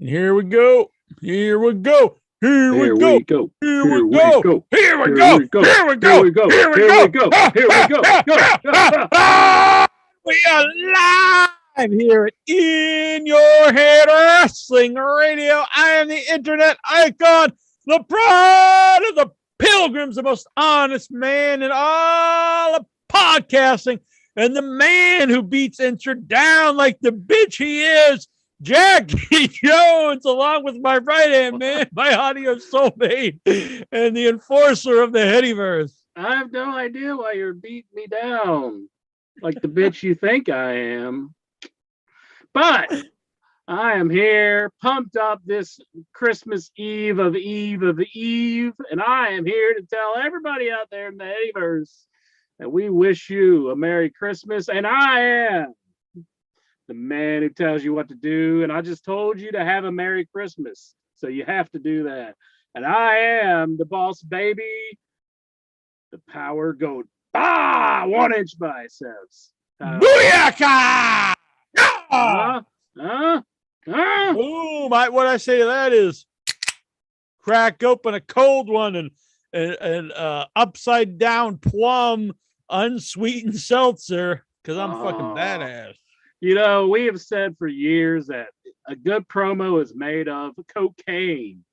And here we go. Here we go. Here we Here go. we go. Here we Here we go. go. Here we Here go. we go. Here we Here go. we go. Here we Here go. we go. Here we go. We are live here at In Your Head Wrestling Radio. I am the internet icon, the pride of the pilgrims, the most honest man in all of podcasting, and the man who beats Incher down like the bitch he is, Jackie Jones, along with my right-hand man, my audio soulmate, and the enforcer of the Headyverse. I have no idea why you're beating me down like the bitch you think I am. But I am here, pumped up this Christmas Eve of Eve, and I am here to tell everybody out there in the Headyverse that we wish you a Merry Christmas, and I am the man who tells you what to do, and I just told you to have a Merry Christmas, so you have to do that. And I am the boss baby, the power goat. 1 inch biceps. Booyaka! Huh? What I say to that is crack open a cold one and upside down plum unsweetened seltzer, because I'm fucking badass. You know, we have said for years that a good promo is made of cocaine.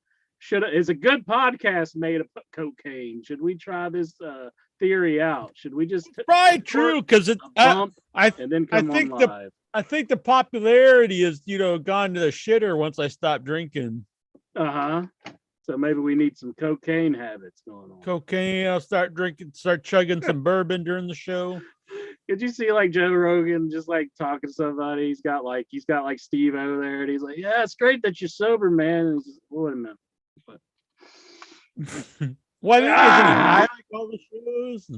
Is a good podcast made of cocaine? Should we try this theory out? Should we just probably true, because it and then come on live? I think the popularity is, gone to the shitter once I stopped drinking. So maybe we need some cocaine habits going on. Cocaine. I'll start chugging some bourbon during the show. Could you see like Joe Rogan just like talking to somebody? He's got like Steve over there, and he's like, "Yeah, it's great that you're sober, man." And he's just, wait a minute. Why didn't you like all the shows?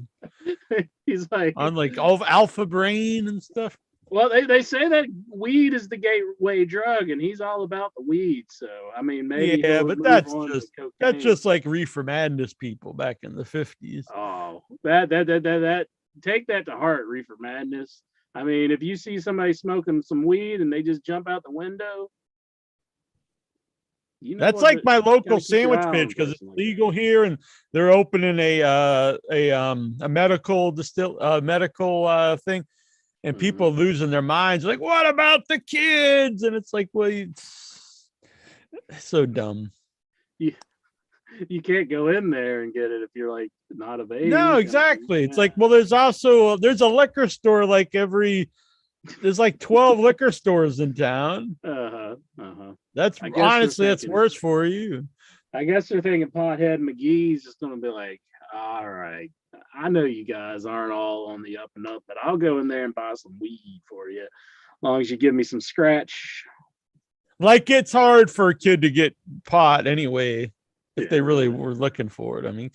He's like on like all Alpha Brain and stuff. Well, they say that weed is the gateway drug, and he's all about the weed. So I mean, maybe but that's just like Reefer Madness people back in the 50s. Oh, that take that to heart, Reefer Madness. I mean, if you see somebody smoking some weed and they just jump out the window, that's like my local sandwich pitch, because it's legal here, and they're opening a medical thing, and people are losing their minds. Like, what about the kids? And it's like, well, it's so dumb. You can't go in there and get it if you're like not of age. No, exactly. It's like, well, there's a liquor store there's like 12 liquor stores in town. That's honestly, that's worse for you. I guess they're thinking Pothead McGee's just gonna be like, all right, I know you guys aren't all on the up and up, but I'll go in there and buy some weed for you, as long as you give me some scratch. Like, it's hard for a kid to get pot anyway, if they really were looking for it. I mean,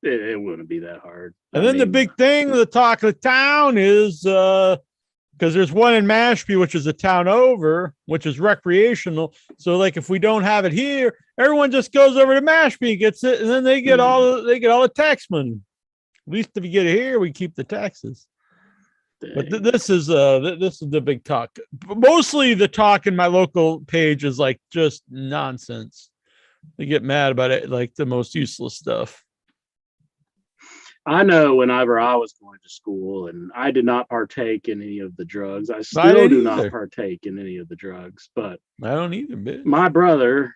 it wouldn't be that hard. And then the big thing, the talk of the town is because there's one in Mashpee, which is a town over, which is recreational. So like, if we don't have it here, everyone just goes over to Mashpee and gets it, and then they get all the tax money. At least if you get it here, we keep the taxes. Dang. But this is the big talk. Mostly the talk in my local page is like just nonsense. They get mad about it, like the most useless stuff. I know whenever I was going to school, and I did not partake in any of the drugs. I still do not partake in any of the drugs, but I don't either, bitch. My brother,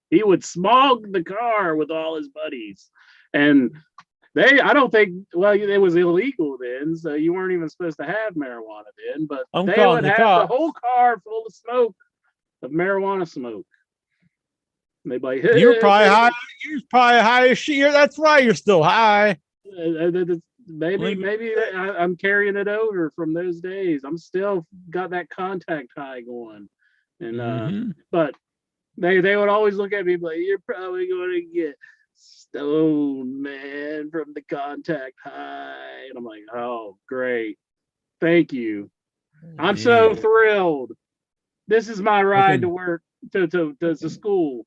he would smog the car with all his buddies, and I don't think, well, it was illegal then, so you weren't even supposed to have marijuana then, but they would have the whole car full of smoke, of marijuana smoke. And they'd be like, hey, you're probably high. You're probably high as shit. That's why you're still high. Maybe I'm carrying it over from those days. I'm still got that contact high going, and but they would always look at me like, you're probably going to get stoned, man, from the contact high. And I'm like, oh, great, thank you. I'm so thrilled. This is my ride to work, to school.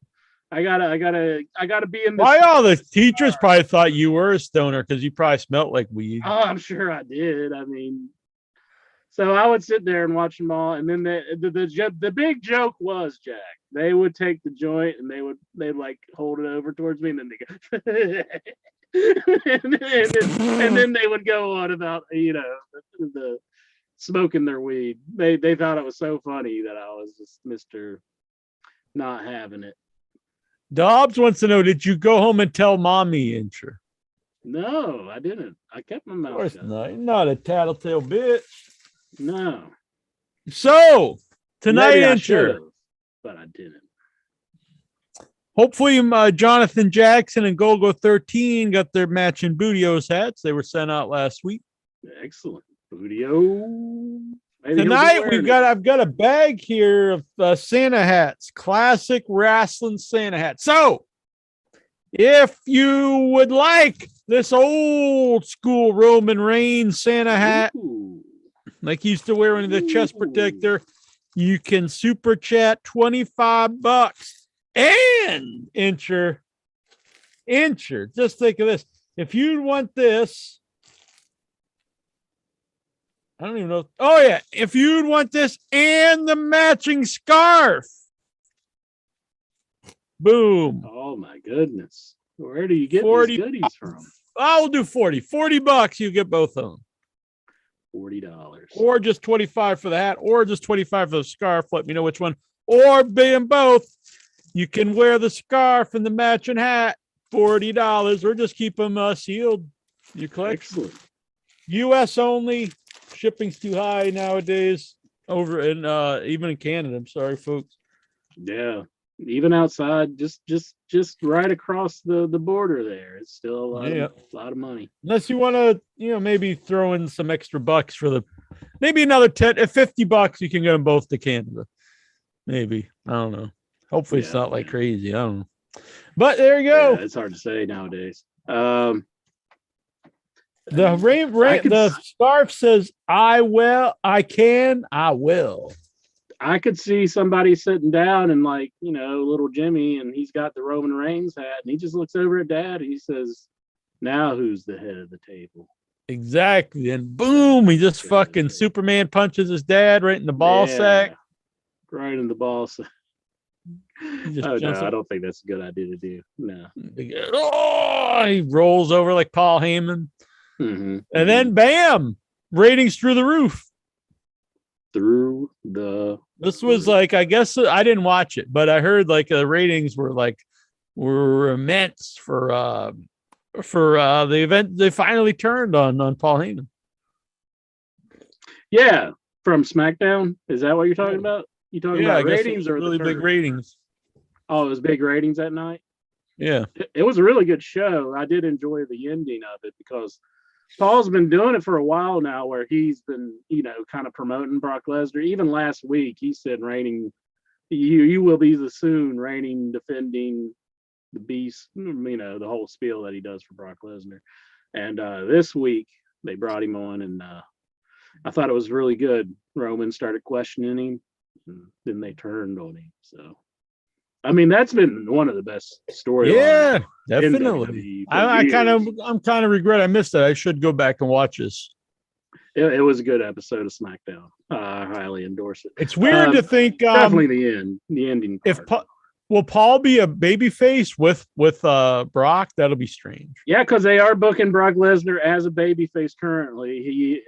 I gotta be in. Why all the teachers probably thought you were a stoner because you probably smelled like weed. Oh, I'm sure I did. I mean, So I would sit there and watch them all, and then the big joke was, Jack, they would take the joint and they'd like hold it over towards me, and then they go, and then they would go on about the smoking their weed. They thought it was so funny that I was just Mr. Not having it. Dobbs wants to know, did you go home and tell mommy, Incher? No, I didn't. I kept my Of mouth course shut. not. You're not a tattletale bitch. No. So tonight, Maybe I Incher. should've, but I didn't. Hopefully, Jonathan Jackson and Golgo 13 got their matching Bootios hats. They were sent out last week. Excellent. Budio. Tonight I've got a bag here of Santa hats, classic wrestling Santa hats. So if you would like this old school Roman Reigns Santa hat, like he used to wear under the chest protector, you can super chat $25. And Incher, just think of this. If you want this, I don't even know. Oh, yeah. If you'd want this and the matching scarf, boom. Oh, my goodness. Where do you get 40 these goodies from? I'll do 40. $40. You get both of them. $40. Or just 25 for the hat, or just 25 for the scarf. Let me know which one. Or being both. You can wear the scarf and the matching hat. $40. Or just keep them sealed. You collect. Excellent. U.S. only. Shipping's too high nowadays. Over in even in Canada. I'm sorry, folks. Yeah. Even outside, just right across the border there. It's still a lot of money. Unless you want to, maybe throw in some extra bucks for maybe another 10 at $50, you can get them both to Canada. Maybe. I don't know. Hopefully it's not like crazy. I don't know. But there you go. Yeah, it's hard to say nowadays. The scarf says, I will. I could see somebody sitting down and little Jimmy, and he's got the Roman Reigns hat, and he just looks over at Dad and he says, "Now who's the head of the table?" Exactly. And boom, he just fucking Superman punches his dad right in the ball sack. Right in the ball sack. No, I don't think that's a good idea to do. No. He rolls over like Paul Heyman. Mm-hmm. And then bam, ratings through the roof. This was I guess I didn't watch it, but I heard the ratings were immense for the event. They finally turned on Paul Heyman. Yeah, from SmackDown. Is that what you're talking about? You talking about ratings or really big ratings? Oh, it was big ratings that night. Yeah, it was a really good show. I did enjoy the ending of it because Paul's been doing it for a while now, where he's been, kind of promoting Brock Lesnar. Even last week, he said, "Reigning, you will be the soon reigning, defending the beast." The whole spiel that he does for Brock Lesnar. And this week they brought him on, and I thought it was really good. Roman started questioning him, and then they turned on him. So, I mean, that's been one of the best storylines. Yeah, definitely. I'm kind of regret I missed it. I should go back and watch this. It was a good episode of SmackDown. I highly endorse it. It's weird to think definitely the ending. Will Paul be a babyface with Brock? That'll be strange. Yeah, because they are booking Brock Lesnar as a babyface currently.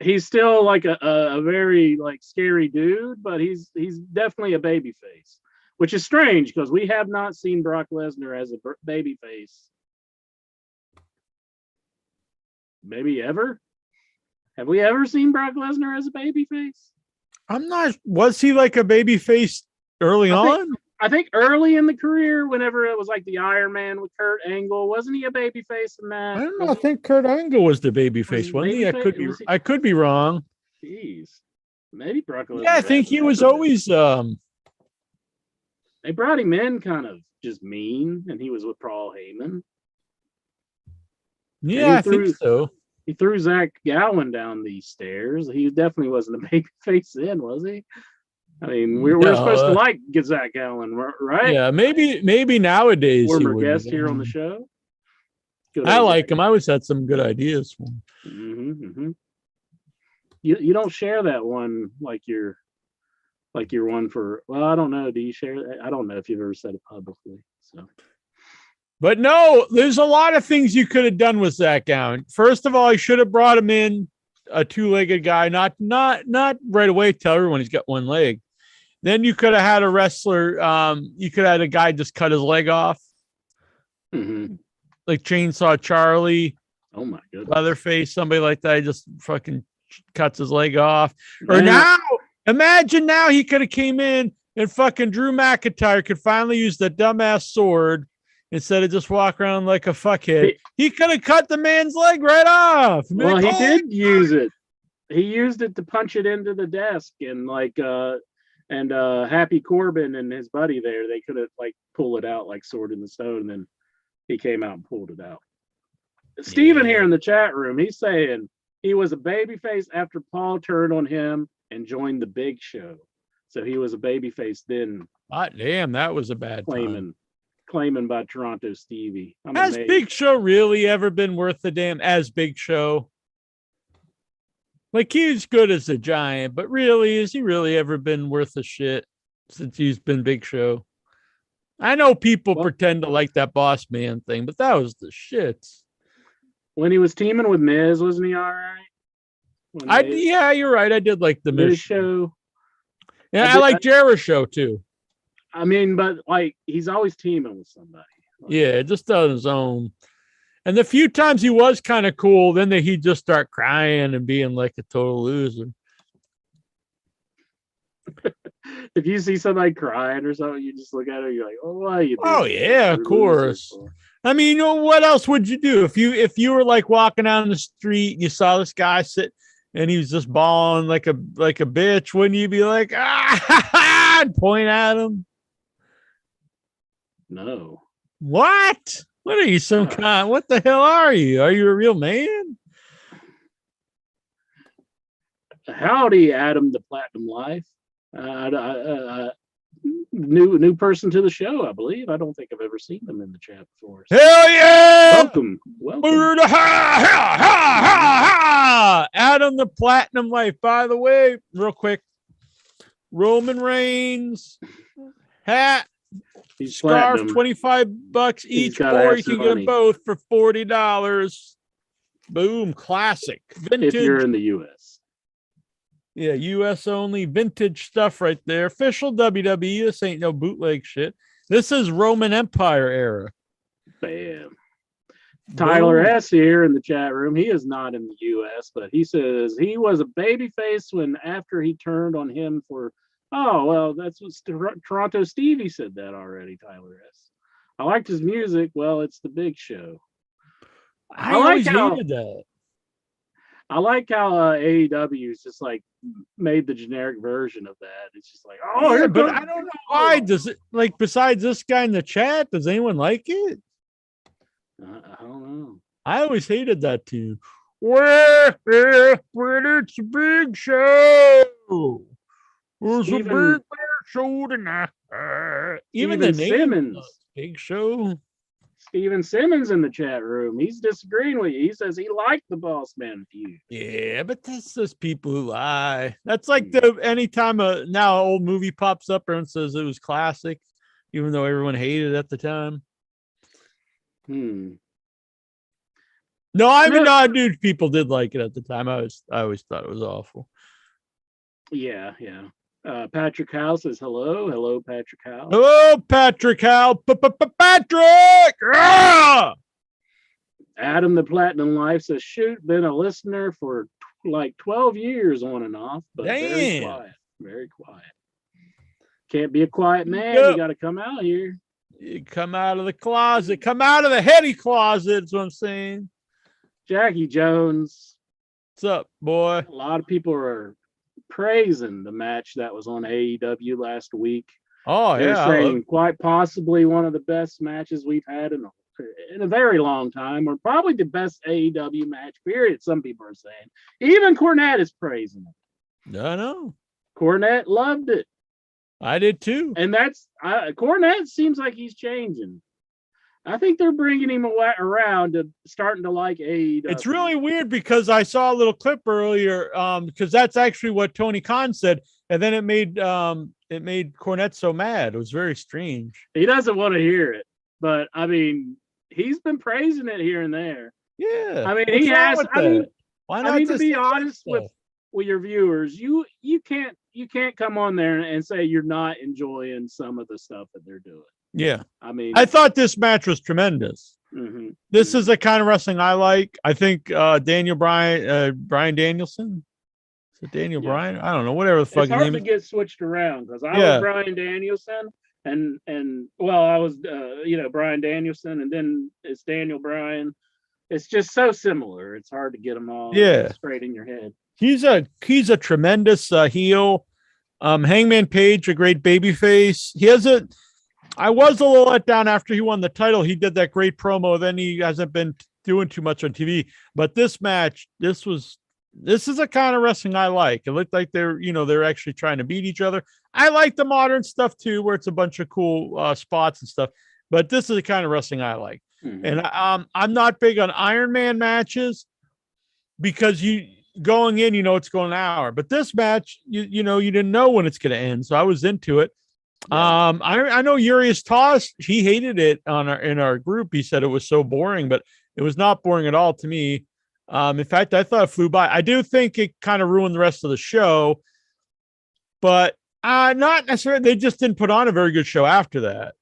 He's still a very scary dude, but he's definitely a babyface, which is strange because we have not seen Brock Lesnar as a babyface. Maybe ever? Have we ever seen Brock Lesnar as a babyface? I'm not. Was he a babyface early on? I think early in the career, whenever it was the Iron Man with Kurt Angle, wasn't he a babyface in that? I don't know. I think Kurt Angle was the babyface, wasn't he? I could be wrong. Jeez, maybe Brock Lesnar. Yeah, I think he was always. They brought him in kind of just mean, and he was with Paul Heyman. Yeah, I think so. He threw Zach Gowen down these stairs. He definitely wasn't a babyface then, was he? I mean, we're supposed to like Zach Gowen, right? Yeah, maybe nowadays. Former guest here on the show. I like him. I always had some good ideas for him. Mm-hmm, mm-hmm. You don't share that one like your one for. Well, I don't know. Do you share that? I don't know if you've ever said it publicly. So. But no, there's a lot of things you could have done with Zach Gowen. First of all, I should have brought him in a two-legged guy, not right away. Tell everyone he's got one leg. Then you could have had a wrestler. You could have had a guy just cut his leg off, like Chainsaw Charlie. Oh my goodness. Leatherface, somebody like that. He just fucking cuts his leg off. Or now, imagine now he could have came in and fucking Drew McIntyre could finally use the dumbass sword instead of just walk around like a fuckhead. He could have cut the man's leg right off. Well, he did use it. He used it to punch it into the desk, and Happy Corbin and his buddy there, they could have like pull it out like Sword in the Stone, and then he came out and pulled it out. Steven here in the chat room, he's saying he was a babyface after Paul turned on him and joined the Big Show. So he was a babyface then. Hot damn, that was a bad time. Claiming by Toronto Stevie. Has Big Show really ever been worth the damn as Big Show? Like, he's good as a Giant, but really, has he really ever been worth a shit since he's been Big Show? I know people pretend to like that Boss Man thing, but that was the shit. When he was teaming with Miz, wasn't he all right? Yeah, you're right. I did like the Miz show. Yeah, I like Jericho too. I mean, but like he's always teaming with somebody. Yeah, just on his own. And the few times he was kind of cool, then he'd just start crying and being like a total loser. If you see somebody crying or something, you just look at it, you're like, "Oh, why are you doing Oh yeah, of course." I mean, you know, what else would you do if you were like walking down the street and you saw this guy sit and he was just bawling like a bitch? Wouldn't you be like, and point at him? No. What? What are you, some kind? What the hell are you? Are you a real man? Howdy, Adam the Platinum Life. New person to the show, I believe. I don't think I've ever seen them in the chat before. So. Hell yeah! Welcome. Adam the Platinum Life. By the way, real quick, Roman Reigns hat. He's scarf, platinum. $25 each, or you can get them both for $40. Boom, classic. Vintage. If you're in the US. Yeah, US only, vintage stuff right there. Official WWE. This ain't no bootleg shit. This is Roman Empire era. Bam. Tyler S here in the chat room. He is not in the US, but he says he was a babyface after he turned on him for. Oh, well, that's what Toronto Stevie said that already, Tyler S. I liked his music. Well, it's the Big Show. I always hated that. I like how AEW's just like made the generic version of that. It's just like, oh, yeah, but I don't know why. Does it, like, besides this guy in the chat, does anyone like it? I don't know. I always hated that tune. When it's a Big Show. There's a big show tonight. Even the name Simmons. Big Show. Steven Simmons in the chat room. He's disagreeing with you. He says he liked the Boss Man feud. Yeah, but that's just people who lie. That's like anytime now an old movie pops up, everyone says it was classic, even though everyone hated it at the time. No, I mean, no, dude, people did like it at the time. I always thought it was awful. Yeah. Patrick Howe says hello, Patrick Howe. Hello, Patrick Howe. Patrick. Adam the Platinum Life says, shoot, been a listener for like 12 years on and off, but very quiet. Can't be a quiet man. You got to come out here. You come out of the closet. Come out of the heady closet. Is what I'm saying. Jackie Jones. What's up, boy? A lot of people are praising the match that was on AEW last week. Oh, They're saying quite possibly one of the best matches we've had in a very long time, or probably the best AEW match, period. Some people are saying. Even Cornette is praising it. I know. Cornette loved it. I did too. And Cornette seems like he's changing. I think they're bringing him around to starting to like AEW. It's really weird because I saw a little clip earlier, because that's actually what Tony Khan said, and then it made Cornette so mad. It was very strange. He doesn't want to hear it, but I mean, he's been praising it here and there. Yeah, I mean, he has. Why not? I mean, to be honest with your viewers, you can't come on there and say you're not enjoying some of the stuff that they're doing. Yeah, I mean, I thought this match was tremendous. Mm-hmm. This is the kind of wrestling I like. I think Brian Danielson. Is it Daniel Bryan? I don't know. Whatever the fuck. It's hard to get switched around because I was Brian Danielson and well, I was Brian Danielson, and then it's Daniel Bryan. It's just so similar. It's hard to get them all straight in your head. He's a tremendous heel. Hangman Page, a great babyface. I was a little let down after he won the title. He did that great promo. Then he hasn't been doing too much on TV. But this match, this is a kind of wrestling I like. It looked like they're actually trying to beat each other. I like the modern stuff too, where it's a bunch of cool spots and stuff. But this is the kind of wrestling I like. Mm-hmm. And I'm not big on Iron Man matches because you going in, it's going an hour. But this match, you didn't know when it's going to end, so I was into it. Yeah. I know Urias Toss, he hated it in our group. He said it was so boring, but it was not boring at all to me. In fact, I thought it flew by. I do think it kind of ruined the rest of the show, but not necessarily. They just didn't put on a very good show after that.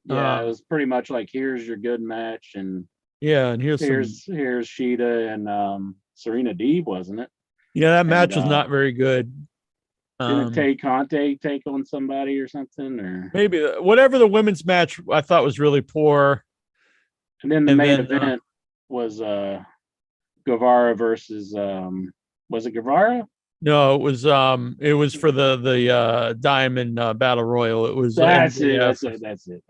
Yeah, it was pretty much like, here's your good match, and here's Sheeta and Serena Deeb, wasn't it? Yeah, that match was not very good. Didn't Tay Conte take on somebody or something, or maybe whatever the women's match I thought was really poor. And then the main event was Guevara versus was it Guevara? No, it was for the Diamond Battle Royal. It was that's it.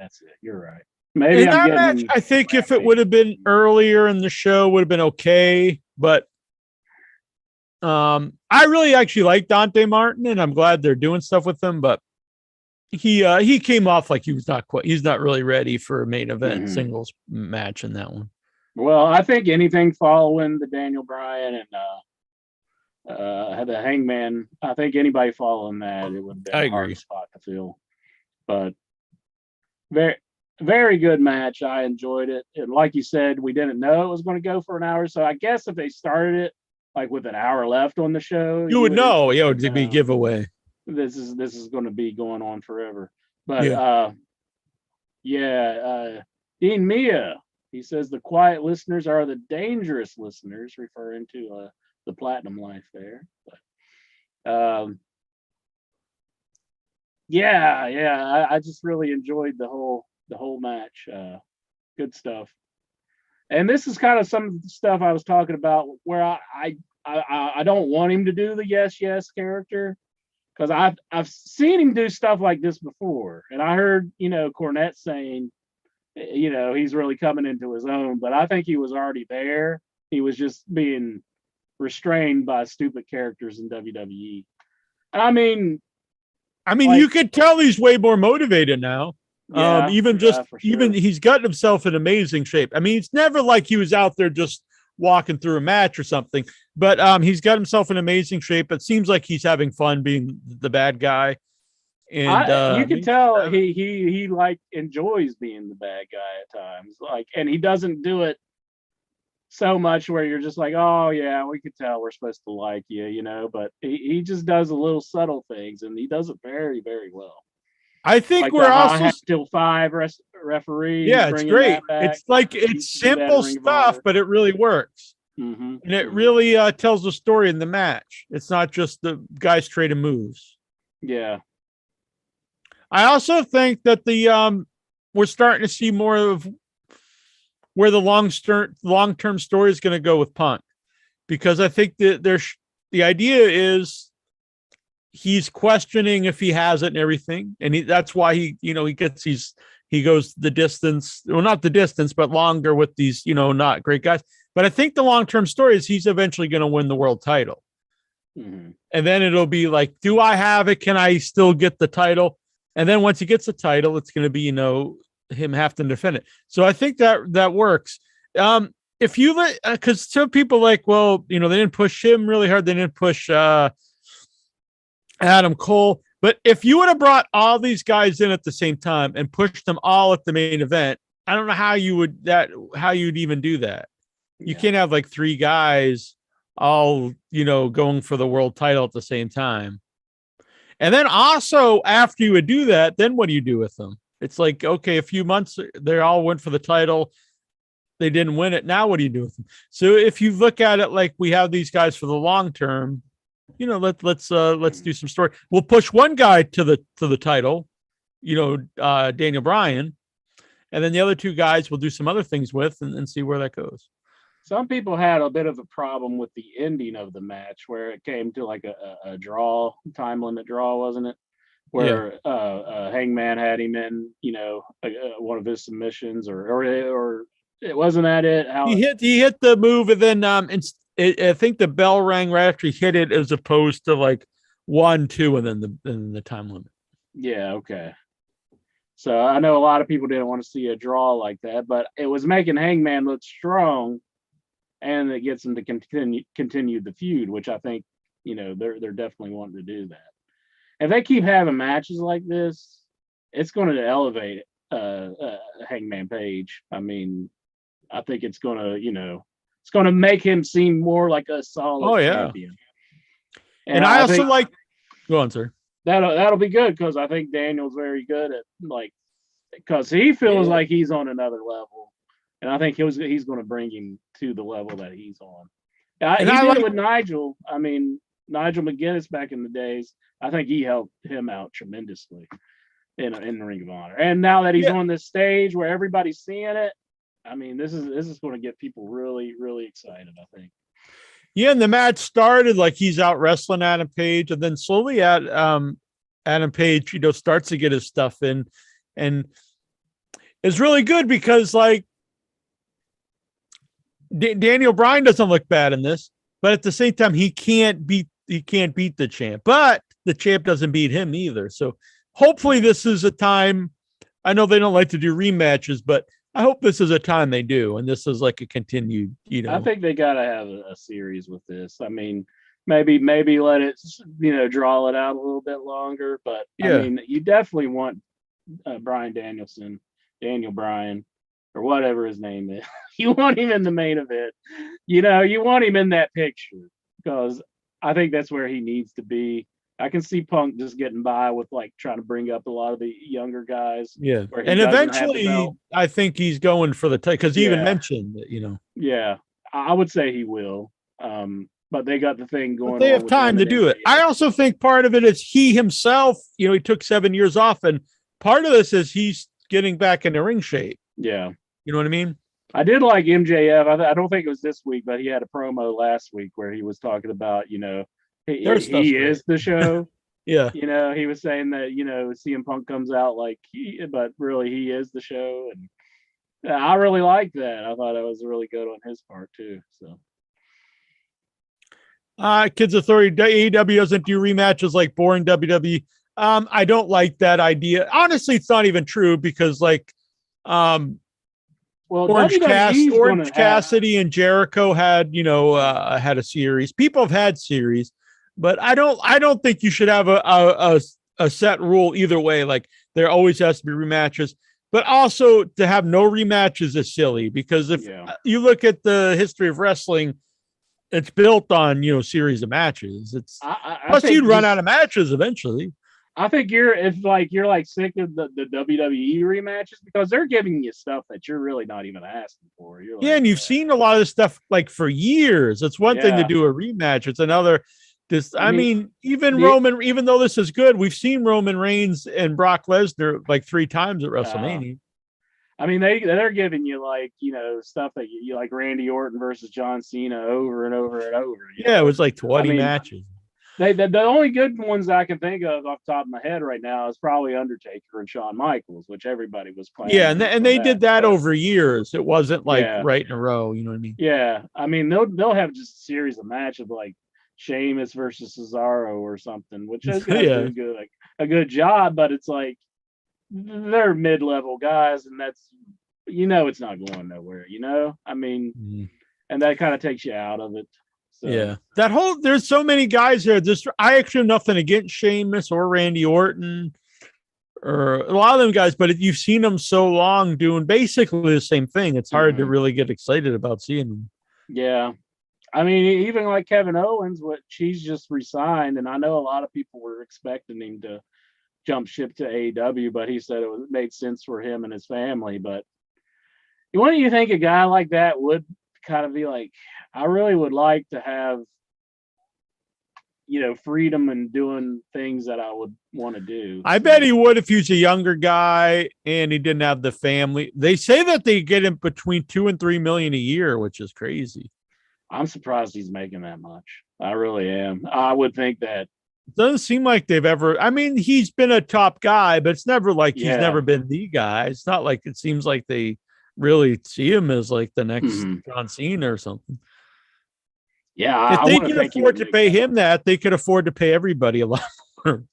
You're right. Maybe in that match, I think if it would have been earlier in the show, would have been okay, but I really actually like Dante Martin, and I'm glad they're doing stuff with him. But he came off like he's not really ready for a main event singles match in that one. Well, I think anything following the Daniel Bryan and the Hangman, I think anybody following that, it would be a hard spot to fill. But very, very good match. I enjoyed it, and like you said, we didn't know it was going to go for an hour. So I guess if they started it like with an hour left on the show, you would know. Yeah, it'd be a giveaway. This is going to be going on forever. But Dean Mia, he says the quiet listeners are the dangerous listeners, referring to the Platinum Life there. But I just really enjoyed the whole match. Good stuff. And this is kind of some of the stuff I was talking about, where I don't want him to do the yes character, because I've seen him do stuff like this before, and I heard Cornette saying he's really coming into his own, but I think he was already there. He was just being restrained by stupid characters in WWE. I mean, like, you could tell he's way more motivated now. Yeah, even he's gotten himself in amazing shape. I mean, it's never like he was out there just walking through a match or something, but he's got himself in amazing shape. It seems like he's having fun being the bad guy. And you can tell he like enjoys being the bad guy at times. Like, and he doesn't do it so much where you're just like, oh yeah, we could tell we're supposed to like you, but he just does the little subtle things, and he does it very, very well. I think like we're also still 5 referee. Yeah, it's great. It's like it's simple stuff, but it really works. Mm-hmm. And it really tells a story in the match. It's not just the guys trading moves. Yeah. I also think that we're starting to see more of where the long-term story is going to go with Punk, because I think that the idea is he's questioning if he has it and everything, and that's why he goes the distance, well, not the distance, but longer with these not great guys. But I think the long-term story is he's eventually going to win the world title, and then it'll be like, do I have it? Can I still get the title? And then once he gets the title, it's going to be him have to defend it. So I think that works. If you let, because some people like, well, they didn't push him really hard. They didn't push Adam Cole. But if you would have brought all these guys in at the same time and pushed them all at the main event, I don't know how you'd even do that. You can't have like three guys all, going for the world title at the same time. And then also after you would do that, then what do you do with them? It's like, okay, a few months, they all went for the title. They didn't win it. Now what do you do with them? So if you look at it like we have these guys for the long term, let's do some story. We'll push one guy to the title, Daniel Bryan, and then the other two guys we'll do some other things with and see where that goes. Some people had a bit of a problem with the ending of the match where it came to like a draw, time limit draw, wasn't it? Where Hangman had him in, one of his submissions, or it wasn't that it. How he hit the move, and then I think the bell rang right after he hit it, as opposed to like 1, 2, and then the time limit. Yeah. Okay. So I know a lot of people didn't want to see a draw like that, but it was making Hangman look strong, and it gets him to continue the feud, which I think they're definitely wanting to do that. If they keep having matches like this, it's going to elevate Hangman Page. I mean, I think it's going to make him seem more like a solid champion. And I also like. Go on, sir. That'll be good because I think Daniel's very good at because he feels like he's on another level, and I think he's going to bring him to the level that he's on. He did it with Nigel. I mean, Nigel McGuinness back in the days. I think he helped him out tremendously in the Ring of Honor. And now that he's on this stage where everybody's seeing it, I mean, this is going to get people really, really excited, I think. Yeah, and the match started like he's out wrestling Adam Page, and then slowly Adam Page, starts to get his stuff in, and it's really good because like Daniel Bryan doesn't look bad in this, but at the same time he can't beat the champ, but the champ doesn't beat him either. So hopefully this is a time. I know they don't like to do rematches, but I hope this is a time they do, and this is like a continued. I think they got to have a series with this. I mean, maybe let it, draw it out a little bit longer. But I mean, you definitely want Daniel Bryan, or whatever his name is. You want him in the main event. You want him in that picture because I think that's where he needs to be. I can see Punk just getting by with like trying to bring up a lot of the younger guys. Yeah, and eventually, I think he's going for the title because he even mentioned that. Yeah, I would say he will. But they got the thing going. But they have time to do it. I also think part of it is he himself. He took 7 years off, and part of this is he's getting back into ring shape. Yeah, you know what I mean. I did like MJF. I don't think it was this week, but he had a promo last week where he was talking about he is the show. Yeah. He was saying that, CM Punk comes out like but really he is the show. And I really liked that. I thought it was really good on his part too. So. Kids Authority, AEW doesn't do rematches like boring WWE. I don't like that idea. Honestly, it's not even true because Orange Cassidy and Jericho had, had a series. People have had series. But I don't think you should have a set rule either way. Like there always has to be rematches, but also to have no rematches is silly because if you look at the history of wrestling, it's built on series of matches. It's plus you'd run out of matches eventually. I think you're sick of the WWE rematches because they're giving you stuff that you're really not even asking for. And you've seen a lot of this stuff like for years. It's one thing to do a rematch; it's another. Roman, even though this is good, we've seen Roman Reigns and Brock Lesnar like 3 times at WrestleMania. I mean, they're giving you stuff that you like Randy Orton versus John Cena over and over and over. It was like 20 matches. The only good ones I can think of off the top of my head right now is probably Undertaker and Shawn Michaels, which everybody was playing. Yeah, and they did that over years. It wasn't like right in a row. You know what I mean? Yeah, I mean they'll have just a series of matches like Sheamus versus Cesaro or something, which is a good job, but it's like they're mid-level guys, and that's it's not going nowhere. I mean, Mhm. and that kind of takes you out of it. So Yeah, there's so many guys there. I actually have nothing against Sheamus or Randy Orton or a lot of them guys, but you've seen them so long doing basically the same thing. It's hard to Mhm. really get excited about seeing them. Yeah. I mean, even like Kevin Owens, what she's just resigned, and I know a lot of people were expecting him to jump ship to AEW, but he said it made sense for him and his family. But wouldn't you think a guy like that would kind of be like, I really would like to have, freedom and doing things that I would want to do. I bet he would if he was a younger guy and he didn't have the family. They say that they get him between 2 and 3 million a year, which is crazy. I'm surprised he's making that much. I really am. I would think that. It doesn't seem like they've ever. I mean, he's been a top guy, but it's never like he's never been the guy. It's not like it seems like they really see him as like the next John Cena or something. Yeah, if they can afford to pay him that, they could afford to pay everybody a lot more.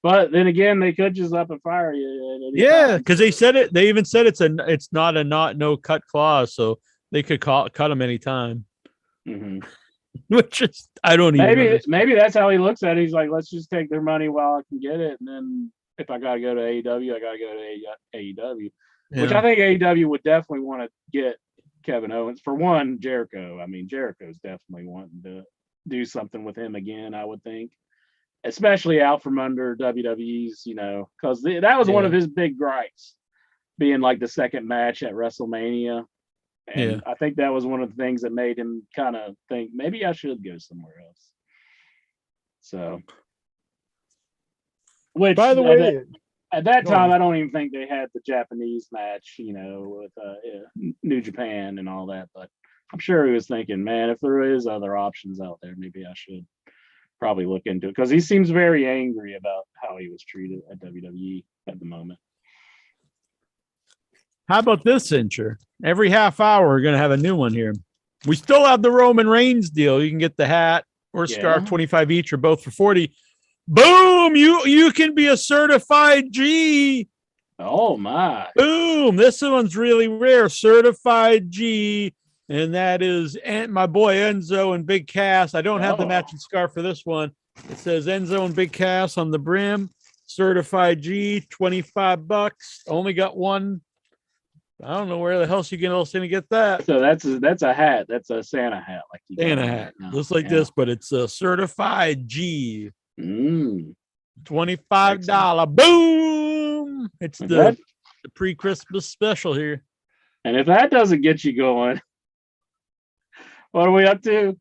But then again, they could just up and fire you. Yeah, because they said it. They even said it's not a no cut clause, so they could cut him anytime. Mm-hmm. Which is I don't even. Maybe that's how he looks at it. He's like, let's just take their money while I can get it, and then if I gotta go to AEW, I gotta go to AEW. Yeah. Which I think AEW would definitely want to get Kevin Owens. For one, Jericho. I mean, Jericho's definitely wanting to do something with him again, I would think. Especially out from under WWE's, because that was one of his big gripes, being like the second match at WrestleMania. And I think that was one of the things that made him kind of think maybe I should go somewhere else. So, which by the way, at that time, I don't even think they had the Japanese match, with New Japan and all that. But I'm sure he was thinking, man, if there is other options out there, maybe I should probably look into it, because he seems very angry about how he was treated at WWE at the moment. How about this, Incher? Every half hour, we're going to have a new one here. We still have the Roman Reigns deal. You can get the hat or scarf, 25 each, or both for 40. Boom! You can be a certified G. Oh my! Boom! This one's really rare. Certified G, and that is my boy Enzo and Big Cass. I don't have the matching scarf for this one. It says Enzo and Big Cass on the brim. Certified G, $25. Only got one. I don't know where the hell she else going to get that. So that's a hat. That's a Santa hat, like you Santa hat, just like this, but it's a certified G. $25. Boom! It's the pre-Christmas special here. And if that doesn't get you going, what are we up to?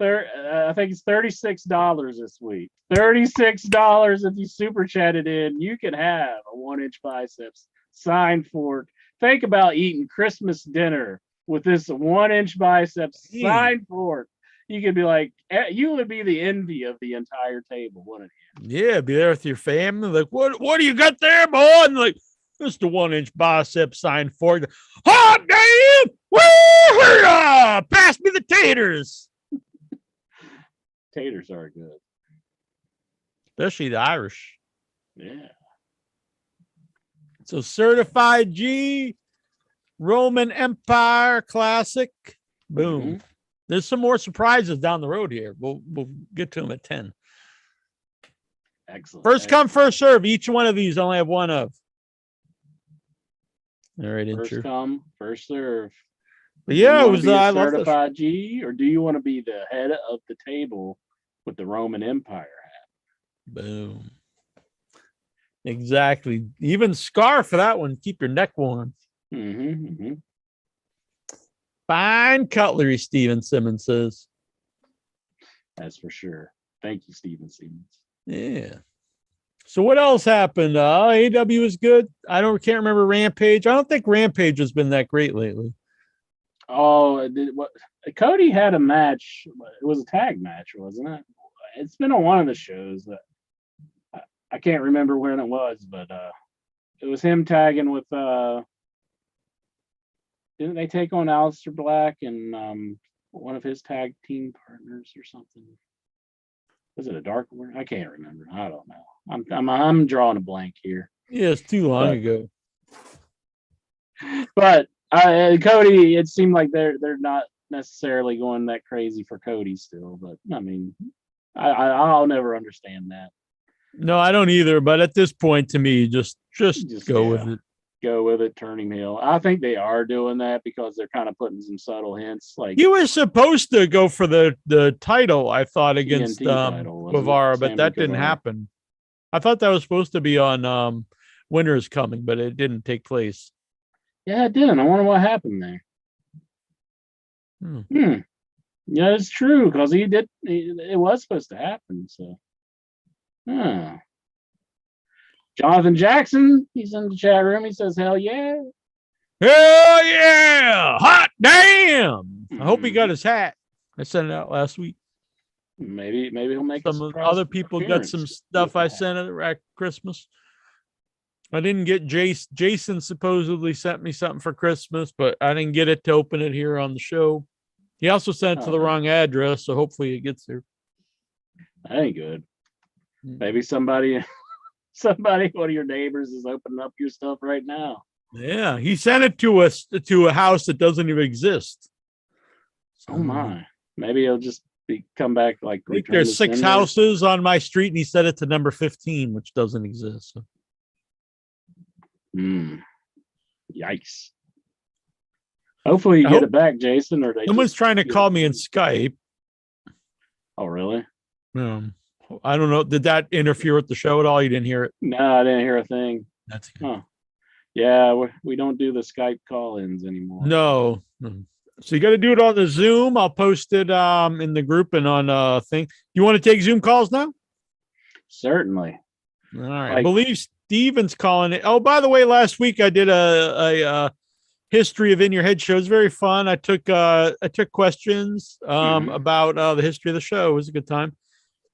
I think it's $36 this week. $36 if you super chatted in. You can have a 1-inch biceps signed fork. Think about eating Christmas dinner with this 1-inch biceps signed fork. You could be like, you would be the envy of the entire table, wouldn't you? Yeah, be there with your family. Like, what do you got there, boy? And like, just a 1-inch bicep signed fork. Hot damn! Woo! Pass me the taters. Taters are good, especially the Irish. Yeah. So certified G, Roman Empire Classic. Boom. Mm-hmm. There's some more surprises down the road here. We'll get to them at 10. Excellent. First come, first serve. Each one of these I only have one of. All right, first come, first serve. But yeah, it was certified G, or do you want to be the head of the table with the Roman Empire hat? Boom. Exactly. Even scarf for that one. Keep your neck warm. Fine cutlery, Steven Simmons says. That's for sure. Thank you, Steven Simmons. Yeah. So what else happened? AEW was good. Can't remember Rampage. I don't think Rampage has been that great lately. Oh, Cody had a match. It was a tag match, wasn't it? It's been on one of the shows that I can't remember when it was, but it was him tagging with didn't they take on Aleister Black and one of his tag team partners or something? Was it a Dark Order? I can't remember. I don't know. I'm drawing a blank here. Yeah, it's too long But- ago. But Cody, it seemed like they're not necessarily going that crazy for Cody still. But I mean, I'll never understand that. No, I don't either. But at this point, to me, just go with it. Go with it, turn him heel. I think they are doing that because they're kind of putting some subtle hints. Like He was supposed to go for the title, I thought, against TNT title, wasn't it? Guevara, but Sammy that didn't Guevara. happen. I thought that was supposed to be on Winter's Coming, but it didn't take place. Yeah, it didn't. I wonder what happened there. Hmm. Yeah, it's true because it was supposed to happen. So, Jonathan Jackson, he's in the chat room. He says, "Hell yeah!" Hell yeah! Hot damn! I hope he Mhm. got his hat. I sent it out last week. Maybe he'll make a Some surprise other people got some appearance stuff with I that. sent at Christmas. I didn't get Jason supposedly sent me something for Christmas, but I didn't get it to open it here on the show. He also sent it to the Okay. wrong address, so hopefully it gets there. That ain't good. Hmm. Maybe somebody, one of your neighbors is opening up your stuff right now. Yeah, he sent it to us to a house that doesn't even exist. Oh my! Maybe he'll just come back like. I think Return there's to 6 Sender. houses on my street, and he set it to number 15, which doesn't exist. So. Yikes! Hopefully you I get hope- it back, Jason. Or they Someone's just trying to get call it- me in Skype. Oh really? I don't know. Did that interfere with the show at all? You didn't hear it? No, I didn't hear a thing. That's good. Huh? Yeah, we don't do the Skype call-ins anymore. No. So you got to do it on the Zoom. I'll post it in the group and on thing. You want to take Zoom calls now? Certainly. All right. I Like- believe Steven's calling it. Oh, by the way, last week I did a history of In Your Head show. It was very fun. I took questions Mhm. about the history of the show. It was a good time.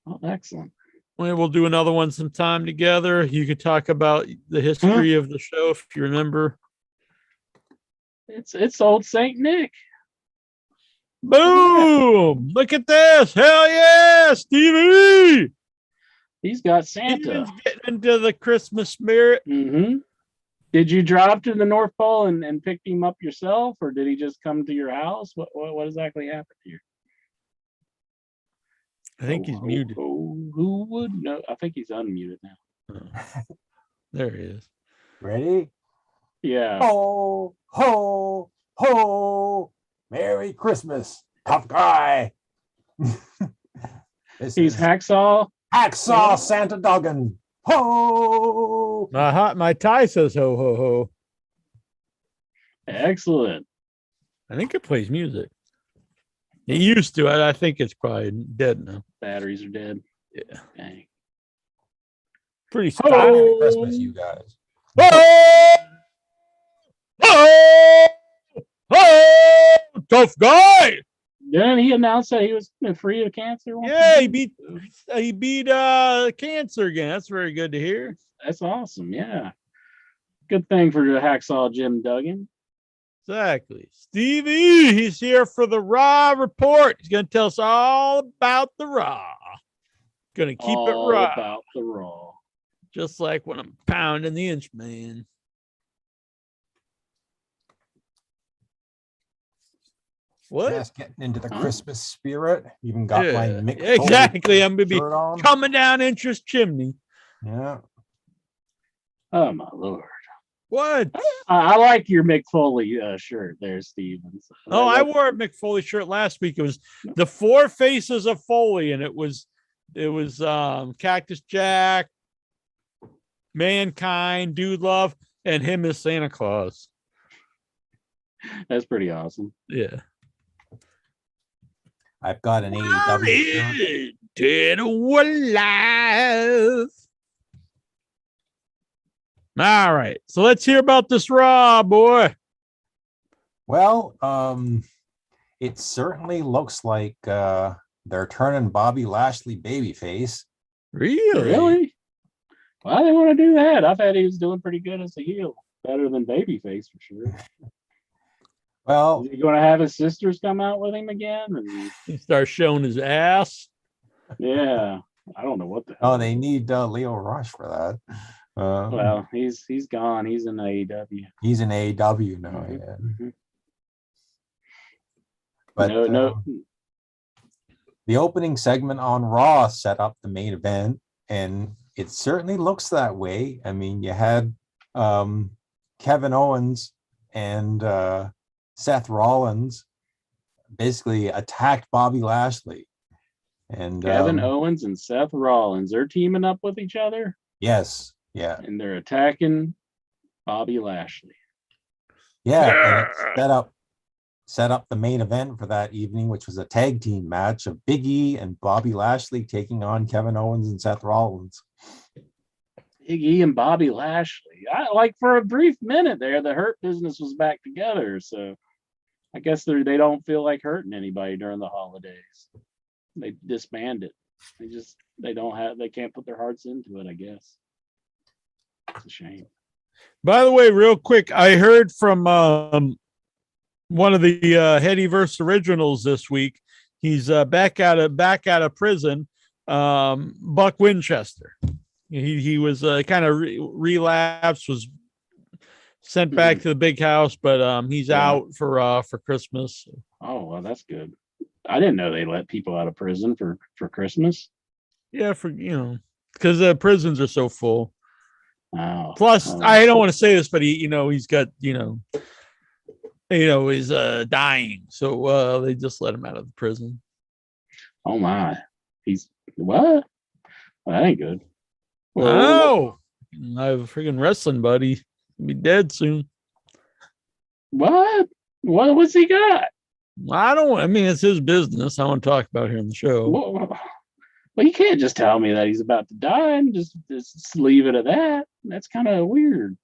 Oh, excellent. We'll do another one sometime together. You could talk about the history of the show if you remember. It's old Saint Nick. Boom! Look at this. Hell yeah, Stevie! He's got Santa. Steven's getting into the Christmas spirit. Did you drive to the North Pole and pick him up yourself, or did he just come to your house? What exactly happened here? I think he's muted. Who would know? I think he's unmuted now. There he is. Ready? Yeah. Ho, ho, ho. Merry Christmas, tough guy. This He's is Hacksaw. Hacksaw Santa Duggan. Ho. My tie says ho ho ho. Excellent. I think it plays music. It used to. I think it's probably dead now. Batteries are dead. Yeah. Dang. Pretty Ho! style. Merry Christmas, you guys. Oh! Oh! Oh! Tough guy. Then he announced that he was free of cancer. Yeah, he beat cancer again. That's very good to hear. That's awesome. Yeah. Good thing for the Hacksaw Jim Duggan. Exactly. Stevie, he's here for the Raw report. He's going to tell us all about the Raw. Going to keep it All raw, about the Raw. just like when I'm pounding the inch, man. What? Just getting into the Huh? Christmas spirit. Even got my Yeah, Mick Foley exactly. I'm going to be shirt on. coming down Interest Chimney. Yeah. Oh my lord. What? I like your Mick Foley shirt there, Steven. So Oh, I that- wore a Mick Foley shirt last week. It was the 4 faces of Foley, and it was Cactus Jack, Mankind, Dude Love, and him as Santa Claus. that's pretty awesome. Yeah. I've got an AEW shirt. Dead or alive. All right. So let's hear about this Raw, boy. Well, it certainly looks like they're turning Bobby Lashley babyface. Really? Really? Why they want to do that? I thought he was doing pretty good as a heel. Better than babyface for sure. Well, Is he going to have his sisters come out with him again? And He starts showing his ass. yeah. I don't know what the Oh, hell. they need Leo Rush for that. Well, he's gone. He's in AEW. He's in AEW now. Mhm, Yeah. mhm. But No. the opening segment on Raw set up the main event, and it certainly looks that way. I mean, you had Kevin Owens and Seth Rollins basically attacked Bobby Lashley. And Kevin Owens and Seth Rollins, they're teaming up with each other yes, yeah, and they're attacking Bobby Lashley. yeah, and it set up the main event for that evening, which was a tag team match of Big E and Bobby Lashley taking on Kevin Owens and Seth Rollins. Big E and Bobby Lashley. Like for a brief minute there, the Hurt Business was back together. So I guess they don't feel like hurting anybody during the holidays. They disbanded. They can't put their hearts into it, I guess. It's a shame. By the way, real quick, I heard from one of the Headyverse originals this week. He's back out of prison. Buck Winchester. He was kind of relapsed, was sent back to the big house, but he's out for Christmas. Oh, well, that's good. I didn't know they let people out of prison for Christmas. Yeah, because the prisons are so full. Oh, Plus, I don't want to say this, but he's got he's dying, so they just let him out of the prison. Oh my, he's what? Well, that ain't good. Oh, I have a freaking wrestling buddy. He'll be dead soon. What? What's he got? I mean, it's his business. I want to talk about here on the show. Well, you can't just tell me that he's about to die and just leave it at that. That's kind of weird.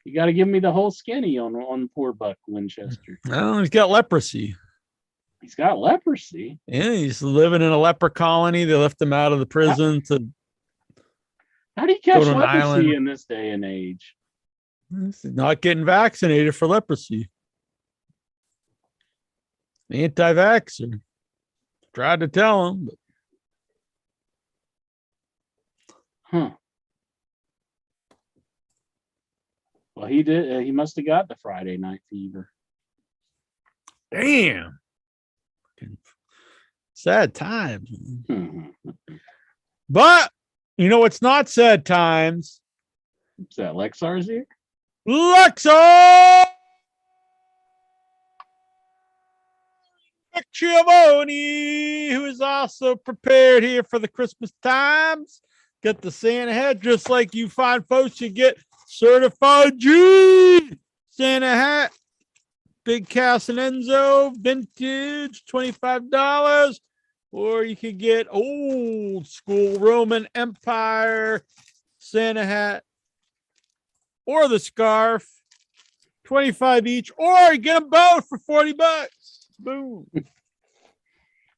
You got to give me the whole skinny on poor Buck Winchester. Oh, he's got leprosy. He's got leprosy. Yeah, he's living in a leper colony. They left him out of the prison How do you catch to an leprosy island. in this day and age? He's not getting vaccinated for leprosy. Anti-vaxxer. Tried to tell him, but Huh. Well, he did. He must have got the Friday night fever. damn. Sad times. Mhm. But it's not sad times. Is that Lexar's here? Luxor Giovanni, who is also prepared here for the Christmas times. Get the Santa hat, just like you fine folks. You get certified G Santa hat. Big Casanenzo vintage, $25. Or you could get old school Roman Empire Santa hat or the scarf, 25 each, or you get them both for $40. Boom.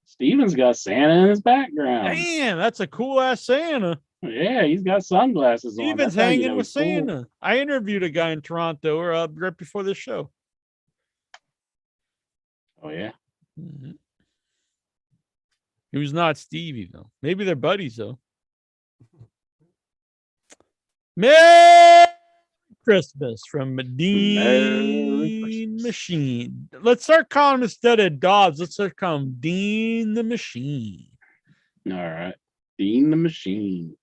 Steven's got Santa in his background. Damn, that's a cool ass Santa. Yeah, he's got sunglasses on. Steven's That's how you hanging know with he's cool. Santa. I interviewed a guy in Toronto right before this show. Oh yeah. Mhm. He was not Stevie though. Maybe they're buddies though. Merry Christmas from Dean Machine. Let's start calling him, instead of Dobbs, let's start calling him Dean the Machine. All right. Dean the Machine.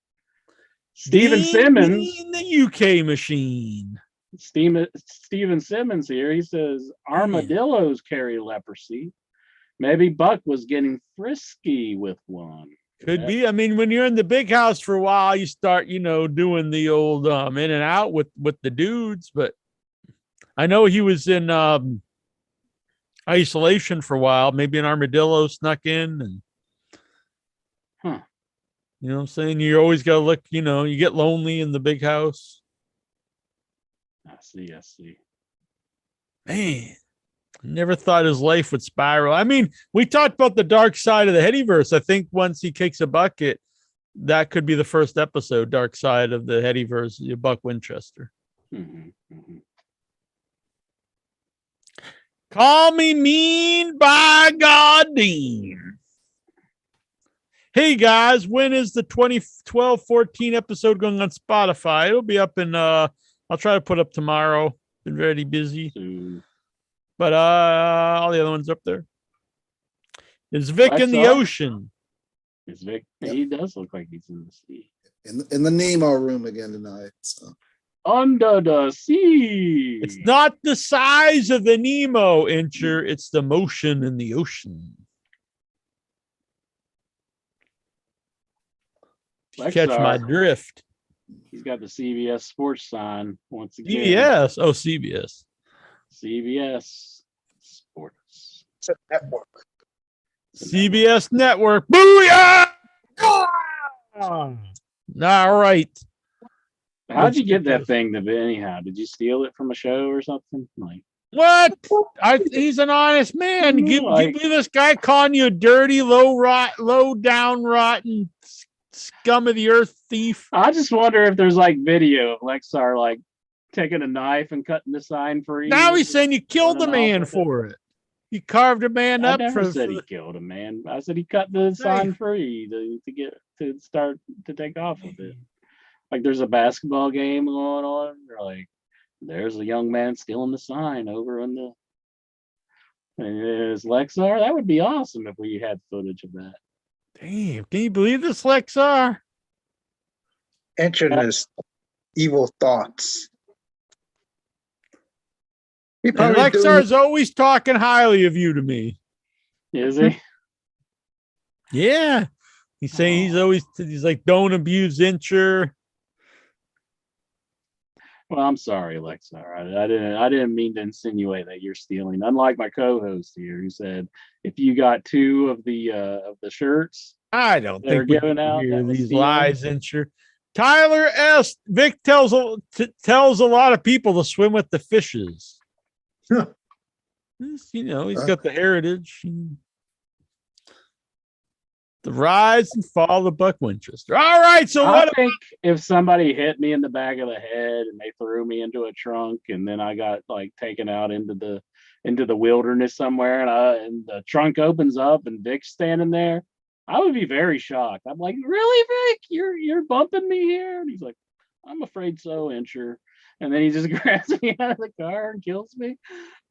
Steven Simmons. Dean the UK Machine. Steven Simmons here. He says armadillos carry leprosy. Maybe Buck was getting frisky with one. Could be. I mean, when you're in the big house for a while, you start, doing the old in and out with the dudes. But I know he was in isolation for a while. Maybe an armadillo snuck in, and you know what I'm saying? You always got to look. You get lonely in the big house. I see. Man, I never thought his life would spiral. I mean, we talked about the dark side of the Headyverse. I think once he kicks a bucket, that could be the first episode, Dark Side of the Headyverse, Buck Winchester. Mm-hmm. Call me mean, by God, Dean. Hey guys, when is the 2012-14 episode going on Spotify? It'll be up in I'll try to put up tomorrow. Been very busy. So, But all the other ones up there. Is Vic in the Lexar? ocean? is Vic? He does look like he's in the sea. In the Nemo room again tonight. So. Under the sea. It's not the size of the Nemo incher, it's the motion in the ocean. Catch my Lexar, drift. he's got the CBS Sports sign once again. CBS. Oh, CBS. CBS Sports. Network. CBS Network. Booyah! All right. How'd you get that thing to be anyhow? Did you steal it from a show or something? Like, What? He's an honest man. Do you believe this guy calling you a dirty, low down, rotten scum of the earth thief? I just wonder if there's like video of Lexar like taking a knife and cutting the sign for you. Now he's saying you killed the running off man with it. for it. You carved a man I up never for said he killed a man. I said he cut the sign free to start to take off with it. Like there's a basketball game going on. Or like there's a young man stealing the sign over on the. And there's Lexar. That would be awesome if we had footage of that. Damn, can you believe this, Lexar? Entering his evil thoughts. He And probably Lexar's always talking highly of you to me. Is he? Yeah. He's saying he's like, don't abuse incher. Well, I'm sorry, Lexar. I didn't mean to insinuate that you're stealing. Unlike my co-host here, who said if you got two of the shirts, I don't They're think we giving can out hear that was these stealing. lies, incher. Tyler S. Vic tells a lot of people to swim with the fishes. He's got the heritage. The rise and fall of Buck Winchester. All right, so I what? think if somebody hit me in the back of the head and they threw me into a trunk and then I got like taken out into the wilderness somewhere and the trunk opens up and Vic's standing there, I would be very shocked. I'm like, really, Vic? You're bumping me here? And he's like, I'm afraid so, incher. And then he just grabs me out of the car and kills me.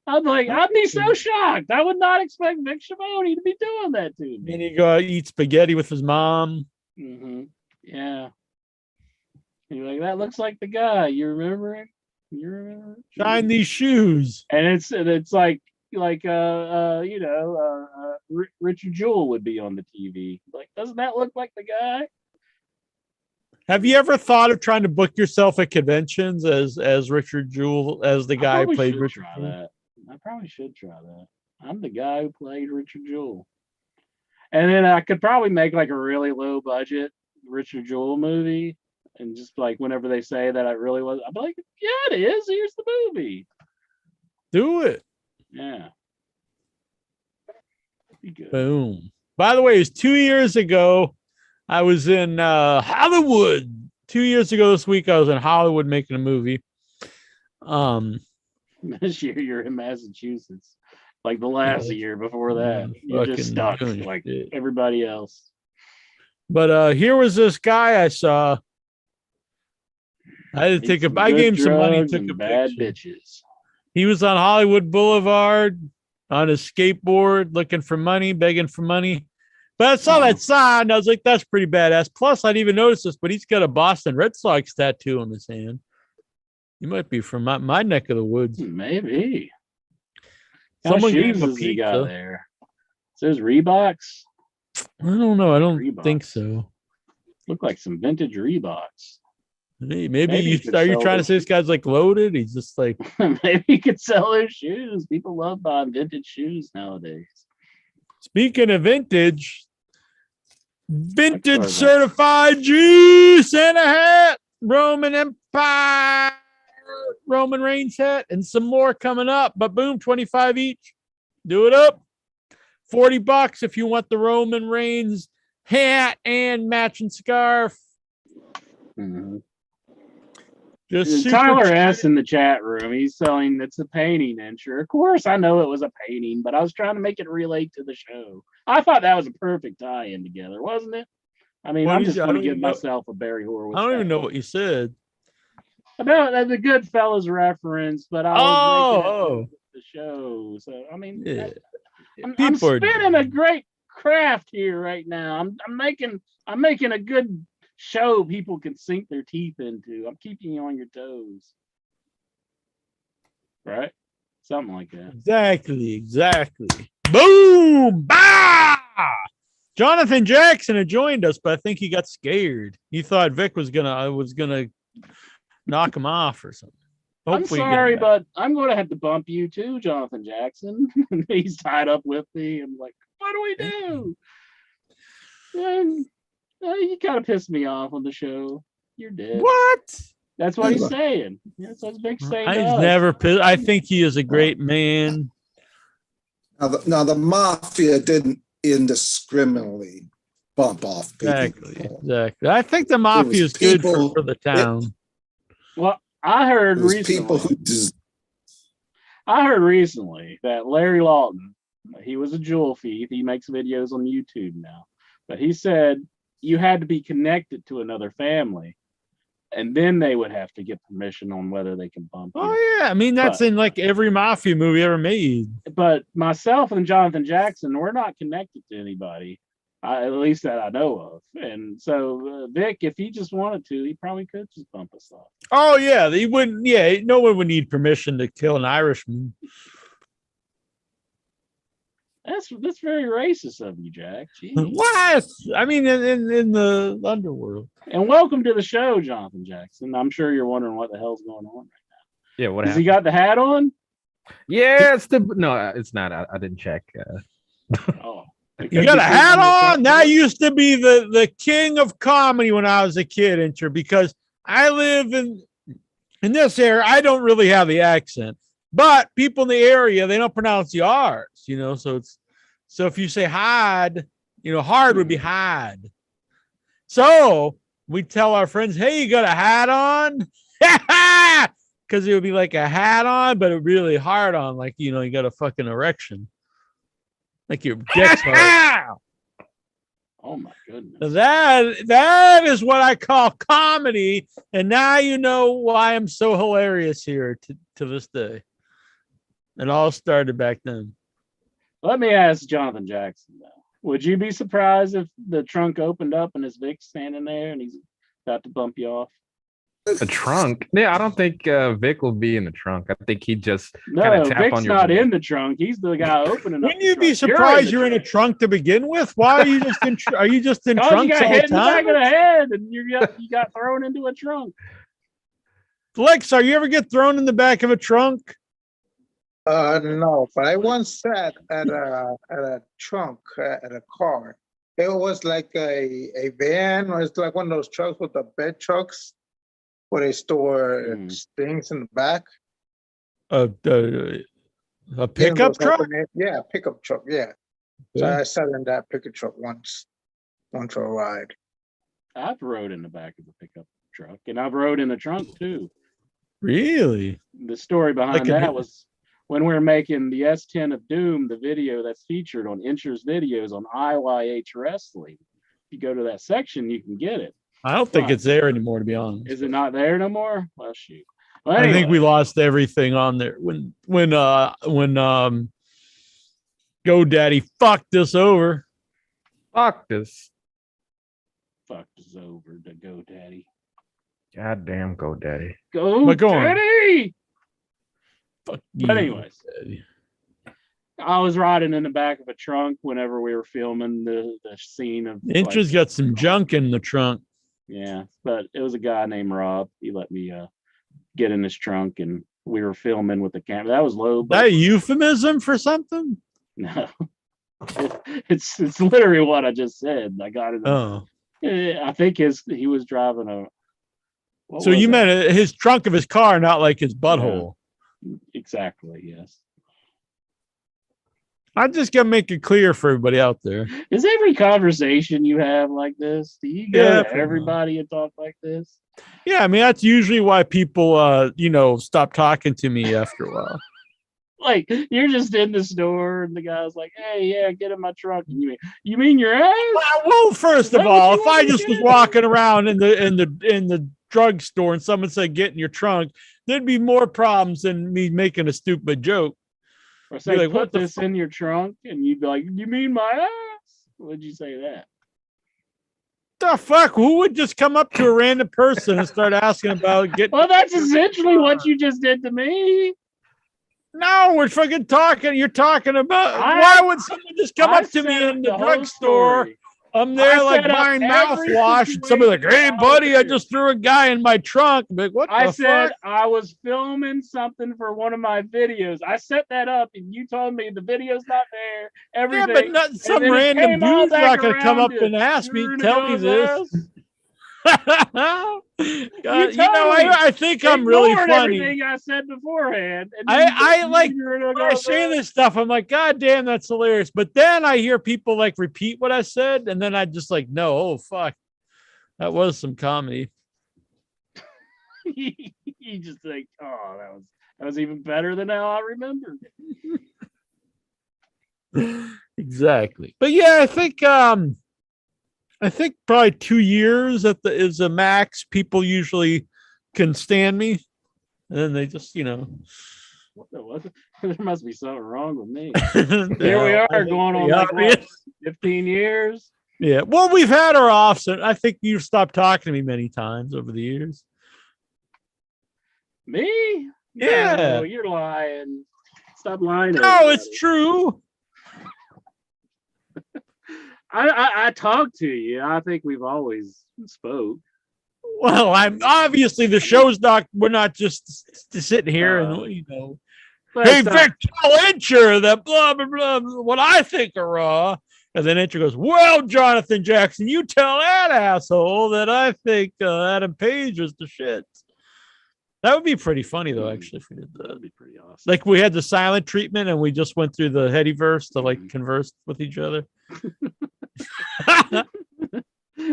I'm like, I'd be so shocked. I would not expect Vic Schiavone to be doing that to me. And he go eat spaghetti with his mom. Mm-hmm. Yeah. You're like, that looks like the guy. You remember it? You remember it? Shine these shoes. And it's like Richard Jewell would be on the TV. Like, doesn't that look like the guy? Have you ever thought of trying to book yourself at conventions as Richard Jewell, as the guy who played Richard try Jewell? that. I probably should try that. I'm the guy who played Richard Jewell. And then I could probably make like a really low budget Richard Jewell movie. And just like whenever they say that I really was, I'd be like, yeah, it is. Here's the movie. Do it. Yeah. Be good. Boom. By the way, it was 2 years ago. I was in Hollywood. 2 years ago this week, I was in Hollywood making a movie. This year you're in Massachusetts. Like the last year before that. You're just stuck doing like shit. everybody else. But here was this guy I saw. I had to take I gave him some money, took a bad picture. bitches. He was on Hollywood Boulevard on his skateboard, looking for money, begging for money. But I saw that sign. I was like, that's pretty badass. Plus, I didn't even notice this, but he's got a Boston Red Sox tattoo on his hand. He might be from my neck of the woods. Maybe. Someone How gave shoes him a has he got pizza. there? Says Reeboks. I don't know. I don't Reeboks. think so. Look like some vintage Reeboks. Maybe Maybe you you could are you sell trying to those. say this guy's like loaded? He's just like, Maybe you could sell those shoes. People love buying vintage shoes nowadays. speaking of vintage Sorry, certified juice and a hat, Roman Empire, Roman Reigns hat, and some more coming up. But boom, 25 each. Do it up. $40 if you want the Roman Reigns hat and matching scarf. Mhm. Just super Tyler chat- S in the chat room. He's selling it's a painting, Incher. Of course, I know it was a painting, but I was trying to make it relate to the show. I thought that was a perfect tie-in together, wasn't it? I mean, What I'm is- just I going to don't give even know- myself a Barry Horowitz. I don't even hat. know what you said. About the Goodfellas reference, but I was making it the show. So I mean, Yeah. I'm People are- spinning a great craft here right now. I'm making a good show people can sink their teeth into. I'm keeping you on your toes. Right? Something like that. Exactly. Boom! Bah! Jonathan Jackson had joined us, but I think he got scared. He thought Vic was gonna knock him off or something. I'm Hopefully he get sorry, him back. but I'm going to have to bump you too, Jonathan Jackson. He's tied up with me. I'm like, what do we do? And, you kind of pissed me off on the show. You're dead. What? That's what he's saying. That's what Vic's saying. to I've us. never pissed. I think he is a great man. Now the mafia didn't indiscriminately bump off people. Exactly. I think the mafia is good people- for the town. Well, I heard It was people recently. who just I heard recently that Larry Lawton, he was a jewel thief. He makes videos on YouTube now, but he said you had to be connected to another family, and then they would have to get permission on whether they can bump you. Oh yeah, I mean that's But- in like every mafia movie ever made. But myself and Jonathan Jackson, we're not connected to anybody, at least that I know of. And so Vic, if he just wanted to, he probably could just bump us off. Oh yeah, he wouldn't. Yeah, no one would need permission to kill an Irishman. That's very racist of you, Jack. Jeez. What? I mean, in the underworld. And welcome to the show, Jonathan Jackson. I'm sure you're wondering what the hell's going on. Yeah, what Has he happened? got the hat on? Yeah, it's not. I didn't check. Oh, You got a hat on? That used to be the king of comedy when I was a kid, Incher, because I live in this area. I don't really have the accent, but people in the area, they don't pronounce the R's, so if you say hide, hard would be hide. So we tell our friends, hey, you got a hat on? Because it would be like a hat on, but really hard on, like, you got a fucking erection. Like your dick's hard. Oh my goodness. That is what I call comedy, and now you know why I'm so hilarious here to this day. It all started back then. Let me ask Jonathan Jackson though. Would you be surprised if the trunk opened up and his Vic's standing there and he's about to bump you off? A trunk? Yeah, I don't think Vic will be in the trunk. I think he just No, kinda tap Vic's on your not wall. in the trunk. He's the guy opening up. Wouldn't the you be trunk. surprised you're in a trunk. trunk to begin with? Why are you just in? Are you just in Oh, you trunks got all hit the in the back time? of the head and you got thrown into a trunk. Lex, are you ever get thrown in the back of a trunk? no, but I once sat at a trunk at a car. It was like a van, or it's like one of those trucks with the bed trucks where they store things in the back. A pickup truck? Yeah, pickup truck. Yeah. So I sat in that pickup truck once for a ride. I've rode in the back of a pickup truck and I've rode in the trunk too. Really? The story behind Like a- that was when we were making the S10 of Doom, the video that's featured on Incher's videos on IYH Wrestling. If you go to that section, you can get it. I don't think Right. it's there anymore, to be honest. Is it not there no more? Well, shoot. Well, I think anyway. we lost everything on there when GoDaddy fucked us over. Fuck this. Fucked us over to GoDaddy. Goddamn GoDaddy. But go on. GoDaddy! Fuck But you, anyways. GoDaddy. I was riding in the back of a trunk whenever we were filming the scene of Incher's got some junk in the trunk. Yeah, but it was a guy named Rob. He let me get in his trunk and we were filming with the camera. That was low. Is that a euphemism for something? No. It's literally what I just said. I got it. Oh, I think he was driving a. what so was you that? meant his trunk of his car, not like his butthole. Exactly. Yes. I'm just gonna make it clear for everybody out there. Is every conversation you have like this? Do you go Yeah, to pretty much. everybody and talk like this? Yeah, I mean that's usually why people stop talking to me after a while. Like you're just in the store and the guy's like, "Hey, yeah, get in my trunk." And you mean your ass? Well, first Is of that what all, you if want I me just to was do? walking around in the drugstore and someone said get in your trunk, there'd be more problems than me making a stupid joke. Or say, like, put what the this in your trunk, and you'd be like, "You mean my ass?" Would you say that? The fuck? Who would just come up to a random person and start asking about getting? Well, that's essentially what you just did to me. No, we're fucking talking. You're talking about I- why would someone just come I up to set me up in the whole drugstore? story. I'm there I like set up buying every mouthwash, and somebody's like, situation "Hey, I was buddy, I in. just threw a guy in my trunk." I'm like, what I the said fuck? I was filming something for one of my videos. I set that up, and you told me the video's not there. Yeah, Everything. but not some then it random came all dude's back not gonna come around up to, and ask me, "You're in a tell me guy's this. ass?" God, totally I think I'm really Ignored funny. everything I said beforehand. And then I you like "You're in a when I guy's say ass." this stuff, I'm like, God damn, that's hilarious. But then I hear people like repeat what I said, and then I just like, no, oh fuck, that was some comedy. You just think, "Oh, that was even better than how I remembered." Exactly. But yeah, I think probably 2 years is a max. People usually can stand me, and then they just What? There must be something wrong with me. Here Here we are going on like what, 15 years. Yeah. Well, we've had our offs, and I think you've stopped talking to me many times over the years. Me? Yeah. No, you're lying. Stop lying. to No, everybody. it's true. I talk to you. I think we've always spoke. Well, I'm obviously the show's not. We're not just sitting here and But hey, it's Vic, tell Incher that blah blah blah. What I think of Raw, and then Incher goes, "Well, Jonathan Jackson, you tell that asshole that I think Adam Page is the shit." That would be pretty funny though, actually, if we did that. that'd be pretty awesome. Like we had the silent treatment, and we just went through the Headyverse to like Mhm. converse with each other.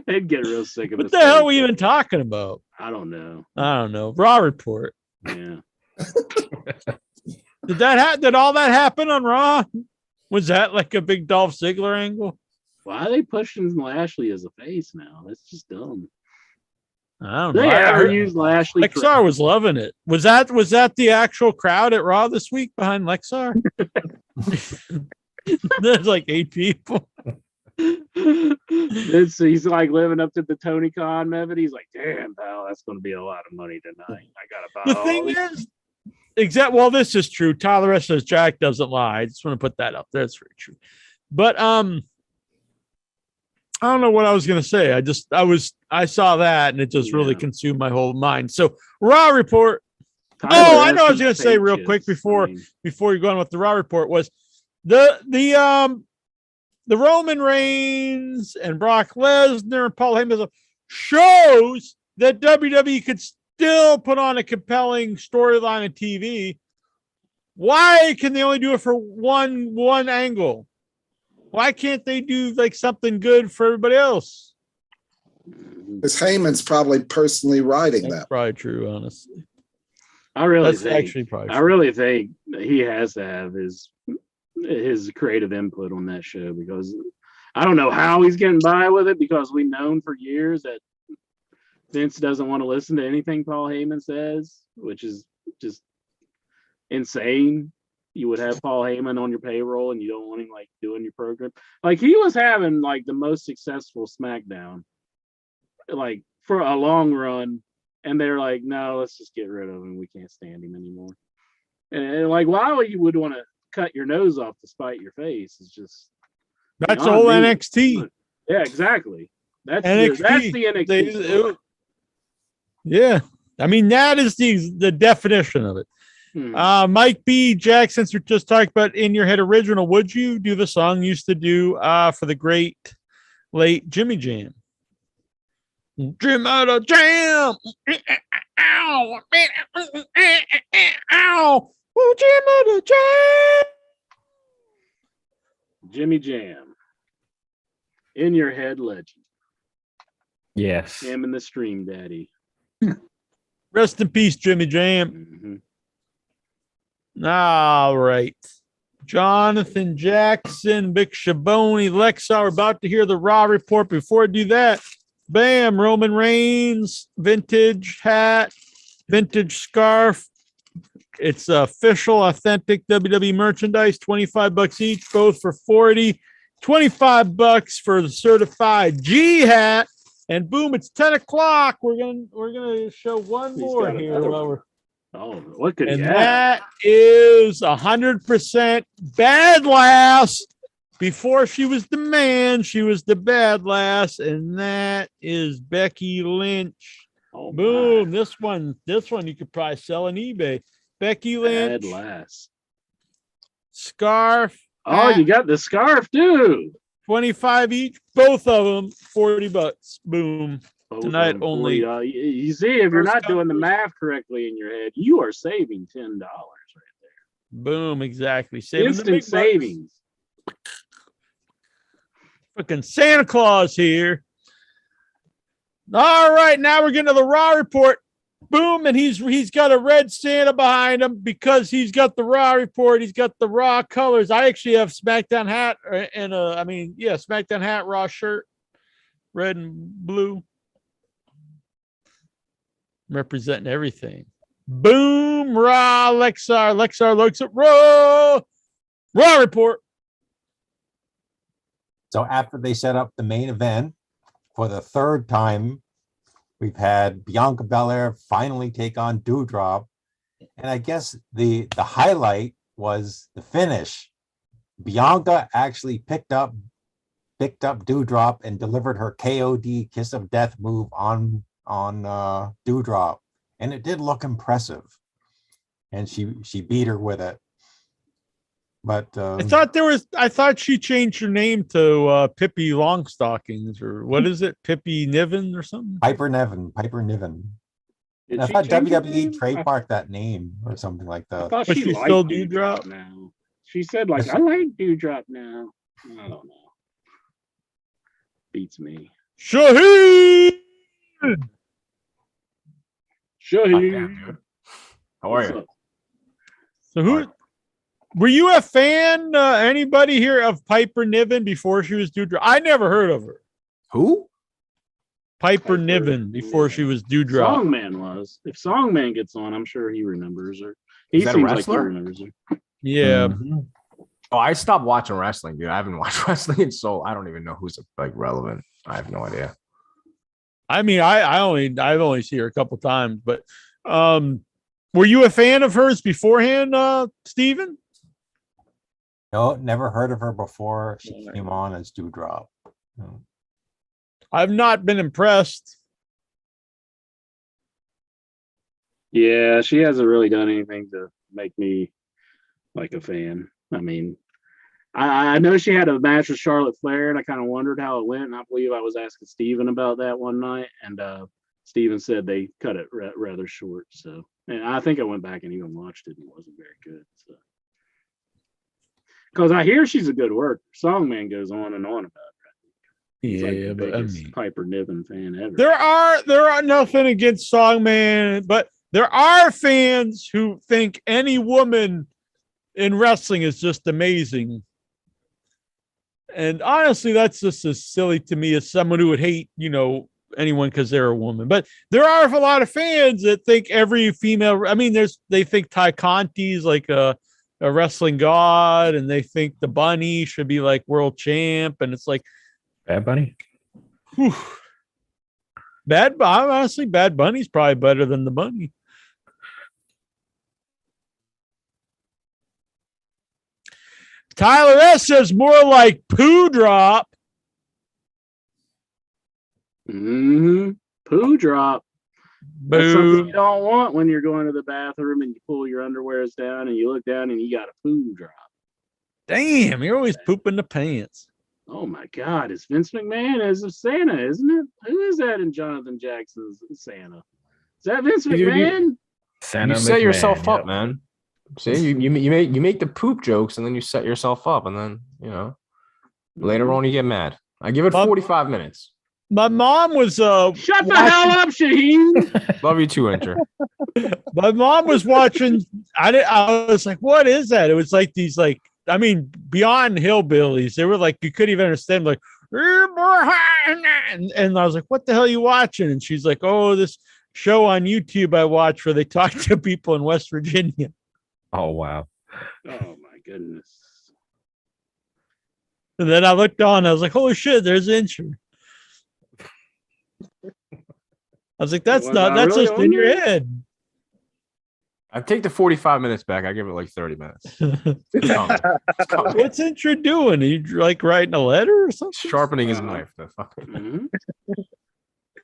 They'd get real sick of What us the hell saying are we even things. talking about? I don't know. I don't know. Raw report. Yeah. Did all that happen on Raw? Was that like a big Dolph Ziggler angle? Why are they pushing Lashley as a face now? That's just dumb. I don't Do know. they I ever heard use Lashley? Lexar was loving it. Was that the actual crowd at Raw this week behind Lexar? There's like 8 people. He's like living up to the Tony Khan method. He's like, "Damn, pal, that's going to be a lot of money tonight. I gotta buy." The all thing these." is, well, this is true. Tyler says Jack doesn't lie. I just want to put that up there. That's very true. But I don't know what I was gonna say. I saw that and it just really Yeah. consumed my whole mind. So Raw report. Tyler I know. I was Ashton's gonna say real pages. quick before I mean, you're going with the Raw report was the Roman Reigns and Brock Lesnar and Paul Heyman shows that WWE could still put on a compelling storyline on TV. Why can they only do it for one angle? Why can't they do like something good for everybody else? Because Heyman's probably personally writing That's that. probably true, honestly. I really That's think. actually probably I true. really think he has to have his creative input on that show, because I don't know how he's getting by with it, because we've known for years that Vince doesn't want to listen to anything Paul Heyman says, which is just insane. You would have Paul Heyman on your payroll and you don't want him like doing your program. Like he was having like the most successful SmackDown, like for a long run, and they're like, "No, let's just get rid of him. We can't stand him anymore." And like, why would you would want to cut your nose off to spite your face? It's just That's beyond all me. NXT. Yeah, exactly. That's NXT. that's the NXT. They- story. Yeah. I mean, that is the definition of it. Mike B. Jack, since we're just talking about In Your Head original, would you do the song you used to do for the great late Jimmy Jam? Jim out of jam. Ow. Ow. Oh, Jim out of jam. Jimmy Jam. In your head legend. Yes. Jam and the Stream Daddy. Rest in peace, Jimmy Jam. Mhm. All right. Jonathan Jackson, Vic Shaboni, Lexa. We're about to hear the Raw report. Before I do that, bam, Roman Reigns, vintage hat, vintage scarf. It's official, authentic WWE merchandise, $25 each, both for 40, $25 for the certified G hat. And boom, it's 10 o'clock. We're gonna show one He's more got here. another while one. we're Oh, what could he and have? that is 100% bad lass. Before she was the man, she was the bad lass, and that is Becky Lynch. Oh, Boom! my. This one you could probably sell on eBay. Becky Bad Lynch lass. scarf, Oh, you got the scarf too. 25 each, both of them $40. Boom! Both Tonight of them only. 40. You see, if you're First not doing the come, math correctly in your head, you are saving $10 right Boom! Exactly. there. Saving the Instant big bucks. savings. Fucking Santa Claus here. All right, now we're getting to the Raw report. Boom, and he's got a red Santa behind him because he's got the Raw report. He's got the Raw colors. I actually have SmackDown hat and SmackDown hat, Raw shirt, red and blue, representing everything. Boom, Raw, Lexar looks at Raw report. So after they set up the main event for the third time, we've had Bianca Belair finally take on Doudrop. And I guess the highlight was the finish. Bianca actually picked up Doudrop and delivered her KOD Kiss of Death move on Doudrop. And it did look impressive. And she beat her with it. But I thought she changed her name to Pippi Longstockings, or what is it? Pippi Niven or something? Piper Niven. Did I she thought change her WWE name? trademarked that name or something like I that. thought But she she liked still Dewdrop Doudrop? now. She said, like, I like Dewdrop now. I don't know. Beats me. Shaheen! Shaheen. How are What's you? up? So who were you a fan? Anybody here of Piper Niven before she was Dewdrop? I never heard of her. Who? Piper Piper Niven before she was Dewdrop. Songman was. If Songman gets on, I'm sure he remembers her. He Is that a seems like he wrestler? remembers her. Yeah. Mhm. Oh, I stopped watching wrestling, dude. I haven't watched wrestling in so I don't even know who's like relevant. I have no idea. I mean, I've only seen her a couple times, but were you a fan of hers beforehand, Steven? No, never heard of her before she came on as Doudrop. No. I've not been impressed. Yeah, she hasn't really done anything to make me like a fan. I mean, I know she had a match with Charlotte Flair, and I kind of wondered how it went. And I believe I was asking Steven about that one night, and Steven said they cut it rather short. So, and I think I went back and even watched it, and it wasn't very good. So, because I hear she's a good worker. Songman goes on and on about her. He's like the but I biggest mean, Piper Niven fan ever. there are nothing against Songman, but there are fans who think any woman in wrestling is just amazing. And honestly, that's just as silly to me as someone who would hate, anyone because they're a woman. But there are a lot of fans that think every female. I mean, they think Ty Conti's like a wrestling god, and they think the Bunny should be like world champ, and it's like Bad Bunny? whew. Honestly, Bad Bunny's probably better than the Bunny. Tyler S says more like poo drop. Poo drop. That's something Boo. you don't want when you're going to the bathroom and you pull your underwears down and you look down and you got a poo drop. Damn, you're always pooping the pants. Oh my God, it's Vince McMahon as a Santa, isn't it? Who is that in Jonathan Jackson's Santa? Is that Vince McMahon? You set yourself up, man. See, you make the poop jokes and then you set yourself up, and then Later on, you get mad. I give it Bob- 45 minutes. My mom was Shut the hell up, Shaheen. Love you too, Enter. my mom was watching. I was like, what is that? It was like these I mean, beyond hillbillies. They were like, you couldn't even understand, like, and I was like, what the hell are you watching? And she's like, oh, this show on YouTube I watch where they talk to people in West Virginia. Oh wow. Oh my goodness. And then I looked on, I was like, holy shit, there's Incher. I was like, that's Was not, I that's really just on in your there? head. I take the 45 minutes back. I give it like 30 minutes. It's coming. It's coming. What's Incher doing? He like writing a letter or something? Sharpening his Uh-huh. knife. The fucking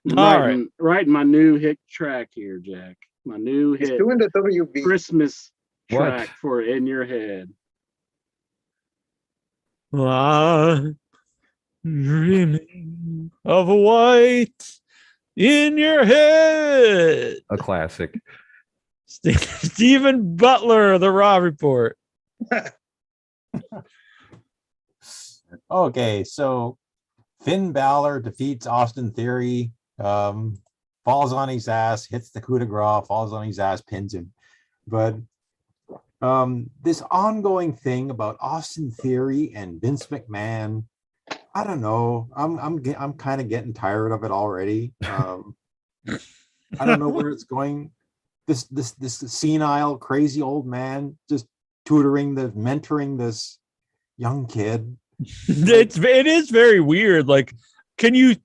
Mhm. All Writing my new hit track here, Jack. My new He's hit doing the WB. Christmas What? track for In Your Head. Dreaming of a white in your head. A classic. Stephen Butler, The Raw Report. Okay, so Finn Balor defeats Austin Theory, falls on his ass, hits the coup de grace, falls on his ass, pins him. But this ongoing thing about Austin Theory and Vince McMahon, I don't know. I'm kind of getting tired of it already. I don't know where it's going. This senile, crazy old man just mentoring this young kid. It is very weird. Like, can you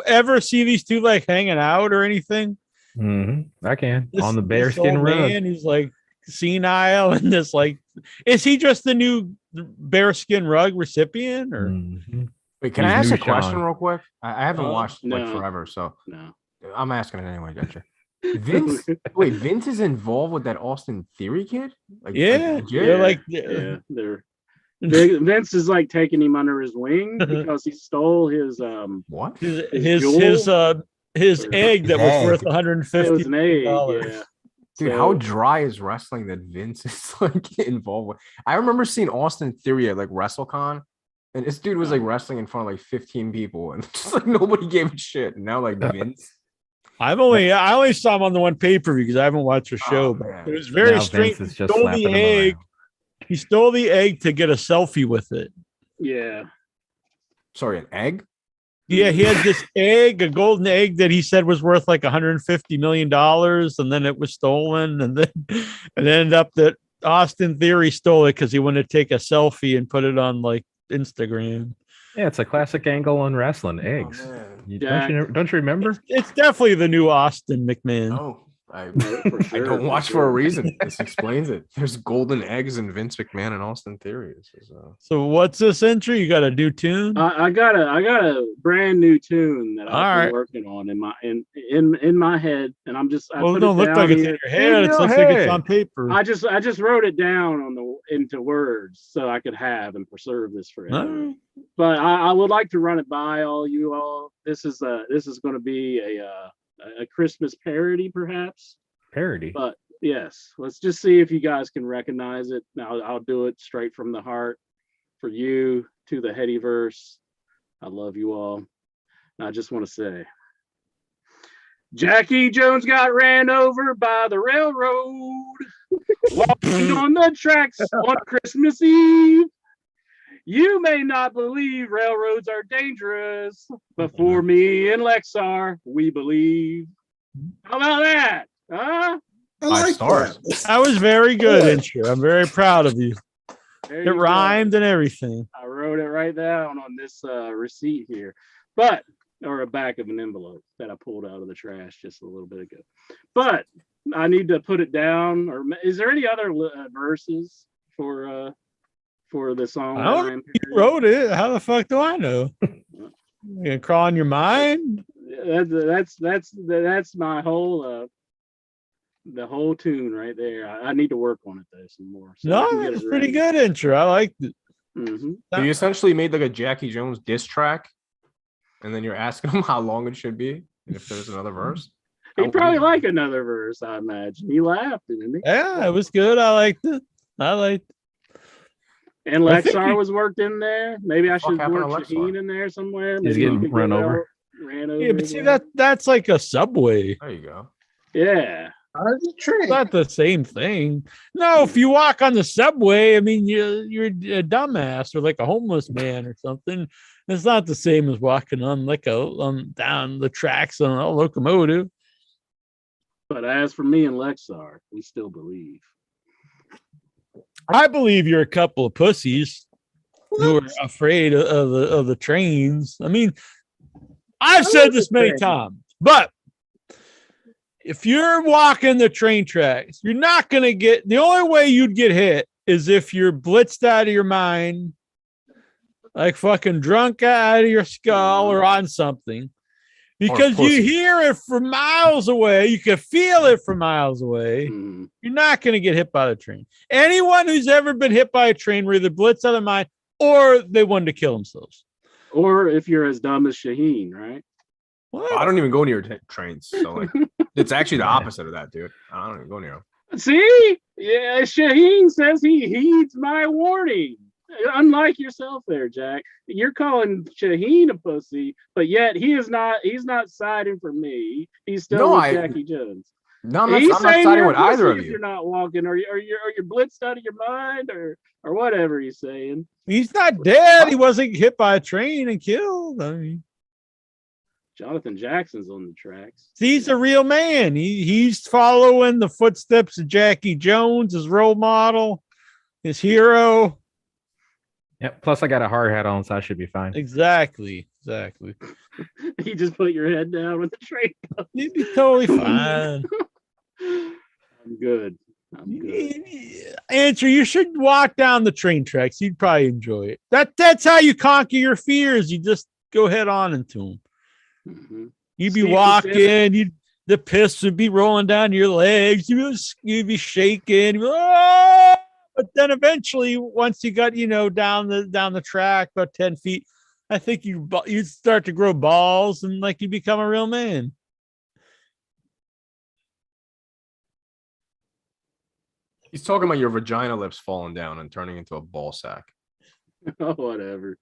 ever see these two like hanging out or anything? I can on the This bearskin old rug. man, he's like senile and this like, is he just the new bearskin rug recipient or? Wait, can I He's ask a new question Sean. real quick? I haven't watched like no. forever, so No. I'm asking it anyway. Gotcha. Vince, wait, Vince is involved with that Austin Theory kid? Like, Yeah, legit? they're like, Yeah, Vince is like taking him under his wing because he stole his What? his jewel? his egg that was Egg. worth it was 150 an egg. dollars. Yeah. Dude, So- how dry is wrestling that Vince is like involved with? I remember seeing Austin Theory at like WrestleCon, and this dude was like wrestling in front of like 15 people, and just like nobody gave a shit. And now like Vince, I only saw him on the one pay-per-view because I haven't watched the show, Oh, but man. it was very Now strange. Vince is He just stole slapping the him egg. around. He stole the egg to get a selfie with it. Yeah. sorry, an egg. Yeah, he had this egg, a golden egg that he said was worth like 150 million dollars, and then it was stolen, and then it ended up that Austin Theory stole it because he wanted to take a selfie and put it on like Instagram. Yeah, it's a classic angle on wrestling. Eggs. Oh, man. Don't you remember? It's definitely the new Austin McMahon. No, I For I sure, don't for watch for sure. a reason. This explains it. There's golden eggs and Vince McMahon and Austin Theory. This is So what's this entry? You got a new tune? I got a brand new tune that All I've been right. working on in my head, and I Well, it put don't it look down like it's here. in your head. It your looks like it's head. on paper. I just wrote it down into words so I could have and preserve this forever. All right. But I would like to run it by all you all. This is going to be a Christmas parody, perhaps. Parody. But yes, let's just see if you guys can recognize it. Now I'll do it straight from the heart for you to the Headyverse. I love you all. I just want to say, Jackie Jones got ran over by the railroad walking on the tracks on Christmas Eve. You may not believe railroads are dangerous, but for me and Lexar, we believe. How about that? Huh? I Five like stars. that. That was very good, intro. I'm very proud of you. There It you go. rhymed and everything. I wrote it right down on this receipt here, or a back of an envelope that I pulled out of the trash just a little bit ago. But I need to put it down. Or is there any other verses for the song? I that don't I am You wrote it. How the fuck do I know? You gonna crawl in your mind? That's my whole the whole tune right there. I need to work on it though some more. So I No, can get that's it pretty ready. good intro. I liked it. Mhm. So you essentially made like a Jackie Jones diss track, and then you're asking him how long it should be, and if there's another verse. He'd probably like another verse, I imagine. He laughed, didn't he? Yeah, it was good. I liked it. I liked it. And I think Lexar you- was worked in there. Maybe I should happened to work Lexar? Shaheen in there somewhere. He's Maybe he getting could run get over. ran over. Yeah, but see again. that's like a subway. There you go. Yeah. How's the train? It's not the same thing. No, if you walk on the subway, I mean, you're a dumbass or like a homeless man or something. It's not the same as walking on like down the tracks on a locomotive. But as for me and Lexar, we still believe. I believe you're a couple of pussies who are afraid of the trains. I mean, I've said love this the many train. times, but if you're walking the train tracks, you're not going to get, the only way you'd get hit is if you're blitzed out of your mind, like fucking drunk out of your skull or on something, because you pussy. hear it from miles away. You can feel it from miles away. Mhm. You're not going to get hit by the train. Anyone who's ever been hit by a train were either blitzed out of their mind or they wanted to kill themselves. Or if you're as dumb as Shaheen, right? What? I don't even go near trains. So like, it's actually the opposite of that, dude. I don't even go near them. See? Yeah, Shaheen says he heeds my warning. Unlike yourself there, Jack. You're calling Shaheen a pussy, but yet he's not siding for me. He's still No, with Jackie Jones. No, I'm not, He's I'm not saying siding you're with a pussy either of if you. you're not walking, or you're blitzed out of your mind, or whatever he's saying. He's not dead. He wasn't hit by a train and killed. I mean, Jonathan Jackson's on the tracks. he's a real man. He's following the footsteps of Jackie Jones, his role model, his hero. Yeah. Plus, I got a hard hat on, so I should be fine. Exactly. You just put your head down when the train comes. You'd be totally fine. I'm good. Answer, you should walk down the train tracks. You'd probably enjoy it. That's how you conquer your fears. You just go head on into them. Mhm. You'd be Steve walking, the piss would be rolling down your legs, you'd be shaking, you'd be, "Ah!" But then eventually, once you got down the track about 10 feet, I think you'd start to grow balls and like you become a real man. He's talking about your vagina lips falling down and turning into a ball sack. Oh, whatever.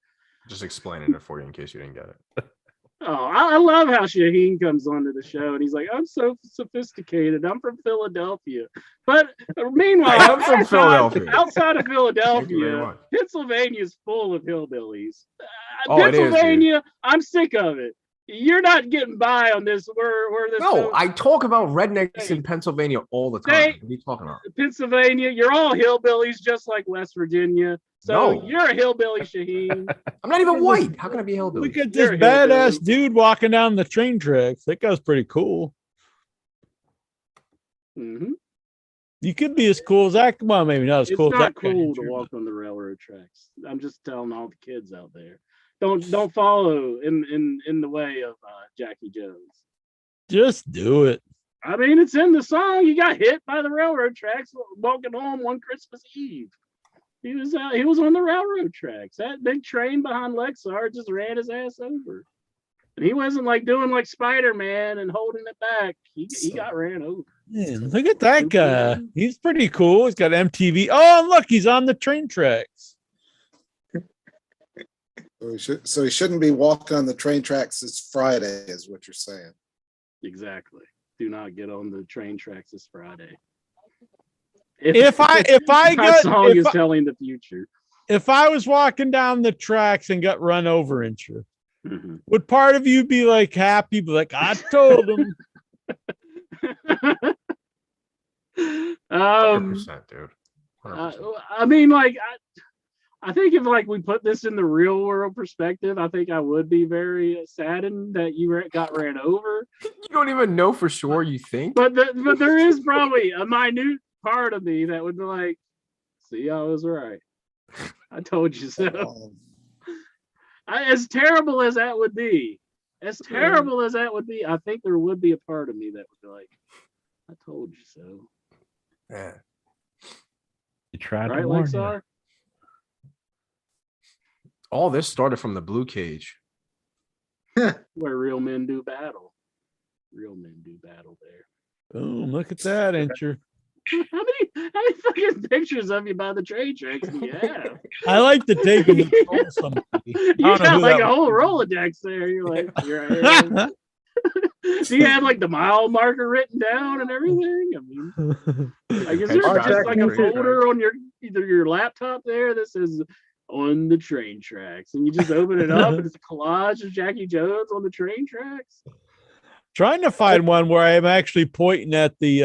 Just explaining it for you in case you didn't get it. Oh, I love how Shaheen comes onto the show and he's like, I'm so sophisticated. I'm from Philadelphia. But meanwhile, I am from Philadelphia. Outside of Thank you very Philadelphia, much. Pennsylvania's full of hillbillies. Oh, it is, dude. Pennsylvania, I'm sick of it. You're not getting by on this. Where this No, goes. I talk about rednecks Hey. in Pennsylvania all the Hey. time. What are you talking about? Pennsylvania, you're all hillbillies just like West Virginia. So No. you're a hillbilly, Shaheen. I'm not even white. How can I be hillbilly? Look at You're this a hillbilly. badass dude walking down the train tracks. That guy's pretty cool. Mhm. You could be as cool as that. Well, maybe not as It's cool as not that guy, cool to Andrew, walk on the railroad tracks. I'm just telling all the kids out there. Don't follow in the way of Jackie Jones. but Just do it. I mean, it's in the song. He got hit by the railroad tracks walking home one Christmas Eve. He was on the railroad tracks. That big train behind Lexar just ran his ass over. And he wasn't like doing like Spider-Man and holding it back. He got ran over. Man, look at that guy. He's pretty cool. He's got MTV. Oh, and look, he's on the train tracks. So he shouldn't be walking on the train tracks. It's Friday, is what you're saying. Exactly. Do not get on the train tracks this Friday. If I that got song is if, telling the future. if I was walking down the tracks and got run over, Incher, Mhm. would part of you be like happy, be like, I told him? 100%, dude. 100%. I mean, like, I think if like we put this in the real world perspective, I think I would be very saddened that you got ran over. You don't even know for sure, you think? But there is probably a minute part of me that would be like, see, I was right. I told you so. Um, As terrible as that would be, I think there would be a part of me that would be like, I told you so. Yeah. You tried Right, to warn you. Lexar? All this started from the Blue Cage. Where real men do battle. Real men do battle there. Boom, look at that, Incher. many fucking pictures of you by the train tracks do you have? I like to take them and troll somebody. You I don't know got who like that a whole was. Rolodex there. You're like, here I am. Do you have like the mile marker written down and everything? I mean, like, is there Headshots just of like the a train folder on your either your laptop there that says on the train tracks, and you just open it up and it's a collage of Jackie Jones on the train tracks? Trying to find one where I'm actually pointing at the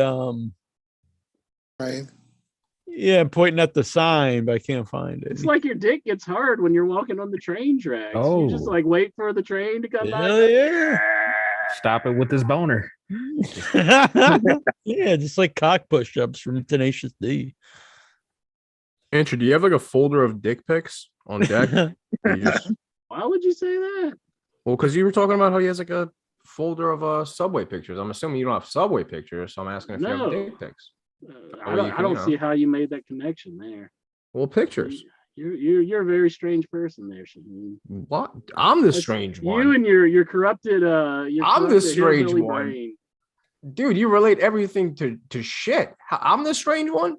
Right. yeah, I'm pointing at the sign, but I can't find it. It's like your dick gets hard when you're walking on the train tracks. You just Oh. like wait for the train to come by. Hell yeah. Stop it with this boner. Yeah, just like cock push-ups from Tenacious D. Andrew, do you have like a folder of dick pics on deck? You just, Why would you say that? well, because you were talking about how he has like a folder of subway pictures. I'm assuming you don't have subway pictures, so I'm asking if you No. have dick pics. I you don't. can, I don't you know. see how you made that connection there. Well, pictures. You're a very strange person there, Shaheen. What? I'm the That's- strange You one. and your corrupted your I'm the corrupted strange hillbilly one. brain. Dude, you relate everything to shit. I'm the strange one.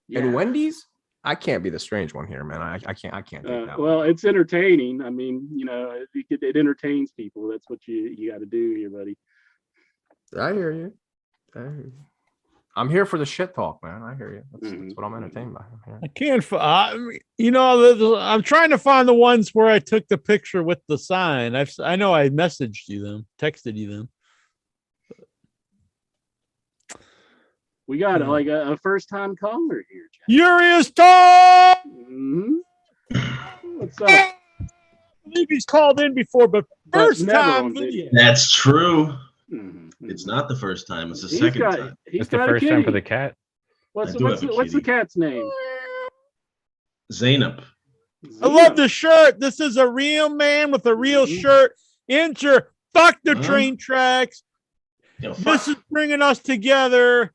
Yeah. And Wendy's? I can't be the strange one here, man. I can't take that. Well, one. it's entertaining. I mean, it entertains people. That's what you got to do here, buddy. I hear you. I hear you. I'm here for the shit talk, man. I hear you. That's Mhm. what I'm entertained by. I'm here. I can't. I'm trying to find the ones where I took the picture with the sign. I know I messaged you them, texted you them. We got Yeah. like a first time caller here, Jack. Furious Tom! Mhm. What's up? I believe he's called in before, but But first never time on video. video. That's true. Mhm. It's not the first time, it's the He's second got- time. he's It's the got a first time for kitty. the cat. What's I do have a what's the kitty. cat's name? Zainab. I love the shirt. This is a real man with a real Mhm. shirt. Enter. Fuck the Huh? train tracks. Yo, This fuck. is bringing us together.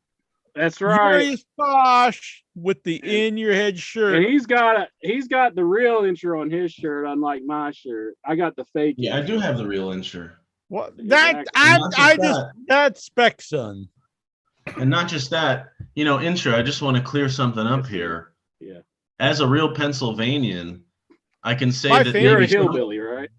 That's right. Furious Bosch with the in your head shirt. And he's got the real intro on his shirt, unlike my shirt. I got the fake. Yeah, I do intro. have the real insure. What that Exactly. I Not just I just that. that's Spec Son. And not just that, intro, I just want to clear something up here. Yeah. As a real Pennsylvanian, I can say My that favorite You're a maybe hillbilly, right?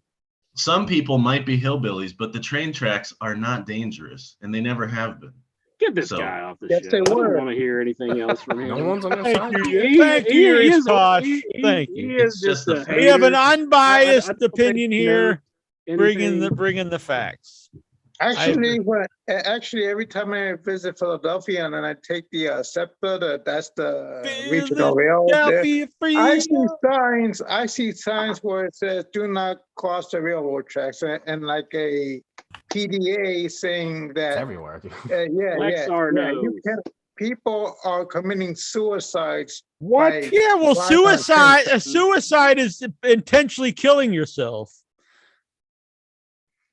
some people might be hillbillies, but the train tracks are not dangerous, and they never have been. Get this So- guy off the Yes, show. they I don't were. want to hear anything else from him. No one's on your Thank side. you. He- Thank he you, Furious is a- Bosch. he- Thank he you. is It's just just the a We have an hater. unbiased I don't think opinion he here, knows bringing anything. the facts. Actually, every time I visit Philadelphia and then I take the SEPTA, that's the regional rail there. Philadelphia I see signs where it says "Do not cross the railroad tracks" and like a PDA saying It's that. everywhere, dude. Lexar knows. You can. People are committing suicides. What? by Yeah, well, driving on suicide. trains. A suicide is intentionally killing yourself.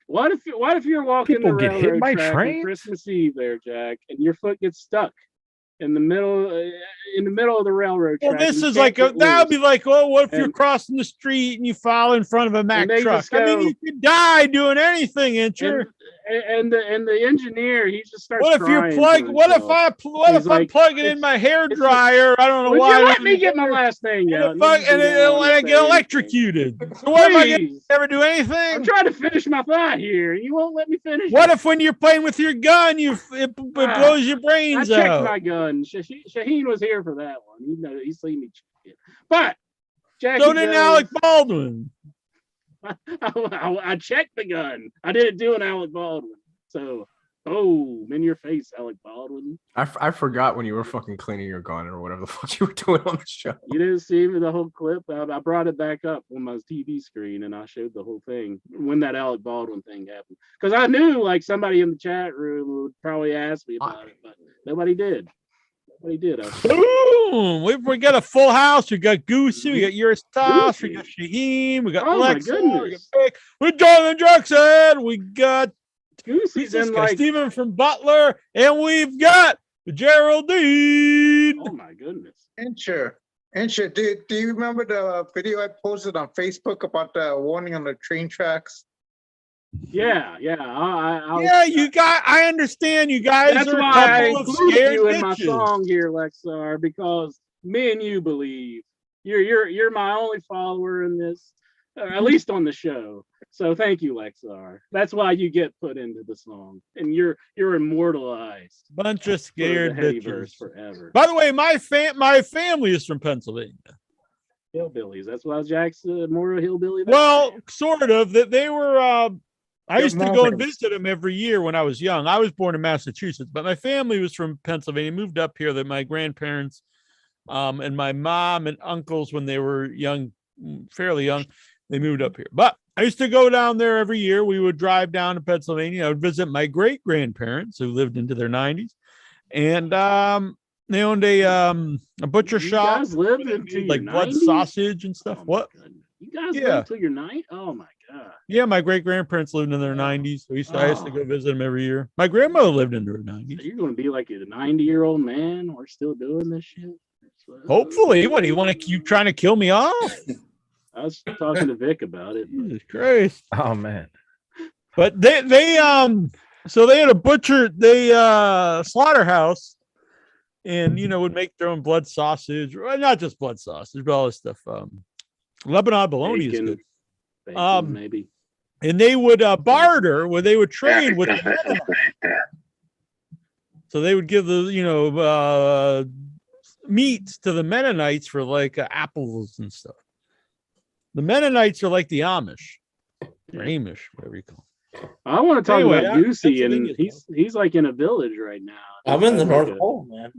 What if you're walking People the get hit railroad by track on trains? Christmas Eve there, Jack, and your foot gets stuck in the middle of the railroad Well, track? this and you is can't like get that would be loose. like, oh, what if you're And- crossing the street and you fall in front of a Mack they truck? just I mean, go- you could die doing anything, Incher. and the engineer, he just starts. What if you're crying plug? to What if himself. I'm He's like, plugging in it's- my hair it's- dryer? I don't know Would why. you let me get my last thing and, out? it fuck, and I get electrocuted. So what am I going to Please. ever do I'm anything? trying to finish my thought here. You won't let me finish. What it. if when you're playing with your gun, it blows your I brains checked out? my gun. Shaheen was here for that one. He's seen me check it. But Jackie So did Jones, Alec Baldwin. I checked the gun. I didn't do an Alec Baldwin. So, in your face, Alec Baldwin. I forgot when you were fucking cleaning your gun or whatever the fuck you were doing on the show. You didn't see the whole clip. I brought it back up on my TV screen and I showed the whole thing when that Alec Baldwin thing happened. Because I knew like somebody in the chat room would probably ask me about it, but nobody did. Nobody did. Boom! We got a full house. We got Goosey. We got Eustace. We got Shaheen. We got Oh my Lexa. We got goodness. Vic. We got Jonathan Jackson. We got Goosey's who's this in guy? like, Steven from Butler, and we've got Geraldine. oh my goodness. Insure. Do you remember the video I posted on Facebook about the warning on the train tracks? Yeah, yeah. Yeah, I understand you guys That's are a why I couple of included scared you in my bitches. song here, Lexar, because me and you believe you're my only follower in this, or at least on the show. So thank you, Lexar. That's why you get put into the song, and you're immortalized Bunch of for the scared Headyverse bitches. forever. By the way, my family is from Pennsylvania. Hillbillies. That's why Jack's more a hillbilly. Than Well, I am. sort of. That they were. I Good used to go and morning. visit them every year when I was young. I was born in Massachusetts, but my family was from Pennsylvania. Moved up here. That my grandparents, and my mom and uncles when they were young, fairly young, they moved up here. But I used to go down there every year. We would drive down to Pennsylvania. I would visit my great grandparents who lived into their 90s, and they owned a butcher You shop. guys lived They into made, your like blood 90s? sausage and stuff. Oh my What? goodness. You guys Yeah. lived till your night? Oh my god. Yeah, my great grandparents lived in their 90s. I used to go visit them every year. My grandmother lived in her 90s. You're gonna be like a 90-year-old man. We're still doing this shit. Hopefully, what do you want to keep trying to kill me off? I was talking to Vic about it. but- Jesus Christ! Oh man. But so they had a butcher, slaughterhouse, and would make their own blood sausage, or not just blood sausage, but all this stuff. Lebanon bologna is Bacon, good. bacon, maybe. And they would barter, where they would trade with the Mennonites. So they would give the meats to the Mennonites for like apples and stuff. The Mennonites are like the Amish, or Amish, whatever you call them. I want to talk Anyway, about Goosey, and Pennsylvania's he's like in a village right now. I'm in the That's North like a- Pole, man.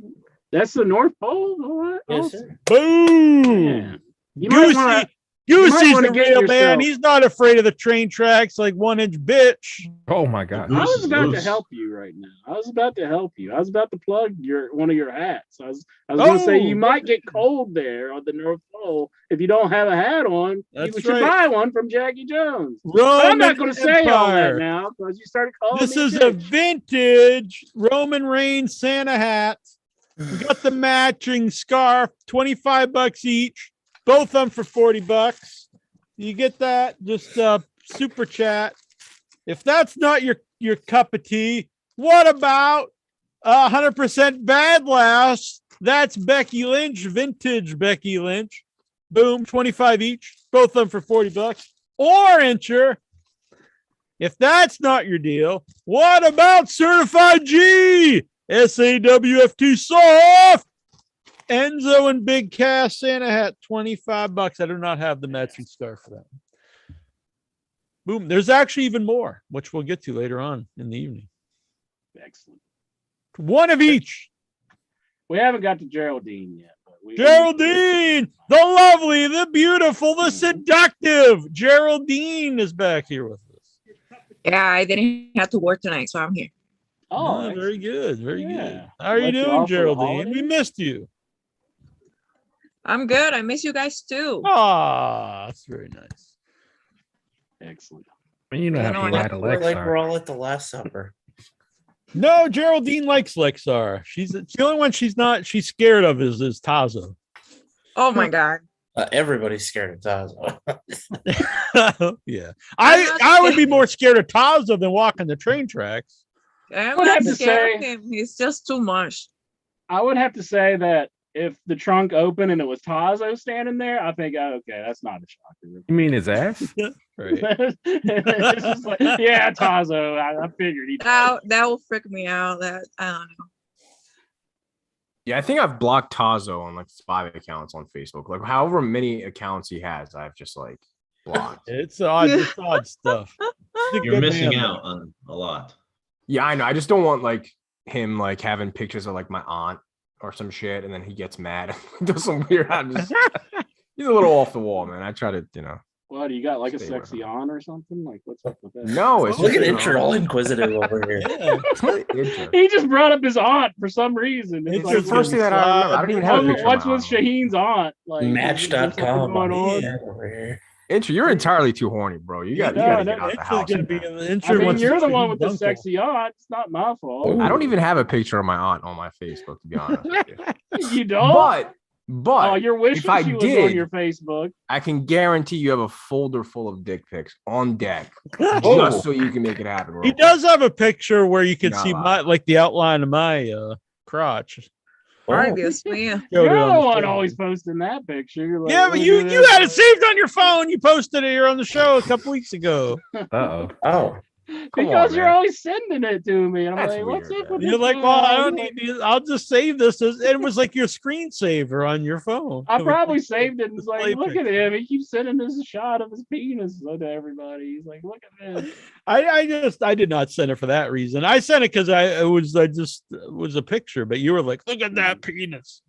That's the North Pole. All right. Yes, awesome. sir. Boom! Man. You might wanna- Goosey's wanna the get real man. yourself- He's not afraid of the train tracks like 1-inch bitch. Oh my god. I Goose was is about to loose. help you right now. I was about to help you. I was about to plug one of your hats. I was going to say you Oh. might get cold there on the North Pole if you don't have a hat on. You That's should right. buy one from Jackie Jones. But Roman I'm not going to say all that Empire. now because you started calling This me is bitch. a vintage Roman Reigns Santa hat. We got the matching scarf, $25 each. Both of them for $40. You get that? Just super chat. If that's not your cup of tea, what about 100% Bad Lass? That's Becky Lynch, vintage Becky Lynch. Boom, 25 each. Both of them for $40. Or Incher. If that's not your deal, what about Certified G? SAWFT soft. Enzo and Big Cass Santa hat, $25. I do not have the matching scarf for that. Boom. There's actually even more, which we'll get to later on in the evening. Excellent. One of each. We haven't got to Geraldine yet. But Geraldine, the lovely, the beautiful, the seductive. Geraldine is back here with us. Yeah, I didn't have to work tonight, so I'm here. Oh, Very good. Very good. Yeah. How are you Let you doing, off for the Geraldine? holidays? We missed you. I'm good. I miss you guys too. Ah, that's very nice. excellent. I mean, you know Yeah, how no, to I ride a We're like we're Lexar. all at the Last Supper. No, Geraldine likes Lexar. She's the only one she's scared of is Tazo. Oh my god. Everybody's scared of Tazo. Yeah. I'm not I would be scared. more scared of Tazo than walking the train tracks. I'm would not have to scared of say- him. He's just too much. I would have to say that if the trunk opened and it was Tazo standing there, I think, oh, okay, that's not a shocker. You mean his ass? Right. It's just like, yeah, Tazo. I figured he. That will freak me out. That I don't know. Yeah, I think I've blocked Tazo on like 5 accounts on Facebook. Like however many accounts he has, I've just like blocked. It's odd stuff. He's a You're good missing man, out though. on a lot. Yeah, I know. I just don't want like him like having pictures of like my aunt or some shit, and then he gets mad and does some weird. He's a little off the wall, man. I try to, What do you got? Like a Stay away sexy on or something? Like what's up with that? No, it's Look at just, Incher, all inquisitive over here. Yeah. Incher. He just brought up his aunt for some reason. It's like, It's the first thing that I remember. I don't even have a picture. What's of my with aunt. Shaheen's aunt? Like is there something Match.com. going on? Yeah, over here. Incher, you're entirely too horny, bro. You got Yeah, to no, get out the Incher's house. gonna be man. Incher I mean, wants you're to the be one with the uncle. sexy aunt. It's not my fault. I don't even have a picture of my aunt on my Facebook, to be honest with you. You don't? But But Oh, you're wishing I she was did- on your Facebook. I can guarantee you have a folder full of dick pics on deck Oh. just so you can make it happen. real He quick. does have a picture where you can Not see allowed. my like the outline of my crotch. Ay, Dios mío. Showed You're it on the the one show. always posting that picture. You're like, Yeah, but "Look you at you this." had it saved on your phone. You posted it here on the show a couple weeks ago. Uh-oh. Oh, Because you're man. always sending it to me. And I'm That's like, what's weird, up with man. You're this like, guy? well, I don't Like, need to. I'll just save this. And it was like your screensaver on your phone. I probably saved it and was like, Display look picture. at him. He keeps sending this shot of his penis to everybody. He's like, look at this. I did not send it for that reason. I sent it because I was a picture, but you were like, look at that penis.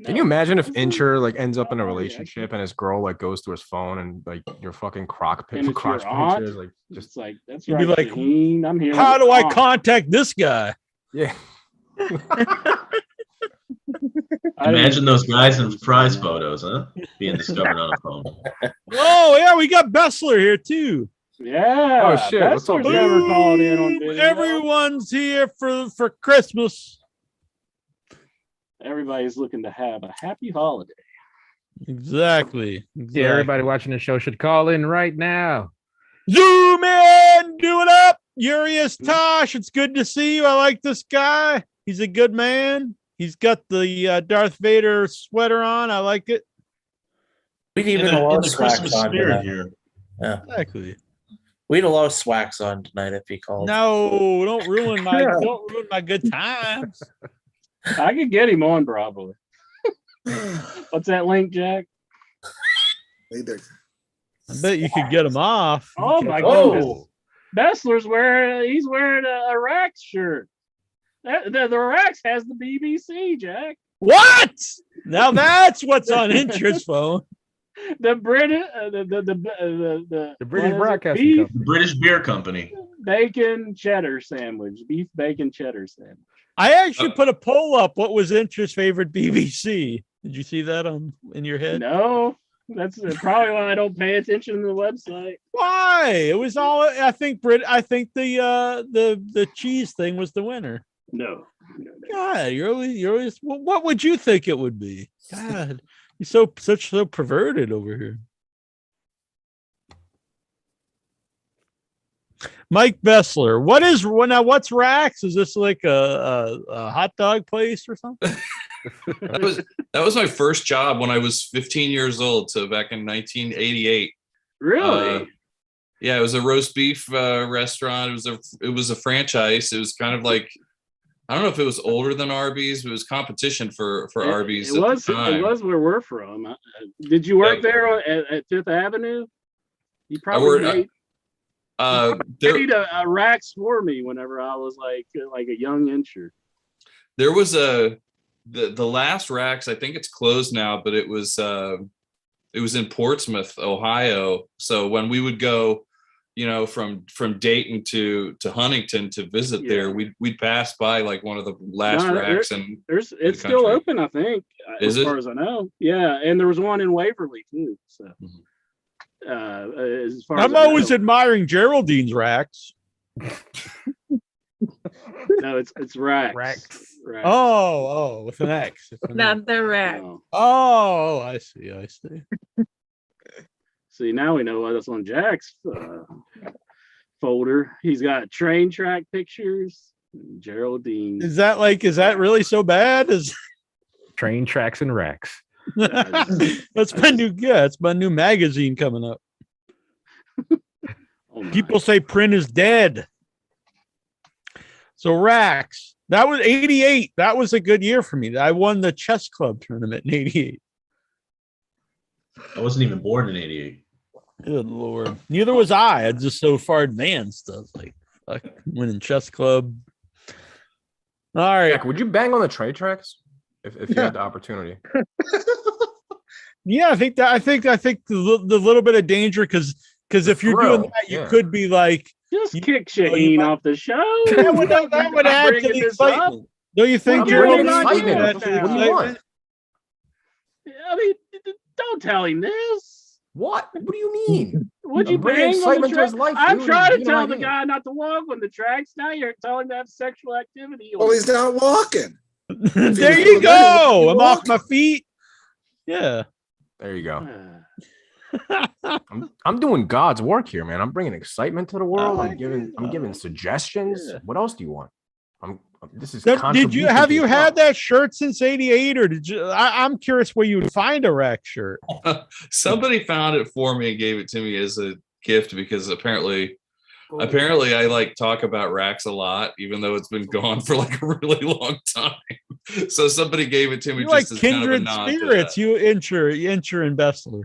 Can you No, imagine if this is- Incher like ends up in a Oh, yeah, relationship and his girl like goes to his phone and like your fucking And it's crotch your aunt? pictures like It's just like, that's You'd right, be like, Shaheen, I'm here. How with do I aunt. contact this guy? yeah. I didn't Imagine those think guys that in was prize bad. photos, huh? Being discovered on a phone. Oh yeah, we got Bessler here too. Yeah. Oh, shit, what's up, Bessler's dude? never called in on Boom, video. everyone's here for Christmas. Everybody's looking to have a happy holiday. Exactly. Yeah, everybody watching the show should call in right now. Zoom in, do it up. Urias Tosh, it's good to see you. I like this guy. He's a good man. He's got the Darth Vader sweater on. I like it. we'd In even the, allow in the Swax Christmas on spirit tonight. here. Exactly. We'd allow Swax on tonight if he called. No, don't ruin my good times. I could get him on probably. What's that link, Jack? Either. I bet you could get him off. Oh my Oh. goodness. Bessler's he's wearing a Rax shirt. The Rax has the BBC, Jack. What? Now that's what's on Incher's phone. The British, The British what is it? Broadcasting Beef Company. British Beer Company. bacon cheddar sandwich. Beef bacon cheddar sandwich. I actually put a poll up. What was Incher's favorite BBC? Did you see that in your head? No, that's probably why I don't pay attention to the website. Why? It was all. I think the cheese thing was the winner. No. God, you're always. What would you think it would be? God, you're so perverted over here. Mike Bessler, what's Rax? Is this like a hot dog place or something? That was my first job when I was 15 years old. So back in 1988. Really? Yeah, it was a roast beef restaurant. It was a franchise. It was kind of like, I don't know if it was older than Arby's, but it was competition for Arby's. It at was. the time. It was where we're from. Did you work Yeah. there at Fifth Avenue? You I probably worked. There, made a Rax for me whenever I was like a young incher. there was the last Rax. I think it's closed now, but it was in Portsmouth, Ohio. So when we would go, from Dayton to Huntington to visit there, we'd pass by like one of the last No, Racks, and It's still country. open, I think. Is as it? far as I know. Yeah, and there was one in Waverly too. So, as far I'm as I always know. admiring Geraldine's Rax. No, it's Rax. Rax. Rax. Oh, with an X. It's an X. Not the rack. No. Oh, I see. See, now we know what's on Jack's folder. He's got train track pictures. Geraldine. Is that really so bad? Train tracks and racks. That's my new magazine coming up. Oh my. People say print is dead. So Rax, that was 88. That was a good year for me. I won the chess club tournament in 88. I wasn't even born in '88. Good Lord. Neither was I. I just so far advanced. I was like, fuck, winning chess club. All right. Jack, would you bang on the trade tracks if you had the opportunity? Yeah, I think the little bit of danger because if you're doing thrill, that, you yeah. could be like Just You- kick you Shaheen might- off the show. that would add to Bringing the this up. excitement. Don't you think? I'm Gerald? bringing excitement. Add to What the do you excitement? want? I mean, don't tell him this. What? What do you mean? Would you I'm bringing bang on the excitement to track? his life, I'm dude. trying to You know tell what the I mean? guy not to walk on the tracks. Now you're telling him to have sexual activity. Well, he's not walking. There you go. I'm off my feet. Yeah. There you go. Ah, I'm doing God's work here, man. I'm bringing excitement to the world. like I'm giving suggestions. Yeah. What else do you want? This is Did you contribution have to you the had club. that shirt since '88, or did you? I'm curious where you would find a rack shirt. Somebody found it for me and gave it to me as a gift because apparently I like talk about racks a lot, even though it's been gone for like a really long time. So somebody gave it to me You're like just as kind of a kindred nod to spirits. that. You Incher and Bessler.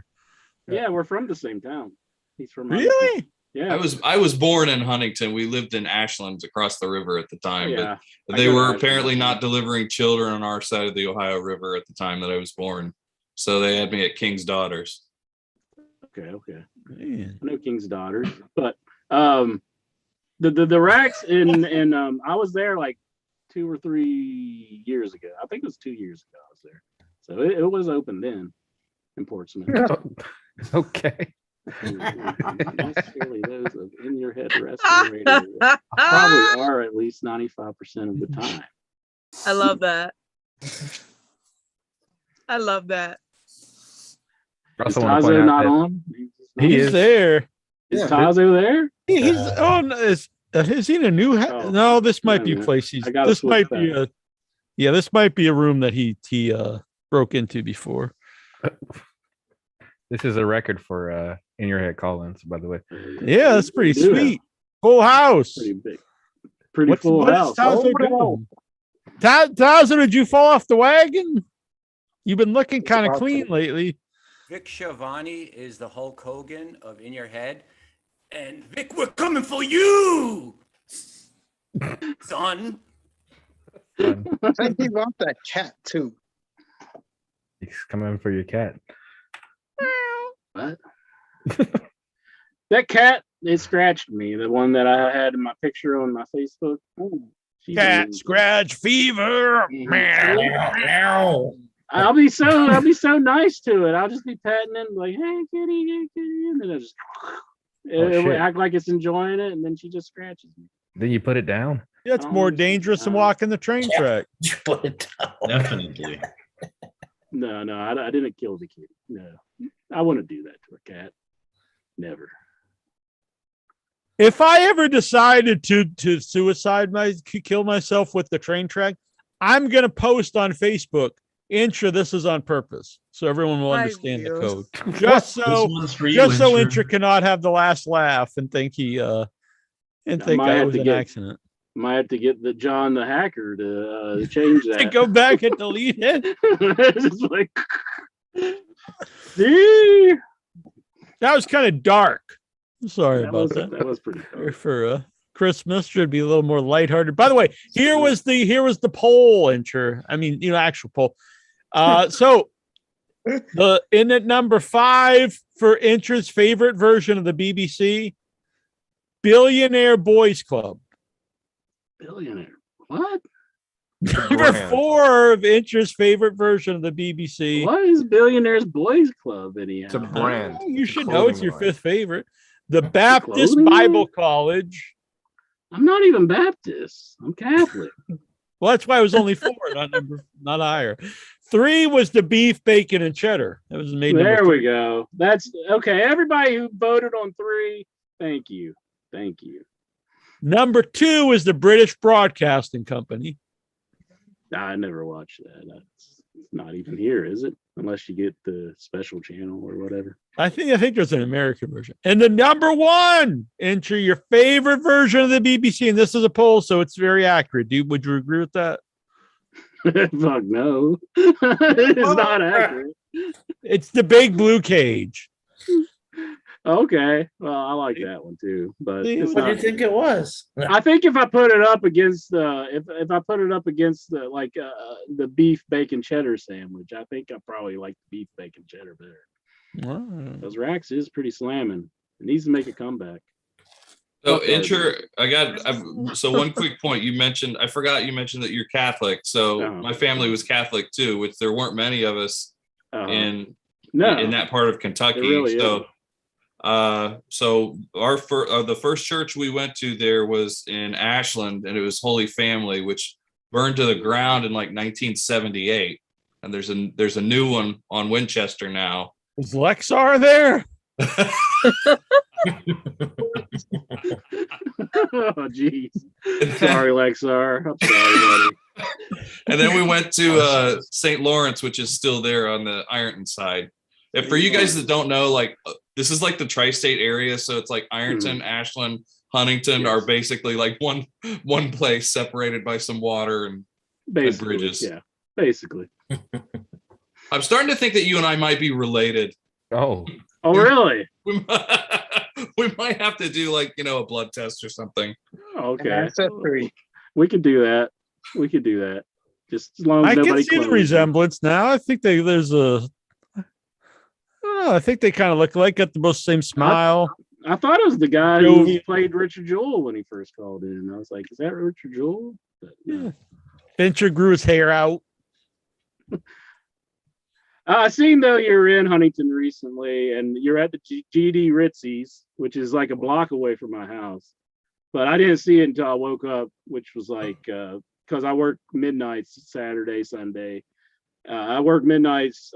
yeah, we're from the same town. He's from Really? Yeah. I was born in Huntington. We lived in Ashland across the river at the time, yeah. but I they go to were Ashland. apparently not delivering children on our side of the Ohio River at the time that I was born. So they had me at King's Daughters. Okay. Man. I know King's Daughters, but the racks in I was there like 2 or 3 years ago. I think it was 2 years ago I was there. So it was open then in Portsmouth. Okay. Necessarily those of in your head wrestling radio probably are at least 95% of the time. I love that. I love that. Is Also want to point Tazo out not that on? he He's is there. Is Yeah. Tazo there? He's on. Is he in a new? Oh, No, this might be a wait a minute. place. He's. I gotta This might switch be a. Yeah, this might be a room that he broke into before. this is a record for in your head call-ins, by the way. Yeah, that's pretty We do have sweet. Full house. Pretty big. Pretty What's full what is house. Tazo doing? Tazo, did you fall off the wagon? You've been looking kind of about to. clean lately. Vic Schiavone is the Hulk Hogan of In Your Head. And Vic, we're coming for you, son. I think he wants that cat too. He's coming for your cat. What? That cat, it scratched me. The one that I had in my picture on my Facebook. Ooh, she's Cat amazing. scratch fever. I'll be so nice to it. I'll just be petting it, like, hey kitty, and then it shit. act like it's enjoying it, and then she just scratches me. Then you put it down. That's Oh, more dangerous than walking the train track. Put it down. Definitely. No, I didn't kill the kitty. No, I wouldn't do that to a cat. Never. If I ever decided to kill myself with the train track, I'm gonna post on Facebook. Intra, this is on purpose, so everyone will My understand the views. code. Just This so one's for you, just so Intra. Intra cannot have the last laugh and think might I have was to an get- accident. Might have to get the John the hacker to change that. To go back and delete it. It's just like, see, That was kind of dark. I'm sorry that about was, that. that was pretty cool. For Christmas should be a little more lighthearted. By the way, here was the poll, Incher. I mean, actual poll. So in at number 5 for Incher's favorite version of the BBC, Billionaire Boys Club. Billionaire. What? Number 4 of Incher's favorite version of the BBC. What is Billionaires Boys Club anyhow? It's a brand. You should It's a know it's clothing your line. 5th favorite. The Baptist clothing line? Bible College. I'm not even Baptist. I'm Catholic. Well, that's why it was only 4, not higher. 3 was the beef, bacon, and cheddar. That was made. There number we go. That's okay. Everybody who voted on 3, thank you. Thank you. Number 2 is the British Broadcasting Company. I never watched that. That's not even here, is it? Unless you get the special channel or whatever. I think there's an American version. And the number 1, enter your favorite version of the BBC. And this is a poll, so it's very accurate. Dude, would you agree with that? Fuck no. It's not accurate. It's the Big Blue Cage. Okay. Well, I like that one too. But See, it's What do you not, think it was? I think if I put it up against if I put it up against the beef bacon cheddar sandwich, I think I probably like the beef bacon cheddar better. Wow. Because Rax is pretty slamming. It needs to make a comeback. So, Okay. Incher, so one quick point I forgot you mentioned that you're Catholic. So Oh. my family was Catholic too, which there weren't many of us in that part of Kentucky. It really so the first church we went to there was in Ashland, and it was Holy Family, which burned to the ground in like 1978. and there's a new one on Winchester now. Is Lexar there? Oh, jeez. Sorry, Lexar. I'm sorry, buddy. And then we went to St. Lawrence, which is still there on the Ironton side. And for you guys that don't know, like this is like the tri-state area, so it's like Ironton, Ashland, Huntington are basically like one place separated by some water and bridges. Yeah, basically. I'm starting to think that you and I might be related. Oh, really? We might have to do like, a blood test or something. Okay. Ancestry. We could do that. Just as long as I can nobody see the clones. resemblance now. I think there's a. I don't know. I think they kind of look like, got the most same smile. I thought it was the guy Jovial. who played Richard Jewell when he first called in. I was like, is that Richard Jewell? But, no. Fincher grew his hair out. I seen though you were in Huntington recently, and you're at the GD Ritzy's, which is like a block away from my house. But I didn't see it until I woke up, which was like because I work midnights Saturday, Sunday. I work midnights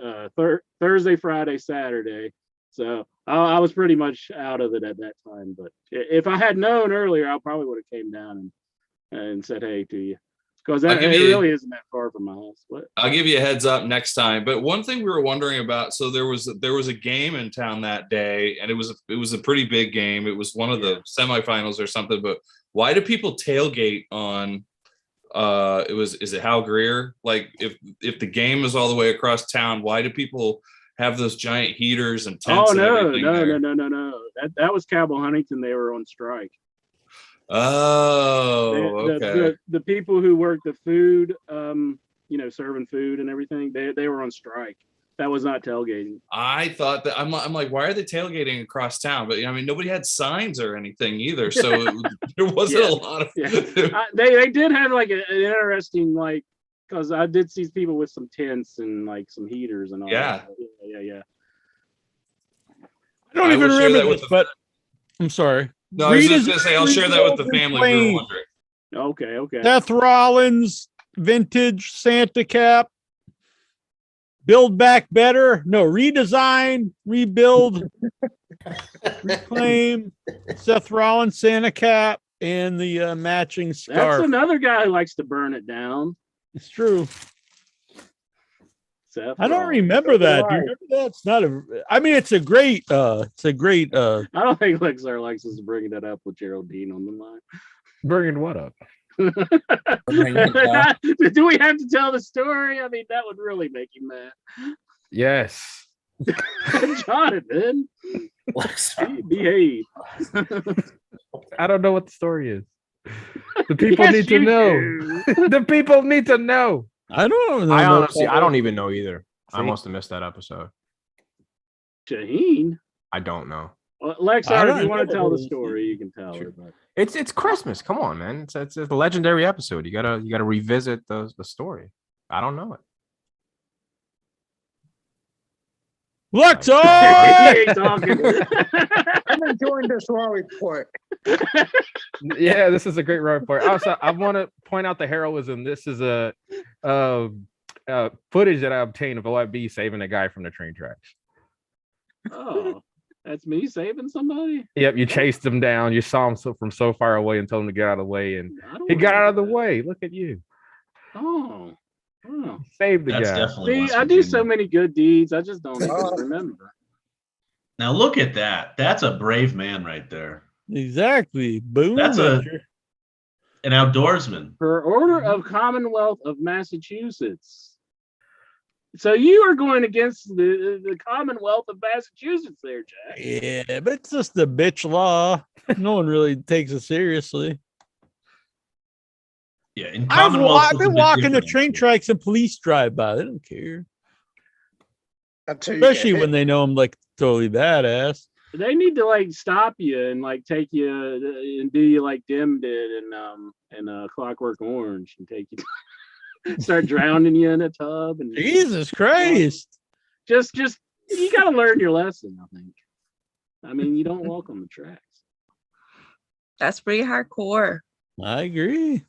Thursday, Friday, Saturday. So I was pretty much out of it at that time. But if I had known earlier, I probably would have came down and said hey to you. Because it really isn't that far from my house. I'll give you a heads up next time. But one thing we were wondering about, so there was a game in town that day, and it was a pretty big game. It was one of the semifinals or something. But why do people tailgate on? Is it Hal Greer? Like if the game is all the way across town, why do people have those giant heaters and tents? Oh no, and everything there? no. That was Cowboy Huntington. They were on strike. Oh, okay. The people who work the food, serving food and everything, they were on strike. That was not tailgating. I thought that I'm like, why are they tailgating across town? But I mean, nobody had signs or anything either, so there wasn't a lot of. They did have like an interesting because I did see people with some tents and like some heaters and all. Yeah. That. Yeah. I don't even remember this, but I'm sorry. No, I was just gonna say I'll share that with the family. We were wondering. Okay. Seth Rollins, vintage Santa cap. Build back better. No, redesign, rebuild, reclaim. Seth Rollins Santa cap and the matching scarf. That's another guy who likes to burn it down. It's true. Seth I don't Rollins. remember that. Do you remember that? It's not it's a great I don't think Lexar likes us bringing that up with Geraldine on the line. bringing what up? Do we have to tell the story? I mean, that would really make you mad. Yes. Jonathan, behave. I don't know what the story is. The people need to know. The people need to know. I don't know. I honestly, I don't even know either. I See? must have missed that episode. Shaheen. I don't know. Well, Lexar, if you want to tell the story, you can tell her. But It's Christmas. Come on, man. It's a legendary episode. You gotta revisit the story. I don't know it. Lexar! he ain't talking. I'm enjoying this raw report. Yeah, this is a great report. Also, I want to point out the heroism. This is a footage that I obtained of OIB saving a guy from the train tracks. Oh, that's me saving somebody? Yep, you chased him down. You saw him from so far away and told him to get out of the way, and I don't he got out of the remember way. Look at you. that. Oh. Saved the That's guy. definitely See, West I do Virginia. so many good deeds. I just don't even Oh. remember. Now look at that. That's a brave man right there. Exactly. Boom. That's Adventure. An outdoorsman. For Order of Commonwealth of Massachusetts. So you are going against the Commonwealth of Massachusetts there, Jack. Yeah, but it's just the bitch law. No one really takes it seriously. Yeah, in I've Commonwealth. it's a been bit walking the different, train actually. tracks and police drive by. They don't care. Until you get Especially hit. when they know I'm like totally badass. They need to like stop you and like take you and do you like Dim did in Clockwork Orange and take you start drowning you in a tub and Jesus Christ. just you got to learn your lesson. I think. I mean, you don't walk on the tracks. That's pretty hardcore. I agree.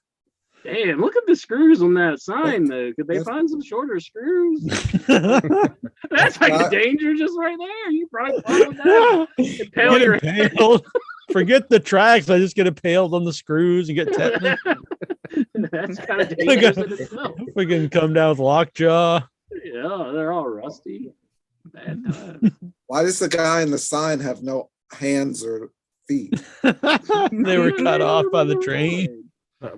Damn, look at the screws on that sign though. Could they find some shorter screws? That's like not- danger just right there. You probably fall down. Impale Get your impaled. Forget the tracks. I just get impaled on the screws and get tetanus. That's kind of dangerous in itself. We can come down with lockjaw. Yeah, they're all rusty. Bad time. Why does the guy in the sign have no hands or feet? They were cut off by the train.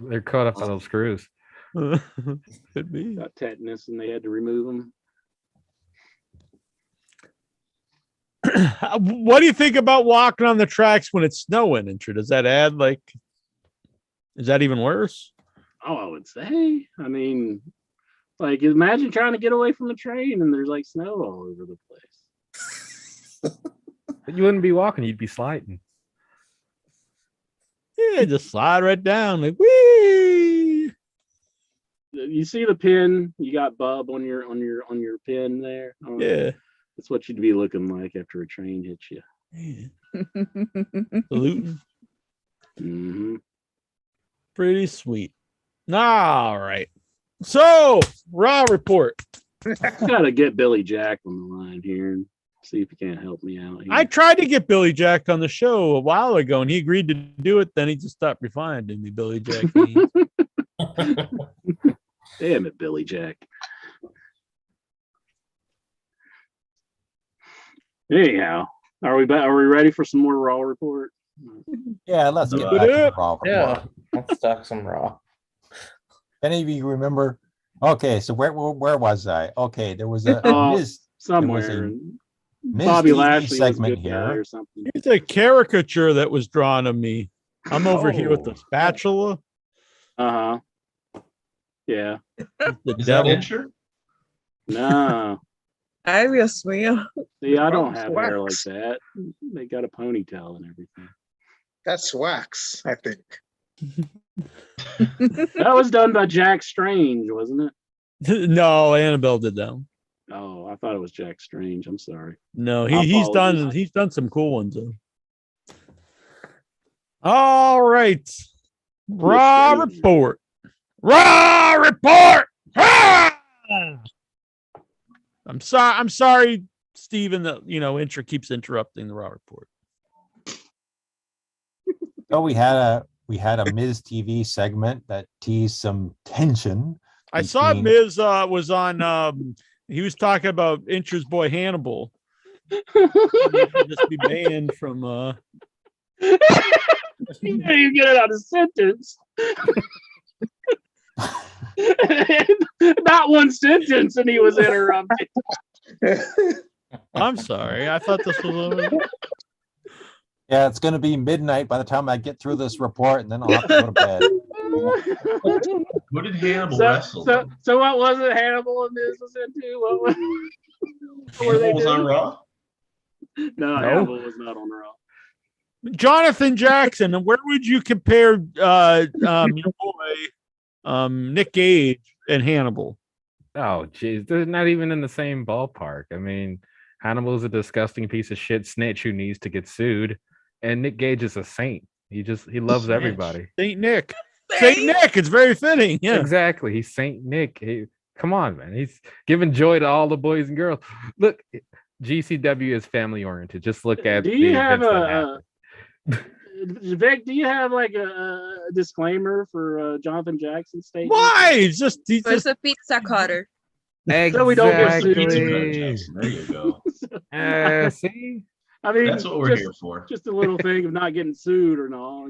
They're caught up by those screws. Could be. Got tetanus and they had to remove them. What do you think about walking on the tracks when it's snowing? Intro, does that add like? Is that even worse? Oh, I would say. I mean, like imagine trying to get away from the train and there's like snow all over the place. But you wouldn't be walking, you'd be sliding. Yeah, just slide right down like wee. You see the pin? You got Bub on your pin there. Yeah. That's what you'd be looking like after a train hits you. Saluting. Mm-hmm. Pretty sweet. All right. So, Raw report. Gotta get Billy Jack on the line here and see if he can't help me out. Here. I tried to get Billy Jack on the show a while ago, and he agreed to do it. Then he just stopped replying to me, Billy Jack. Damn it, Billy Jack. Anyhow, are we ready for some more Raw report? Yeah, let's get Put back it to up. Raw report. Yeah, let's talk some Raw. Any of you remember? Okay, so where was I? Okay, there was a Oh, Miz, Somewhere. Miz Bobby TV Lashley was a segment good guy here. or something. It's a caricature that was drawn of me. I'm over here with the spatula. Uh-huh. Yeah. The Is that devil. Incher? No. Ay, Dios mío. See, I don't have hair like that. They got a ponytail and everything. That's wax, I think. That was done by Jack Strange, wasn't it? No, Annabelle did that. Oh, I thought it was Jack Strange. I'm sorry. No, I apologize. he's done some cool ones though. All right. Raw Strange. report. Raw report. Ah! I'm sorry, Steven, that Intra keeps interrupting the Raw report. So we had a Miz TV segment that teased some tension. I saw between- Miz was on he was talking about Intra's boy Hannibal. He should just be banned from You can't even get it out of sentence. Not one sentence, and he was interrupted. I'm sorry. I thought this was Yeah, it's going to be midnight by the time I get through this report, and then I'll have to go to bed. Who did Hannibal So, wrestle? so what was it Hannibal and Miz was into? What were they Hannibal was on doing? Raw? No, Hannibal was not on Raw. Jonathan Jackson. And where would you compare your boy Nick Gage and Hannibal? Oh, geez, they're not even in the same ballpark. I mean, Hannibal's a disgusting piece of shit snitch who needs to get sued, and Nick Gage is a saint. He loves Snitch. everybody. Saint Nick. Saint Nick. It's very fitting. Yeah. Exactly. He's Saint Nick. Come on, man. He's giving joy to all the boys and girls. Look, GCW is family oriented. Just look at Do you the have events that happened. Vic, do you have like a disclaimer for Jonathan Jackson's statement? Why? He's just Where's the pizza cutter? So we don't get sued. Pizza Hut, Exactly. Jackson. There you go. See? I mean, That's what we're just, here for. just a little thing of not getting sued or no,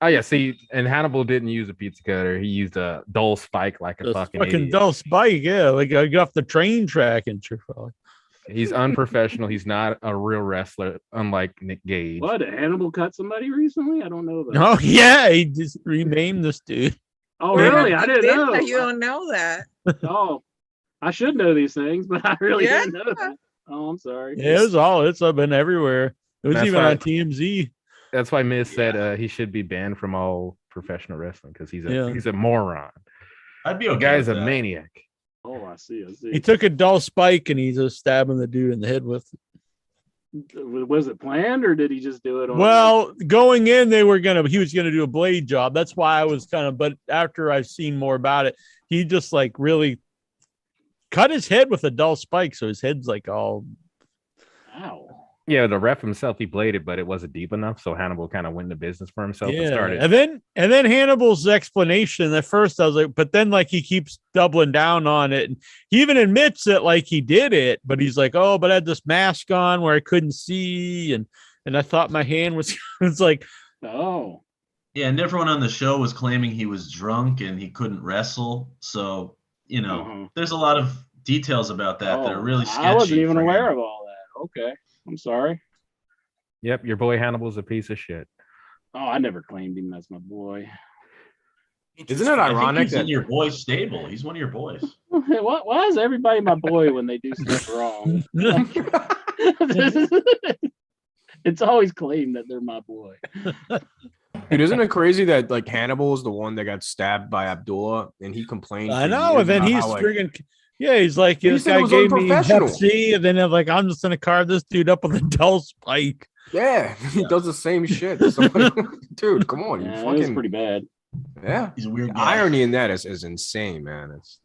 Oh yeah, see, and Hannibal didn't use a pizza cutter. He used a dull spike like a a fucking fucking idiot. dull spike. Yeah, like I got off the train track and He's unprofessional. He's not a real wrestler, unlike Nick Gage. What, did Hannibal cut somebody recently? I don't know that. Oh yeah, he just renamed this dude. Oh, really? I didn't know. You don't know that. Oh, I should know these things, but I really Yeah. didn't know that. Oh, I'm sorry. Yeah, it's been everywhere. It was That's even why- on TMZ. That's why Miz said he should be banned from all professional wrestling because he's Yeah. a moron. I'd be The okay. guy's with a that. maniac. Oh, I see. He took a dull spike and he's just stabbing the dude in the head with it. Was it planned or did he just do it? On Well, going in, he was gonna do a blade job. That's why I was but after I've seen more about it, he just like really cut his head with a dull spike. So his head's like all, Wow. Yeah, the ref himself, he bladed, but it wasn't deep enough. So Hannibal kind of went the business for himself and yeah. started. And then Hannibal's explanation at first, I was like, but then like he keeps doubling down on it. And he even admits that like he did it, but he's like, oh, but I had this mask on where I couldn't see. And I thought my hand was, it's like, Oh. Yeah, and everyone on the show was claiming he was drunk and he couldn't wrestle. So, there's a lot of details about that that are really sketchy. I wasn't even for him. aware of all that. Okay. I'm sorry. Yep, your boy Hannibal's a piece of shit. Oh, I never claimed him as my boy. Isn't it I think ironic he's in that your boy's stable. He's one of your boys. Why is everybody my boy when they do stuff wrong? It's always claimed that they're my boy. Dude, isn't it crazy that like Hannibal is the one that got stabbed by Abdullah and he complained? I for know. years And then about he's how, like, friggin', yeah, he's like, He this said it guy was gave me unprofessional. Hep C, and then they're like, I'm just gonna carve this dude up with a dull spike. yeah, he does the same shit. Somebody- dude, come on, you Yeah, it was fucking pretty bad. yeah. He's a weird The guy. irony in that is insane, man. It's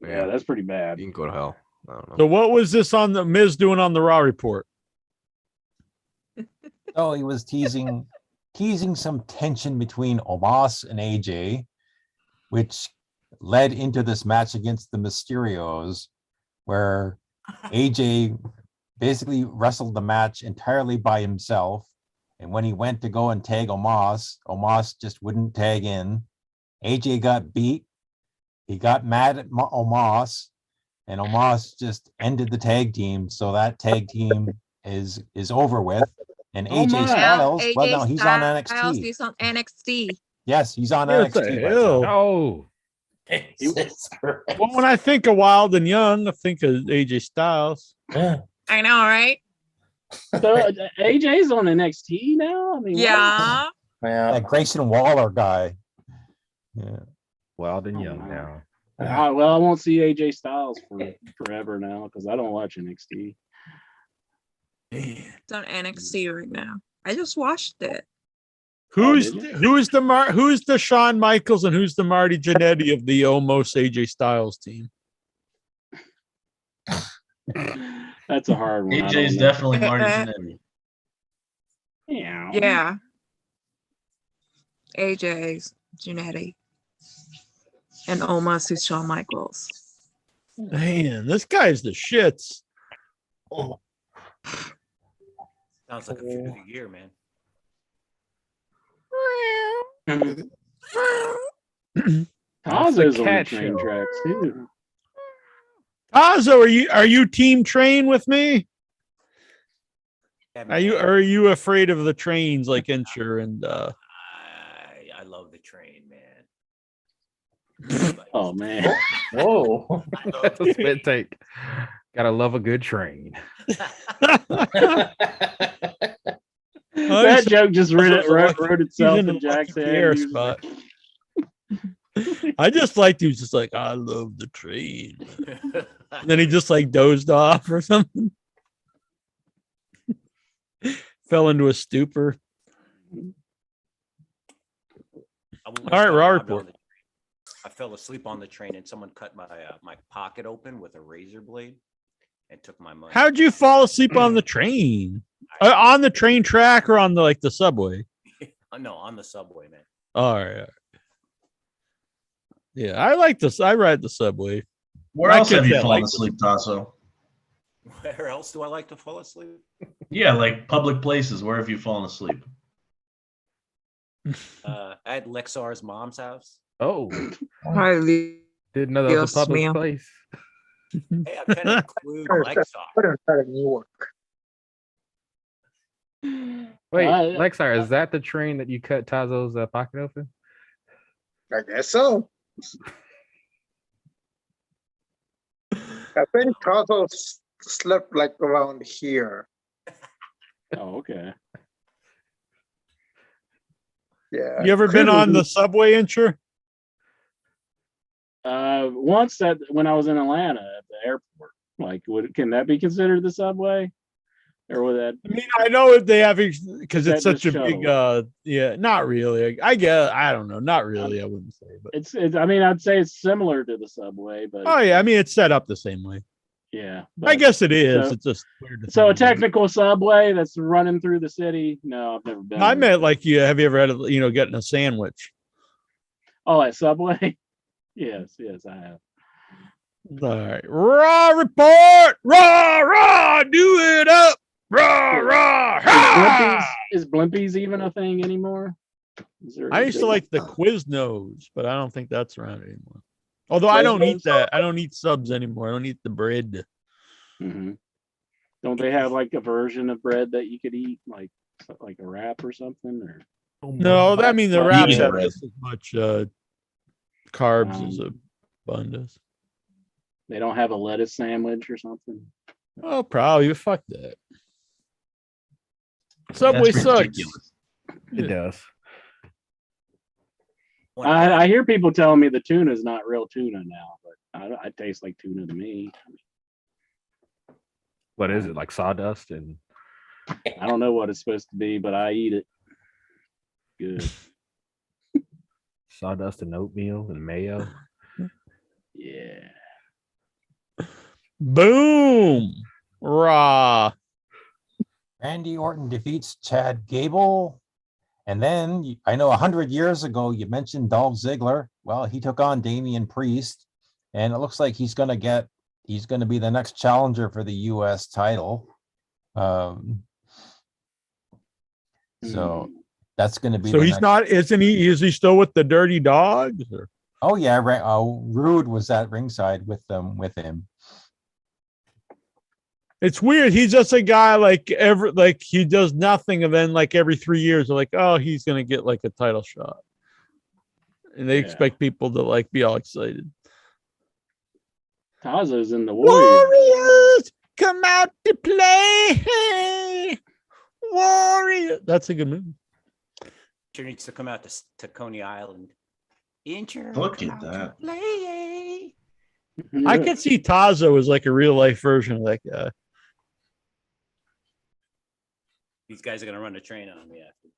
Yeah, that's pretty bad. you can go to hell. I don't know. So what was this on the Miz doing on the Raw report? Oh, he was teasing some tension between Omos and AJ, which led into this match against the Mysterios, where AJ basically wrestled the match entirely by himself. And when he went to go and tag Omos, Omos just wouldn't tag in. AJ got beat. He got mad at Omos, and Omos just ended the tag team. So that tag team is over with. And Oh AJ my. Styles, AJ well, no, he's on Styles NXT. is on NXT. Yes, he's on What the NXT. right hell? now. Oh, Well, when I think of Wild and Young, I think of AJ Styles. I know, right? So AJ's on NXT now? I mean, what? Yeah. Yeah. That Grayson Waller guy. Yeah. Wild and Oh, young wow. now. Well, I won't see AJ Styles for forever now because I don't watch NXT. It's on NXT right now. I just watched it. Who's did you? who's the Shawn Michaels and who's the Marty Jannetty of the almost AJ Styles team? That's a hard one. I don't AJ's know. definitely Marty Jannetty. Yeah. Yeah. AJ's Janetti. And Omos is Shawn Michaels. Man, this guy's the shits. Sounds like a feud of the year, man. Tazo's on the cat train show. tracks too. Tazo, are you team train with me? Yeah, Are you afraid of the trains like Insure and I love the train, man. Oh man. Whoa. That's a spit take. Gotta love a good train. That joke just wrote He's itself in in the Jack's lucky head. air He was spot. like, I just liked he was just like, I love the train. And then he just like dozed off or something. Fell into a stupor. All right, Raw report. I fell asleep on the train and someone cut my pocket open with a razor blade and took my money. How'd you fall asleep on the train? On the train track or on the subway? No, on the subway, man. All right. Yeah, I like this. I ride the subway. Where I else could have you say I fallen like asleep, Tasso? Where else do I like to fall asleep? Yeah, like public places. Where have you fallen asleep? At Lexar's mom's house. Oh, Hardly. didn't know that was a Dios public mío. place. Hey, I can include Lexar. Put it in New York. Wait, Uh, Lexar, is that the train that you cut Tazo's pocket open? I guess so. I think Tazo slept like around here. Oh, okay. Yeah. You ever been on the subway, Insure? Once when I was in Atlanta at the airport. Like, can that be considered the subway? Or would that? I mean, I know they have because That it's such a just big. shuttle. Yeah, not really. I guess I don't know. Not really. I wouldn't say, but It's. I mean, I'd say it's similar to the subway, but oh yeah, I mean it's set up the same way. yeah. I guess it is. so- It's just weird. to So a think about. technical subway that's running through the city? No, I've never been. I on meant it. like you. Have you ever had getting a sandwich? Oh, at Subway? Yes, I have. All right, raw report, raw, do it up, raw. Is Blimpies even a thing anymore? I used to like the Quiznos, but I don't think that's around anymore. Although I don't eat Quiznos? that. I don't eat subs anymore. I don't eat the bread. Hmm. Don't they have like a version of bread that you could eat, like a wrap or something? Or No, that means the Well, wraps vegan have bread. just as much carbs as a bun does. they don't have a lettuce sandwich or something? Oh, probably. Fuck that. Subway That's sucks. ridiculous. It does. I hear people telling me the tuna is not real tuna now, but I taste like tuna to me. What is it, like sawdust and I don't know what it's supposed to be, but I eat it. Good. sawdust and oatmeal and mayo? Yeah. Boom. Raw. Randy Orton defeats Chad Gable. And then I know 100 years ago you mentioned Dolph Ziggler. Well, he took on Damian Priest, and it looks like he's going to be the next challenger for the U.S. title. So that's going to be. So the he's next- not, isn't he? Is he still with the Dirty Dogs? Or? Oh yeah, Rude was at ringside with him. It's weird. He's just a guy like he does nothing, and then like every 3 years, they're like, oh, he's gonna get like a title shot, and they Yeah. expect people to like be all excited. Tazo's in the Warriors. Warriors come out to play. Warrior. That's a good movie. Sure needs to come out to Coney Island. Incher, Look come at out to that. play. I could see Tazo as like a real life version of that guy. These guys are gonna run a train on me after this.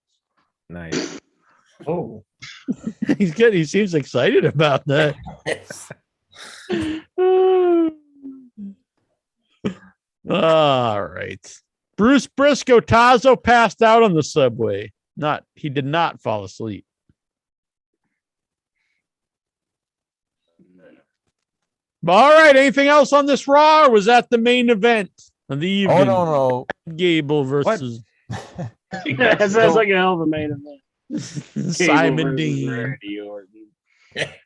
Nice. Oh. He seems excited about that. All right. Bruce Briscoe, Tazo passed out on the subway. He did not fall asleep. All right. Anything else on this Raw, or was that the main event of the evening? Oh no. Gable versus That sounds like a hell of a main event. Simon Gable versus Dean. Randy Orton.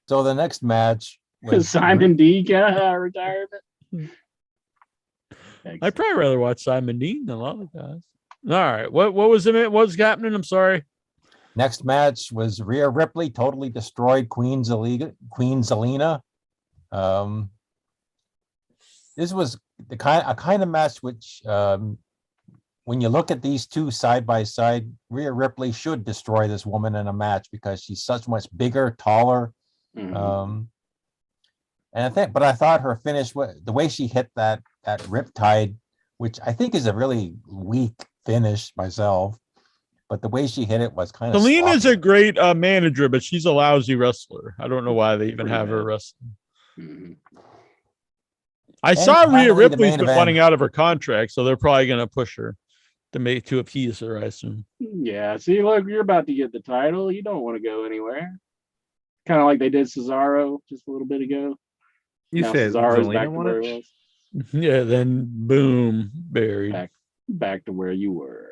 So the next match was Simon D got a retirement. I'd probably rather watch Simon Dean than a lot of guys. All right. What was it? What was happening? I'm sorry. Next match was Rhea Ripley totally destroyed Queen Zelina. This was a kind of match which, when you look at these two side by side, Rhea Ripley should destroy this woman in a match because she's such much bigger, taller. Mhm. And I thought her finish, the way she hit that riptide, which I think is a really weak finish myself, but the way she hit it was kind of. Selena's a great manager, but she's a lousy wrestler. I don't know why they even have her wrestling. Mhm. I And saw Rhea finally, the Ripley's main been event. running out of her contract, so they're probably going to push her to appease her, I assume. Yeah, see, look, you're about to get the title. You don't want to go anywhere. Kind of like they did Cesaro just a little bit ago. You Now said Cesaro's Zelina back to won where it? he was. Yeah, then boom, buried. Back to where you were.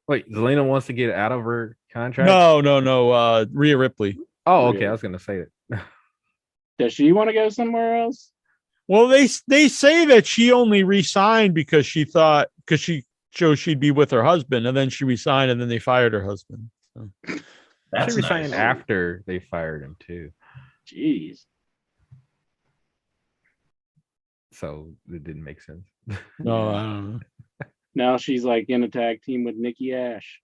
Wait, Zelina wants to get out of her contract? No. Rhea Ripley. Oh, okay. Rhea. I was gonna say it. Does she want to go somewhere else? Well, they say that she only resigned because she chose she'd be with her husband, and then she resigned, and then they fired her husband. So. That's She resigned nice. after they fired him too, Jeez. so it didn't make sense. No, I don't know. Now she's like in a tag team with Nikki Ash.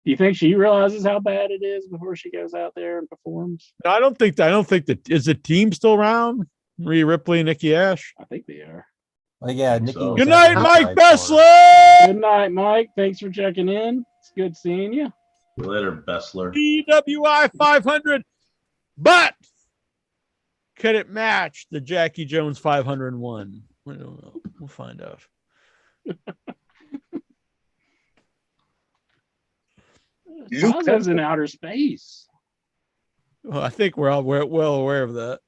Do you think she realizes how bad it is before she goes out there and performs? I don't think that. Is the team still around? Rhea Ripley and Nikki Ash. I think they are. Well, yeah, Nikki. So- was Good at night, Mike ringside for it. Bessler. Good night, Mike. Thanks for checking in. It's good seeing you. Later, Bessler. PWI 500. But could it match the Jackie Jones 501? We don't know. We'll find out. Plaza's in outer space. Well, I think we're well aware of that.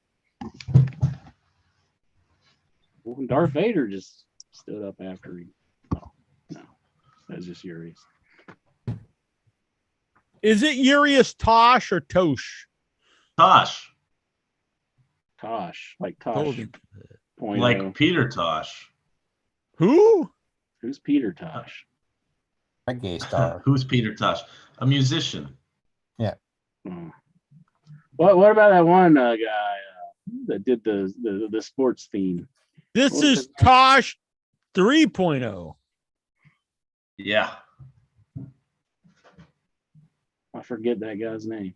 Well, Darth Vader just stood up after he. Oh, no. That's just Urius. Is it Urius Tosh or Tosh? Tosh, Tosh. Like Tosh. Told him. Point like oh. Peter Tosh. Who? Who's Peter Tosh? A gay star. Who's Peter Tosh? A musician. Oh. What about that one guy that did the sports theme? This What was is his name? Tosh 3.0. Yeah. I forget that guy's name.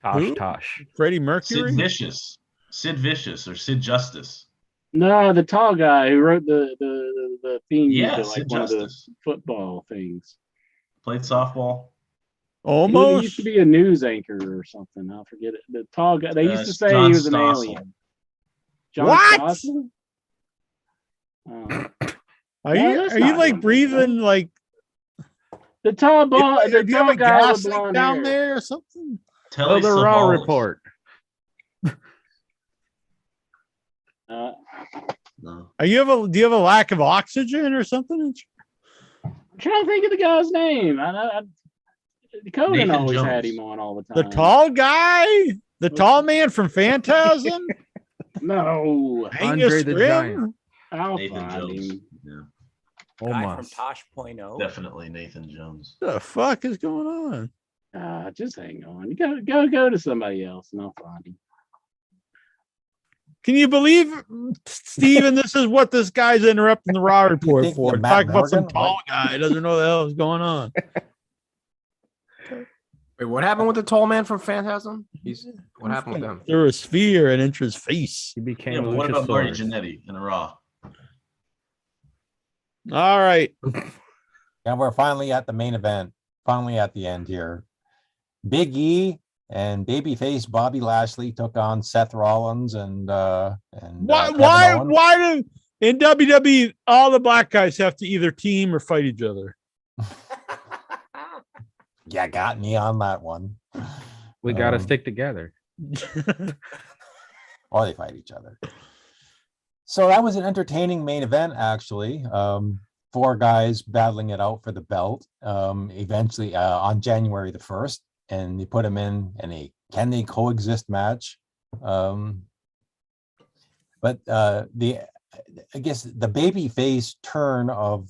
Tosh Who? Tosh. Freddie Sid Mercury? Vicious. Sid Vicious or Sid Justice. No, the tall guy who wrote the theme Yeah, to like Sid one of the Justice. football things. Played softball. He Almost. used to be a news anchor or something. I'll forget it. The tall guy. They used to say John he was an Stossel. alien. John What? Stossel? Oh. Are No, you that's are you not like him. breathing like the tall ball? The do you have tall a guy gas with leak blonde down hair. there or something? Telly The Raw Savalas. report. Uh, No. Do you have a lack of oxygen or something? I'm trying to think of the guy's name. Conan Nathan always Jones. had him on all the The time. tall guy? The tall man from Phantasm? No, Angus Andre the Scrimm? Giant. I'll Nathan find Jones. him. Yeah. Guy from Almost. Tosh.0. Definitely Nathan Jones. What the fuck is going on? Just hang on. You go to somebody else, and I'll find him. Can you believe, Steven, this is what this guy's interrupting the Raw report think for? you're Matt Talking about some Morgan? tall guy doesn't know what the hell is going on. Wait, what happened with the tall man from Phantasm? What happened with him? Threw a sphere and into his face. He became Yeah, but what about Marty Luchasaurus. Jannetty in a Raw? All right. And we're finally at the main event. Finally at the end here. Big E and babyface Bobby Lashley took on Seth Rollins and Kevin Owens. Why do in WWE all the black guys have to either team or fight each other? Yeah, got me on that one. We got to Um, stick together. Or they fight each other. So that was an entertaining main event, actually. Four guys battling it out for the belt. Eventually, on January the 1st, and you put them in a can they coexist match. But I guess the baby face turn of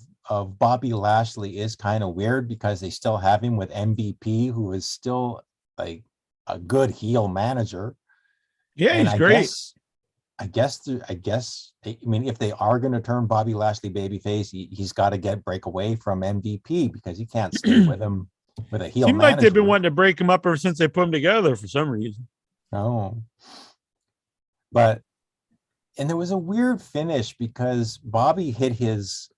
Bobby Lashley is kind of weird because they still have him with MVP, who is still like a good heel manager. Yeah, And he's great. I guess, I mean, if they are going to turn Bobby Lashley babyface, he's got to break away from MVP because he can't stay with him with a heel Seemed like they've been manager. wanting to break him up ever since they put him together for some reason. No. And there was a weird finish because Bobby hit his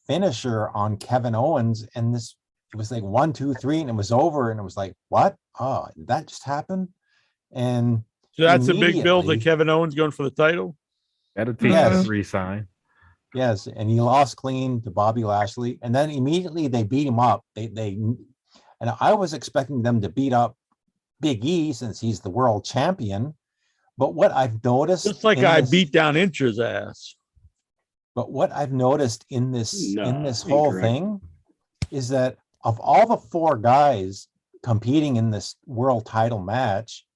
finisher on Kevin Owens, and it was like 1, 2, 3, and it was over, and it was like, what? Oh, did that just happen? And So that's a big build to immediately- Kevin Owens going for the title. That'll teach Yes. us resign. yes, and he lost clean to Bobby Lashley, and then immediately they beat him up. And I was expecting them to beat up Big E since he's the world champion. But what I've noticed, Just like in I this- beat down Inch's ass. But what I've noticed in this whole incorrect. thing is that of all the four guys competing in this world title match,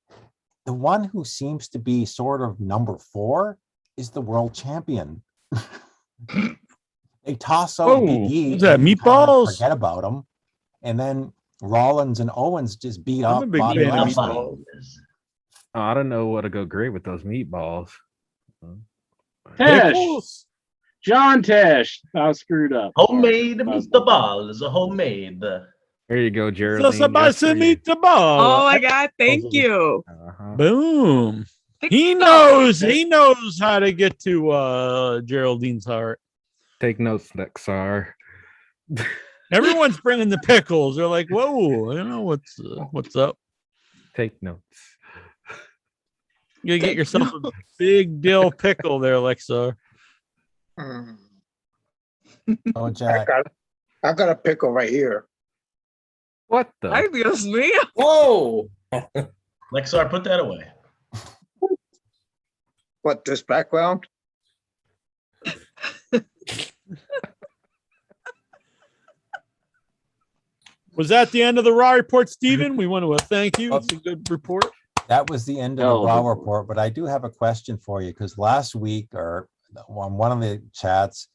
the one who seems to be sort of number 4 is the world champion. They toss out Oh, Big E. what's that, and kind of meatballs? Forget about him. And then Rollins and Owens just beat I'm a up big Bobby fan of Lashley. meatballs. Oh, I don't know what'll go great with those meatballs. Tesh, Pickles? John Tesh. I screwed up. Homemade meatballs, homemade. There you go, So Geraldine. somebody just for send you. me the ball. Oh my God. Thank you. Uh-huh. Boom. He knows how to get to Geraldine's heart. Take notes, Lexar. Everyone's bringing the pickles. They're like, whoa, I don't know what's up. Take notes. You get yourself a big dill pickle there, Lexar. Mm. Oh, Jack. I got a pickle right here. What the? Ay, Dios mío. Whoa. Lexar, put that away. What, this background? Was that the end of the Raw report, Stephen? We want to thank you. It's a good report. That was the end of Hell the of a Raw report. report, but I do have a question for you because last week or on one of the chats,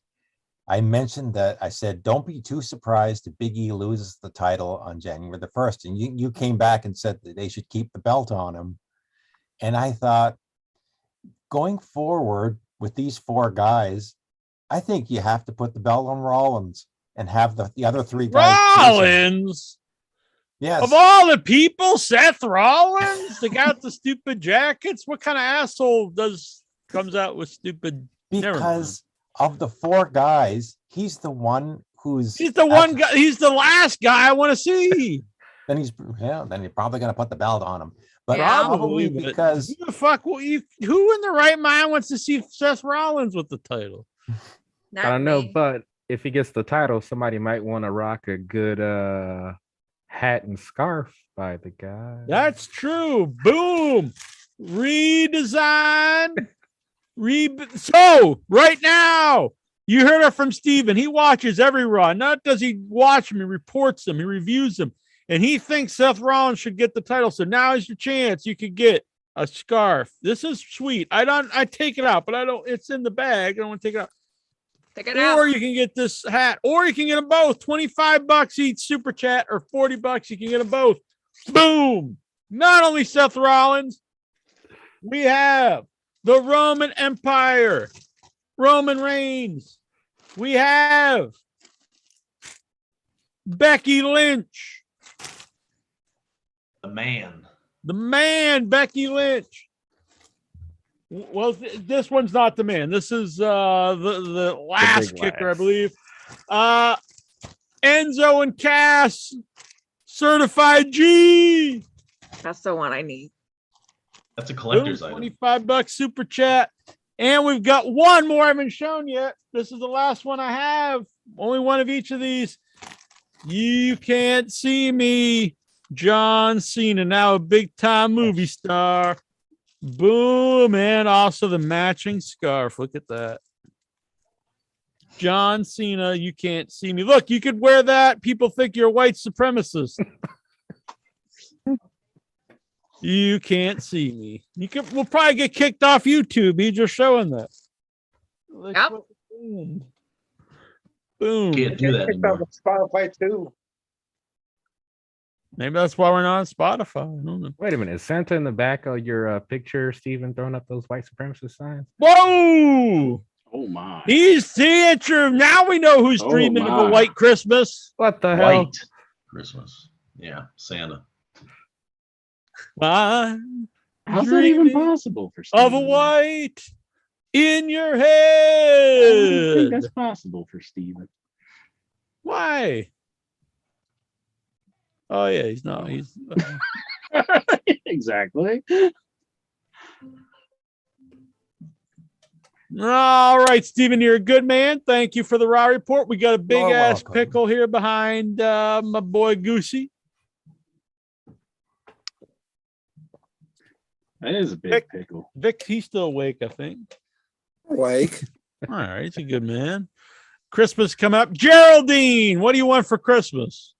I mentioned that I said, don't be too surprised if Big E loses the title on January the 1st. And you came back and said that they should keep the belt on him. And I thought, going forward with these four guys, I think you have to put the belt on Rollins and have the other three guys. Rollins? Yes. Of all the people, Seth Rollins, the guy with the stupid jackets. What kind of asshole comes out with stupid? Never mind. Because of the four guys, he's the one who's. He's the one guy. He's the last guy I want to see. Then you're probably gonna put the belt on him. But Yeah. probably but because who the fuck? Who in the right mind wants to see Seth Rollins with the title? Not I don't know, me. but if he gets the title, somebody might want to rock a good hat and scarf by the guy. That's true. Boom. Redesign. So right now, you heard it from Steven. He watches every Raw. Not does he watch them, he reports them, he reviews them, and he thinks Seth Rollins should get the title. So now is your chance. You could get a scarf. This is sweet. I take it out, but I don't. It's in the bag. I don't want to take it out. Take it out. Or you can get this hat, or you can get them both. $25 each super chat, or $40. You can get them both. Boom. Not only Seth Rollins, we have the Roman Empire, Roman Reigns. We have Becky Lynch, The man. Becky Lynch. Well, this one's not the man. This is the last big kicker, I last. believe. Enzo and Cass, certified G. That's the one I need. That's a collector's item. $25 super chat. And we've got one more I haven't shown yet. This is the last one I have. Only one of each of these. You can't see me. John Cena, now a big time movie star. Boom. And also the matching scarf. Look at that. John Cena, you can't see me. Look, you could wear that. People think you're a white supremacist. You can't see me. We'll probably get kicked off YouTube. Me just showing that. Yep. Boom. Boom. Can't do that Picked up anymore. Spotify too. Maybe that's why we're not on Spotify. I don't know. Wait a minute. Is Santa in the back of your picture, Steven, throwing up those white supremacist signs? Whoa! Oh my. He's seeing true. Now we know who's Oh, dreaming of a my. white Christmas. What the hell? White Christmas. Yeah, Santa. I'm How's that even dreaming possible for of a Steven? white in your I don't think head. that's possible for Steven. Why? Oh yeah, he's not. He's Exactly. all right, Stephen. You're a good man. Thank you for the raw report. We got a big You're ass welcome. pickle here behind my boy Goosey. That is a big Vic- pickle. Vic, he's still awake, I think. Like, All right, he's a good man. Christmas come up. Geraldine, what do you want for Christmas?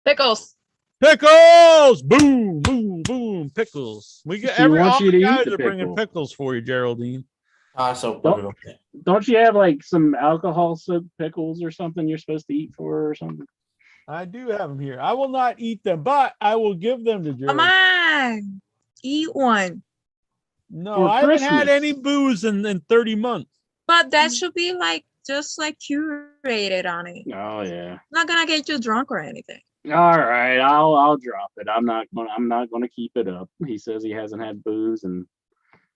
Pickles. Pickles! Boom, boom, boom. Pickles. We got She all wants you the to eat guys the are bringing pickle. pickles for you, Geraldine. Ah, so Don't- brutal. Don't you have like some alcohol soaked pickles or something you're supposed to eat for or something? I do have them here. I will not eat them, but I will give them to Come Geraldine. on. Eat one. No, For I haven't had Christmas. any booze in 30 months. But that should be like just like curated on it. Oh yeah. Not gonna get you drunk or anything. All right, I'll drop it. I'm not gonna keep it up. He says he hasn't had booze in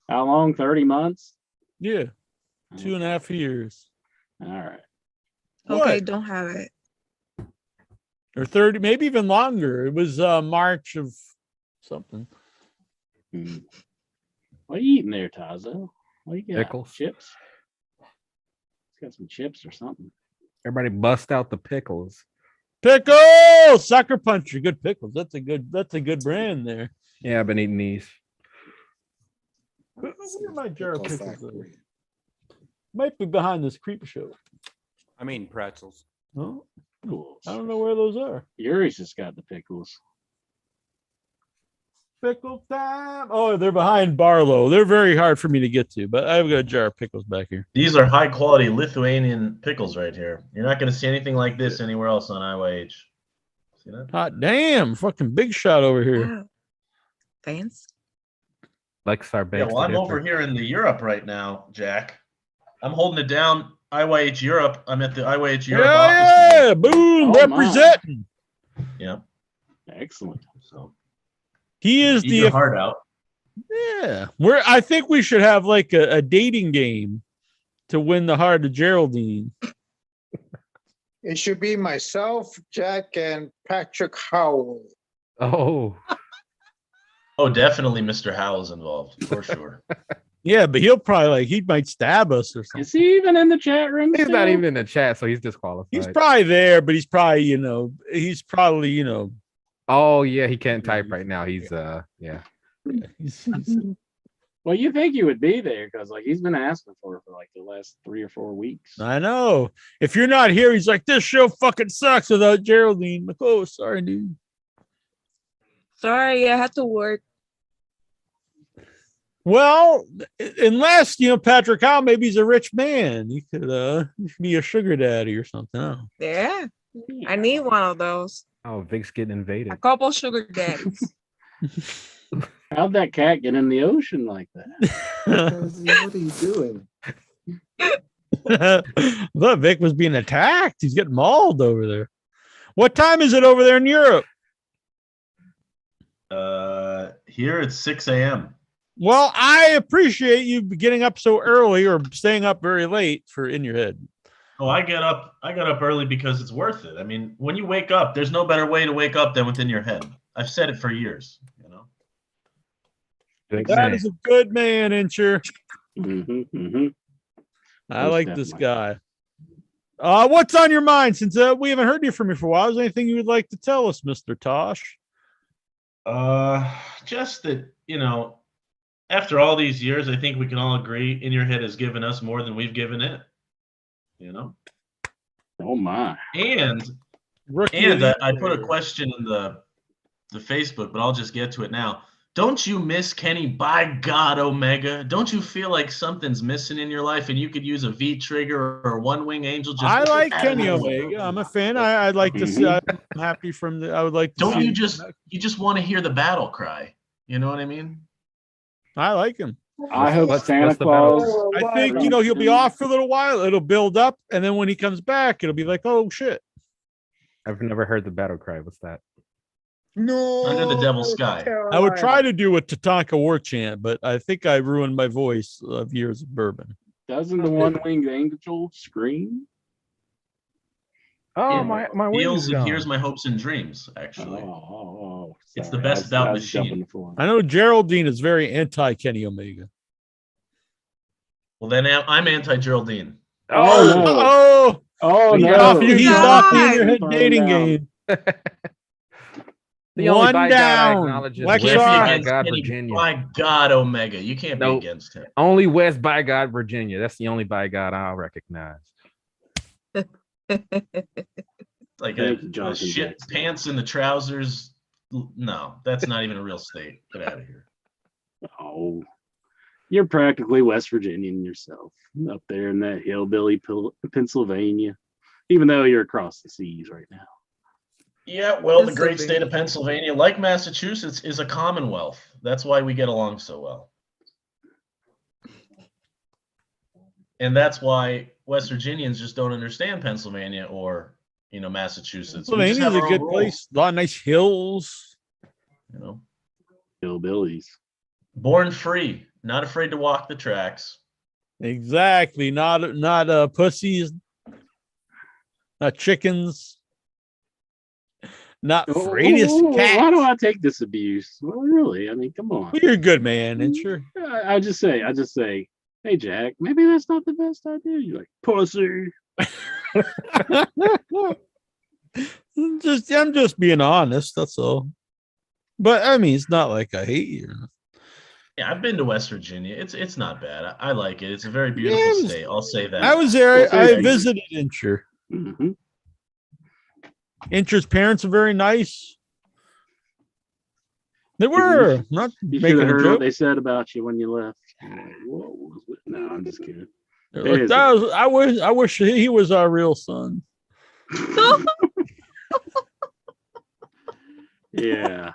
How long? 30 months? Yeah, 2.5 years. All right. Okay, What? don't have it. Or 30, maybe even longer. It was March of something. Hmm. What are you eating there, Tazo? What you got? Pickles. Chips? It's got some chips or something. Everybody bust out the pickles. Pickles, Sucker Puncher, good pickles. That's a good brand there. Yeah, I've been eating these. Where my jar of Pickle pickles? Factory. Might be behind this creep show. I mean pretzels. No, Cool. I don't know where those are. Yuri's just got the pickles. Pickle time. Oh, they're behind Barlow. They're very hard for me to get to, but I've got a jar of pickles back here. These are high quality Lithuanian pickles right here. You're not going to see anything like this anywhere else on IYH. See that? Hot damn, fucking big shot over here. Wow. Thanks. Lexar Yeah, bakes well, the I'm over difference. here in the Europe right now, Jack. I'm holding it down. IYH Europe. I'm at the IYH Europe Hell office. yeah, boom, Oh, my. representing. Yeah. Excellent. So He is eat your the heart out. yeah. I think we should have like a dating game to win the heart of Geraldine. It should be myself, Jack, and Patrick Howell. Oh, Oh, definitely Mr. Howell's involved for sure. Yeah, but he'll probably he might stab us or something. Is he even in the chat room? he's not still? even in the chat, so he's disqualified. He's probably there, but he's probably Oh yeah, he can't type right now. He's yeah. he's Well, you think you would be there because like he's been asking for it for like the last 3 or 4 weeks. I know. If you're not here, he's like, this show fucking sucks without Geraldine. I'm like, oh, sorry, dude. Sorry, I had to work. Well, unless Patrick Howe, maybe he's a rich man. He could be a sugar daddy or something. Oh. Yeah, I need one of those. Oh, Vic's getting invaded. A couple sugar daddies. How'd that cat get in the ocean like that? What are you doing? Look, Vic was being attacked. He's getting mauled over there. What time is it over there in Europe? Here it's 6 a.m. Well, I appreciate you getting up so early or staying up very late for In Your Head. Oh, I got up early because it's worth it. I mean, when you wake up, there's no better way to wake up than within your head. I've said it for years, That is a good man, Incher. Mm-hmm. I Most like this definitely. guy. What's on your mind? Since we haven't heard from you for a while, is there anything you would like to tell us, Mr. Tosh? Just that, after all these years, I think we can all agree In Your Head has given us more than we've given it. Oh my. And Rookie of the I put a year. question in the Facebook, but I'll just get to it now. Don't you miss Kenny? By God, Omega! Don't you feel like something's missing in your life, and you could use a V trigger or one wing angel? Just I like Kenny Omega. I'm a fan. I'd like to see. I'm happy from the. I would like to. Don't see you just want to hear the battle cry? You know what I mean? I like him. I hope what's Santa the battle? Claus. I think he'll be off for a little while. It'll build up, and then when he comes back, it'll be like, oh shit. I've never heard the battle cry. What's that? No. Under the Devil's Sky. I would try to do a Tatanka war chant, but I think I ruined my voice of years of bourbon. Doesn't the one winged angel scream? Oh, Yeah, my wing Feels is and gone. Here's My Hopes and Dreams. Actually, It's the Sorry, best I bout was jumping machine. the floor. I know Geraldine is very anti Kenny Omega. Well, then I'm anti Geraldine. Oh, no. Oh, Oh he's no! off, he's off the God. In Your Head Calm dating down. game. The only One by God I down. acknowledge is Lex West Can't be Sorry. by against God, Kenny. Virginia. By God, Omega, you can't Nope. be against him. Only West by God, Virginia. That's the only by God I'll recognize. Like Thank you, a Jonathan shit Jackson. pants and the trousers. No, that's not even a real state. Get out of here. Oh, you're practically West Virginian yourself, up there in that hillbilly Pennsylvania. Even though you're across the seas right now. Yeah, well, the great Pennsylvania. state of Pennsylvania, like Massachusetts, is a commonwealth. That's why we get along so well. And that's why West Virginians just don't understand Pennsylvania or, Massachusetts. We just Pennsylvania's have a our own good rules, place. A lot of nice hills. you know. Hillbillies. Born free. Not afraid to walk the tracks. Exactly. Not pussies, not chickens, not afraidest cats. Why do I take this abuse? Well, really? I mean, come on. Well, you're a good man, ain't you? I just say, hey, Jack, maybe that's not the best idea. You're like, pussy. I'm just being honest. That's all. But I mean, it's not like I hate you. Yeah, I've been to West Virginia. It's not bad. I like it. It's a very beautiful Yeah, it was- state. I'll say that. I was there. I visited Incher. Mm-hmm. Incher's parents are very nice. They were not You should making have a heard what joke. they said about you when you left. Whoa. No, I'm just kidding. They're It like, is- I wish he was our real son. Yeah.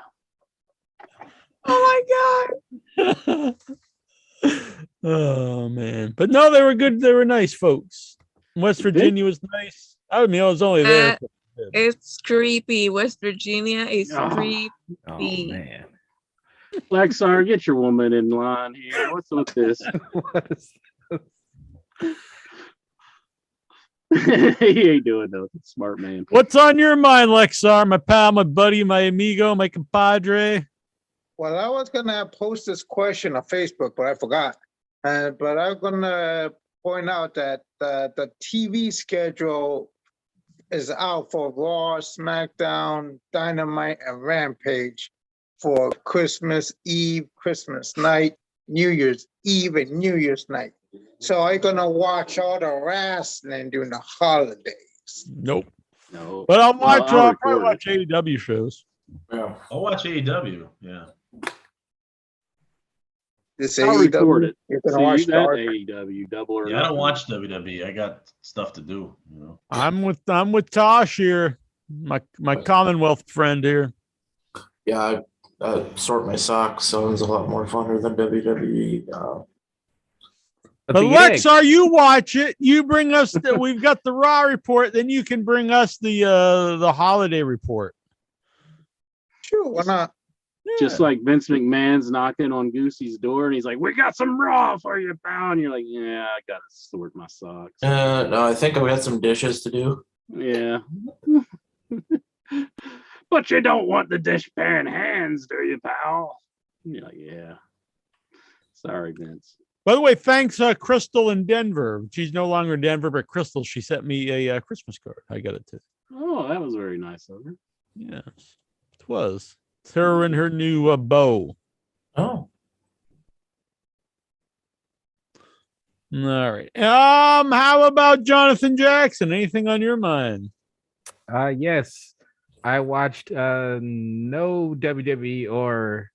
Oh my god. Oh man, but no, they were good. They were nice folks. West Virginia was nice. I mean, I was only there. It's creepy. West Virginia is Oh. creepy. Oh man. Lexar, get your woman in line here. What's with this? What is He ain't doing nothing. Smart man. What's on your mind, Lexar? My pal, my buddy, my amigo, my compadre. Well, I was gonna post this question on Facebook, but I forgot. But I'm gonna point out that the TV schedule is out for Raw, SmackDown, Dynamite, and Rampage for Christmas Eve, Christmas night, New Year's Eve, and New Year's night. So I'm gonna watch all the wrestling during the holidays. Nope. No. But I'll Well, watch. I'll I'll probably record watch AEW shows. Yeah. I'll watch AEW. Yeah. This I'll AEW, record it. You're See gonna watch that Dark. AEW double or Yeah, I don't nothing. watch WWE. I got stuff to do. You know. I'm with Tosh here, my Commonwealth friend here. Yeah, I sort my socks. Sounds a lot more funner than WWE. But Lexar, you watch it. You bring us. We've got the Raw report. Then you can bring us the holiday report. Sure, why not? Just like Vince McMahon's knocking on Goosey's door and he's like, "We got some Raw for you, pal." And you're like, "Yeah, I gotta sort my socks." No, I think I've got some dishes to do. Yeah. But you don't want the dishpan hands, do you, pal? And you're like, "Yeah." Sorry, Vince. By the way, thanks, Crystal in Denver. She's no longer in Denver, but Crystal, she sent me a Christmas card. I got it too. Oh, that was very nice of her. Yes, it was. It's her and her new bow. Oh. All right. How about Jonathan Jackson? Anything on your mind? Yes. I watched no WWE or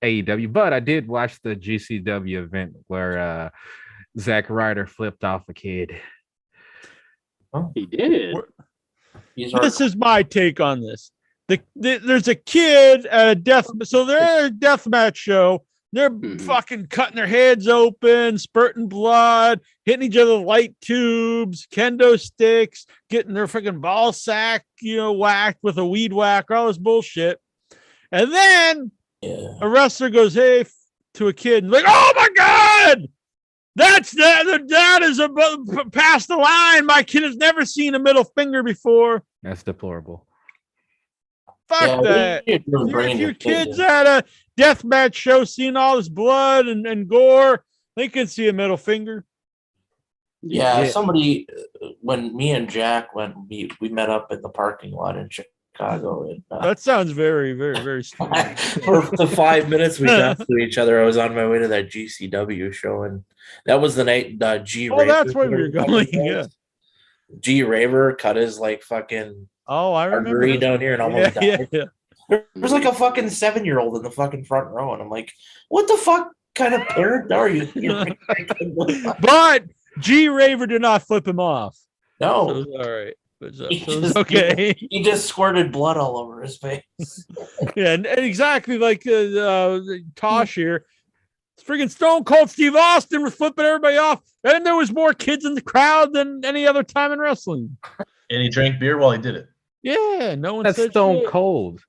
AEW, but I did watch the GCW event where Zack Ryder flipped off a kid. He did. This is my take on this. There's a kid at a they're at a death match show. They're fucking cutting their heads open, spurting blood, hitting each other with light tubes, kendo sticks, getting their freaking ball sack, whacked with a weed whacker, all this bullshit. And then a wrestler goes, "Hey," to a kid, and like, "Oh my God, that is past the line. My kid has never seen a middle finger before." That's deplorable. Fuck that. If your kid's at a deathmatch show seeing all this blood and gore, they can see a middle finger. Yeah, somebody, when me and Jack went, we met up in the parking lot in Chicago. And, That sounds very, very, very strange. for the 5 minutes we talked to each other, I was on my way to that GCW show, and that was the night G. Oh, that's where we were going. Yeah. G. Raver cut his like fucking I remember artery this. down here and almost died. Yeah. There's like a fucking 7-year-old in the fucking front row, and I'm like, what the fuck kind of parent are you? But G. Raver did not flip him off. No. So it was all right. He So it was just- okay. He just squirted blood all over his face. Yeah, and exactly like Tosh here. Freaking Stone Cold Steve Austin was flipping everybody off, and there was more kids in the crowd than any other time in wrestling. And he drank beer while he did it. Yeah, no one That's said Stone shit. Cold.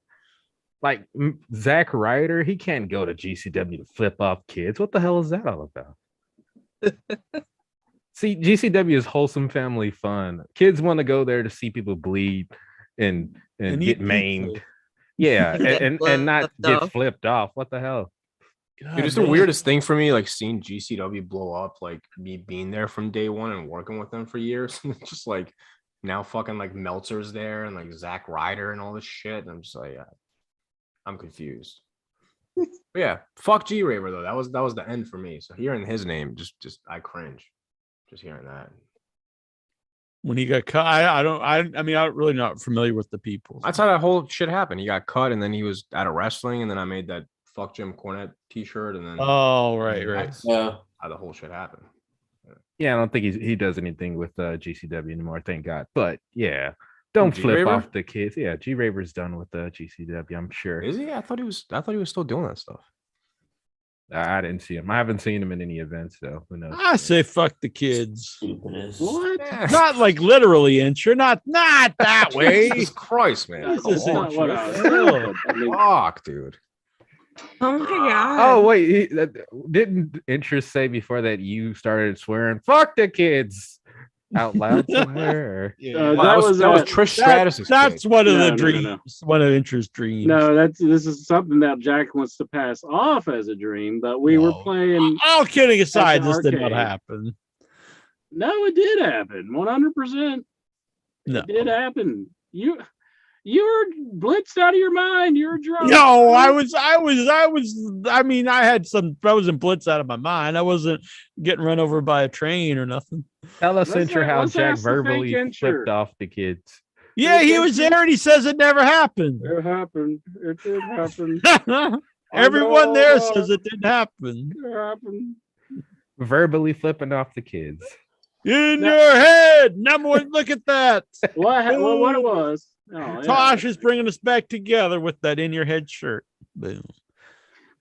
Like Zack Ryder, he can't go to GCW to flip off kids. What the hell is that all about? See, GCW is wholesome family fun. Kids want to go there to see people bleed and And get eat maimed. pizza. Yeah, And get and not flipped get off. flipped off. What the hell? Dude, it's the weirdest thing for me, like seeing GCW blow up, like me being there from day one and working with them for years. Just like now fucking like Meltzer's there and like Zack Ryder and all this shit. And I'm just like, I'm confused. But yeah, fuck G Raver though. That was the end for me. So hearing his name, just I cringe. Just hearing that. When he got cut, I mean, I'm really not familiar with the people. That's how that whole shit happened. He got cut and then he was out of wrestling, and then I made that fuck Jim Cornette t-shirt, and then Oh, right. that's Yeah. how the whole shit happened. Yeah, I don't think he does anything with GCW anymore. Thank God. But yeah, don't flip G-Raver? off the kids. Yeah, G Raver's done with GCW. I'm sure. Is he? I thought he was still doing that stuff. I didn't see him. I haven't seen him in any events though. Who knows? I say fuck the kids. Stupid is. What? Not like literally, Incher. Not that way. Jesus Christ, man. This Come isn't on. Not what I true. said. I mean, Fuck, dude. Oh my god. Oh wait, didn't interest say before that you started swearing "fuck the kids" out loud somewhere? that That was was, Trish Stratus's That's kid. one of the No, no, dreams. no. One of Incher's dreams. no, this is something that Jack wants to pass off as a dream, but we were No. playing. All kidding aside, the this did not arcade. happen. No, it did happen. 100%. No. It did happen. You were blitzed out of your mind. You were drunk. No, I mean, I wasn't blitz out of my mind. I wasn't getting run over by a train or nothing. Tell us, Let's Incher, how let's Jack ask the fake verbally Incher. flipped off the kids. Yeah, he was there and he says it never happened. It happened. It did happen. Everyone know there about says it. it didn't happen. It happened. Verbally flipping off the kids. In No. your head. Number one, look at that. What it was? Oh, yeah. Tosh is bringing us back together with that in your head shirt. Boom.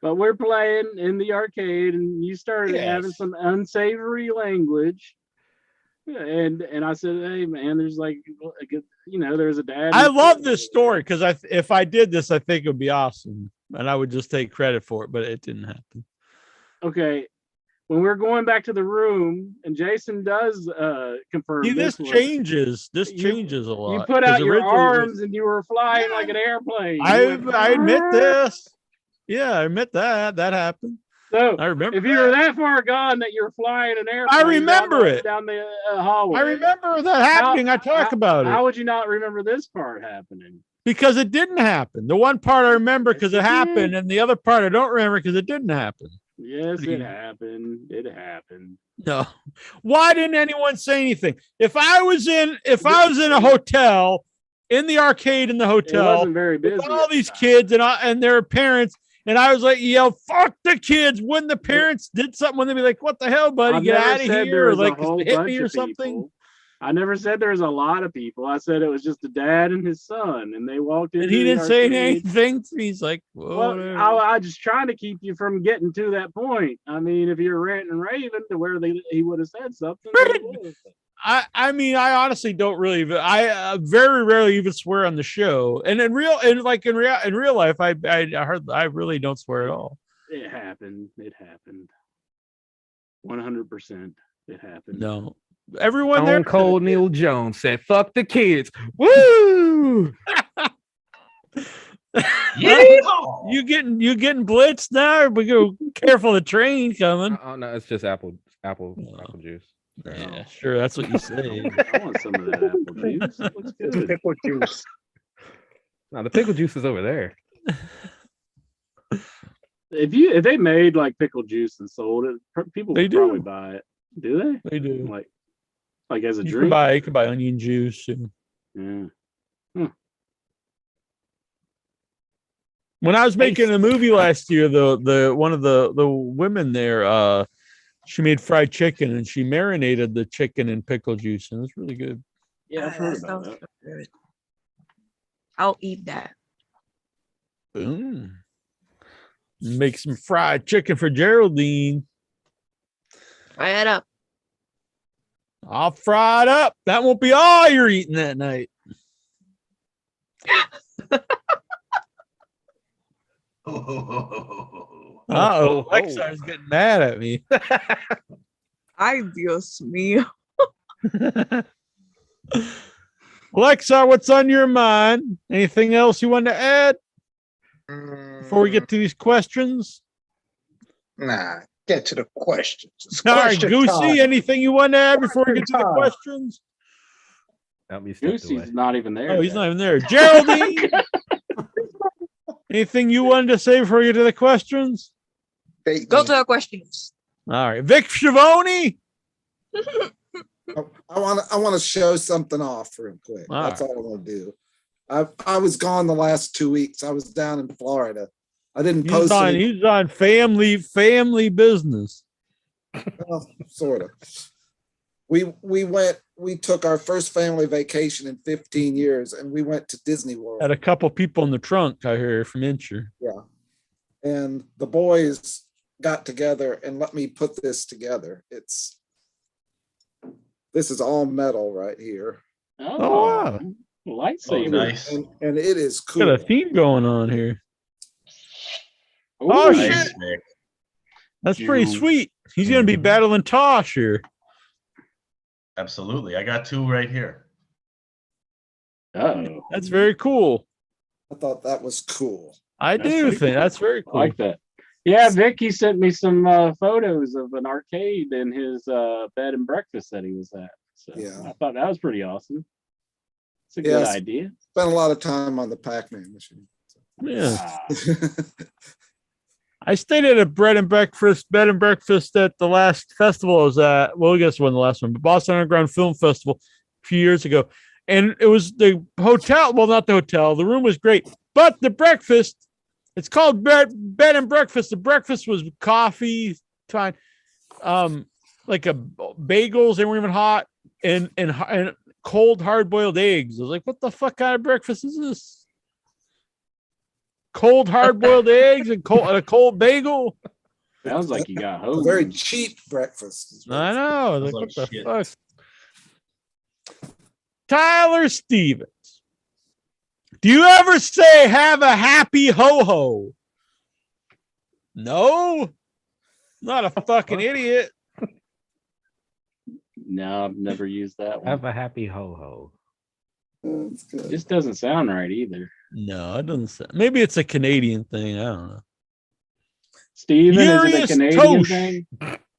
But we're playing in the arcade, and you started having Yes. some unsavory language. And I said, "Hey, man, there's like, there's a dad." I love this story because if I did this, I think it would be awesome, and I would just take credit for it. But it didn't happen. Okay, when we're going back to the room, and Jason does confirm. See, this was- changes. This You- changes a lot. You put 'cause out your originally it was- arms, and you were flying like an airplane. You I went, admit this. Yeah, I admit that happened. So I remember. if you were that far gone that you're flying an airplane, remember it. down the hallway. I remember that happening. I talk about it How would you not remember this part happening? because it didn't happen. The one part I remember because it Yes, it happened, did. and the other part I don't remember because it didn't happen. Yes, it Yeah. happened. It happened. No. Why didn't anyone say anything? If I was in a hotel, in the arcade in the It hotel, wasn't very busy. with all at the these time. kids and their parents, and I was like, yell, fuck the kids. When the parents did something, when they'd be like, what the hell, buddy? I've Get never out of said here. there Or was a like, whole hit bunch me or of something. people. I never said there was a lot of people. I said it was just a dad and his son, and they walked in. And he didn't say anything. He's like, Well, whatever. I just trying to keep you from getting to that point. I mean, if you're ranting and raving to where he would have said something. he would've. I mean, I honestly don't really. I very rarely even swear on the show, and in real life, I really don't swear at all. It happened. It happened. 100%. It happened. No, everyone there. Stone Cold Neil Jones said, "Fuck the kids." Woo! You getting blitzed now? We go careful, the train coming. Oh no, it's just apple juice. Yeah, sure, that's what you say. I want some of that apple juice. It looks good. Pickle juice. No, the pickle juice is over there. If they made like pickle juice and sold it, people They would do. probably buy it. Do they? They do. Like as a You drink? can buy onion juice. Yeah. When I was making a movie last year, the one of the women there, she made fried chicken and she marinated the chicken in pickle juice, and it was really good. Yeah, I've heard That about sounds that. so good. I'll eat that. Boom. Make some fried chicken for Geraldine. Fry it up. I'll fry it up. That won't be all you're eating that night. Uh-oh, Lexar's getting mad at me. Ay, Dios mío. Lexar, what's on your mind? Anything else you want to add before we get to these questions? Nah, get to the questions. It's All right, question Goosey, time. anything you want to add before we get to the Question time. questions? Help me step away. Goosey's not even there. Oh, he's yet. not even there. Geraldine, anything you wanted to say before we get to the questions? Go to the questions. All right, Vic Schiavone. I want to show something off real quick. All That's right. all I want to do. I was gone the last 2 weeks. I was down in Florida. I didn't He's post on. any, He's on family business. well, sort of. We took our first family vacation in 15 years, and we went to Disney World. Had a couple people in the trunk. I hear from Incher. Yeah. And the boys got together and let me put this together. This is all metal right here. Oh, wow. Lightsaber. Nice. And it is Got cool. a theme going on here. Ooh, Oh, Nice, shit. Vic. That's pretty Dude. sweet. He's gonna be battling Tosh here. Absolutely. I got two right here. Uh-oh. That's very cool. I thought that was cool. I That's do pretty think cool. that's very I cool. like that. Yeah, Vicky sent me some photos of an arcade in his bed and breakfast that he was at. So Yeah. I thought that was pretty awesome. It's a good Yes. idea. Spent a lot of time on the Pac-Man machine. Yeah. Ah, I stayed at a bed and breakfast at the last festival I was at. Well, I guess it wasn't the last one, but Boston Underground Film Festival a few years ago. And it was the hotel. Well, not the hotel. The room was great, but the breakfast, it's called bed and breakfast. The breakfast was coffee time, like a bagels. They weren't even hot, and cold hard boiled eggs. I was like, what the fuck kind of breakfast is this? Cold hard boiled eggs and a cold bagel. sounds like you got A hosed. very cheap breakfast. is what I it's- know. Sounds Like, like what the shit. fuck? Tyler Stevens. Do you ever say have a happy ho ho? No. Not a fucking idiot. No, I've never used that one. Have a happy ho ho. That's It good. just doesn't sound right either. No, it doesn't sound. Maybe it's a Canadian thing. I don't know. Steven, is it a Furious Canadian Tosh. thing?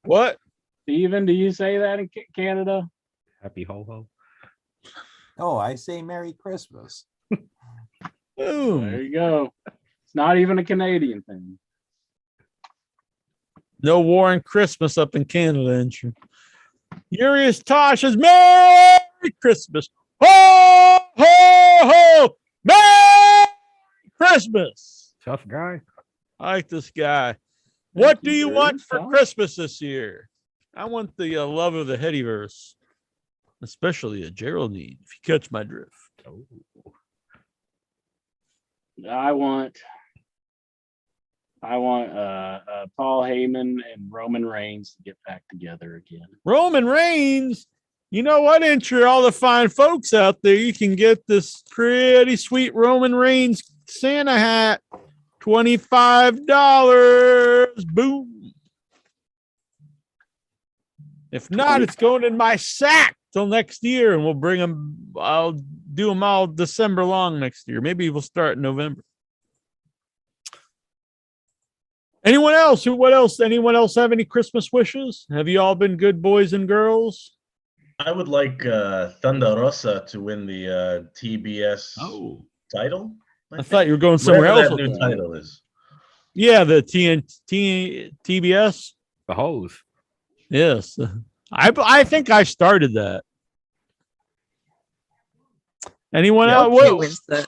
What? Steven, do you say that in Canada? Happy ho ho. Oh, I say Merry Christmas. There Boom. you go. It's not even a Canadian thing. No war on Christmas up in Canada. Ain't you? Furious Tosh says Merry Christmas. Ho, ho, ho. Merry Christmas. Tough guy. I like this guy. What do you you, want Bruce. for Christmas this year? I want the love of the Headyverse, especially a Geraldine, if you catch my drift. Oh. I want Paul Heyman and Roman Reigns to get back together again. Roman Reigns, you know what? Enter all the fine folks out there. You can get this pretty sweet Roman Reigns Santa hat, $25. Boom. If not, it's going in my sack till next year, and we'll bring them. I'll do them all December long next year. Maybe we'll start in November. Anyone else? What else? Anyone else have any Christmas wishes? Have you all been good boys and girls? I would like Thunder Rosa to win the TBS title. I thought you were going somewhere Whatever else. that with new that. title is. Yeah, the TBS. The hose. Yes, I think I started that. Anyone else? He What, wins that.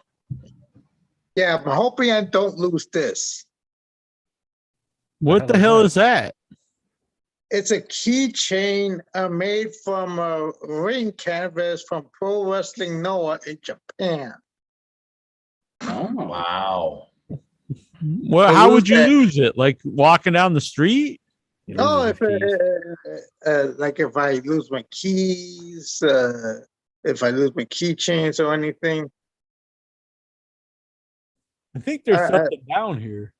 Yeah, I'm hoping I don't lose this. what the hell is that? It's a keychain made from a ring canvas from Pro Wrestling Noah in Japan. Oh, Wow. Well, I how lose would you that. lose it? Like walking down the street? No, if like if I lose my keys, if I lose my keychains or anything. I think there's I- something down here.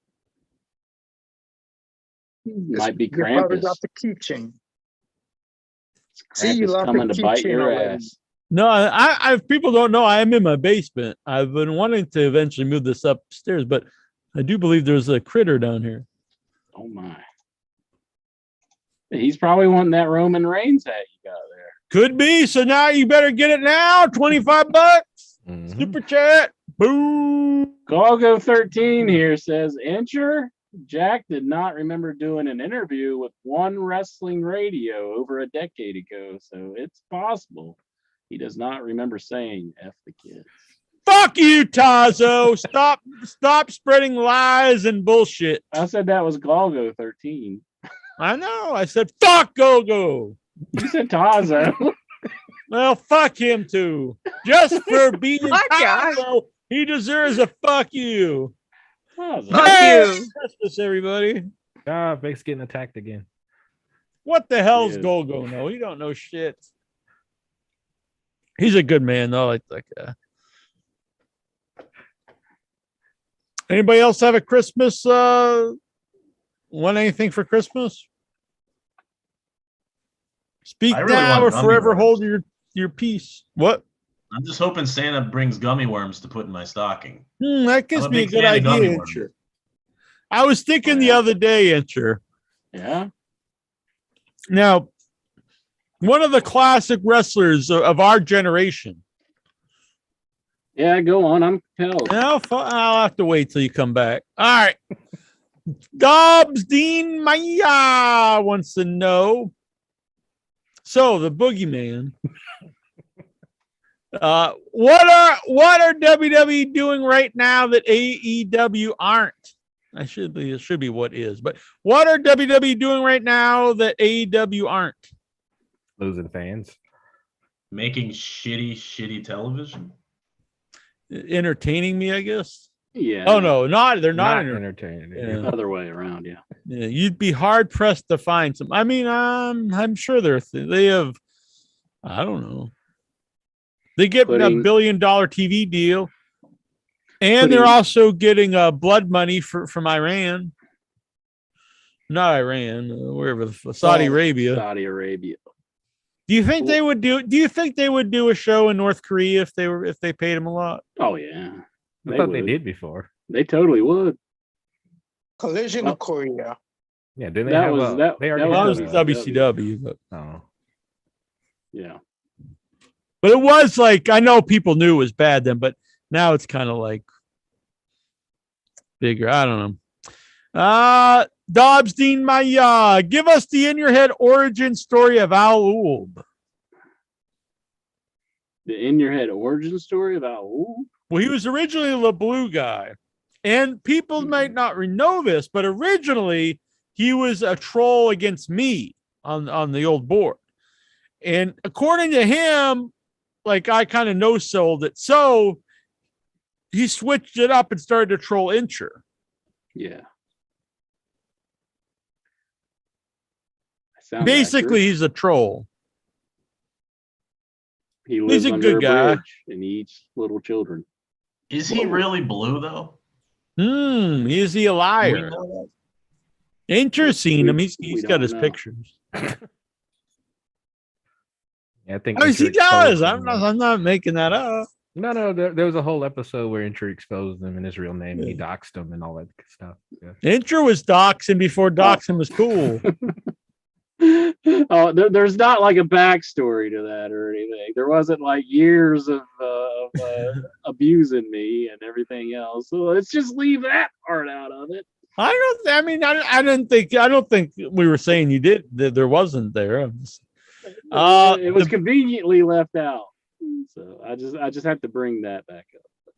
Might be You probably Krampus. got the keychain. See, you Krampus lost coming the to bite keychain your already. ass. No, if people don't know, I am in my basement. I've been wanting to eventually move this upstairs, but I do believe there's a critter down here. Oh my. He's probably wanting that Roman Reigns hat you got there. Could be. So now you better get it now. $25. Mhm. Super chat. Boom. Golgo 13 here says, Incher, Jack did not remember doing an interview with One Wrestling Radio over a decade ago, so it's possible he does not remember saying F the kids. Fuck you, Tazo. Stop spreading lies and bullshit. I said that was Golgo 13. I know. I said fuck Gogo. You said Tazo. Well, fuck him too. Just for being My gosh. Tazo, he deserves a fuck you. Tazo. Fuck Merry you. Christmas, everybody. Ah, Vic's getting attacked again. What the hell's Yeah. Gogo? No, he don't know shit. He's a good man, though. Like anybody else have a Christmas? Want anything for Christmas? Speak I really now want or gummy forever worms. hold your peace. What? I'm just hoping Santa brings gummy worms to put in my stocking. That gives I'm a me a big good fan of gummy idea, worms. Incher. I was thinking the Yeah. other day, Incher. Yeah. Now, one of the classic wrestlers of our generation. Yeah, go on. I'm compelled. I'll have to wait till you come back. All right. Dobbs Dean Maya wants to know. So the boogeyman. What are WWE doing right now that AEW aren't? It should be what is, but what are WWE doing right now that AEW aren't? Losing fans. Making shitty television. Entertaining me, I guess. Yeah. Oh no, they're not entertaining. Yeah. Other way around, yeah. Yeah, you'd be hard pressed to find some. I mean, I'm sure they have. I don't know. They get a Putting- $1 billion TV deal, and they're Putting- also getting blood money from Iran. Not Iran, wherever Saudi Arabia. Saudi Arabia. Do you think they would do? Do you think they would do a show in North Korea if they paid them a lot? Oh yeah. I thought they would. did before. They totally would. Collision of Korea. Yeah, didn't they That have was- that- they that already Well, was it had was a- WCW, but Oh. Yeah. it was like I know people knew it was bad then, but now it's kind of like bigger. I don't know. Dobbs Dean Maya, give us the in your head origin story of Al Ulb. The in your head origin story about Well, he was originally the blue guy, and people might not know this, but originally he was a troll against me on the old board. And according to him, like I kind of no sold it, so he switched it up and started to troll Incher. Yeah. Sounds Basically, accurate. he's a troll. He lives a under good guy. bridge and he eats little children. Is he really blue though? Is he a Do we liar? know Incher's seen him. We He's got don't his know. pictures. Yeah, I think. Oh, he Incher does. exposed I'm him. not making that up. No. There was a whole episode where Incher exposed him and his real name, and he doxed him and all that stuff. Yeah. Incher was doxing before doxing was cool. Oh, there's not like a backstory to that or anything. There wasn't like years of abusing me and everything else. So let's just leave that part out of it. I don't think we were saying you did that there wasn't there. It was conveniently left out. So I just have to bring that back up.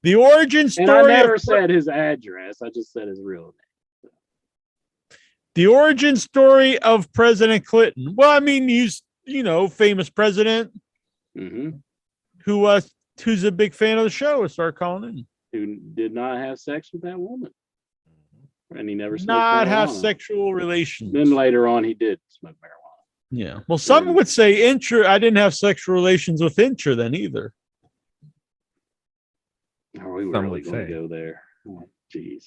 The origin And story I never of said his address. I just said his real name. the origin story of President Clinton. Well, I mean, he's famous president Mm-hmm. who's a big fan of the show and started calling in. Who did not have sex with that woman. And he never smoked Not have marijuana. sexual relations. Then later on he did smoke marijuana. Yeah. Well, some would say Incher. I didn't have sexual relations with Incher then either. Are we Some really would going to say. go there? Oh, jeez.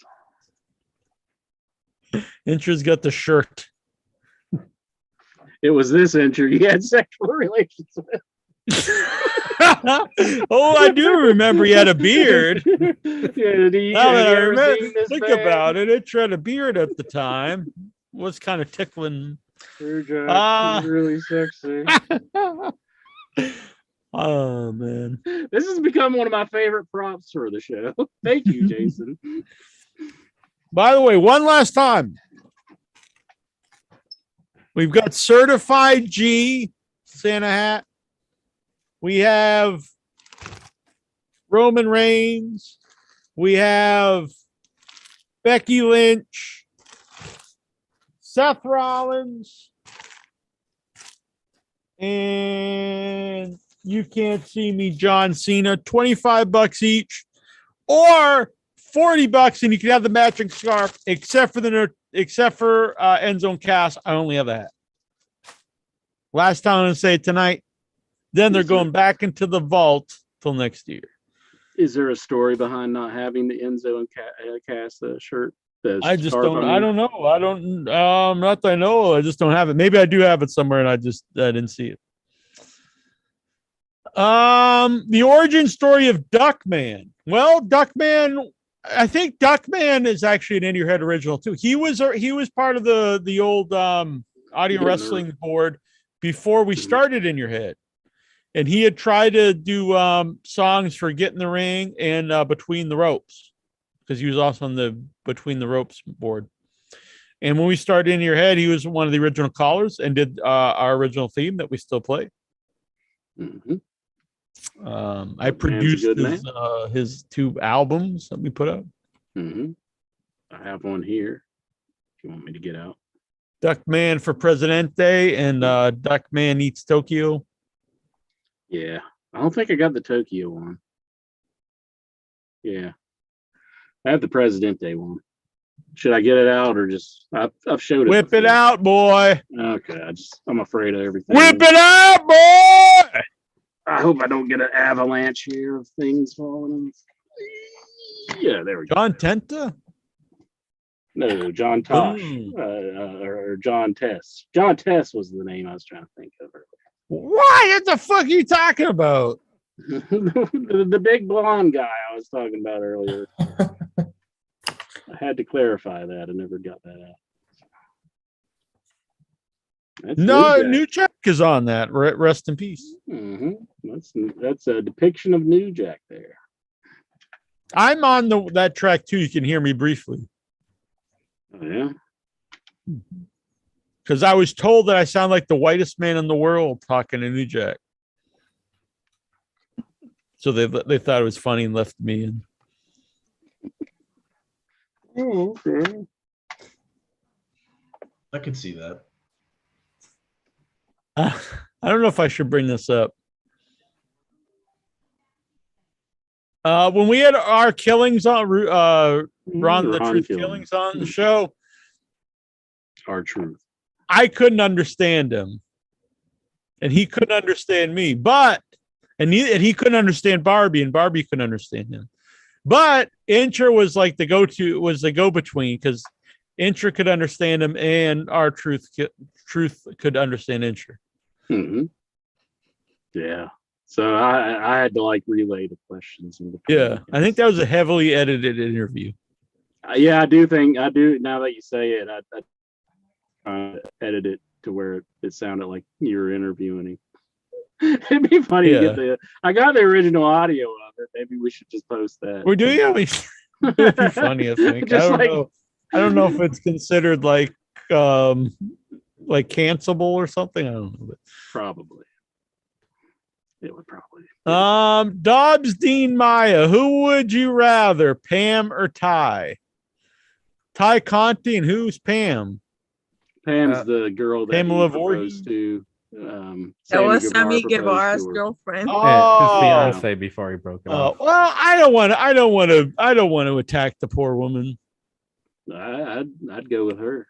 Intra's got the shirt. It was this intro you had sexual relations with. Oh, I do remember he had a beard. Yeah, Now that I remember, this think man? about it, it had a beard at the time. Was kind of tickling. Sure, Jack, Ah. you're really sexy. Oh man. This has become one of my favorite props for the show. Thank you, Jason. By the way, one last time. We've got Certified G Santa hat. We have Roman Reigns. We have Becky Lynch. Seth Rollins. And you can't see me, John Cena. $25 each. Or $40 and you can have the matching scarf, except for End Zone Cast. I only have that. Last time I'm gonna say it tonight. Then they're going back into the vault till next year. Is there a story behind not having the Enzo and Cast shirt? I just don't. I don't know. I don't. Not that I know. I just don't have it. Maybe I do have it somewhere, and I didn't see it. The origin story of Duckman. Well, Duckman. I think Duckman is actually an In Your Head original too. He was part of the old audio wrestling board before we started In Your Head, and he had tried to do songs for Get in the Ring and Between the Ropes, because he was also on the Between the Ropes board. And when we started In Your Head, he was one of the original callers and did our original theme that we still play. Mm-hmm. I produced his 2 albums that we put out. Mm-hmm. I have one here. If you want me to get out. Duckman for Presidente and Duckman Eats Tokyo. Yeah, I don't think I got the Tokyo one. Yeah, I have the Presidente one. Should I get it out or just I've showed it? Whip it out, boy. Okay, I'm afraid of everything. Whip it out, boy. I hope I don't get an avalanche here of things falling. Yeah, there we go. John Tenta? No, John Tosh or John Tess. John Tess was the name I was trying to think of earlier. What the fuck are you talking about? the big blonde guy I was talking about earlier. I had to clarify that. I never got that out. That's No, New New Jack is on that. Rest in peace. Mm-hmm. That's a depiction of New Jack there. I'm on that track too. You can hear me briefly. Oh, yeah. Because I was told that I sound like the whitest man in the world talking to New Jack. So they thought it was funny and left me in. Oh, okay. I could see that. I don't know if I should bring this up. When we had our killings on Ron the Truth killings on the show, Our Truth. I couldn't understand him, and he couldn't understand me. And he couldn't understand Barbie, and Barbie couldn't understand him. But Intra was like the go-between, because Intra could understand him, and our Truth could understand Intra. Mm-hmm. Yeah. So I had to like relay the questions. Yeah, I think that was a heavily edited interview. Yeah, I do. Now that you say it, I edit it to where it sounded like you were interviewing him. It'd be funny to get I got the original audio of it. Maybe we should just post that. We're doing it. It'd be funny, I think. I don't know if it's considered like cancelable or something. I don't know. But probably. It would probably. Dobbs Dean Maya. Who would you rather, Pam or Ty? Ty Conti, and who's Pam? Pam's the girl that Pamela he proposed to. That was Sammy Guevara's girlfriend. Oh, his fiance before he broke it up. Well, I don't want to attack the poor woman. I'd go with her.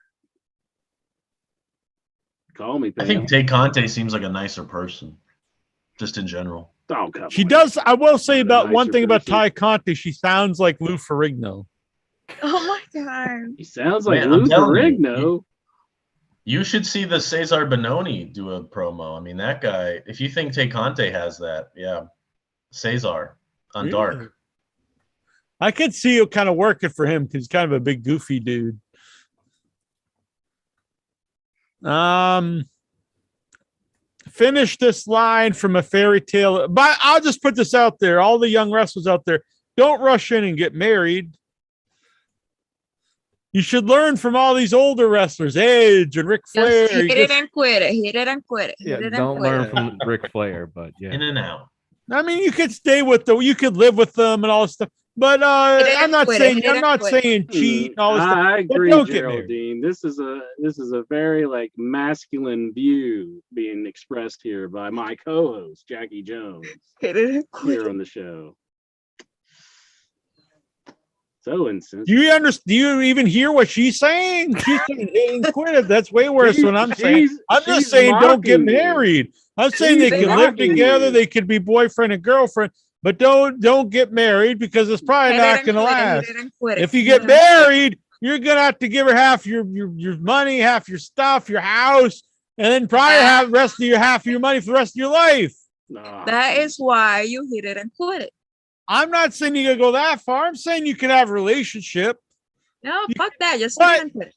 Call me, Pam. I think Tay Conte seems like a nicer person, just in general. Oh, come She on. does. I will say about one nicer thing about person. Ty Conti. She sounds like Lou Ferrigno. Oh my time. He sounds like Man, I'm Luther telling you, Rigno. You should see the Cesar Bononi do a promo. I mean, that guy, if you think Tay Conte has that, yeah. Cesar on Really? Dark. I could see it kind of working for him because he's kind of a big goofy dude. Finish this line from a fairy tale. But I'll just put this out there. All the young wrestlers out there, don't rush in and get married. You should learn from all these older wrestlers, Edge and Ric Flair. Just hit it and quit it. Hit it and quit it. Yeah, Hit it and don't quit learn it. from Ric Flair, but yeah. In and out. I mean, you could stay with them, you could live with them and all this stuff. But Hit it I'm and not quit it, saying hit it I'm and not quit it. saying cheat and all this stuff. I but agree, don't get married. Geraldine. This is a very like masculine view being expressed here by my co-host Jackie Jones Hit it and quit here it. on the show. So insensitive. Do you understand? Do you even hear what she's saying? She's saying, "Hey, quit it." That's way worse than I'm saying. I'm just she's saying, don't get mocking you. married. I'm saying they She's can live mocking together. you. They could be boyfriend and girlfriend, but don't get married because it's probably Hit it not and going to quit it, last. hit it and quit it. If you Hit get it and quit it. married, you're gonna have to give her half your money, half your stuff, your house, and then probably have the rest of your half of your money for the rest of your life. Nah. That is why you hit it and quit it. I'm not saying you gotta go that far. I'm saying you can have a relationship. No, fuck that. Just But- hit it and quit it.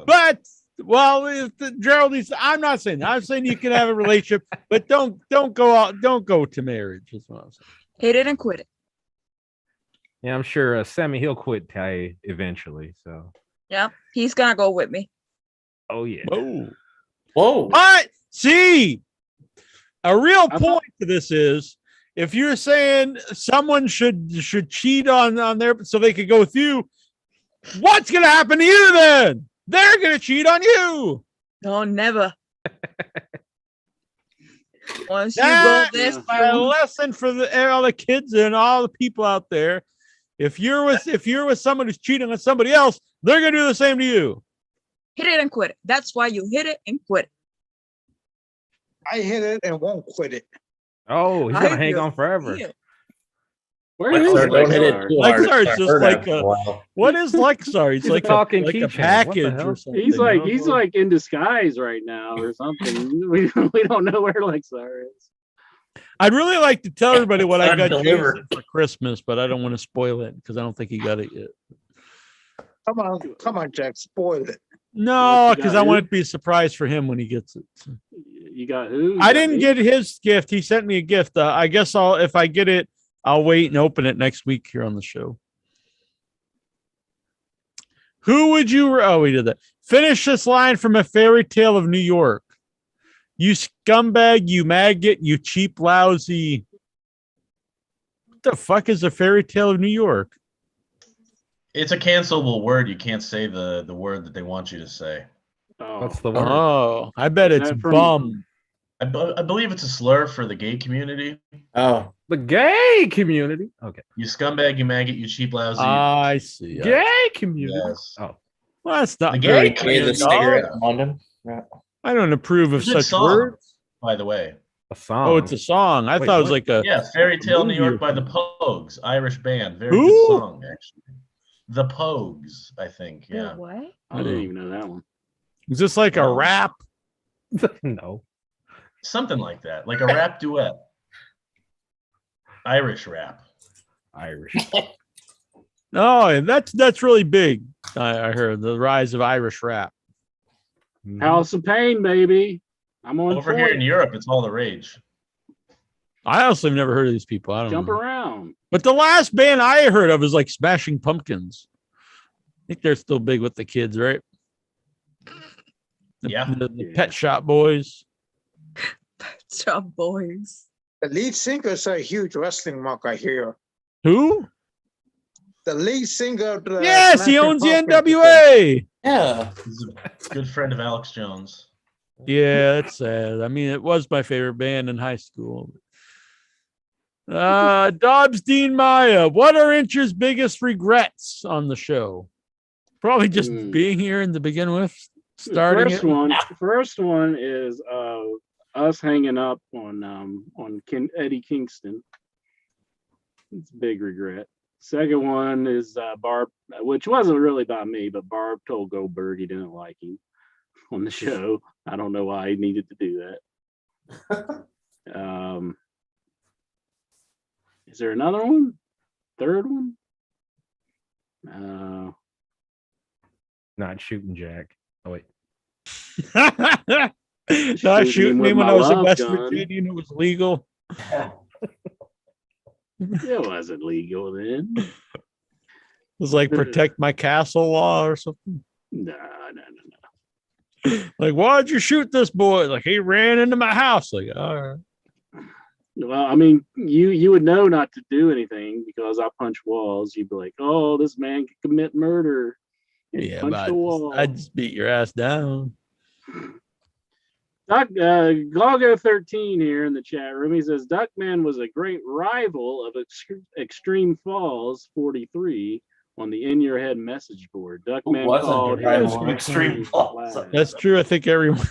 But Geraldine, I'm not saying that. I'm saying you can have a relationship, but don't go out, don't go to marriage. Is what I'm saying. Hit it and quit it. Yeah, I'm sure Sammy he'll quit Tay eventually. So, Yep. He's gonna go with me. oh yeah. Whoa. Whoa. But see, a real I point thought- to this is if you're saying someone should cheat on their so they could go with you, what's gonna happen to you then? They're gonna cheat on you. No, never. Once you That go this is my route, lesson for all the kids and all the people out there. If you're with someone who's cheating on somebody else, they're gonna do the same to you. hit it and quit it. That's why you hit it and quit it. I hit it and won't quit it. Oh, he's I gonna hang feel- on forever. Yeah. Where Lexar, is don't hit it Lexar? too hard. Lexar's I've just heard like that for a- while. What is Lexar? He's He's a like talking like a keychain. What the package hell? or something. He's like you he's know? like in disguise right now or something. We don't know where Lexar is. I'd really like to tell everybody what I Time got delivered. Jason for Christmas, but I don't want to spoil it because I don't think he got it yet. Come on, Jack, spoil it. No, What you because got, I want who? it to be a surprise for him when he gets it. You got who? You I got didn't me? get his gift. He sent me a gift. I guess if I get it, I'll wait and open it next week here on the show. Who would you? Oh, we did that. Finish this line from A Fairy Tale of New York. You scumbag, you maggot, you cheap, lousy. What the fuck is A Fairy Tale of New York? It's a cancelable word. You can't say the word that they want you to say. Oh, What's the word? Oh, I bet Is it's that from- bum. I believe it's a slur for the gay community. Oh, The gay community. Okay. You scumbag, you maggot, you cheap lousy. I see. Gay community. yes. Oh, Well, that's not The very gay Way community. the cigarette in London. Yeah. I don't approve of Good such song, words. by the way. a song. Oh, it's a song. I Wait, thought it was what? like a. Yeah, Fairy Tale New movie or York by the something. Pogues, Irish band. Very Who? good song, actually. The Pogues, I think. Yeah. What? I didn't even know that one. Is this like a No. rap? no. Something like that, like a rap duet. Irish rap. Irish. Oh, and that's really big. I heard the rise of Irish rap. Mhm. House of Pain, baby. I'm on Over here in Europe, it's all the rage. I also have never heard of these people. I don't Jump know. around. But the last band I heard of is like Smashing Pumpkins. I think they're still big with the kids, right? Yeah. The Yeah. Pet Shop Boys. Shop boys. The lead singer is a huge wrestling mark, I hear. Who? The lead singer of the Yes, he Smashing owns the Pumpkins. NWA. Yeah. He's a good friend of Alex Jones. Yeah, it's sad. I mean, it was my favorite band in high school. Dobbs Dean Maya. What are Incher's biggest regrets on the show? Probably just being here in the begin with. Starting First it. first one is us hanging up on Eddie Kingston. It's a big regret. Second one is Barb, which wasn't really about me, but Barb told Goldberg he didn't like him on the show. I don't know why he needed to do that. Is there another one? Third one? Not shooting Jack. Oh wait. Not shooting with him when my I was in love West gun. Virginia and it was legal. It wasn't legal then. It was like protect my castle law or something. No. Like, why'd you shoot this boy? Like, he ran into my house. Like, all right. Well, I mean, you would know not to do anything because I punch walls. You'd be like, oh, this man could commit murder. And Yeah, punch but the wall. I just beat your ass down. Galgo 13 here in the chat room. He says Duckman was a great rival of Extreme Falls 43 on the In Your Head message board. Duckman wasn't called a rival him of Extreme Falls? flag. That's true. I think everyone.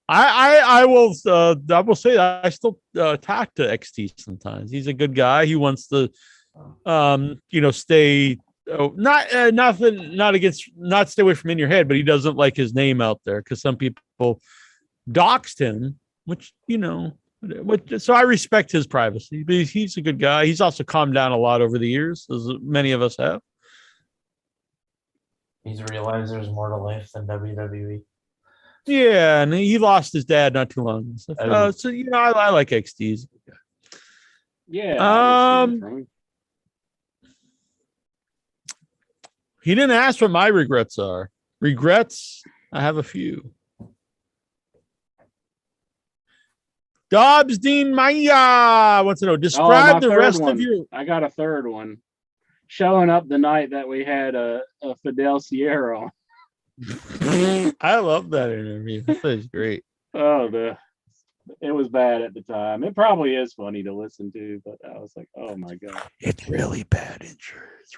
I will say that I still talk to XT sometimes. He's a good guy. He wants to stay not stay away from In Your Head, but he doesn't like his name out there because some people doxed him, which so I respect his privacy, but he's a good guy. He's also calmed down a lot over the years, as many of us have. He's realized there's more to life than WWE. Yeah, and he lost his dad not too long ago. Oh. So I like XT's. Yeah. He didn't ask what my regrets are. Regrets, I have a few. Dobbs Dean Maya wants to know, describe the rest of your. I got a third one. Showing up the night that we had a Fidel Sierra on. I love that interview. That was great. It was bad at the time. It probably is funny to listen to, but I was like, oh my God. It's really bad insurance.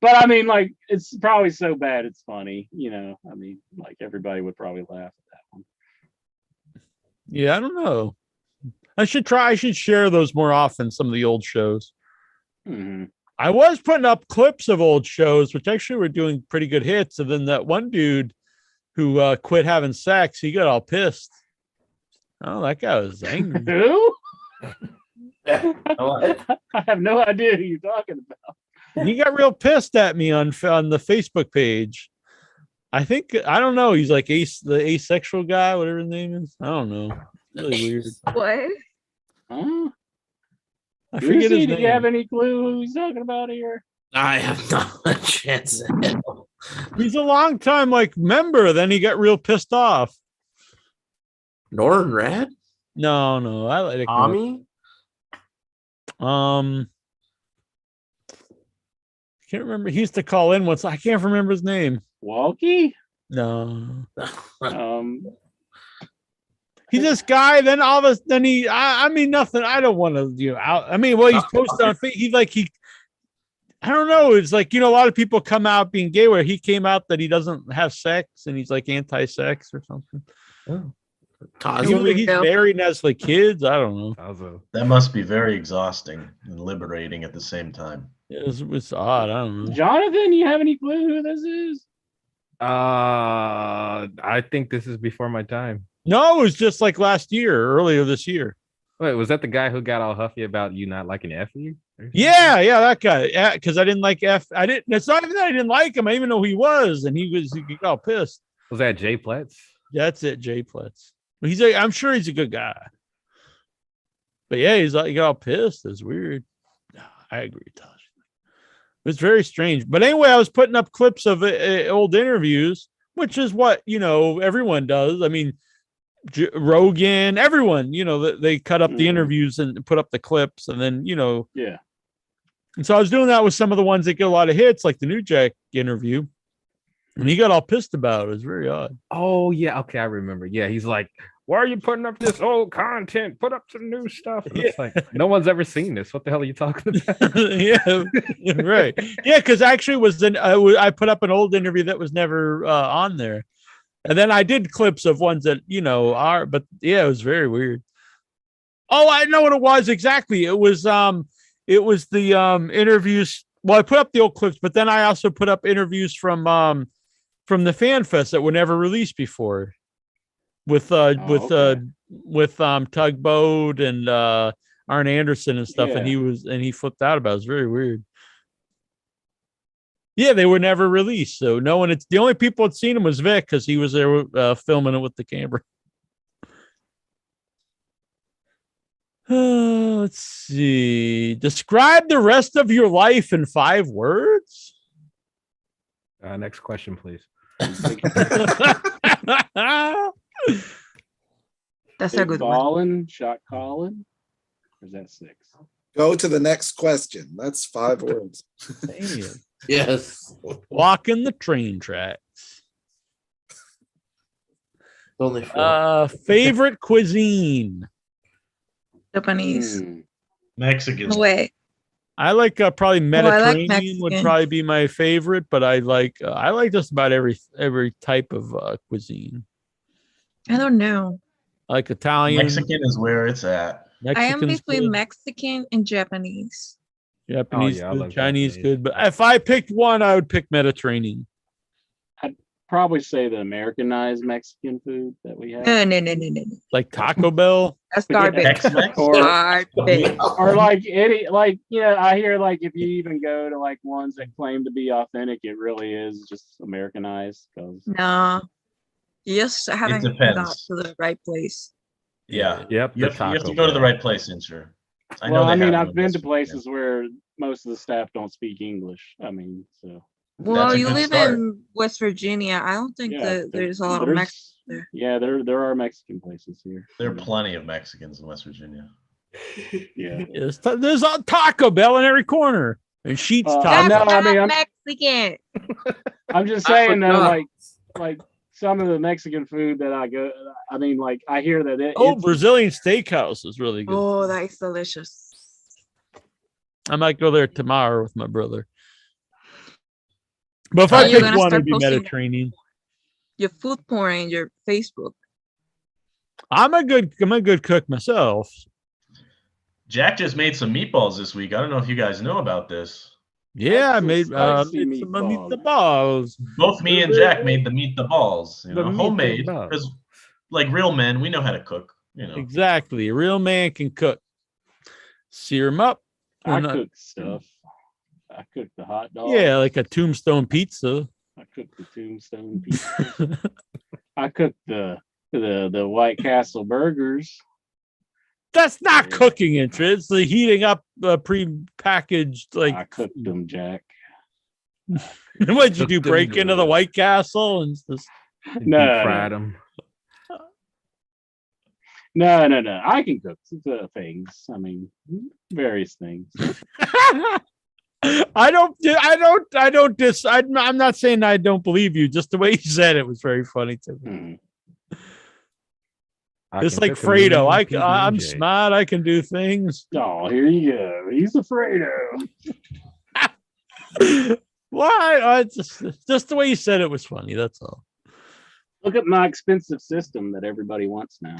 But I mean, like, it's probably so bad it's funny, I mean, like everybody would probably laugh at that one. Yeah, I don't know. I should share those more often, some of the old shows. Mm-hmm. I was putting up clips of old shows, which actually were doing pretty good hits. And then that one dude who quit having sex, he got all pissed. Oh, that guy was angry. Who? I have no idea who you're talking about. He got real pissed at me on the Facebook page. I don't know. He's like the asexual guy, whatever his name is. I don't know. Really weird. What? Huh? I forget his Do name. you have any clue who he's talking about here? I have not a chance in hell. He's a long time member. Then he got real pissed off. Norrin Rad? No. I like Tommy? I can't remember. He used to call in once. I can't remember his name. Walkie? No. He's this guy. Then all of a sudden I mean nothing. I don't want to he's posted on Facebook. I don't know. It's like, a lot of people come out being gay where he came out that he doesn't have sex and he's like anti-sex or something. Oh. He's married and has kids. I don't know. That must be very exhausting and liberating at the same time. It's odd. I don't know. Jonathan, you have any clue who this is? I think this is before my time. No, it was just like earlier this year. Wait, was that the guy who got all huffy about you not liking Effie? Yeah, that guy. Yeah, because I didn't like F. I didn't. It's not even that I didn't like him. I didn't even know who he was, and he got all pissed. Was that Jay Pletz? That's it, Jay Pletz. But I'm sure he's a good guy. But yeah, he got all pissed. It's weird. I agree, Tosh. It was very strange. But anyway, I was putting up clips of old interviews, which is what everyone does. I mean, Rogan, everyone, they cut up the interviews and put up the clips, and then yeah. And so I was doing that with some of the ones that get a lot of hits, like the New Jack interview, and he got all pissed about it. It was very odd. Oh yeah, okay, I remember. Yeah, he's like, "Why are you putting up this old content? Put up some new stuff." And it's like, no one's ever seen this. What the hell are you talking about? Yeah, right. Yeah, because actually I put up an old interview that was never on there. And then I did clips of ones that, are, but yeah, it was very weird. Oh, I know what it was exactly. It was It was the interviews. Well, I put up the old clips, but then I also put up interviews from the Fan Fest that were never released before, with Tugboat and Arn Anderson and stuff, and he flipped out about it. It was very weird. Yeah, they were never released, so no one. It's the only people had seen him was Vic because he was there filming it with the camera. Let's see. Describe the rest of your life in 5 words. Next question, please. That's a good one. Shot calling. Or is that 6? Go to the next question. That's 5 words. Damn. Yes. Walking the train tracks. Only 4. Favorite cuisine. Japanese. Mexican. No way. I like probably I like Mediterranean would Mexican. probably be my favorite, but I like just about every type of cuisine. I don't know. I like Italian. Mexican is where it's at. I am Mexican's between good. Mexican and Japanese. Japanese I good, love Chinese Japanese. good, but if I picked one, I would pick Mediterranean. Probably say the Americanized Mexican food that we have. No. Like Taco Bell. That's garbage. Tex-Mex? Garbage. Or like any, like, I hear like if you even go to like ones that claim to be authentic, it really is just Americanized. Because No. You just haven't got depends. to the right place. Yeah. Yep. You have to go to the right place, Insure. I know. well, I they mean, have I've one been in to Mexico. places where most of the staff don't speak English. I mean, so Well, a you good live start. in West Virginia. I don't think yeah, that there's a lot of Mexicans there. Yeah, there are Mexican places here. There are plenty of Mexicans in West Virginia. Yeah. There's a Taco Bell in every corner. And Sheets Uh, Taco. no, That's I mean, not I'm- Mexican. I'm just saying though, like some of the Mexican food that I go, I mean, like I hear that it's Brazilian Steakhouse is really good. Oh, that is delicious. I might go there tomorrow with my brother. But if Are I you pick gonna one, start it'd be posting Mediterranean. your food porn in your Facebook. I'm a good cook myself. Jack just made some meatballs this week. I don't know if you guys know about this. Yeah, I made spicy made some meatballs. meatballs. Both me and Jack made the meat the balls. You The know, meat homemade. the balls. Because like real men, we know how to cook. You know. Exactly. A real man can cook. Sear them up. I and, cook stuff. I cook the hot dog. yeah, like a tombstone pizza. I cook the tombstone pizza. I cook the White Castle burgers. That's not Yeah. cooking interest. It's the heating up pre-packaged I like cooked them, Jack. what'd you do? Cooked them Break into the good. White Castle and just No, Fried them. no. I can cook things. I mean, various things. I'm not saying I don't believe you. Just the way you said it was very funny to me. Mm. It's like Fredo. I'm smart. I can do things. Oh, here you go. He's a Fredo. Why? Just the way you said it was funny. That's all. Look at my expensive system that everybody wants now.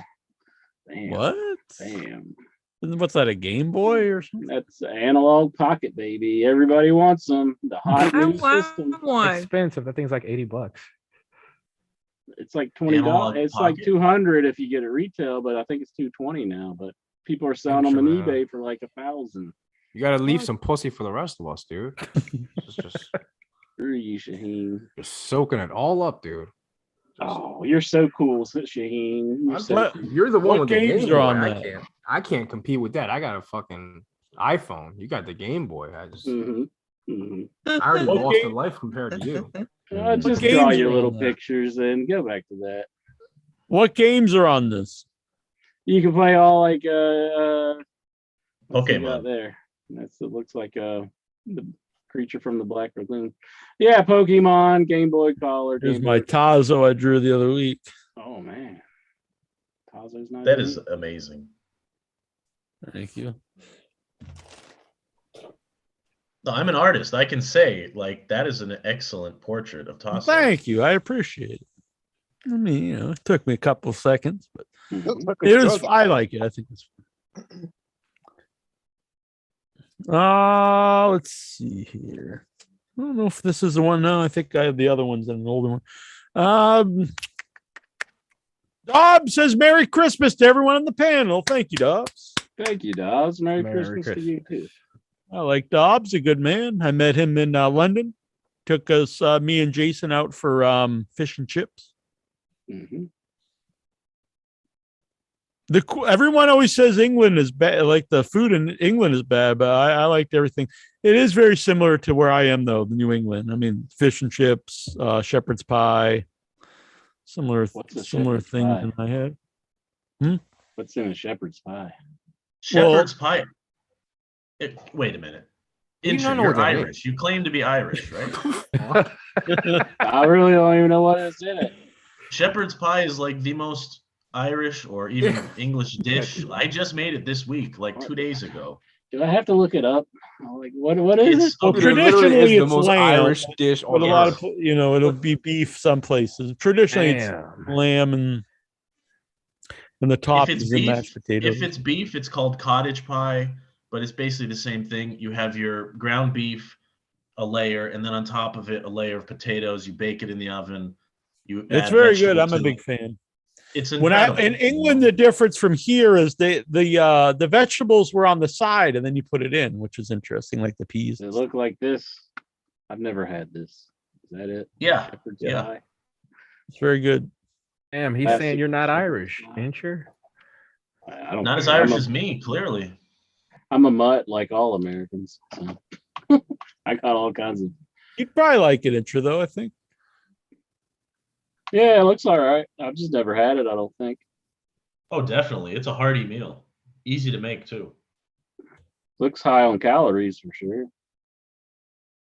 Bam. What? Bam. What's that? A Game Boy or something? That's an analog pocket, baby. Everybody wants them. The hot I new want system. one. Expensive. That thing's like $80. It's like $20. Analog It's like pocket. 200 if you get it retail, but I think it's 220 now. But people are selling them on Sure. eBay for like 1,000. You gotta leave some pussy for the rest of us, dude. just Screw you, Shaheen. soaking it all up, dude. Oh, you're so cool, Shaheen. You're so What- cool. You're the one What with the games Game are Boy. on I that? can't compete with that. I got a fucking iPhone. You got the Game Boy. I already What lost game- in life compared to you. Just games draw are your on little that? pictures and go back to that. What games are on this? You can play all like what's it got Pokemon. there. It looks like the creature from the Black Lagoon. Yeah, Pokemon, Game Boy Color. Here's Game my Boy- Tazo I drew the other week. Oh man, Tazo's not. That in is it? amazing. Thank you. No, I'm an artist. I can say like that is an excellent portrait of Tasso. Thank you. I appreciate it. I mean, it took me a couple seconds, but Mhm. it was. I like it. I think it's. Let's see here. I don't know if this is the one. No, I think I have the other ones and an older one. Dobbs says Merry Christmas to everyone on the panel. Thank you, Dobbs. Thank you, Dobbs. Merry Merry Christmas to you too. I like Dobbs, a good man. I met him in London. Took us, me and Jason, out for fish and chips. Mm-hmm. Everyone always says England is bad, like the food in England is bad, but I liked everything. It is very similar to where I am, though, New England. I mean, fish and chips, shepherd's pie, similar shepherd's things pie? in my head. What's in a shepherd's pie? Shepherd's pie. Wait a minute. You don't Intro, know you're what that means. Irish. You claim to be Irish, right? I really don't even know what is in it. Shepherd's pie is like the most Irish or even English dish. I just made it this week, like 2 days ago. Do I have to look it up? Like, what is It's it? Well, Dude, it literally traditionally, is the it's most lamb, Irish dish but on a lot earth. of it'll be beef some places. Traditionally, it's Damn. lamb and the top If it's is the mashed beef, potatoes. if it's beef, it's called cottage pie, but it's basically the same thing. You have your ground beef, a layer, and then on top of it, a layer of potatoes. You bake it in the oven. It's add very good. I'm vegetables a to big it. fan. It's When I incredible. in England, the difference from here is the vegetables were on the side and then you put it in, which is interesting, like the peas. Does it look like this? I've never had this. Is that it? Yeah, Shepherd's yeah. pie? It's very good. Damn, he's Classic saying you're not shepherd's Irish, pie. ain't you? I don't Not as care. Irish as me, clearly. I'm a mutt like all Americans. So. I got all kinds of. You'd probably like it, intro though. I think. Yeah, it looks all right. I've just never had it. I don't think. Oh, definitely. It's a hearty meal. Easy to make too. Looks high on calories for sure.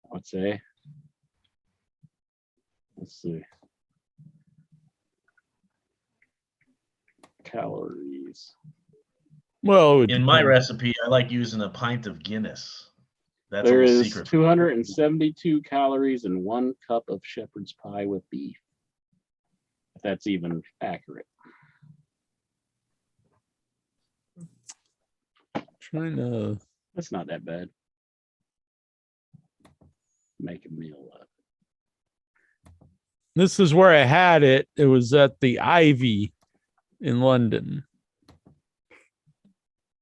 I would say. Let's see. Calories. Well, it would In my depend. recipe, I like using a pint of Guinness. That's There a little is secret. 272 calories in 1 cup of shepherd's pie with beef. If that's even accurate. Trying to. That's not that bad. Make a meal up. This is where I had it. It was at the Ivy in London.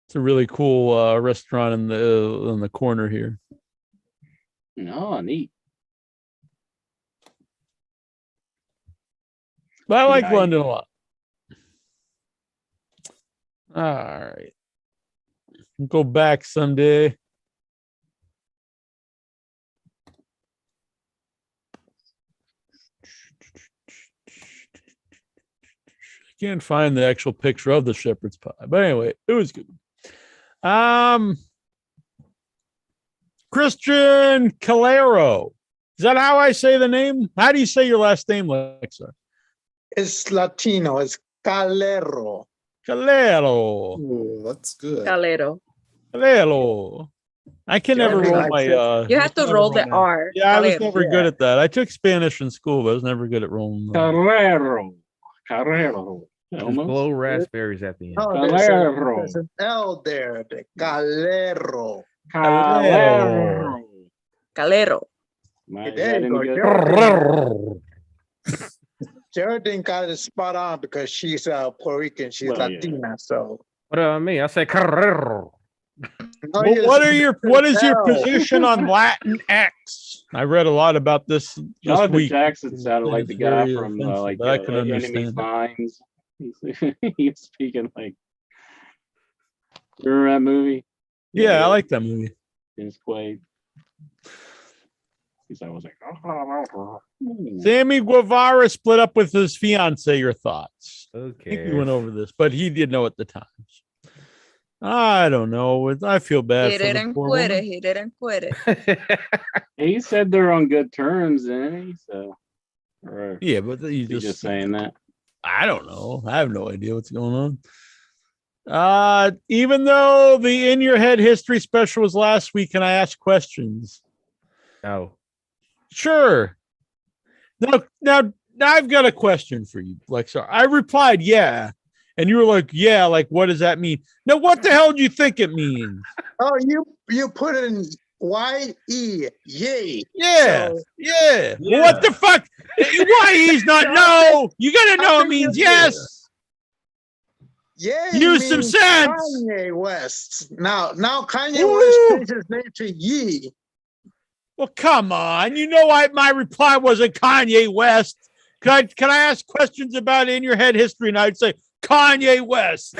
It's a really cool restaurant in the corner here. No, neat. But I like Ivy. London a lot. All right. Go back someday. Can't find the actual picture of the shepherd's pie, but anyway, it was good. Christian Calero. Is that how I say the name? How do you say your last name, Lexa? It's Latino. It's Calero. Calero. Oh, that's good. Calero. Calero. I can never German roll my. accent. You have to roll the R. Yeah, I was Calero. never good at that. I took Spanish in school, but I was never good at rolling. Carrero. Just Almost. blow raspberries at the end. No, Calero. there's an L there. The Calero. Calero. Calero. My, is There that you any go. good? Geraldine got it spot on because she's Puerto Rican. She's Well, yeah. Latina. So What do I mean? I say Carrero. No, Well, yes, what is your no. position on Latin X? I read a lot about this Jonathan week. Jackson sounded like the It's guy very from offensive, like but I can Enemy understand it. Mines. He's speaking like. Remember that movie? Yeah, I like that movie. Dennis Quaid. He's always like. Sammy Guevara split up with his fiance. Your thoughts? I think we Okay. went over this, but he did know at the time. I don't know. I feel bad He for the didn't poor quit woman. it. He didn't quit it. He said they're on good terms, didn't he? So. Or Yeah, but you he's just saying that. I don't know. I have no idea what's going on. Even though the In Your Head history special was last week, can I ask questions? Oh, Sure. Now I've got a question for you, Lexar. I replied, yeah. And you were like, yeah, like, what does that mean? Now, what the hell do you think it means? Oh, you put in Y-E, yay. Yeah, So- yeah. Well, what the fuck? Why he's not no? You gotta know it means yes. Yeah. Use some means sense. Kanye West. Now Kanye Woo. West changed his name to Yee. Well, come on. You know my reply wasn't Kanye West. Can I ask questions about in your head history? And I'd say Kanye West.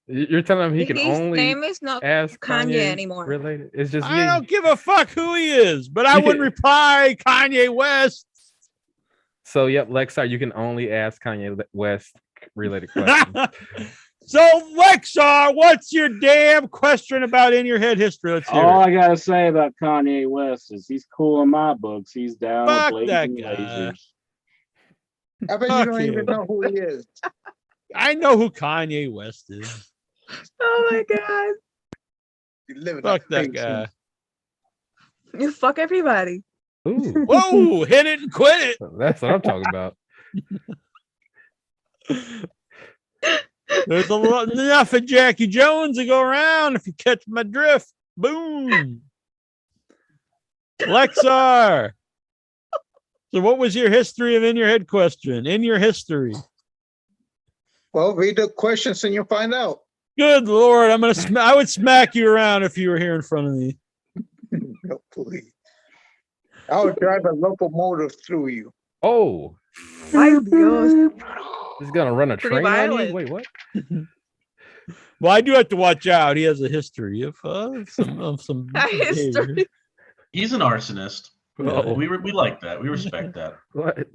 You're telling him he can His only name is not ask Kanye anymore. related. It's just I Yee. don't give a fuck who he is, but I wouldn't reply Kanye West. So yep, Lexar, you can only ask Kanye West related questions. So, Lexar, what's your damn question about in your head history? Let's hear All it. I gotta say about Kanye West is he's cool in my books. He's down Fuck with that blazing guy. lasers. I bet you Fuck don't even him. know who he is. I know who Kanye West is. Oh my god. You live in Fuck that fake guy. You fuck everybody. Ooh, Whoa, hit it and quit it. that's what I'm talking about. There's enough of Jackie Jones to go around if you catch my drift. Boom. Lexar. So what was your history of in your head question? In your history. Well, read the questions and you'll find out. Good Lord, I would smack you around if you were here in front of me. No, please. I would drive a locomotive through you. Oh, Ay, Dios. he's gonna run a Pretty train on you. violent. Wait, what? Well, I do have to watch out. He has a history of some A history. behavior. He's an arsonist. Oh. We like that. We respect that. What?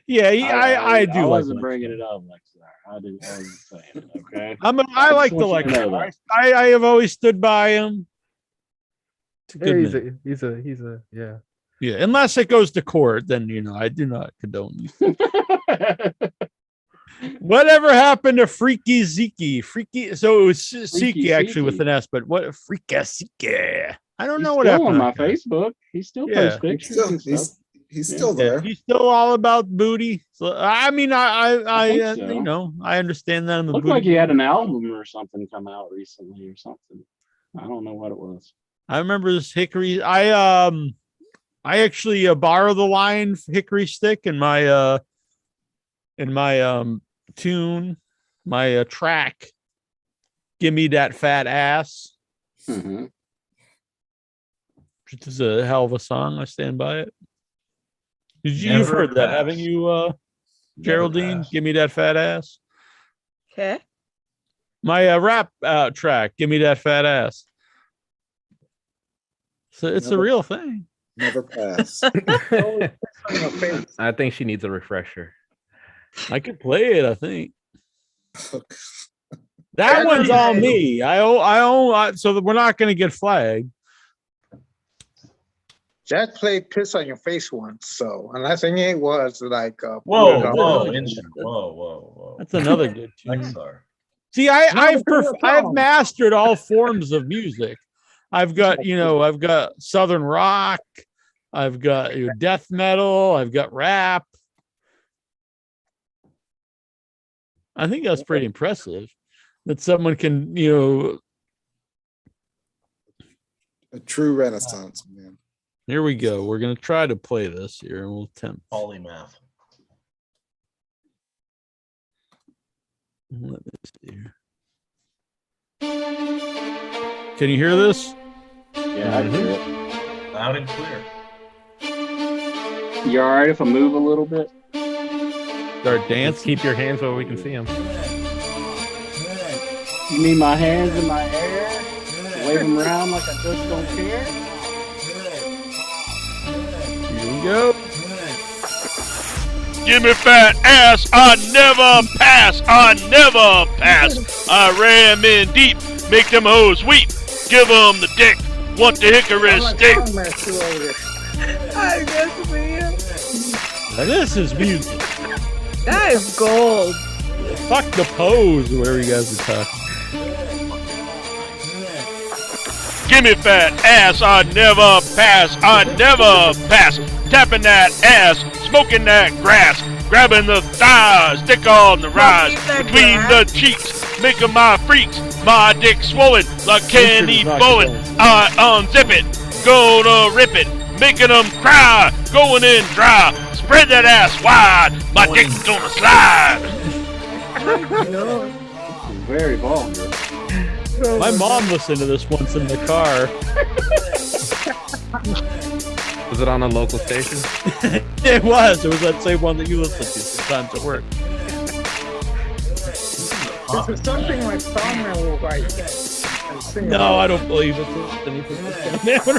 Yeah, I do I like wasn't Lexar. bringing it up, Lexar. I wasn't saying it. Okay. I like just the want you to know Lexar. that. I have always stood by him. It's a Yeah, good he's man. a yeah. Yeah, unless it goes to court, then I do not condone you. Whatever happened to Freaky Zeke? Freaky, so it was Freaky Zeke actually with Zeke. an S, but what Freaky Zeke? I don't He's know what still happened. on to my that guy. Facebook. He still Yeah. posts He's pictures. still, and he's, stuff. he's Yeah. still Yeah, there. he's still all about booty. So I mean, I think so. I understand that. I'm a Looked booty like he had guy. an album or something come out recently or something. I don't know what it was. I remember this Hickory. I actually borrowed the line Hickory Stick in my tune, my track. Give me that fat ass, Mm-hmm. which is a hell of a song. I stand by it. You've Never heard that, pass. haven't you, Geraldine? pass. Give me that fat ass. Okay. My rap track. Give me that fat ass. So it's a Never- real thing. Never pass. I think she needs a refresher. I could play it. I think. That one's all me. I own. So that we're not going to get flagged. Jack played Piss on Your Face once, so, and I think it was like, Whoa, put it whoa, on. instrument. Whoa. That's another good tune. Lexar. See, I've No, I've mastered all forms of music. I've got I've got Southern rock. I've got death metal. I've got rap. I think that's pretty impressive that someone can A true renaissance man. Here we go. We're gonna try to play this here, and we'll attempt. Polymath. Let me see here. Can you hear this? Yeah, I hear it. Loud and clear. You all right if I move a little bit? Start Dance. dancing. Keep your hands where we can see them. You need my hands in my hair? Wave them around like I just don't care? Here we go. Give me fat ass, I never pass, I never pass. I ram in deep, make them hoes weep. Give them the dick, want the hickory stick. I guess we Now this is music. That is gold. Fuck the pose, whatever you guys are talking. Give me fat ass, I never pass, I never pass. Tapping that ass, smoking that grass. grabbing the thighs, stick on the rise, keep that between gas. the cheeks, making my freaks, my dick swollen like Kenny not Bowen. going. I unzip it, gonna rip it, making them cry, going in dry, spread that ass wide, my dick's gonna slide. Very vulgar. My mom listened to this once in the car. Was it on a local station? It was. It was that same one that you listen to sometimes at work. This is something my partner will write. and sing No, along. I don't believe it's anything that's gonna happen.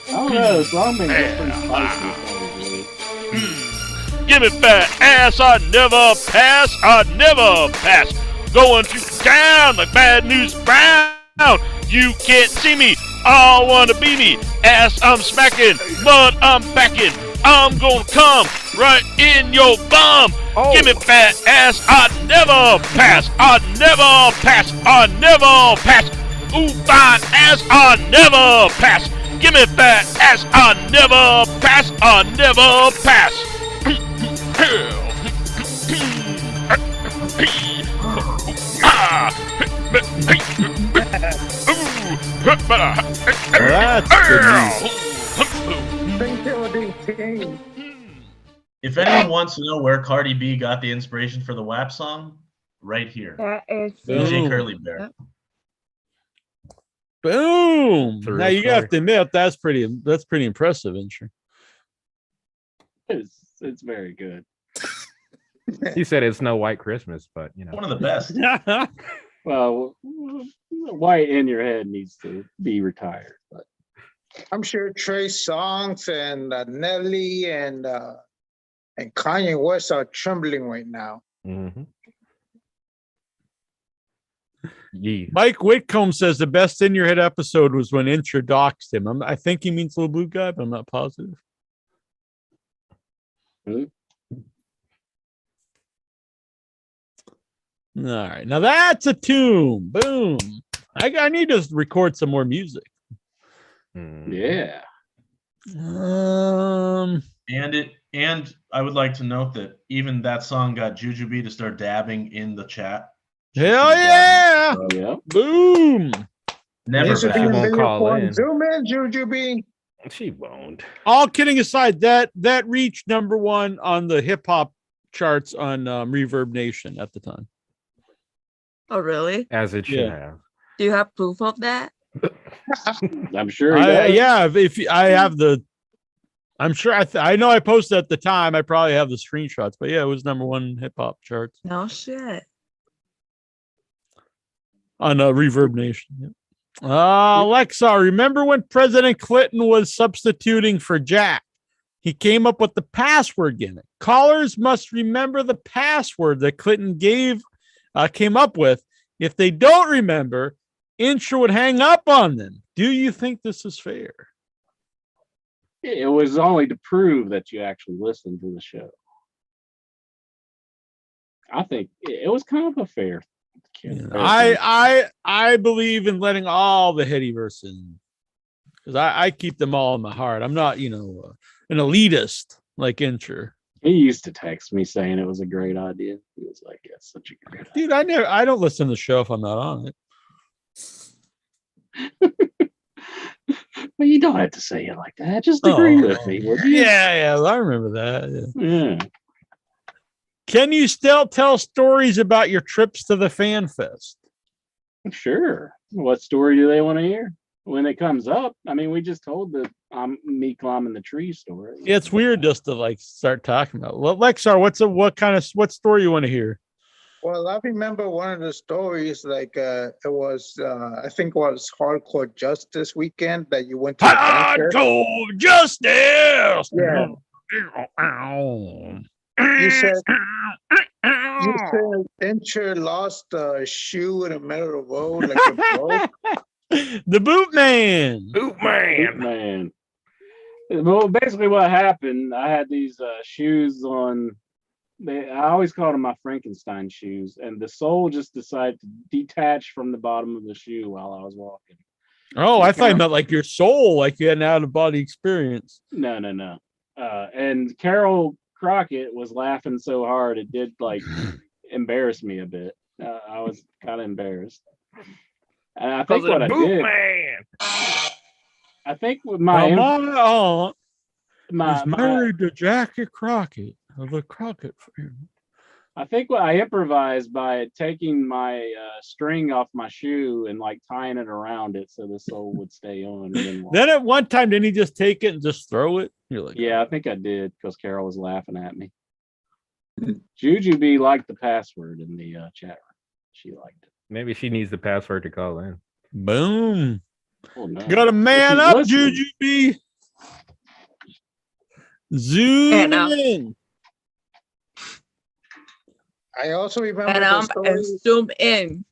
I don't know. Longman gets pretty spicy. probably. Give me fat ass, I never pass, I never pass. Going to down like bad news brown. You can't see me, all wanna be me. Ass I'm smacking, mud I'm backing. I'm gonna come right in your bum. Give me fat ass, I never pass, I never pass, I never pass. Ooh, fine ass, I never pass. Give me fat ass, I never pass, I never pass. That's Thank you, DT. If anyone wants to know where Cardi B got the inspiration for the WAP song, right here. That is DJ Boom. Curly Bear. Boom. It's a real Now you story. have to admit that's pretty impressive, Incher. It's very good. He said it's no white Christmas, but you know. One of the best. Well, white in your head needs to be retired. But I'm sure Trey Songz and Nelly and Kanye West are trembling right now. Mhm. Yeah. Mike Whitcomb says the best in your head episode was when Incher doxed him. I think he means Little Blue Guy, but I'm not positive. Really? All right, now that's a tune. Boom. I need to record some more music. Mm. yeah, And I would like to note that even that song got Jujubee to start dabbing in the chat. Hell yeah! yeah. Boom. Never Needs to be She in bad. won't video call form. in. Zoom in, Jujubee. She won't. All kidding aside, that reached #1 on the hip hop charts on Reverb Nation at the time. Oh, really? As it should Yeah. have. Do you have proof of that? I'm sure. He does. Yeah, if I have the, I'm sure I know I posted at the time. I probably have the screenshots, but yeah, it was #1 hip hop charts No shit. on Reverb Nation. Yeah. Alexa, remember when President Clinton was substituting for Jack? He came up with the password gimmick. Callers must remember the password that Clinton came up with. If they don't remember, Incher would hang up on them. Do you think this is fair? It was only to prove that you actually listened to the show. I think it was kind of a fair. I believe in letting all the Headyverse in, because I keep them all in my heart. I'm not, an elitist like Incher. He used to text me saying it was a great idea. He was like, "That's such a great idea." Dude, I don't listen to the show if I'm not on it. Well, you don't have to say it like that. Just agree with me, would you? Yeah, I remember that. Yeah. Can you still tell stories about your trips to the Fan Fest? Sure. What story do they want to hear when it comes up? I mean, we just told the me climbing the tree story. Yeah, it's weird just to start talking about. Well, Lexar, what story you want to hear? Well, I remember one of the stories, it was, I think it was Hardcore Justice weekend that you went to. Hardcore Justice! Yeah. You said Incher lost a shoe in the middle of the road, like a broke. The Boot Man. Man. Well, basically what happened, I had these shoes on. I always called them my Frankenstein shoes, and the sole just decided to detach from the bottom of the shoe while I was walking. Oh, I thought you meant like your soul, like you had an out of body experience. No. And Carol Crockett was laughing so hard it did like embarrass me a bit. I was kind of embarrassed. And I think what I did, I think with my Come on, my- is married to Jackie Crockett of the Crockett family. I think what I improvised by taking my string off my shoe and like tying it around it so the sole would stay on. And then walk. Then at one time, didn't he just take it and just throw it? You're like, Yeah, I think I did because Carol was laughing at me. Jujubee liked the password in the chat room. She liked it. Maybe she needs the password to call in. boom. Oh, no. Got to man She's up, listening. Jujubee. Zoom now. in. I also remember And the and story. zoom in.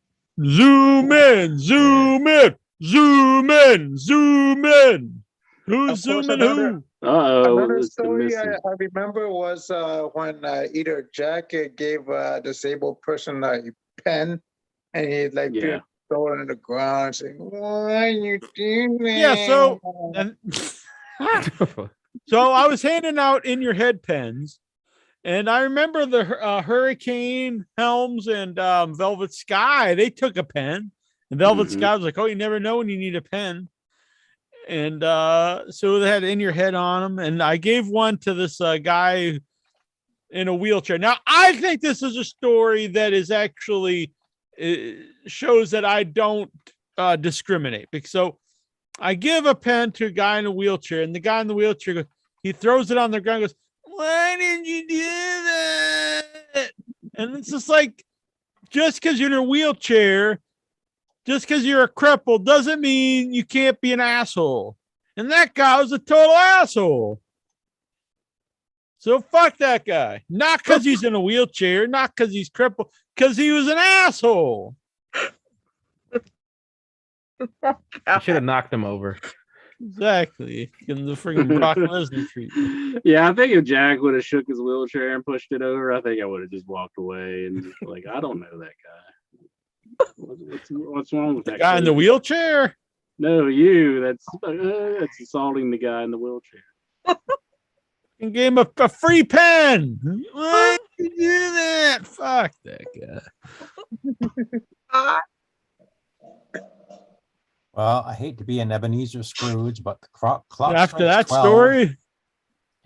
Zoom in, zoom in, zoom in, zoom in. Who's Of course, zooming another- who? Uh-oh. Another it's the story missing. I remember was when either Jack gave a disabled person a pen, and he like Yeah. throw it on the ground, saying, "Why you doing that?" Yeah, so and so I was handing out in your head pens, and I remember the Hurricane Helms and Velvet Sky. They took a pen, and Velvet Mhm. Sky was like, "Oh, you never know when you need a pen." And so they had in your head on them, and I gave one to this guy in a wheelchair. Now I think this is a story that is actually shows that I don't discriminate. So I give a pen to a guy in a wheelchair, and the guy in the wheelchair goes, he throws it on the ground and goes, "Why did you do that?" And it's just like, just because you're in a wheelchair, just because you're a cripple doesn't mean you can't be an asshole. And that guy was a total asshole. So fuck that guy. Not because he's in a wheelchair, not because he's crippled, because he was an asshole. I should have knocked him over. Exactly. Getting the freaking Brock Lesnar treatment. Yeah, I think if Jack would have shook his wheelchair and pushed it over, I think I would have just walked away and just like, I don't know that guy. What's wrong with that Guy in the kid? wheelchair? No, you. That's assaulting the guy in the wheelchair. And gave him a free pen. Why did you do that? Fuck that guy. Well, I hate to be an Ebenezer Scrooge, but the clock After strikes that 12, story,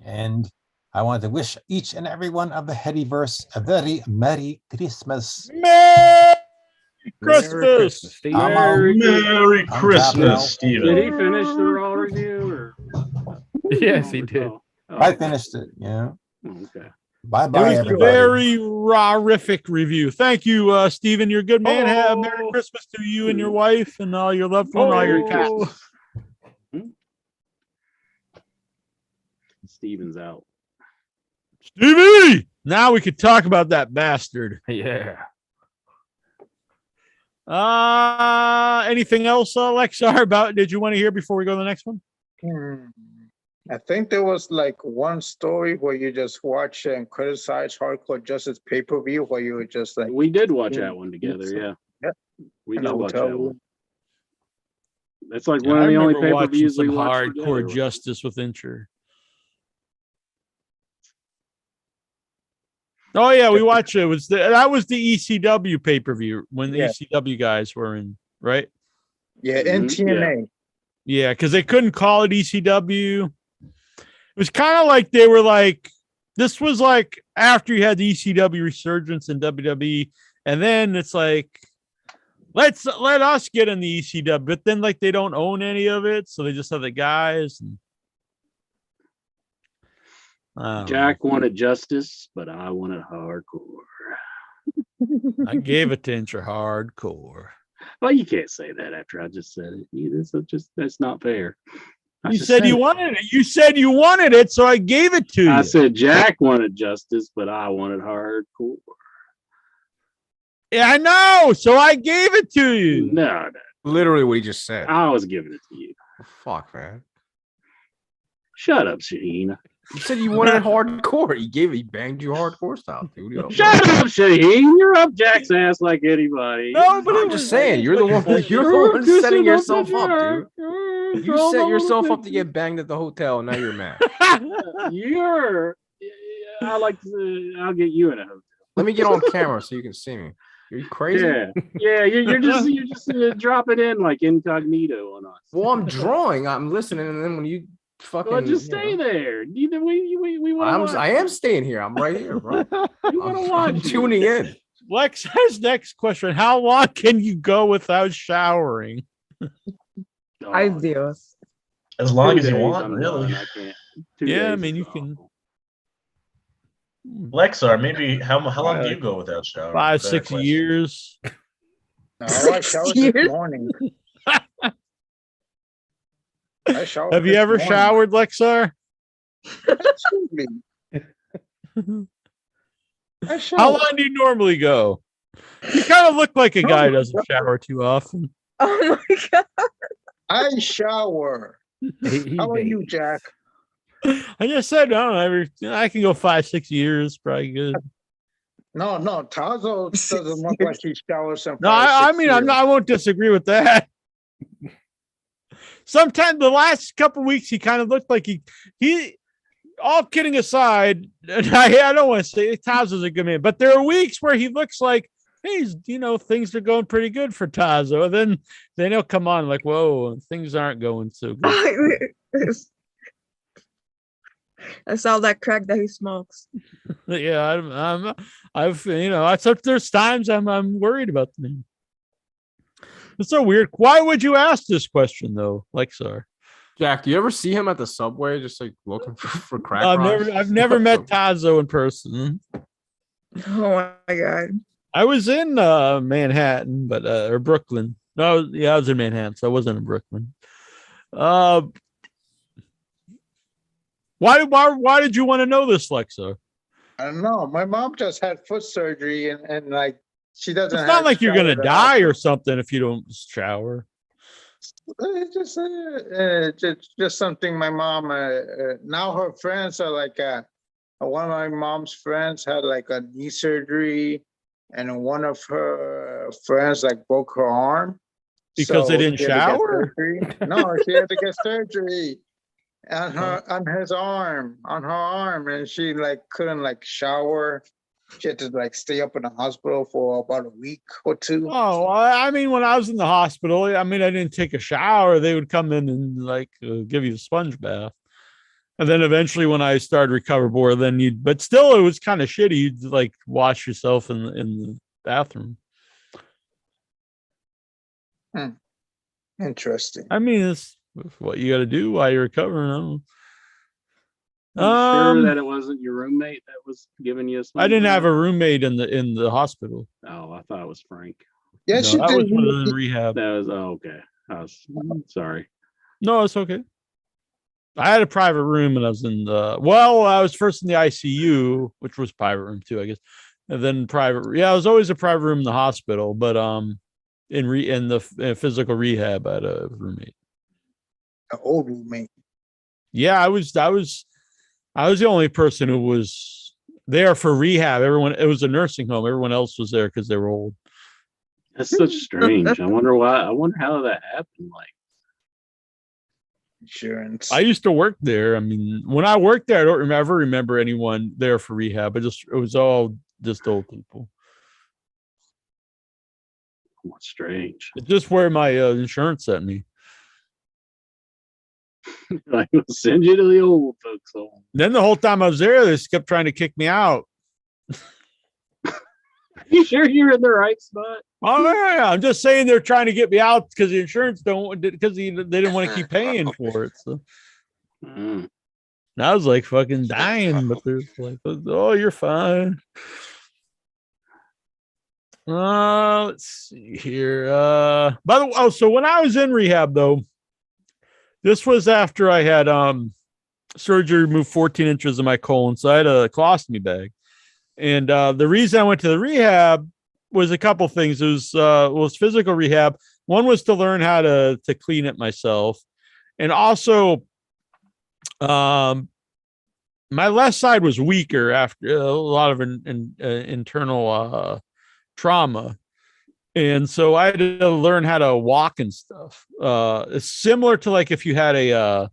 and I want to wish each and every one of the Headyverse a very Merry Christmas. Merry Christmas. Christmas, Steve. I'm out. Merry I'm tapping out. Christmas, Steven. Did he finish the Raw review? Or? Yes, he did. Oh, I finished it. Yeah. okay. Bye It bye, was a everybody. very raw-rific review. Thank you, Stephen. You're a good man. Have Merry Christmas to you and your wife and all your loved one, all your cats. Steven's out. Stevie! Now we could talk about that bastard. Yeah. Anything else, Lexar, about did you want to hear before we go to the next one? I think there was like one story where you just watch and criticize Hardcore Justice pay-per-view where you were just like, We did watch that one together. Yeah. Yeah. We In did the watch hotel that room. one. That's like Yeah, one I of the only remember watching pay-per-views some we watched hardcore together. justice with Incher. Oh yeah, we watched it. That was the ECW pay-per-view when the Yeah. ECW guys were in, right? yeah, and Mhm, TNA. Yeah, because they couldn't call it ECW. It was kind of like they were like, this was like after you had the ECW resurgence in WWE, and then it's like, let us get in the ECW, but then like they don't own any of it, so they just have the guys. And, Jack wanted justice, but I wanted hardcore. I gave it to Incher hardcore. Well, you can't say that after I just said it. That's not fair. I You just said you it. wanted it. You said you wanted it, so I gave it to you. I said Jack wanted justice, but I wanted hardcore. Yeah, I know. So I gave it to you. No, Literally what he just said. I was giving it to you. Fuck, man. Shut up, Shaheen. You said you wanted hardcore. He banged you hardcore style, dude. You know? Shut up, Shaheen. You're up Jack's ass like anybody. No, but I'm just saying, you're the one. You're the one setting yourself up, dude. You set yourself up to get banged at the hotel. Now you're mad. I like to. I'll get you in a hotel. Let me get on camera so you can see me. Are you crazy? Yeah. You're just dropping in like incognito on us. Well, I'm drawing. I'm listening, and then when you fucking, Well, just stay there. We want. I am staying here. I'm right here, bro. I'm you. tuning in. Lex has next question. How long can you go without showering? Ay, Dios. As long 2 as you days, want, I'm really. done. I can't. 2 Yeah, I days mean, is you all. can Lexar, maybe how long do you go without showering? 5, Fair 6 question. years. No, I showered this morning. I showered Have you this ever morning. showered, Lexar? Absolutely. I showered. How long do you normally go? You kind of look like a guy who doesn't shower too often. Oh my God. I shower. How about you, Jack? I just said, I don't know, I can go 5, 6 years, probably good. No, Tazo doesn't look like he showers in No, 5, I 6 mean, years. I won't disagree with that. Sometimes the last couple weeks, he kind of looked like he. All kidding aside, and I don't want to say Tazo's a good man, but there are weeks where he looks like, hey, things are going pretty good for Tazo. And then he'll come on like, whoa, things aren't going so good. That's all that crack that he smokes. Yeah, there's times I'm worried about the name. It's so weird. Why would you ask this question though, Lexar? Jack, do you ever see him at the subway just like looking for crack? I've never met Tazo in person. Oh my God. I was in Manhattan, or Brooklyn. No, yeah, I was in Manhattan, so I wasn't in Brooklyn. Why did you want to know this, Lexar? I don't know. My mom just had foot surgery and like she doesn't. It's not like you're gonna shower die or something if you don't shower. It's just something my mom. Now her friends are like. One of my mom's friends had like a knee surgery, and one of her friends like broke her arm because they didn't she had to get shower. surgery. No, she had to get surgery on her arm, and she like couldn't like shower. She had to like stay up in the hospital for about a week or two. Oh, I mean, when I was in the hospital, I didn't take a shower. They would come in and like give you a sponge bath. And then eventually when I started recover more, but still it was kind of shitty. You'd like wash yourself in the bathroom. Interesting. I mean, it's what you got to do while you're recovering. I don't know. Sure that it wasn't your roommate that was giving you a I didn't have a roommate in the hospital. Oh, I thought it was Frank. Yes, No, that was when I was in rehab. That was okay. I was sorry. No, it's okay. I had a private room and I was I was first in the ICU, which was private room too, I guess. And then private. Yeah, I was always a private room in the hospital, but in the physical rehab, I had a roommate. An old roommate. Yeah, I was the only person who was there for rehab. It was a nursing home. Everyone else was there because they were old. That's such strange. I wonder why. I wonder how that happened. Like insurance. I used to work there. I mean, when I worked there, I don't ever remember anyone there for rehab. It was all just old people. What's strange? It's just where my insurance sent me. I will send you to the old folks home. Then the whole time I was there, they just kept trying to kick me out. You sure you're in the right spot? Oh yeah, I'm just saying they're trying to get me out because the insurance because they didn't want to keep paying for it. So and I was like fucking dying, but they're like, "Oh, you're fine." Let's see here. By the way, so when I was in rehab though, this was after I had surgery, removed 14 inches of my colon, so I had a colostomy bag. And the reason I went to the rehab was a couple things. It was physical rehab. One was to learn how to clean it myself, and also, my left side was weaker after a lot of internal trauma, And so I had to learn how to walk and stuff. It's similar to like if you had a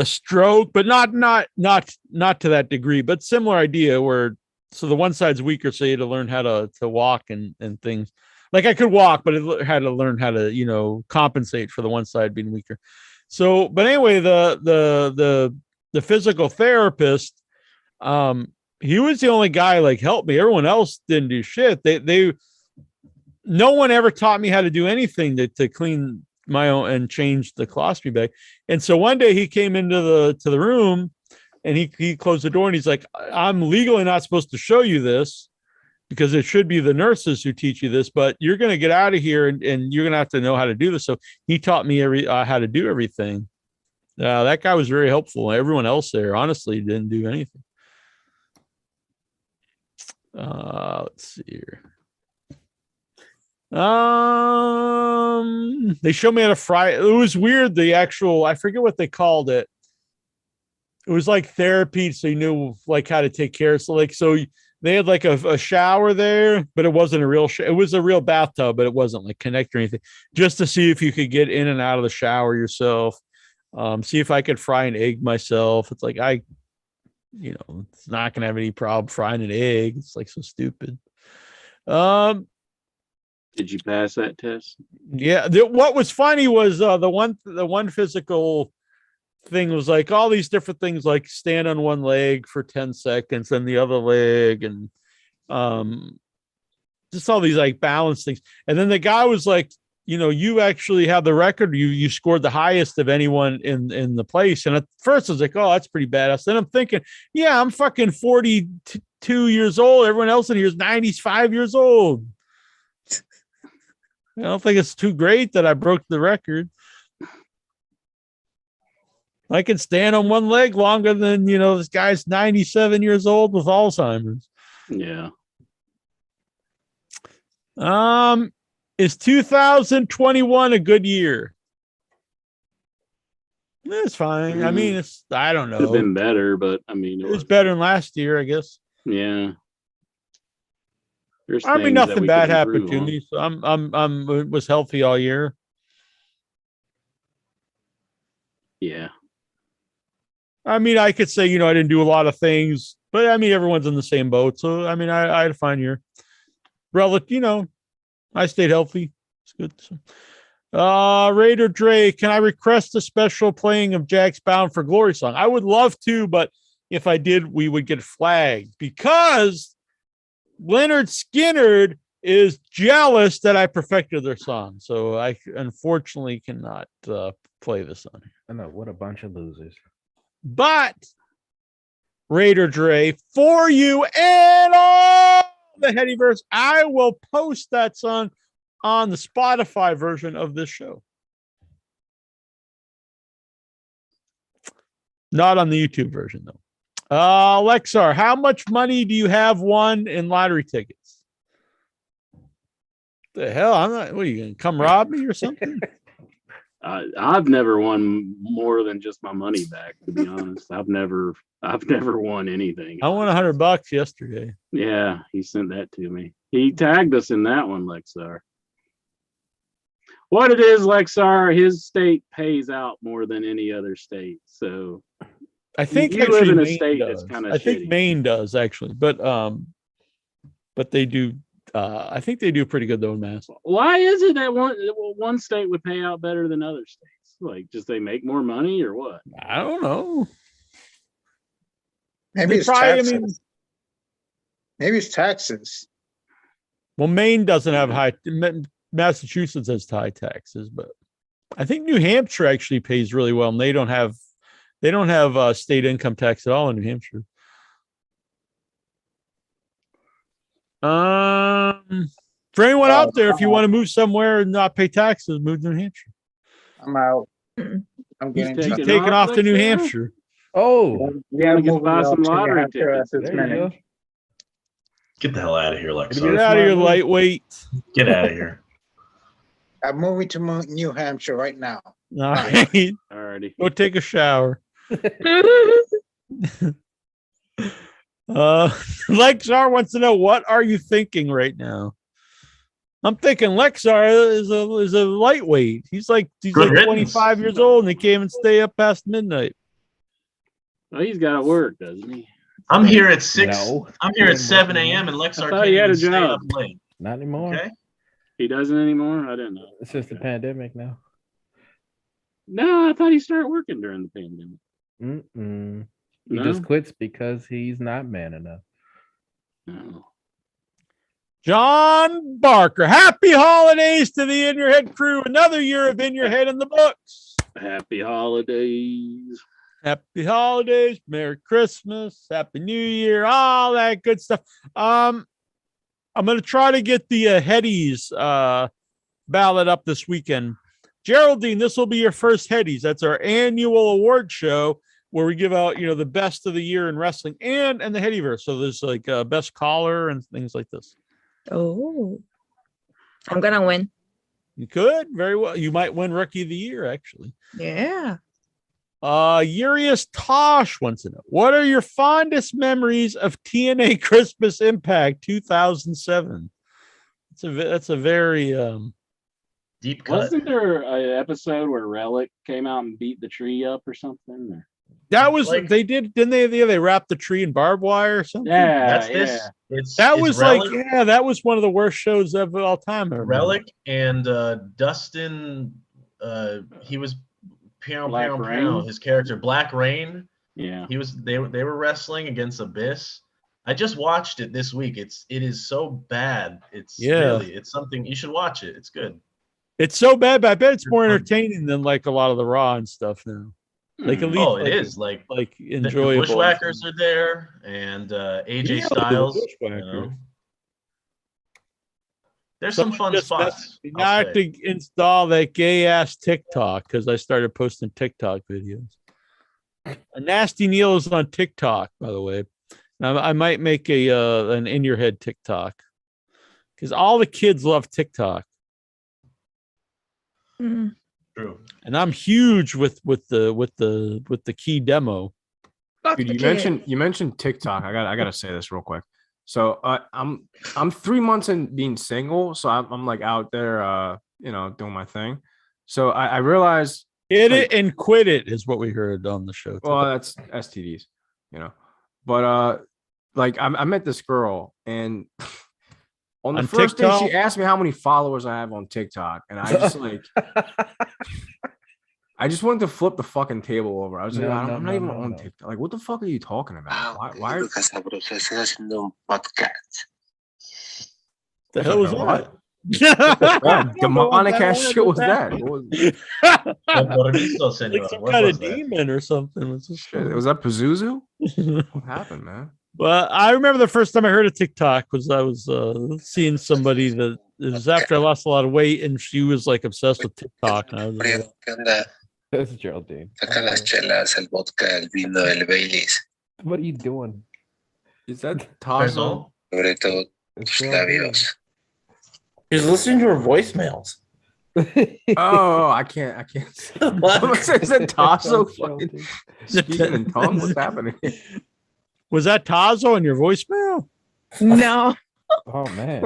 stroke, but not to that degree, but similar idea where so the one side's weaker, so you had to learn how to walk and things. Like I could walk, but I had to learn how to compensate for the one side being weaker. So, but anyway, the physical therapist, he was the only guy like helped me. Everyone else didn't do shit. No one ever taught me how to do anything to clean my own and change the colostomy bag. And so one day he came into the room and he closed the door and he's like, I'm legally not supposed to show you this because it should be the nurses who teach you this, but you're going to get out of here and you're going to have to know how to do this. So he taught me how to do everything. That guy was very helpful. Everyone else there honestly didn't do anything. Let's see here. They showed me how to fry. It was weird. I forget what they called it. It was like therapy. So you knew like how to take care. So they had like a shower there, but it wasn't a real it was a real bathtub, but it wasn't like connected or anything, just to see if you could get in and out of the shower yourself. See if I could fry an egg myself. It's like, it's not going to have any problem frying an egg. It's like so stupid. Did you pass that test? Yeah. What was funny was the one physical thing was like all these different things, like stand on one leg for 10 seconds and the other leg, and just all these like balance things. And then the guy was like, you actually have the record. You scored the highest of anyone in the place. And at first I was like, oh, that's pretty badass. Then I'm thinking, yeah, I'm fucking 42 years old. Everyone else in here is 95 years old. I don't think it's too great that I broke the record. I can stand on one leg longer than, this guy's 97 years old with Alzheimer's. Yeah. Is 2021 a good year? It's fine. I mean, I don't know. Could have been better, but I mean, it was better than last year, I guess. Yeah. I mean, nothing bad happened to me. So I'm was healthy all year. Yeah. I mean, I could say, I didn't do a lot of things, but I mean, everyone's in the same boat. So, I mean, I had a fine year. Relative, I stayed healthy. It's good. So. Raider Dre, can I request a special playing of Jack's Bound for Glory song? I would love to, but if I did, we would get flagged because Leonard Skinner is jealous that I perfected their song. So I unfortunately cannot play this on here. I know, what a bunch of losers. But Raider Dre, for you and all the Headyverse, I will post that song on the Spotify version of this show. Not on the YouTube version, though. Lexar, how much money do you have won in lottery tickets? The hell? I'm not. What are you going to come rob me or something? I've never won more than just my money back, to be honest. I've never won anything. I won $100 yesterday. Yeah, he sent that to me. He tagged us in that one, Lexar. What it is, Lexar, his state pays out more than any other state. So I think you live in a state that's kind of. I think Maine does actually, but they do. I think they do pretty good though in Mass. Why is it that one state would pay out better than other states? Like, just they make more money or what? I don't know. Maybe it's taxes. Maybe it's taxes. Well, Maine doesn't have high. Massachusetts has high taxes, but I think New Hampshire actually pays really well, and they don't have state income tax at all in New Hampshire. For anyone out there, if you want to move somewhere and not pay taxes, move to New Hampshire. I'm out. I'm getting taken off to New Hampshire. Oh, yeah, buy some lottery tickets. Get the hell out of here, Lexar. Get out of here, lightweight. Get out of here. I'm moving to New Hampshire right now. All right. Alrighty. Go take a shower. Lexar wants to know, what are you thinking right now? I'm thinking Lexar is a lightweight. He's like Good riddance. 25 years old and he can't even stay up past midnight. Well, he's got to work, doesn't he? I'm here at 6. No. I'm here He at ain't 7 working, a.m. man. and I Lexar thought can't he had even a stay job. up late. Not anymore. Okay. He doesn't anymore. I didn't know. It's just the pandemic now. No, I thought he started working during the pandemic. Mm-mm. He No? just quits because he's not man enough. No. John Barker. Happy holidays to the In Your Head crew. Another year of In Your Head in the books. Happy holidays. Happy holidays, Merry Christmas, Happy New Year, all that good stuff. I'm gonna try to get the Headies ballot up this weekend. Geraldine, this will be your first Headies. That's our annual award show where we give out, the best of the year in wrestling and the Headyverse. So there's like best caller and things like this. Oh, I'm gonna win. You could very well. You might win Rookie of the Year, actually. Yeah. Urias Tosh wants to know, what are your fondest memories of TNA Christmas Impact 2007? That's a very deep cut. Wasn't there an episode where Relic came out and beat the tree up or something? Or? That was they did, didn't they? They wrapped the tree in barbed wire or something. Yeah, That's this. It's That it's was Relic, that was one of the worst shows of all time. I remember. Relic and Dustin. He was Black Rain? his character Black Rain. Yeah. He was. They were wrestling against Abyss. I just watched it this week. It is so bad. It's really it's something you should watch it. It's good. It's so bad, but I bet it's more entertaining than like a lot of the Raw and stuff now. Like at least Oh, it is like enjoyable. The Bushwhackers are there, and AJ Yeah, the Styles. Bushwhackers. There's some fun spots. Now I have to install that gay ass TikTok because I started posting TikTok videos. Nasty Neil is on TikTok, by the way. Now, I might make an In Your Head TikTok because all the kids love TikTok. Mm. True. And I'm huge with the key demo. Dude, you mentioned TikTok. I gotta say this real quick. So I'm 3 months in being single, so I'm like out there, doing my thing. So I realized hit it and quit it is what we heard on the show. Well, that's STDs, But like I met this girl, and on the first day she asked me how many followers I have on TikTok, and I just like. I just wanted to flip the fucking table over. I was like, I'm not even on TikTok. Like, what the fuck are you talking about? Why are the hell was that? What demonic ass shit was that? Like some kind of demon or something. Was that Pazuzu? What happened, man? Well, I remember the first time I heard of TikTok was I was seeing somebody that it was after I lost a lot of weight, and she was like obsessed with TikTok. And I was like, That's Geraldine. Saca las chelas, el vodka, el vino, el Baileys. What are you doing? Is that Tazo? Sobre todo tus labios. He's listening to her voicemails. Oh, I can't. Is that Tazo fucking speaking in tongues? What's happening? Was that Tazo in your voicemail? No. Oh man.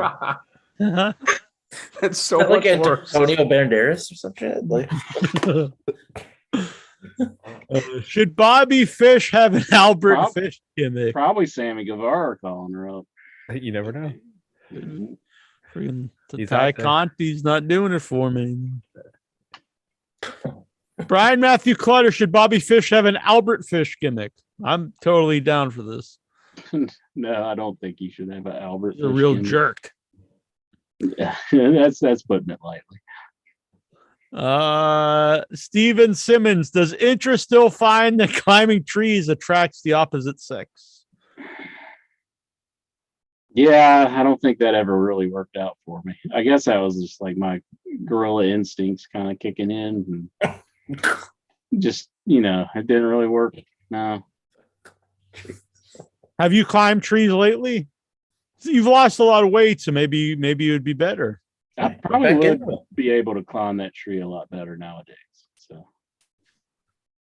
That's so like much worse. Antonio Banderas or something. Like, should Bobby Fish have an Albert Fish gimmick? Probably Sammy Guevara calling her up. You never know. Freaking He's Ty out there. Conti's not doing it for me. Brian Matthew Clutter, should Bobby Fish have an Albert Fish gimmick? I'm totally down for this. No, I don't think he should have an Albert. He's a real Fish jerk. Yeah, that's putting it lightly. Steven Simmons, does interest still find that climbing trees attracts the opposite sex? Yeah, I don't think that ever really worked out for me. I guess that was just like my gorilla instincts kind of kicking in, and just it didn't really work. No. Have you climbed trees lately? You've lost a lot of weight, so maybe it would be better. I probably would be able to climb that tree a lot better nowadays. So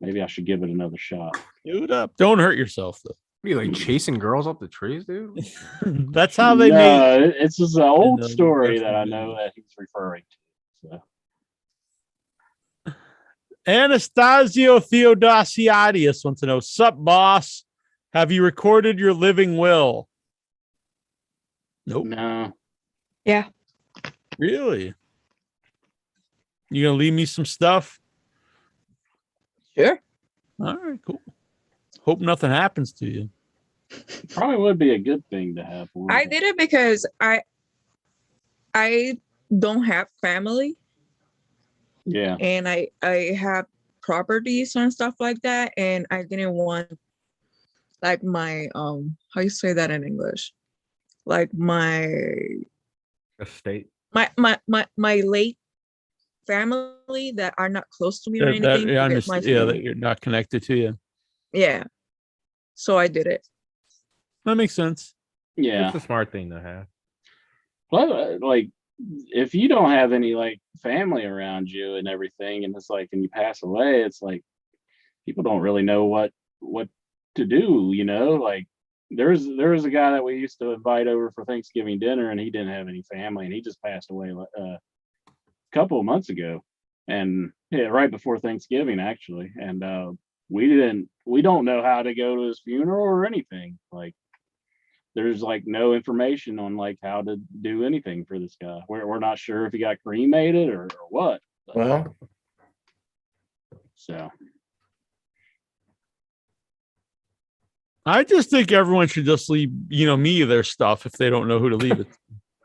maybe I should give it another shot. Do it up. Don't hurt yourself though. You like chasing girls up the trees, dude? That's how they made. It's just an old the story that I wrestling know that he's referring to. So. Anastasio Theodosiadis wants to know, sup, boss? Have you recorded your living will? Nope. No. Yeah. Really? You gonna leave me some stuff? Sure. All right, cool. Hope nothing happens to you. Probably would be a good thing to have. I did it because I don't have family. Yeah. And I have properties and stuff like that, and I didn't want like my how you say that in English? Like my estate. My late family that are not close to me or That, anything. yeah, I to get my understand. Yeah, stuff. that you're not connected to you. Yeah. So I did it. That makes sense. Yeah. It's a smart thing to have. Well, like if you don't have any like family around you and everything, and it's like, and you pass away, it's like people don't really know what to do. You know, like there was a guy that we used to invite over for Thanksgiving dinner, and he didn't have any family, and he just passed away a couple of months ago, and yeah, right before Thanksgiving actually, and we don't know how to go to his funeral or anything. Like there's like no information on like how to do anything for this guy. We're not sure if he got cremated or what. Well, So I just think everyone should just leave, me their stuff if they don't know who to leave it.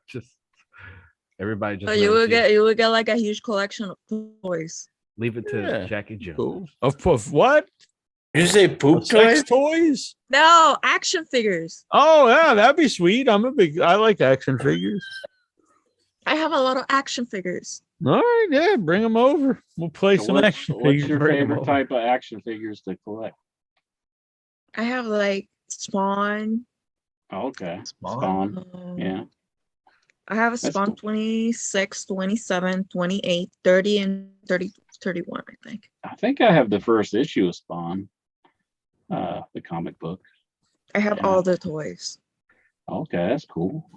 Just everybody just So you knows will get like a huge collection of toys. leave it to Yeah. Jackie Jones. Cool. Of what? you say poop Sex toys? toys? No, action figures. Oh yeah, that'd be sweet. I like action figures. I have a lot of action figures. All right, yeah, bring them over. We'll play some action what's figures. your Bring 'em favorite over. type of action figures to collect? I have like Spawn. Oh, okay. Spawn. um, Yeah. I have a That's Spawn cool. 26, 27, 28, 30, and 30, 31, I think. I think I have the first issue of Spawn, the comic book. I have Yeah. all the toys. Okay, that's cool.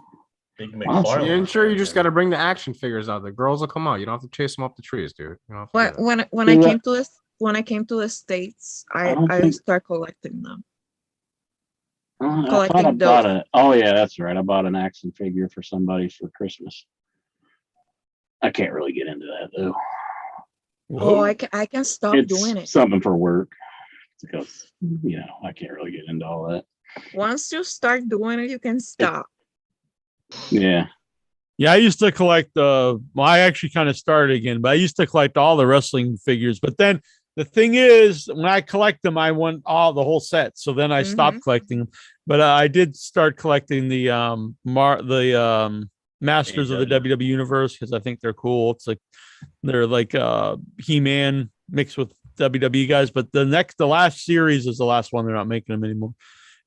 Big Wow, Yeah, McFarlane. and sure, you just got to bring the action figures out. The girls will come out. You don't have to chase them up the trees, dude. You don't have to do that. When I Do came to this when I came to the States, I don't I think- start collecting them. I thought I collecting bought those. oh yeah, that's right. I bought an action figure for somebody for Christmas. I can't really get into that though. Oh, I can stop It's doing it. something for work because I can't really get into all that. Once you start doing it, you can stop. Yeah. Yeah, I used to collect I actually kind of started again, but I used to collect all the wrestling figures. But then the thing is, when I collect them, I want the whole set. So then I stopped collecting them. But I did start collecting the Masters of the WWE Universe because I think they're cool. It's like they're like He-Man mixed with WWE guys. But the last series is the last one. They're not making them anymore.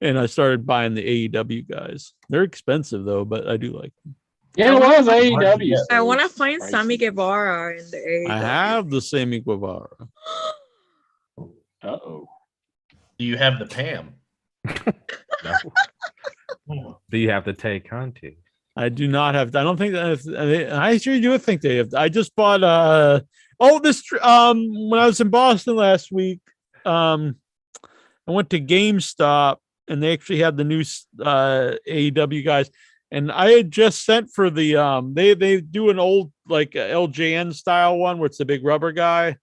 And I started buying the AEW guys. They're expensive though, but I do like them. Yeah, it was AEW. I want to so find pricey. Sammy Guevara in the AEW. I have the Sammy Guevara. Uh-oh. Do you have the Pam? Do you have to take Conti? I do not have. I don't think that. I sure do think they have. I just bought. When I was in Boston last week, I went to GameStop and they actually had the new AEW guys. And I had just sent for the they do an old like LJN style one where it's the big rubber guy,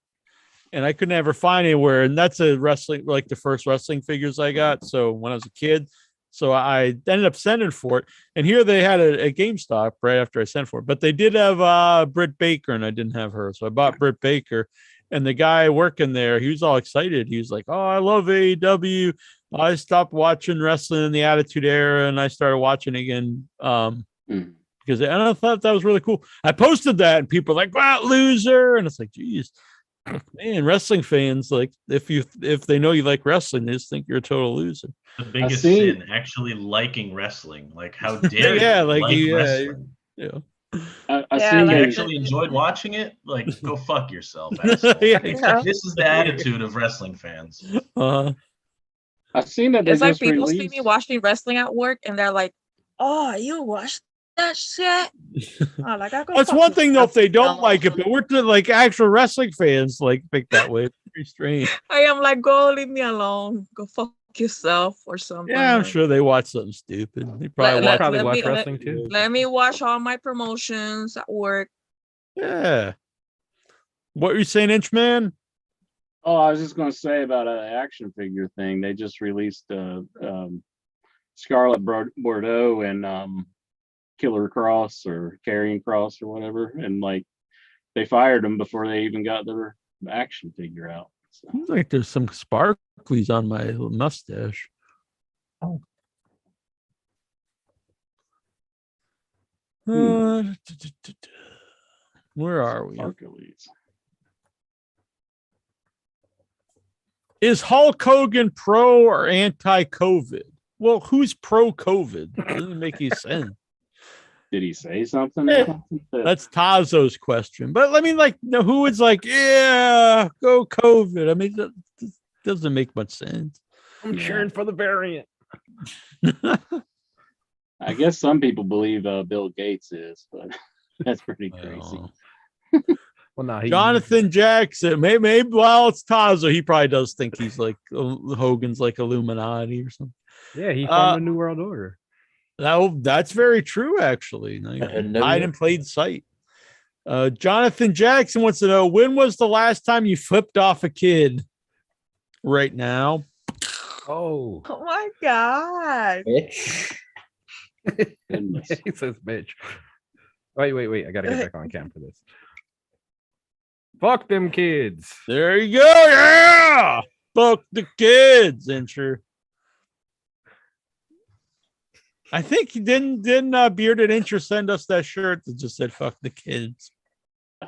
and I could never find anywhere. And that's a wrestling like the first wrestling figures I got. So when I was a kid, so I ended up sending for it. And here they had a GameStop right after I sent for it, but they did have Britt Baker, and I didn't have her, so I bought Britt Baker. And the guy working there, he was all excited. He was like, "Oh, I love AEW. I stopped watching wrestling in the Attitude Era, and I started watching again because I thought that was really cool." I posted that, and people were like, "Wow, loser!" And it's like, "Geez, man, wrestling fans like if they know you like wrestling, they just think you're a total loser." The biggest seen- sin, actually liking wrestling. Like, how dare Yeah, you like, like yeah, wrestling? Yeah. I Yeah, seen You like- actually enjoyed watching it? Like, go fuck yourself, asshole. Yeah, exactly. This is the attitude of wrestling fans. I've seen that they It's like just people see released. me watching wrestling at work and they're like, "Oh, you watch that shit?" I'm like, "I go That's fuck one thing though, if they don't yourself." like it, but we're to like actual wrestling fans like think that way. It's pretty strange. I am like, "Go leave me alone. Go fuck yourself or something." Yeah, I'm like, sure they watch something stupid. They probably watch. Probably let watch me- let- wrestling too. Let me watch all my promotions at work. Yeah. What were you saying, Inchman? Oh, I was just going to say about an action figure thing. They just released Scarlet Bordeaux and Killer Cross or Carrying Cross or whatever, and like they fired them before they even got their action figure out. So, Seems like there's some sparklies on my mustache. Where are we? sparklies. Is Hulk Hogan pro or anti-COVID? Well, who's pro-COVID? Doesn't make any sense. Did he say something? That's Tazo's question. But I mean, like, no, who is like, yeah, go COVID? I mean, that doesn't make much sense. I'm cheering for the variant. I guess some people believe Bill Gates is, but that's pretty crazy. Well, no, Jonathan Jackson, maybe well, it's Tazo. He probably does think he's like Hogan's like Illuminati or something. Yeah, he formed the New World Order. That's very true, actually. Hide in plain sight. Jonathan Jackson wants to know, when was the last time you flipped off a kid? Right now. Oh. Oh my god. Bitch. He says bitch. Wait. I gotta get back on cam for this. Fuck them kids. There you go. Yeah. Fuck the kids, Incher. I think he didn't Bearded Incher send us that shirt that just said fuck the kids.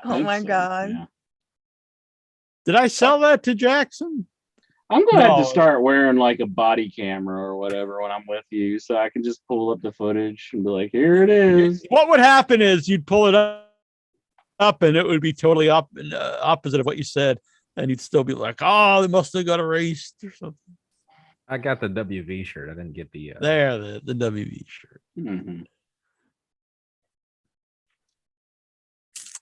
Oh my god. Yeah. Did I sell that to Jackson? I'm gonna have No. to start wearing like a body camera or whatever when I'm with you, so I can just pull up the footage and be like, "Here it is." What would happen is you'd pull it up and it would be totally opposite of what you said, and you'd still be like, "Oh, they must have got erased or something." I got the WV shirt. I didn't get the There, the WV shirt. Mhm.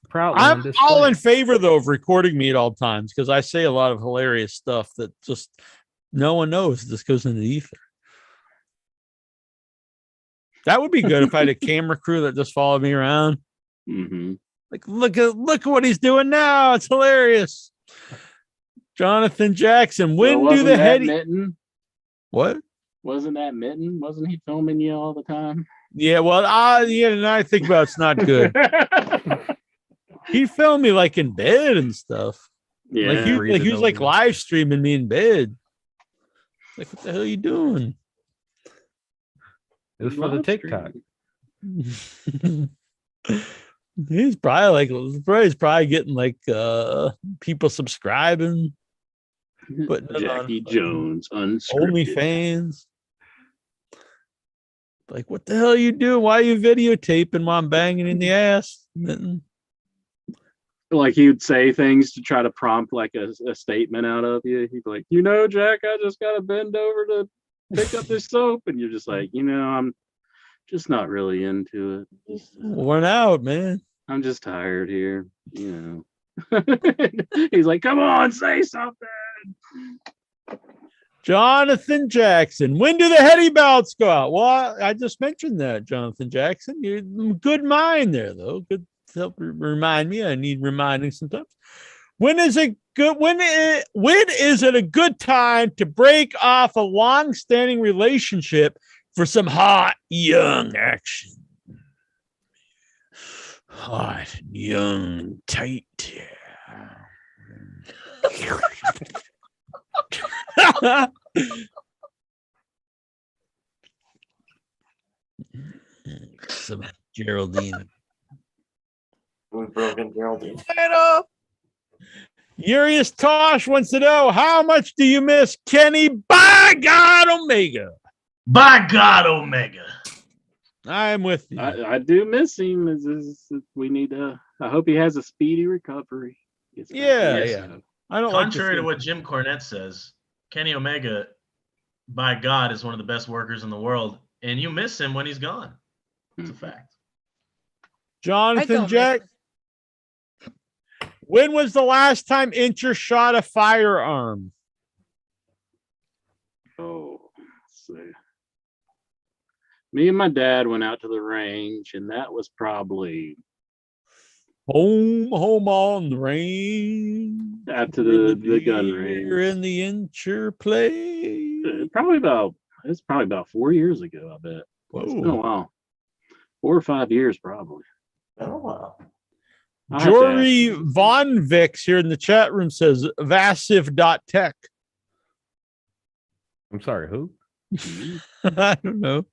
proudly I'm on display. all in favor though of recording me at all times because I say a lot of hilarious stuff that just no one knows. This goes in the ether. That would be good if I had a camera crew that just followed me around. Mhm. Like, look at what he's doing now. It's hilarious. Jonathan Jackson. When do wasn't the that head? Mitten? What? Wasn't that Mitten? Wasn't he filming you all the time? Yeah. Well, yeah. Now I think about it's not good. He filmed me like in bed and stuff. Yeah. Like he was like live streaming me in bed. Like, what the hell are you doing? It was for the TikTok. He's probably getting like people subscribing, but Jackie Jones unscripted. OnlyFans. Like, what the hell are you doing? Why are you videotaping while I'm banging in the ass? Like he would say things to try to prompt like a statement out of you. He'd be like, Jack, I just gotta bend over to pick up this soap, and you're just like, I'm just not really into it. Just, Worn out, man. I'm just tired here, He's like, come on, say something. Jonathan Jackson. When do the heady belts go out? Well, I just mentioned that, Jonathan Jackson. You're good mind there, though. Good to help remind me. I need reminding sometimes. When is it a good time to break off a long-standing relationship for some hot young action? Hot, young, tight. Some Geraldine. We broke in Geraldine. Urius Tosh wants to know, how much do you miss Kenny? By God, Omega. By God, Omega. I'm with you. I do miss him. We need to. I hope he has a speedy recovery. Gets back Yeah, to yeah. us. I don't like Contrary to what Jim Cornette says, Kenny Omega by God, is one of the best workers in the world, and you miss him when he's gone. It's a fact. Jonathan don't Jack, when was the last time Incher shot a firearm? Oh, let's see. Me and my dad went out to the range, and that was probably Home on the range. after the gun range. You're in the Incher play. It's probably about 4 years ago, I bet. It's been a Whoa. while. 4 or 5 years, probably. Oh wow. I'll have to Jory Von Vix here in the chat room says Vassive.tech. I'm sorry, who? I don't know.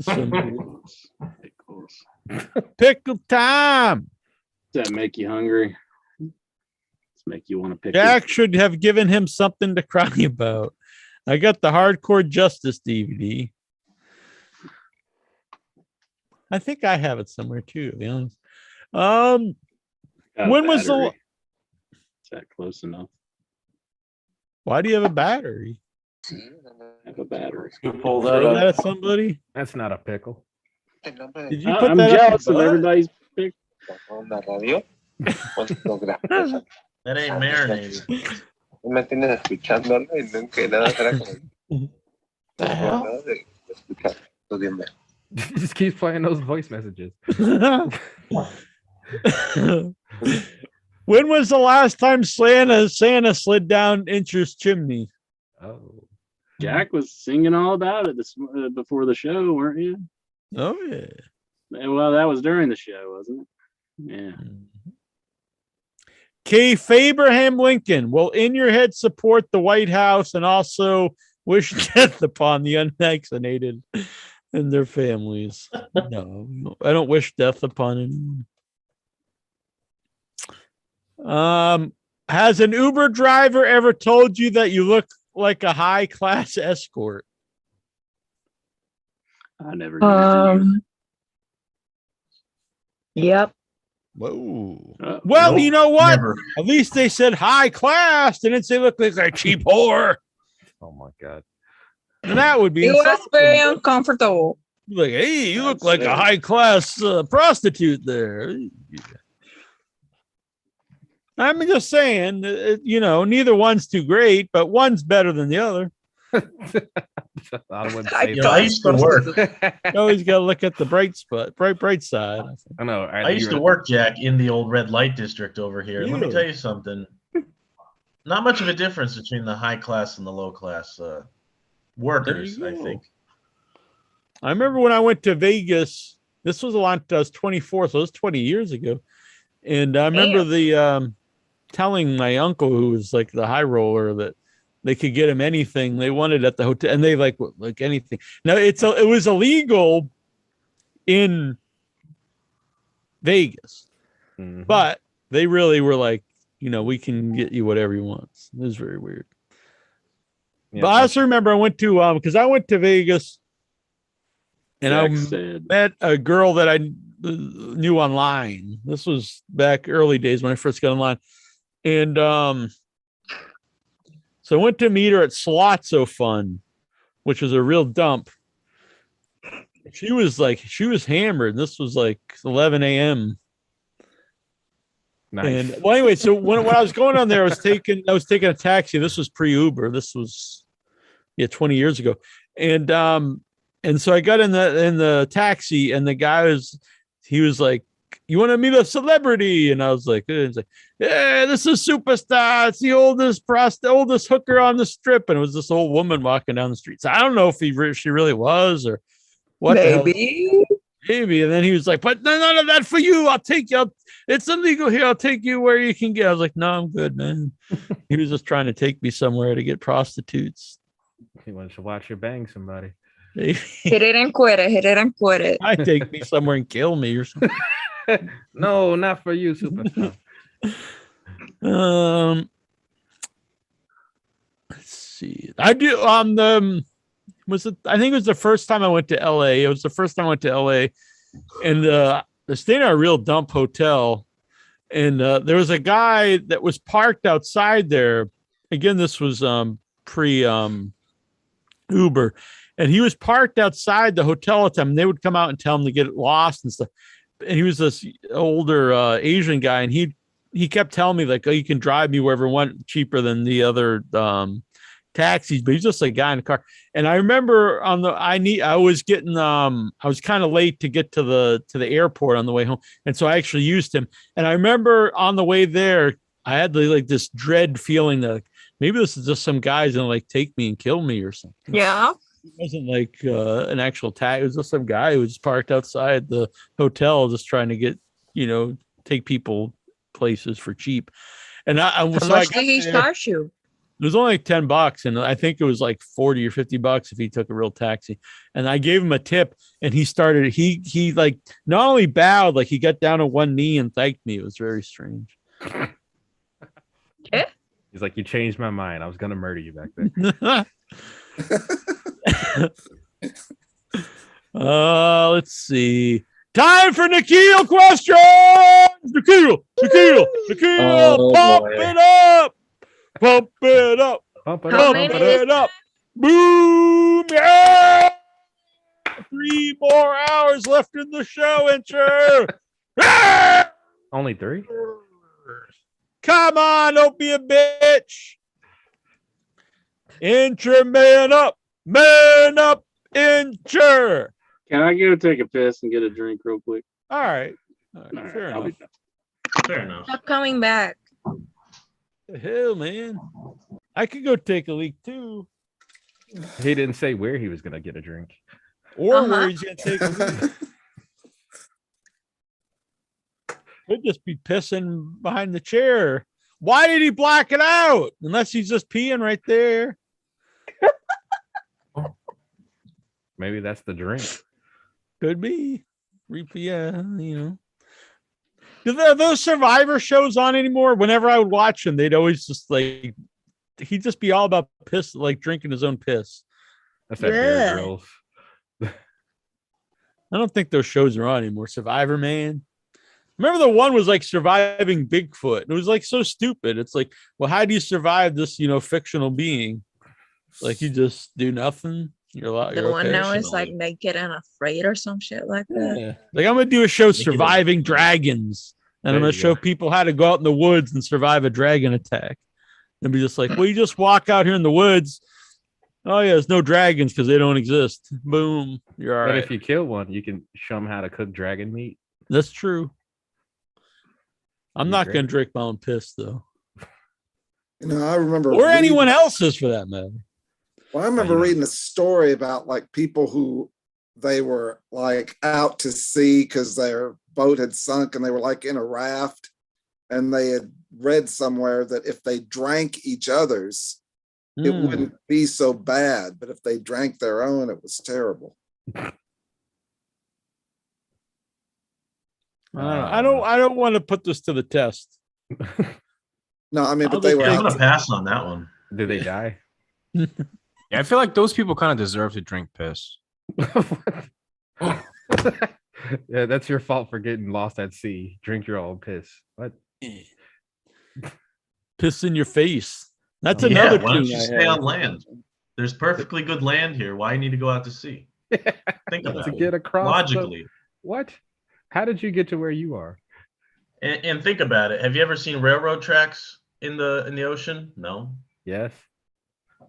Some Pickles. pickle time. Does that make you hungry? Does make you want to pick? Jack should have given him something to cry about. I got the Hardcore Justice DVD. I think I have it somewhere too, to be honest. When was the? Is that close enough? Why do you have a battery? I have a battery. You pull that Throw that up. at somebody? That's not a pickle. Did you put I'm that up jealous your of butt? everybody's pick. That ain't marinade. The hell? He just keeps playing those voice messages. When was the last time Santa slid down Incher's chimney? Oh, Jack was singing all about it before the show, weren't you? Oh yeah. Well, that was during the show, wasn't it? Yeah. K. Abraham Lincoln will in your head support the White House and also wish death upon the unvaccinated and their families. No, I don't wish death upon anyone. Has an Uber driver ever told you that you look like a high class escort? I never did. Yep. Whoa. Uh, Well, Nope, you know what? never. At least they said high class. They didn't say look like a cheap whore. oh my God. And that would be It was insulting. very uncomfortable. Like, hey, you look That's like it. a high class prostitute there. I'm just saying, neither one's too great, but one's better than the other. I wouldn't I say You know, I used to work. You always got to look at the bright side. I think. I know. I used to work, Jack, in the old red light district over here. And let me Really? tell you something. Not much of a difference between the high class and the low class workers, There I you go. think. I remember when I went to Vegas. This was I was 24, so it was 20 years ago. And I remember the telling my uncle, who was like the high roller, that they could get him anything they wanted at the hotel, and they like anything. Now it was illegal in Vegas, Mhm. but they really were like, we can get you whatever you want. It was very weird. Yeah, But I also remember I went to because I went to Vegas, and I Jack said, met a girl that I knew online. This was back early days when I first got online. And so I went to meet her at Slotso Fun, which was a real dump. She was hammered. This was like 11 a.m. nice. And well, anyway, so when I was going on there, I was taking a taxi. This was pre-Uber. This was 20 years ago. And so I got in the taxi, and the guy was like, "You want to meet a celebrity?" And I was like, "Yeah, this is Superstar. It's the oldest hooker on the strip." And it was this old woman walking down the street. So I don't know if she really was or what. Maybe. Maybe. And then he was like, "But none of that for you. I'll take you. It's illegal here. I'll take you where you can get." I was like, "No, I'm good, man." He was just trying to take me somewhere to get prostitutes. He wants to watch you bang somebody. Hit it and quit it. Hit it and quit it. I take me somewhere and kill me or something. No, not for you, Superstar. Let's see. I do I think it was the first time I went to LA. It was the first time I went to LA, and they're staying at a real dump hotel. And there was a guy that was parked outside there. Again, this was pre Uber, and he was parked outside the hotel at the time. And they would come out and tell him to get lost and stuff. And he was this older Asian guy, and he kept telling me like, "Oh, you can drive me wherever I want, cheaper than the other taxis." But he's just a guy in a car. And I remember I was getting I was kind of late to get to the airport on the way home, and so I actually used him. And I remember on the way there, I had like this dread feeling that maybe this is just some guy's gonna like take me and kill me or something. Yeah. It wasn't like an actual tag. It was just some guy who was parked outside the hotel, just trying to get, take people places for cheap. And How much did he charge you? It was only like $10, and I think it was like $40 or $50 if he took a real taxi. And I gave him a tip, and he started. He like not only bowed, like he got down on one knee and thanked me. It was very strange. He's like, you changed my mind. I was gonna murder you back then. Let's see. Time for Nikhil questions. Nikhil, Oh, pump boy. it up, pump it up, Pump it How up. many pump is it up. Boom! Yeah! 3 more hours left in the show, Incher. Only 3? Come on, don't be a bitch. Incher, man up, Incher. Can I go take a piss and get a drink real quick? All right. All Fair right, I'll enough. be Fair enough. Stop coming back. The hell, man. I could go take a leak too. He didn't say where he was gonna get a drink. Or where he's gonna take a leak. Could just be pissing behind the chair. Why did he black it out? Unless he's just peeing right there. Maybe that's the drink. Could be. Yeah, Are those Survivor shows on anymore? Whenever I would watch them, they'd always just like he'd just be all about piss, like drinking his own piss. That's that Bear Grylls. I don't think those shows are on anymore. Survivor, man. Remember the one was like surviving Bigfoot. It was like so stupid. It's like, well, how do you survive this, fictional being? Like you just do nothing. You're The one now is like naked and afraid or some shit like that. Yeah. Like I'm gonna do a show surviving dragons, and I'm There gonna you show go. people how to go out in the woods and survive a dragon attack. And be just like, well, you just walk out here in the woods. Oh yeah, there's no dragons because they don't exist. Boom, you're all But right. if you kill one, you can show them how to cook dragon meat. That's true. I'm Be not great. gonna drink my own piss though, I remember or reading- anyone else's for that matter. Well, I remember reading a story about like people who they were like out to sea because their boat had sunk and they were like in a raft, and they had read somewhere that if they drank each other's, it wouldn't be so bad, but if they drank their own, it was terrible. I don't want to put this to the test. No, I mean, I'll but they just were take I'm out gonna to- pass on that one. Did they die? Yeah, I feel like those people kind of deserve to drink piss. Yeah, that's your fault for getting lost at sea. Drink your own piss. What? Piss in your face. That's Yeah, another why don't tune you I stay had. on land? There's perfectly good land here. Why you need to go out to sea? Think about To it. get across the- Logically. What? How did you get to where you are? And think about it. Have you ever seen railroad tracks in the ocean? No. Yes.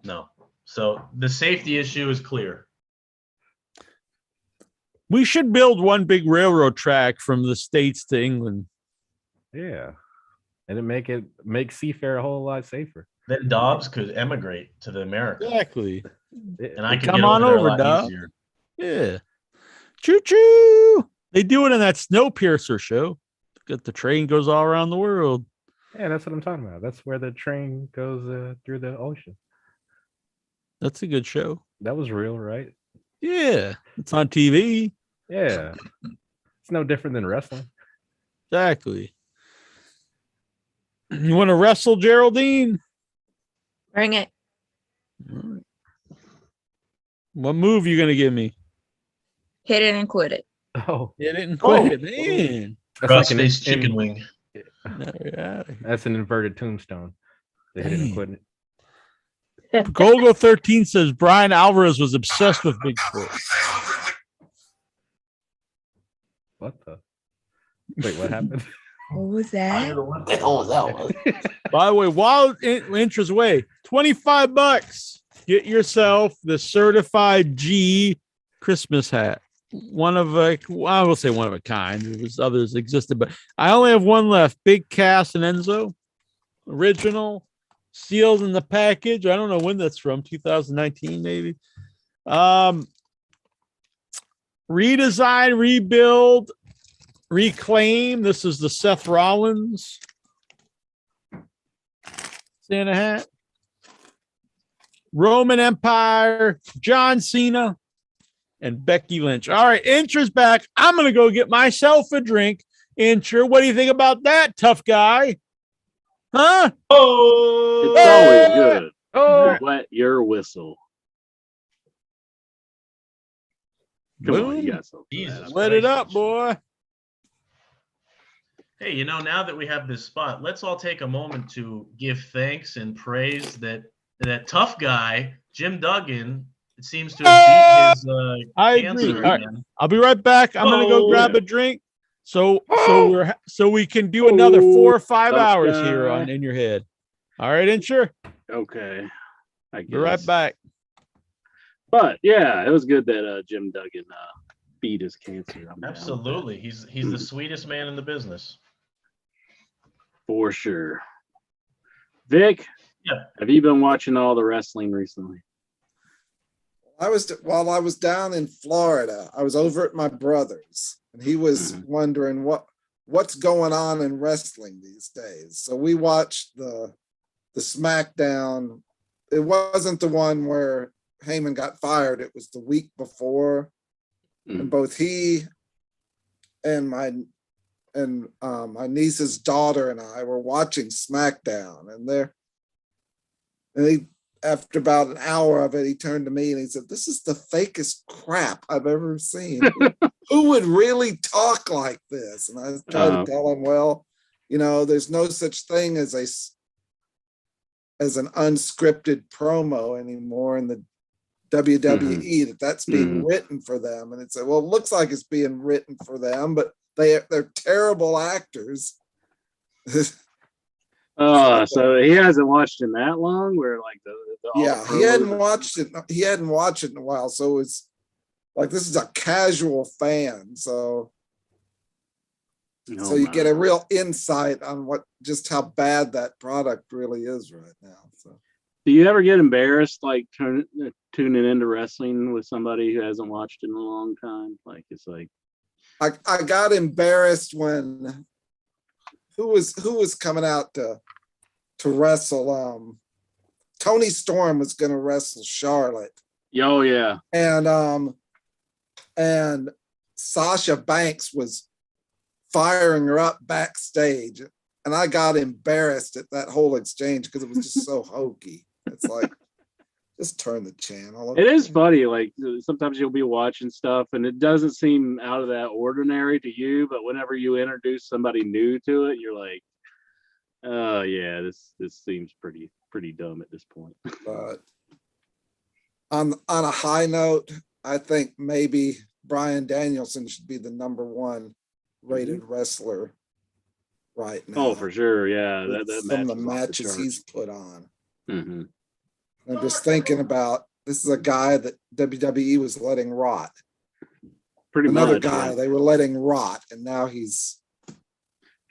No. So the safety issue is clear. We should build one big railroad track from the States to England. Yeah. And it make seafair a whole lot safer. Then Dobbs could emigrate to the America. Exactly. And I could Come get on over, there over, a lot Dobbs. easier. Yeah. Choo choo. They do it in that Snowpiercer show. The train goes all around the world. Yeah, that's what I'm talking about. That's where the train goes through the ocean. That's a good show. That was real, right? Yeah. It's on TV. Yeah. It's no different than wrestling. Exactly. You want to wrestle, Geraldine? Bring it. What move you gonna give me? Hit it and quit it. Oh, Hit it and quit it, man. That's like an Cross-faced chicken wing. Yeah. That's an inverted tombstone. They hit it and Dang. quit it. Gogo 13 says Brian Alvarez was obsessed with Bigfoot. What the? Wait, what happened? What was I that? don't know what the hell that was. By the way, while interest away, $25. Get yourself the certified G Christmas hat. One of a, well, I will say one of a kind. There was others existed, but I only have one left. Big Cass and Enzo, original, sealed in the package. I don't know when that's from. 2019, maybe. Redesign, rebuild, reclaim. This is the Seth Rollins Santa hat. Roman Empire, John Cena, and Becky Lynch. All right, Incher's back. I'm going to go get myself a drink. Incher, what do you think about that, tough guy? Huh? Oh, it's always good. Oh, Wet your whistle. Come on, Boom. you got something. Jesus Let it Christ, up, Incher. boy. Hey, you know, now that we have this spot, let's all take a moment to give thanks and praise that tough guy, Jim Duggan, it seems to have beat his I cancer agree. All right, again. I'll be right back. I'm going to go Oh. grab a drink. So we can do another 4 or 5 tough hours here guy. on In Your Head. All right, Incher. Okay. I Be right guess. back. But yeah, it was good that Jim Duggan beat his cancer. I'm down with that. Absolutely. He's the sweetest man in the business. For sure. Vic, Yeah. have you been watching all the wrestling recently? While I was down in Florida, I was over at my brother's, and he was wondering what's going on in wrestling these days. So we watched the SmackDown. It wasn't the one where Heyman got fired. It was the week before, and both he and my niece's daughter and I were watching SmackDown, and after about an hour of it, he turned to me and he said, "This is the fakest crap I've ever seen. Who would really talk like this?" And I tried to tell him, well, there's no such thing as an unscripted promo anymore in the WWE, that's being written for them. And it said, well, it looks like it's being written for them, but they're terrible actors. So he hasn't watched in that long. Where like the Yeah, he hadn't watched it. He hadn't watched it in a while, so it's like this is a casual fan. So you get a real insight on just how bad that product really is right now. So, do you ever get embarrassed like tuning into wrestling with somebody who hasn't watched in a long time? Like it's like I got embarrassed when who was coming out to wrestle. Tony Storm was going to wrestle Charlotte. Oh yeah, and Sasha Banks was firing her up backstage, and I got embarrassed at that whole exchange because it was just so hokey. It's like, just turn the channel. it is funny. Like sometimes you'll be watching stuff and it doesn't seem out of that ordinary to you, but whenever you introduce somebody new to it, you're like, oh yeah, this seems pretty dumb at this point. But on a high note, I think maybe Bryan Danielson should be the number one rated wrestler right now. Oh, for sure, yeah. With some of the matches he's put on. Mm-hmm. I'm just thinking about, this is a guy that WWE was letting rot. Another much, guy yeah. they were letting rot, and now he's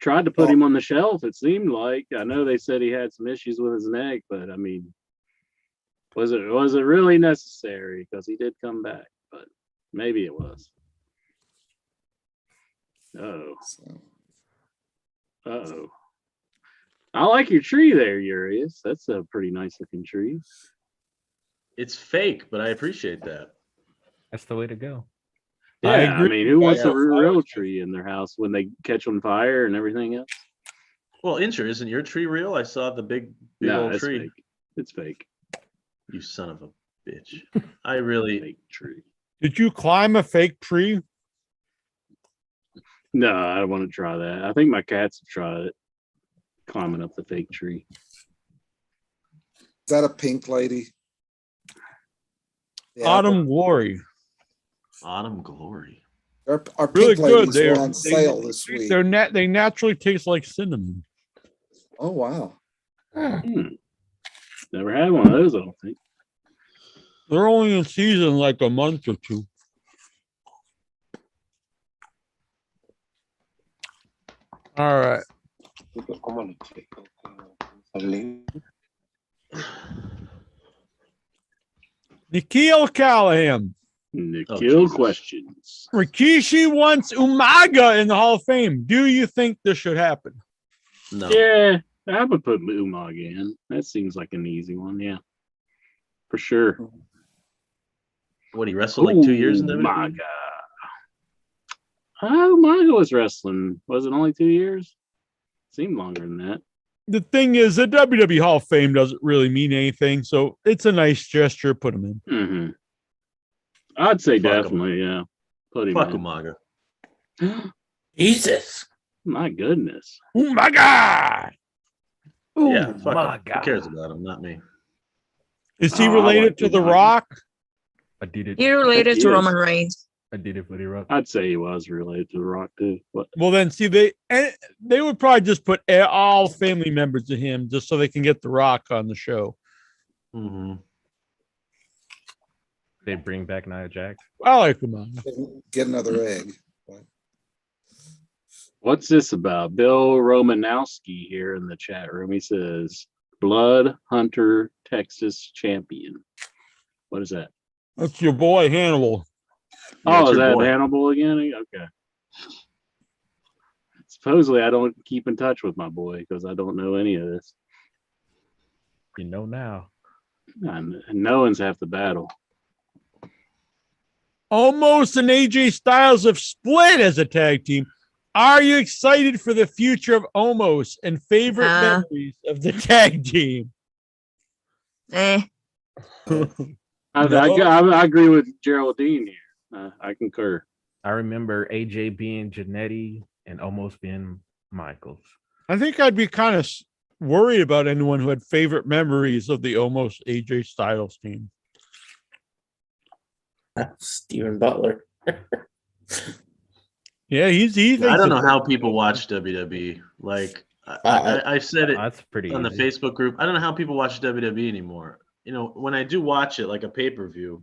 Tried to put him on the shelf, it seemed like. I know they said he had some issues with his neck, but I mean, was it really necessary? Because he did come back, but maybe it was. Uh-oh. I like your tree there, Urias. That's a pretty nice looking tree. It's fake, but I appreciate that. That's the way to go. Yeah, I mean, who wants a Yeah. real tree in their house when they catch on fire and everything else? Well, Incher, isn't your tree real? I saw the big No, old it's tree. fake. It's fake. You son of a bitch. I really Fake tree. Did you climb a fake tree? No, I don't want to try that. I think my cats have tried it, climbing up the fake tree. that a pink lady? Yeah, Autumn Glory. Autumn Glory. our Really pink good. ladies were on sale this week. They naturally taste like cinnamon. Oh wow. Never had one of those, I don't think. They're only in season like a month or two. All right. Nikhil Callahan. Nikhil questions. Rikishi wants Umaga in the Hall of Fame. Do you think this should happen? No. Yeah, I would put Umaga in. That seems like an easy one. Yeah, for sure. What, he wrestled like 2 years in WWE? Umaga. Umaga was wrestling. Was it only 2 years? Seemed longer than that. The thing is, the WWE Hall of Fame doesn't really mean anything, so it's a nice gesture. Put him in. Mm-hmm. I'd say Fuck definitely, yeah. Put him Fuck in. Umaga. Jesus. My goodness. Umaga! Yeah, fuck him. Who cares about him? Not me. Is he Oh, I related like to The Umaga. Rock? I did it. He related He to is. Roman Reigns. I did it for the Rock. I'd say he was related to The Rock too. But Well, then, see, they would probably just put all family members of him just so they can get The Rock on the show. Mm-hmm. They bring back Nia Jax. I like Umaga. Get another egg. what's this about? Bill Romanowski here in the chat room. He says, Blood Hunter Texas Champion. What is that? That's your boy Hannibal. Yeah, it's Oh, is your that boy. Hannibal again? Okay. Supposedly, I don't keep in touch with my boy because I don't know any of this. You know now. And knowing's half the battle. Almost and AJ Styles have split as a tag team. Are you excited for the future of Omos and favorite memories of the tag team? I agree with Geraldine here. I concur. I remember AJ being Janetti and almost being Michaels. I think I'd be kind of worried about anyone who had favorite memories of the Omos AJ Styles team. Steven Butler. Yeah, he thinks I don't know of- how people watch WWE. Like I said it That's pretty on the easy. Facebook group. I don't know how people watch WWE anymore. You know, when I do watch it like a pay-per-view,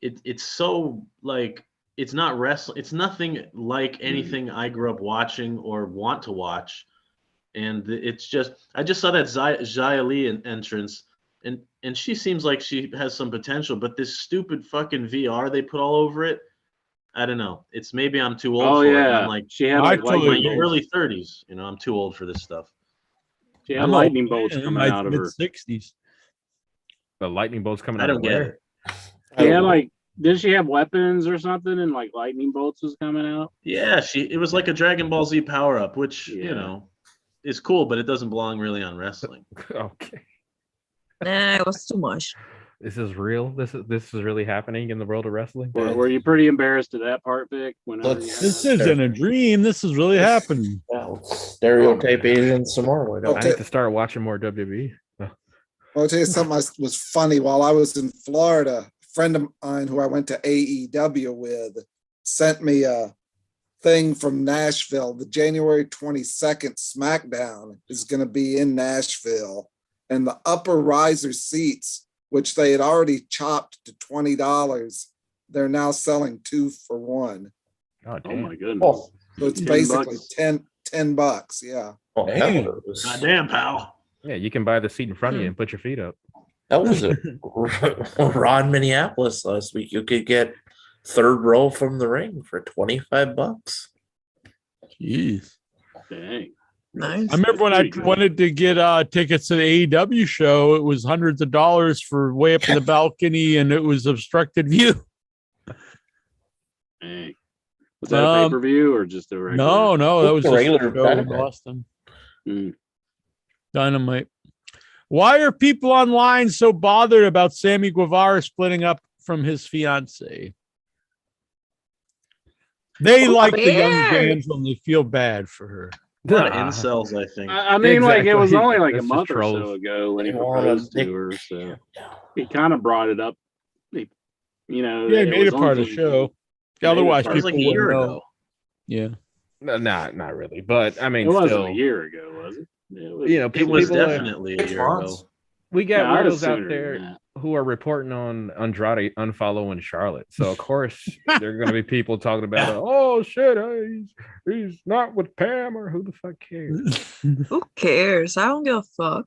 it's so like it's not wrestling. It's nothing like anything I grew up watching or want to watch. And it's just I just saw that Xia Li entrance and she seems like she has some potential, but this stupid fucking VR they put all over it, I don't know. It's maybe I'm too old Oh, for it. yeah. I'm like She had I like totally lightning my agree. bolts. early 30s. You know, I'm too old for this stuff. She had I'm lightning old, bolts man, in coming my out of her. mid-60s. The lightning bolts coming I out of don't get where? it. She had like, did she have weapons or something? And like lightning bolts was coming out. Yeah, it was like a Dragon Ball Z power up, which Yeah. you know is cool, but it doesn't belong really on wrestling. Okay. Nah, it was too much. This is real. This is really happening in the world of wrestling. Were you pretty embarrassed of that part, Vic? Whenever you had This that? isn't a dream. This is really happening. Well, stereotype Asians some more. Why don't I Okay. need to start watching more WWE. I'll tell you something was funny. While I was in Florida, a friend of mine who I went to AEW with sent me a thing from Nashville. The January 22nd SmackDown is going to be in Nashville, and the upper riser seats, which they had already chopped to $20, they're now selling 2 for 1. Oh, Oh damn. my goodness. Oh, So it's $10. basically $10, yeah. oh, Damn. hell, Goddamn, pal. Yeah, you can buy the seat in front of you and put your feet up. that was a Raw in Minneapolis last week. You could get third row from the ring for $25. Jeez. Dang. Nice. I remember when I Pretty good. wanted to get tickets to the AEW show, it was hundreds of dollars for way up in the balcony and it was obstructed view. Dang. Was that a pay-per-view or just a regular? No, that was Just a just a regular show in Dynamite. Boston. Mm. Dynamite. Why are people online so bothered about Sammy Guevara splitting up from his fiance? They like the young yeah. Damsel and they feel bad for her. A lot of incels, I think. I mean, like it was Exactly. only like a That's just month or so trolls. ago when he They wanna- proposed they- to her, so he kind of brought it up. You know, Yeah, he it made it was part of on the TV. show. Made it Otherwise, part of It was people like a year wouldn't know. ago. Yeah. No, not really. But I mean, It wasn't still, a year ago, was it? It was, you know, It people, was people definitely a 6 year ago. months. we got Yeah, I was weirdos sooner out than there that. who are reporting on Andrade unfollowing Charlotte. So of course there are going to be people talking about, oh shit, he's not with Pam, or who the fuck cares? Who cares? I don't give a fuck.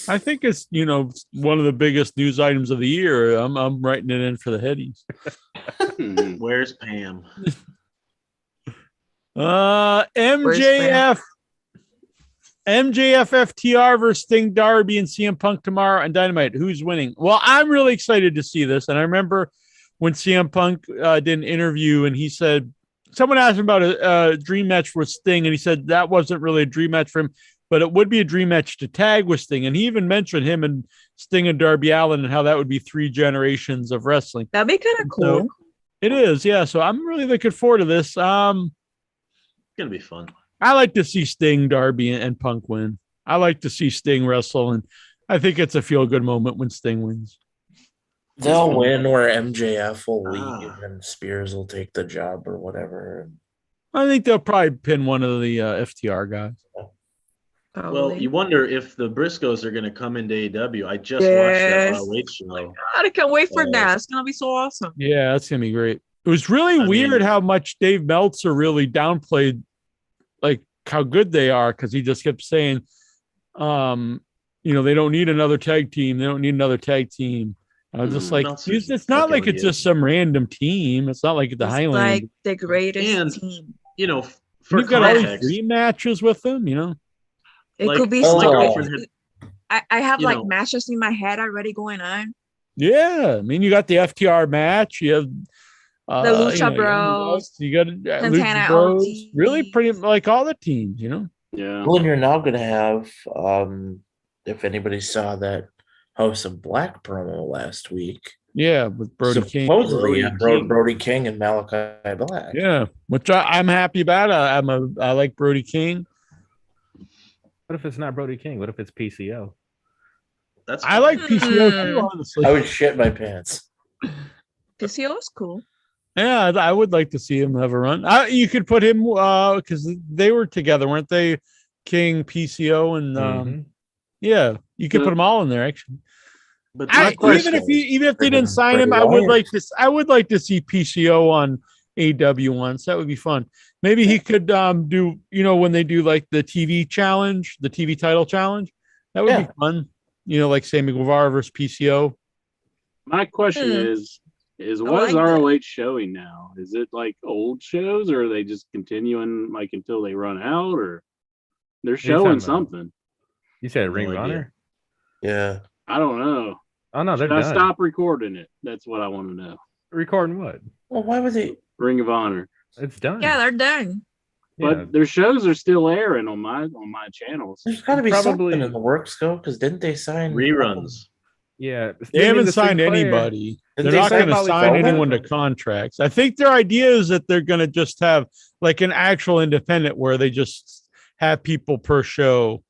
I think it's one of the biggest news items of the year. I'm writing it in for the headies. Where's Pam? MJF FTR versus Sting, Darby, and CM Punk tomorrow and Dynamite. Who's winning? Well, I'm really excited to see this. And I remember when CM Punk did an interview and he said, someone asked him about a dream match with Sting, and he said that wasn't really a dream match for him, but it would be a dream match to tag with Sting. And he even mentioned him and Sting and Darby Allin and how that would be 3 generations of wrestling. That'd be kind of cool. So, it is, yeah. So I'm really looking forward to this. It's gonna be fun. I like to see Sting, Darby, and Punk win. I like to see Sting wrestle, and I think it's a feel-good moment when Sting wins. They'll win where MJF will Ah. leave and Spears will take the job or whatever. I think they'll probably pin one of the FTR guys. Well, Probably. you wonder if the Briscoes are going to come into AEW. I just Yes. watched that ROH show. God, I can't wait for Uh, that. It's gonna be so awesome. Yeah, that's gonna be great. It was really I weird mean- how much Dave Meltzer really downplayed, like how good they are, because he just kept saying, they don't need another tag team. They don't need another tag team. I was just like, Meltzer's it's not like fucking it's just some random team. It's not like the It's Highland. like the greatest And- team. You know, for You've got all these context, dream matches with them, It like- could be Oh, so. like different- I have you like know. matches in my head already going on. Yeah, I mean, you got the FTR match. You have The Lucha Young Bros, Bucks, you got Santana Lucha Bros. OG. Really, pretty like all the teams. Yeah. Well, and you're now going to have, if anybody saw that House of Black promo last week, Yeah, with Brody King. supposedly Brody Brody King. King and Malachi Black. Yeah, which I'm happy about. I like Brody King. What if it's not Brody King? What if it's PCO? That's I like Hmm. PCO too, honestly. I would shit my pants. PCO is cool. Yeah, I would like to see him have a run. You could put him because they were together, weren't they? King, PCO, and Mhm. yeah, you could put them all in there. Actually, But even question if they didn't is, sign him, Bray I would Wyatt. like this. I would like to see PCO on AW once. That would be fun. Maybe he could do when they do like the TV challenge, the TV title challenge. That would Yeah. be fun. Like Sammy Guevara versus PCO. My question Hmm. is I what is like that. ROH showing now? Is it like old shows, or are they just continuing like until they run out, or they're talking showing about? something? You said Ring of No idea. Honor? Yeah. I don't know. Oh no, they're Should I done. stop recording it? That's what I want to know. Recording what? Well, why would they? Ring of Honor, It's done. Yeah, they're done. but Yeah. their shows are still airing on my channels. There's got to be Probably- something in the works, though, because didn't they sign reruns. Yeah, They haven't the signed Sinclair- anybody. Didn't They're they not sign going to Polly sign Feldman? anyone to contracts. I think their idea is that they're going to just have like an actual independent where they just have people per show,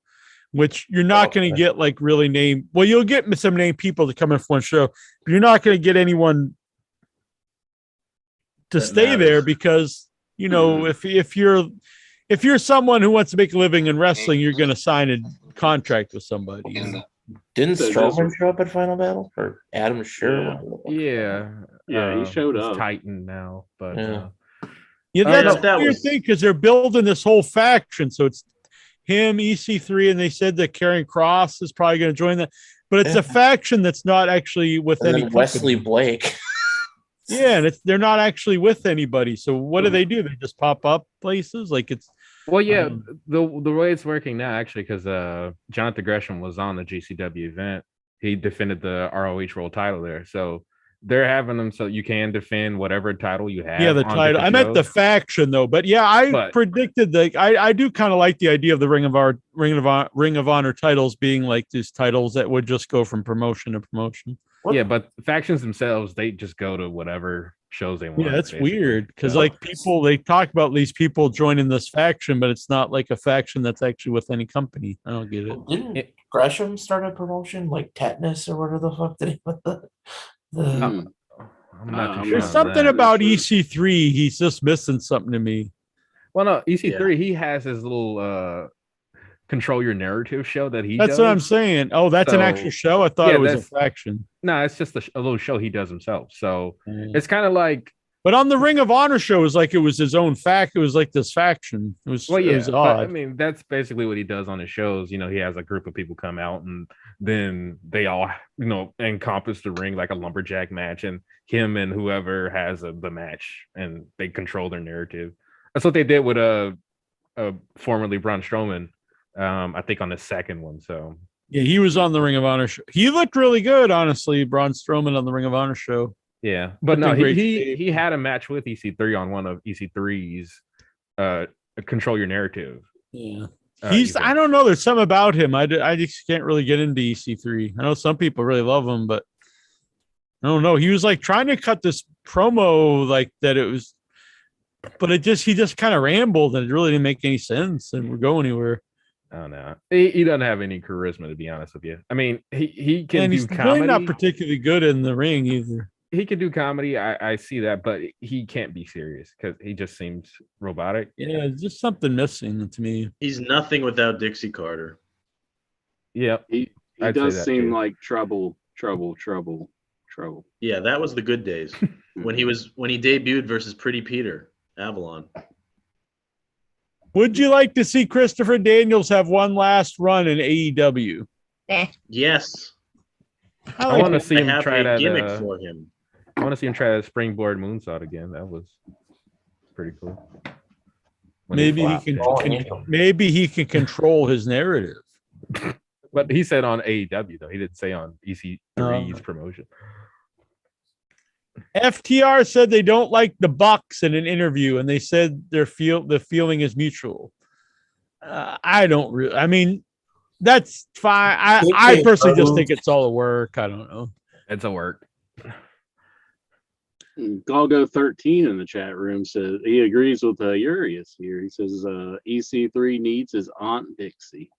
which you're not going to Okay. get like really named. Well, you'll get some named people to come in for one show, but you're not going to get anyone to That stay there matters. because if you're someone who wants to make a living in wrestling, you're going to sign a contract with somebody. Didn't So Strowman just- show up at Final Battle or Adam Sure? Yeah. Yeah, he showed it's up. Titan now, but Yeah. Yeah, Oh, that's no, the that weird was- thing because they're building this whole faction. So it's him, EC3, and they said that Karrion Cross is probably going to join that, but it's Yeah. a faction that's not actually with And any then Wesley company. Blake. Yeah, and they're not actually with anybody. So what do? They just pop up places like it's. well, yeah, the way it's working now, actually, because Jonathan Gresham was on the GCW event. He defended the ROH World title there, so they're having them so you can defend whatever title you have. Yeah, the on title. I different meant the shows. faction though, but yeah, I But- predicted that. I do kind of like the idea of the Ring of Honor titles being like these titles that would just go from promotion to promotion. Yeah, but factions themselves, they just go to whatever shows they want. Yeah, that's basically. weird because So- like people they talk about these people joining this faction, but it's not like a faction that's actually with any company. I don't get it. Didn't Gresham start a promotion like Tetanus or whatever the fuck did he put the Hmm. I'm not too sure There's on something that. about EC3. He's just missing something to me. Well, no, EC3, he has his little control your narrative show that he That's does. what I'm saying. Oh, that's an actual show. I thought yeah, it was a that's- faction. No, it's just a little show he does himself. So it's kind of like, But on the Ring of Honor show, it was like it was his own fact. It was like this faction. It was, well, it yeah, was but, odd. I mean, that's basically what he does on his shows. You know, he has a group of people come out and then they all, you know, encompass the ring like a lumberjack match, and him and whoever has the match, and they control their narrative. That's what they did with formerly Braun Strowman, I think on the second one. So Yeah, he was on the Ring of Honor show. He looked really good, honestly. Braun Strowman on the Ring of Honor show. yeah, but no, Looked in great he shape. he had a match with EC3 on one of EC3's control your narrative. Yeah. Uh, He's, event. I don't know. There's something about him. I just can't really get into EC3. I know some people really love him, but I don't know. He was like trying to cut this promo like that. It was, but he just kind of rambled and it really didn't make any sense and we're go anywhere. I don't know. He doesn't have any charisma, to be honest with you. I mean, he can And do he's comedy. really not particularly good in the ring either. He can do comedy. I see that, but he can't be serious because he just seems robotic. Yeah, there's just something missing to me. He's nothing without Dixie Carter. Yeah, He I'd say does that seem too. like trouble. Yeah, that was the good days when he debuted versus Pretty Peter Avalon. Would you like to see Christopher Daniels have one last run in AEW? Yes, I want to see I him have try a that. gimmick for him. I want to see him try that springboard moonsault again. That was pretty cool. When Maybe he flopped can, it. maybe he can control his narrative. But he said on AEW though. He didn't say on EC3's promotion. FTR said they don't like the Bucks in an interview, and they said the feeling is mutual. I don't really. I mean, that's fine. I personally just think it's all a work. I don't know. It's a work. Galgo 13 in the chat room says he agrees with Urias here. He says EC3 needs his Aunt Dixie.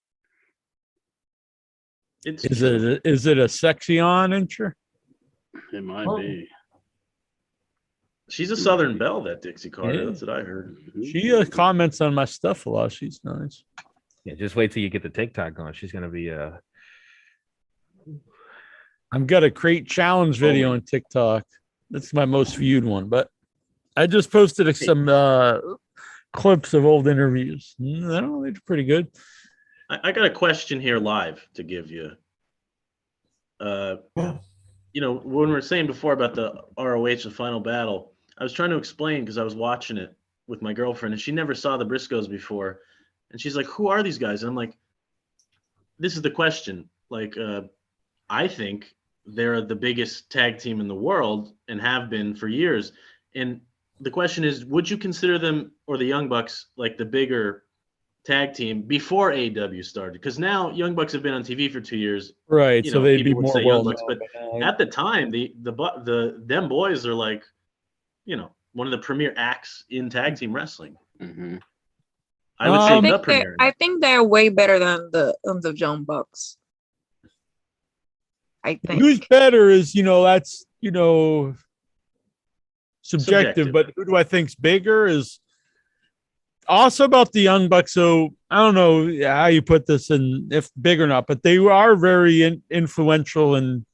Is it a sexy on incher? It might be. She's a Southern Belle, that Dixie Carter. Yeah. That's what I heard. She comments on my stuff a lot. She's nice. Yeah, just wait till you get the TikTok going. She's gonna be I've got a crate challenge video on TikTok. That's my most viewed one, but I just posted some clips of old interviews. I don't know, they're pretty good. I got a question here live to give you. You know, when we were saying before about the ROH, the final battle, I was trying to explain because I was watching it with my girlfriend and she never saw the Briscoes before. And she's like, who are these guys? And I'm like, this is the question. Like, I think they're the biggest tag team in the world and have been for years. And the question is, would you consider them or the Young Bucks like the bigger tag team before AEW started? Because now Young Bucks have been on TV for 2 years. Right, You so know, they'd people be would more say well Young Bucks, but at the time, them boys are like, you know, one of the premier acts in tag team wrestling. I would say the premier. I think they're way better than the Young Bucks. I think. Who's better is, that's, subjective, Subjective. but who do I think's bigger is also about the Young Bucks. So I don't know how you put this in, if big or not, but they are very influential in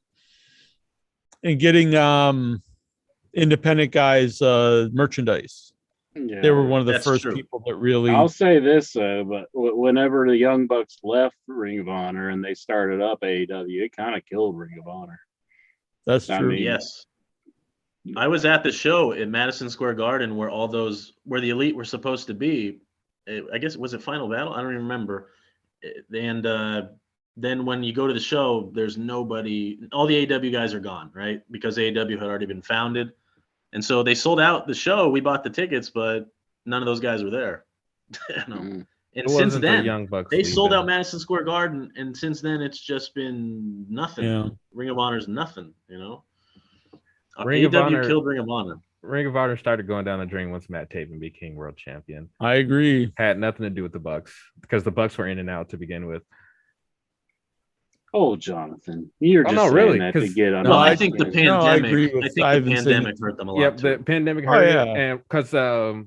getting independent guys merchandise. Yeah, They were one of the that's first true. people that really. I'll say this though, but whenever the Young Bucks left Ring of Honor and they started up AEW, it kind of killed Ring of Honor. That's I true. mean, Yes. I was at the show in Madison Square Garden where where the Elite were supposed to be. I guess, was it Final Battle? I don't even remember. And then when you go to the show, there's nobody. All the AEW guys are gone, right? Because AEW had already been founded. And so they sold out the show. We bought the tickets, but none of those guys were there. And It since wasn't the then, Young Bucks they sold leaving. out Madison Square Garden. And since then, it's just been nothing. Yeah. Ring of Honor's nothing, Ring of AEW Honor- killed Ring of Honor. Ring of Honor started going down the drain once Matt Taven became world champion. I agree. Had nothing to do with the Bucks because the Bucks were in and out to begin with. Oh, Jonathan, you're Oh, just no, saying really, that to 'cause- get on. Well, my I think the skin. No, I pandemic. agree I with think the Ivan saying- pandemic hurt them a lot. Yep, the too. pandemic Oh, hurt yeah. it, and because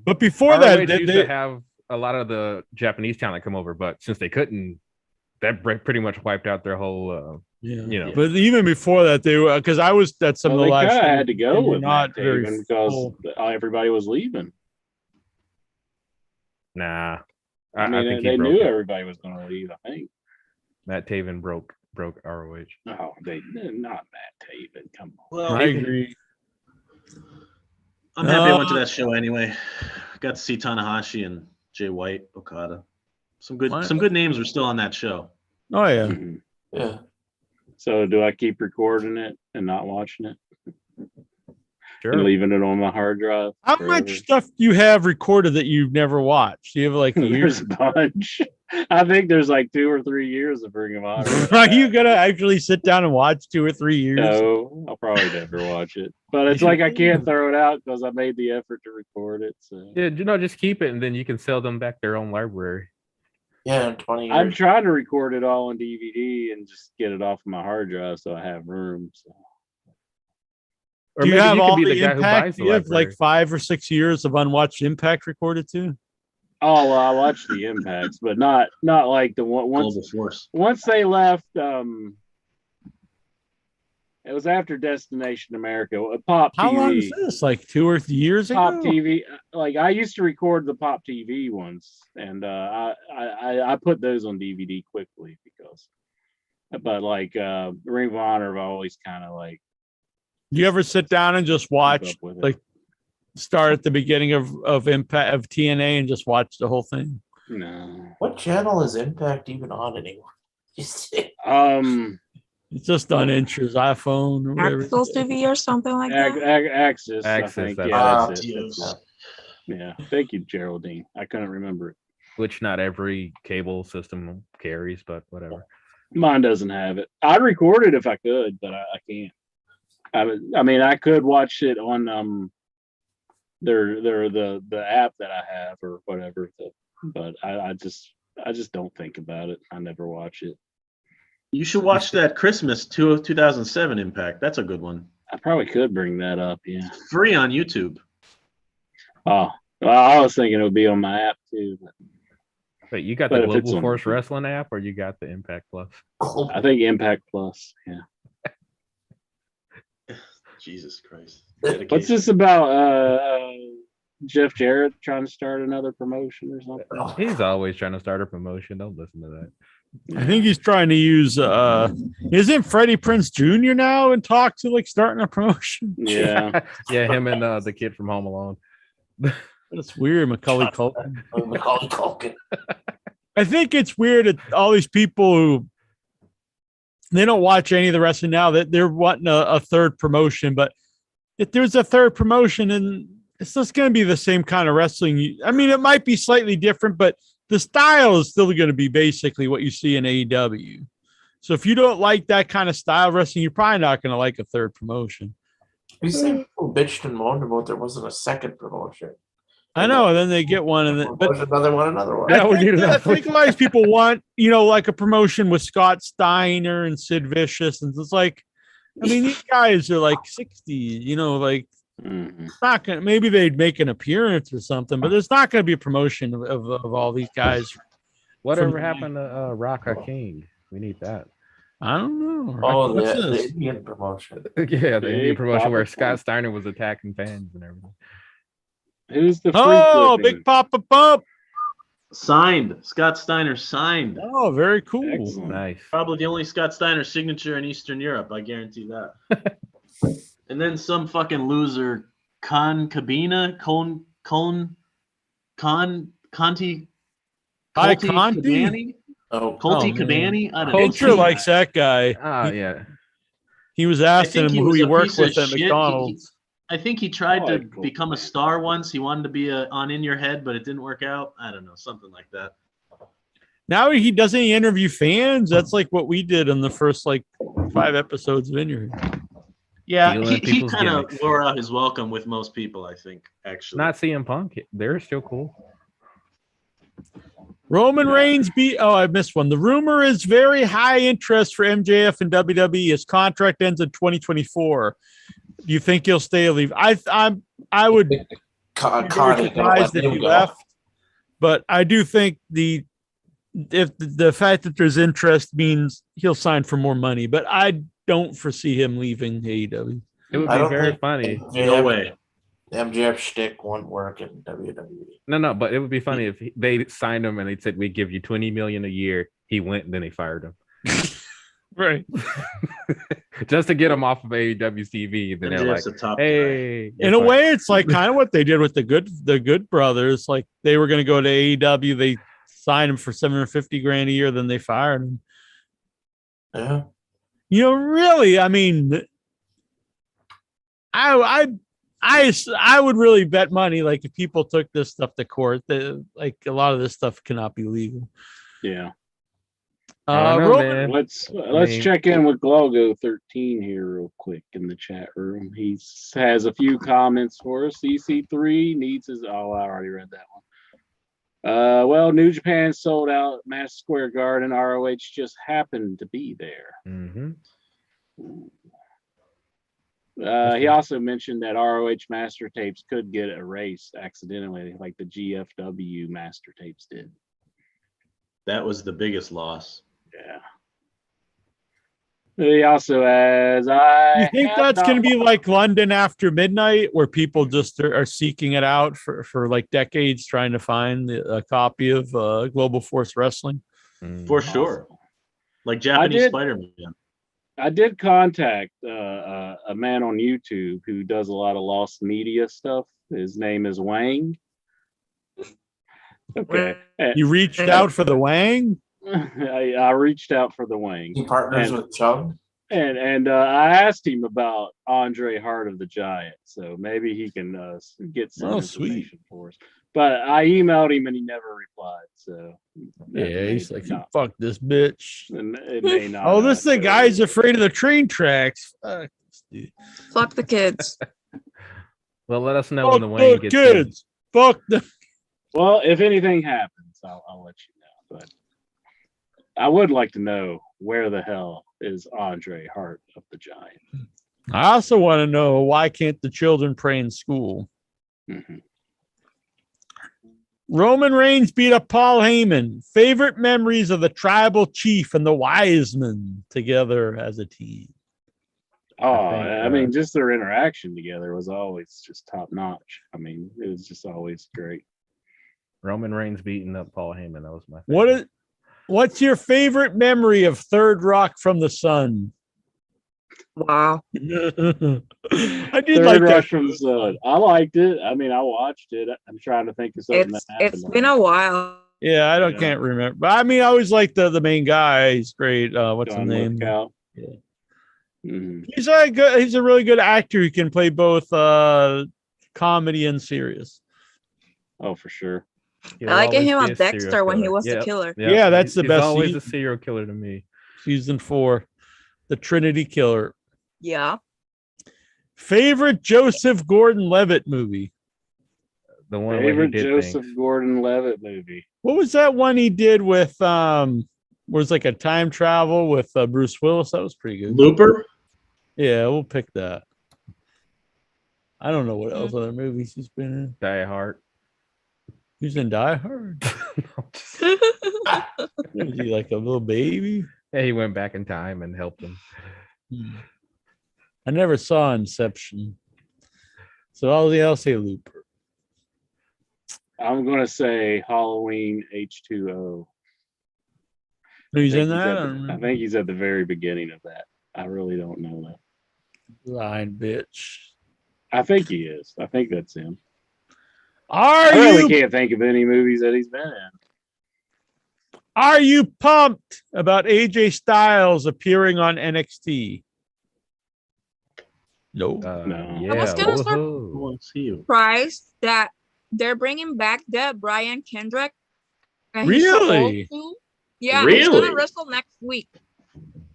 But before that, ROH used they, to have a lot of the Japanese talent come over, but since they couldn't, that pretty much wiped out their whole. yeah. You know. But even before that, they were because I was at some Well, of they the last. kind of shows, had to go they were with not Matt very Taven because full. everybody was leaving. Nah, I mean, think they he broke knew it. everybody was going to leave. I think. Matt Taven broke ROH. No, they're not Matt Taven. Come on. Well, I agree. I'm happy I went to that show anyway. Got to see Tanahashi and Jay White, Okada. Some good names were still on that show. Oh yeah. Mhm. Yeah. So do I keep recording it and not watching it Sure. and leaving it on my hard drive? How forever? much stuff do you have recorded that you've never watched? Do you have like There's years? a bunch. I think there's like 2 or 3 years of Ring of Honor. Are you gonna actually sit down and watch 2 or 3 years? No, I'll probably never watch it. But it's like I can't throw it out because I made the effort to record it. So Yeah, just keep it, and then you can sell them back their own library. Yeah, in 20 years. I'm trying to record it all on DVD and just get it off of my hard drive so I have room. So. Or Do you maybe have could all be the guy who Impact? buys Do the you have like library. 5 or 6 years of unwatched Impact recorded too? Oh, well, I watched the impacts, but not like the one Global Force. once they left. It was after Destination America. Pop How long TV. is this? Like 2 or 3 years ago? Pop TV. Like I used to record the Pop TV ones, and I put those on DVD quickly because. But like Ring of Honor, I've always kind of like. Do you ever sit down and just watch, up with it. like, start at the beginning of Impact of TNA and just watch the whole thing? No. What channel is Impact even on anymore? It's just on Inch's iPhone or whatever. Axel TV or something like that. Axis. I Axis, think. that's Yeah, it. that's it. That's it. Yeah. Thank you, Geraldine. I couldn't remember it. Which not every cable system carries, but whatever. Mine doesn't have it. I'd record it if I could, but I can't. I mean, I could watch it on the app that I have or whatever. But I just don't think about it. I never watch it. You should watch that Christmas 2007 Impact. That's a good one. I probably could bring that up. Yeah. Free on YouTube. Oh, well, I was thinking it would be on my app too. But you got But the if it's Global on- Force Wrestling app, or you got the Impact Plus? I think Impact Plus. Yeah. Jesus Christ. What's this about? Jeff Jarrett trying to start another promotion or something? He's always trying to start a promotion. Don't listen to that. I think he's trying to use isn't Freddie Prinze Jr. now in talks to like starting a promotion? Yeah. Yeah, him and the kid from Home Alone. That's weird, Macaulay Culkin. Macaulay Culkin. I think it's weird that all these people who they don't watch any of the wrestling now, that they're wanting a third promotion. But if there's a third promotion, and it's just going to be the same kind of wrestling. I mean, it might be slightly different, but the style is still going to be basically what you see in AEW. So if you don't like that kind of style of wrestling, you're probably not going to like a third promotion. These same people bitched and moaned about there wasn't a second promotion. I know, and then they get one, and then but another one. I think a lot of people want, like a promotion with Scott Steiner and Sid Vicious, and it's like, I mean, these guys are like 60, like it's not gonna. Maybe they'd make an appearance or something, but there's not going to be a promotion of all these guys. Whatever happened to Rock King? We need that. I don't know. Oh, What's the this? Indian promotion. Yeah, the Indian Big promotion where Papa Scott Steiner was attacking fans and everything. Who's the Oh, Big Papa Pump. Signed. Scott Steiner signed. Oh, very cool. Excellent. Nice. Probably the only Scott Steiner signature in Eastern Europe. I guarantee that. And then some fucking loser, Conti. Hi, Colty Conti? Cabani? Oh, Colty man. Cabani? I don't know. Culture likes that guy. Oh, yeah. He was I asking him think who was he a worked piece with of at shit. McDonald's. I think he tried Oh, to cool. become a star once. He wanted to be on In Your Head, but it didn't work out. I don't know, something like that. Now he doesn't he interview fans. That's like what we did in the first 5 episodes of In Your Head. Yeah, Stealing he people's kind of gimmicks. wore out his welcome with most people, I think, actually. Not CM Punk. They're still cool. Roman Reigns beat. Oh, I missed one. The rumor is very high interest for MJF and WWE. His contract ends in 2024. Do you think he'll stay or leave? I would be very Cardi, don't surprised let if him he go. left, but I do think the fact that there's interest means he'll sign for more money. But I don't foresee him leaving AEW. It would I be don't very think funny. No way. The MJF shtick won't work in WWE. No, but it would be funny if they signed him and they said we give you $20 million a year. He went and then they fired him. Right. Just to get him off of AEW TV. Then they're like, MJF's a top guy. hey. In a way, it's like kind of what they did with the Good Brothers. Like they were going to go to AEW, they signed him for $750,000 a year, then they fired him. Yeah. You know, really, I mean, I would really bet money like if people took this stuff to court, like a lot of this stuff cannot be legal. Yeah. I don't know, Roman, man. Let's mean- check in with Glogo 13 here real quick in the chat room. He has a few comments for us. EC3 needs his. Oh, I already read that one. Well, New Japan sold out Madison Square Garden. ROH just happened to be there. Mhm. He also mentioned that ROH master tapes could get erased accidentally, like the GFW master tapes did. That was the biggest loss. Yeah. He also has. I you think have that's not going to be like London After Midnight, where people just are seeking it out for like decades, trying to find a copy of Global Force Wrestling? For sure. Like Japanese did- Spider-Man. I did contact a man on YouTube who does a lot of lost media stuff. His name is Wang. Okay. You reached out for the Wang? I reached out for the Wang. He partners And- with Chung. And I asked him about Andre Hart of the Giant, so maybe he can get some Oh, sweet. information for us. But I emailed him and he never replied. So that Yeah, he's may like, not- fuck this bitch. it may not. Oh, this is the guy who's afraid of the train tracks. Fuck this dude. Fuck the kids. Well, let us know when the Fuck Wayne the gets kids. Fuck the. Well, if anything happens, I'll let you know. But I would like to know where the hell is Andre Hart of the Giant. I also want to know why can't the children pray in school? Mhm. Roman Reigns beat up Paul Heyman. Favorite memories of the tribal chief and the Wiseman together as a team. Oh, think, I mean, just their interaction together was always just top notch. I mean, it was just always great. Roman Reigns beating up Paul Heyman. That was my What's your favorite memory of Third Rock from the Sun? Wow. I did Third like that. Rush from the Sun. I liked it. I mean, I watched it. I'm trying to think of something It's that happened. it's been a while. Yeah, I Yeah. can't remember. But I mean, I always like the main guy. He's great. What's John his name? Lithgow. Yeah. Mhm. He's a really good actor. He can play both comedy and serious. Oh, for sure. He'll I like always him be on a Dexter serial when he killer. was the Yep. killer. Yep. Yeah, that's the He's best always season. a serial killer to me. Season 4, the Trinity Killer. Yeah. Favorite Joseph Gordon-Levitt movie? The one where he Favorite did Joseph things. Gordon-Levitt movie. What was that one he did with was like a time travel with Bruce Willis? That was pretty good. Looper? Yeah, we'll pick that. I don't know what else other movies he's been in. Die Hard. He's in Die Hard. Is he like a little baby? Yeah, he went back in time and helped him. I never saw Inception. So I'll say Looper. I'm gonna say Halloween H2O. Who's I in think that? I think he's at the very beginning of that. I really don't know that. Lying bitch. I think he is. I think that's him. Are I really you can't think of any movies that he's been in. Are you pumped about AJ Styles appearing on NXT? No. No. Yeah. was gonna start- woohoo. Who wants you? Surprised that they're bringing back that Brian Kendrick. and he's Really? supposed to- Yeah, he's Really? gonna wrestle next week.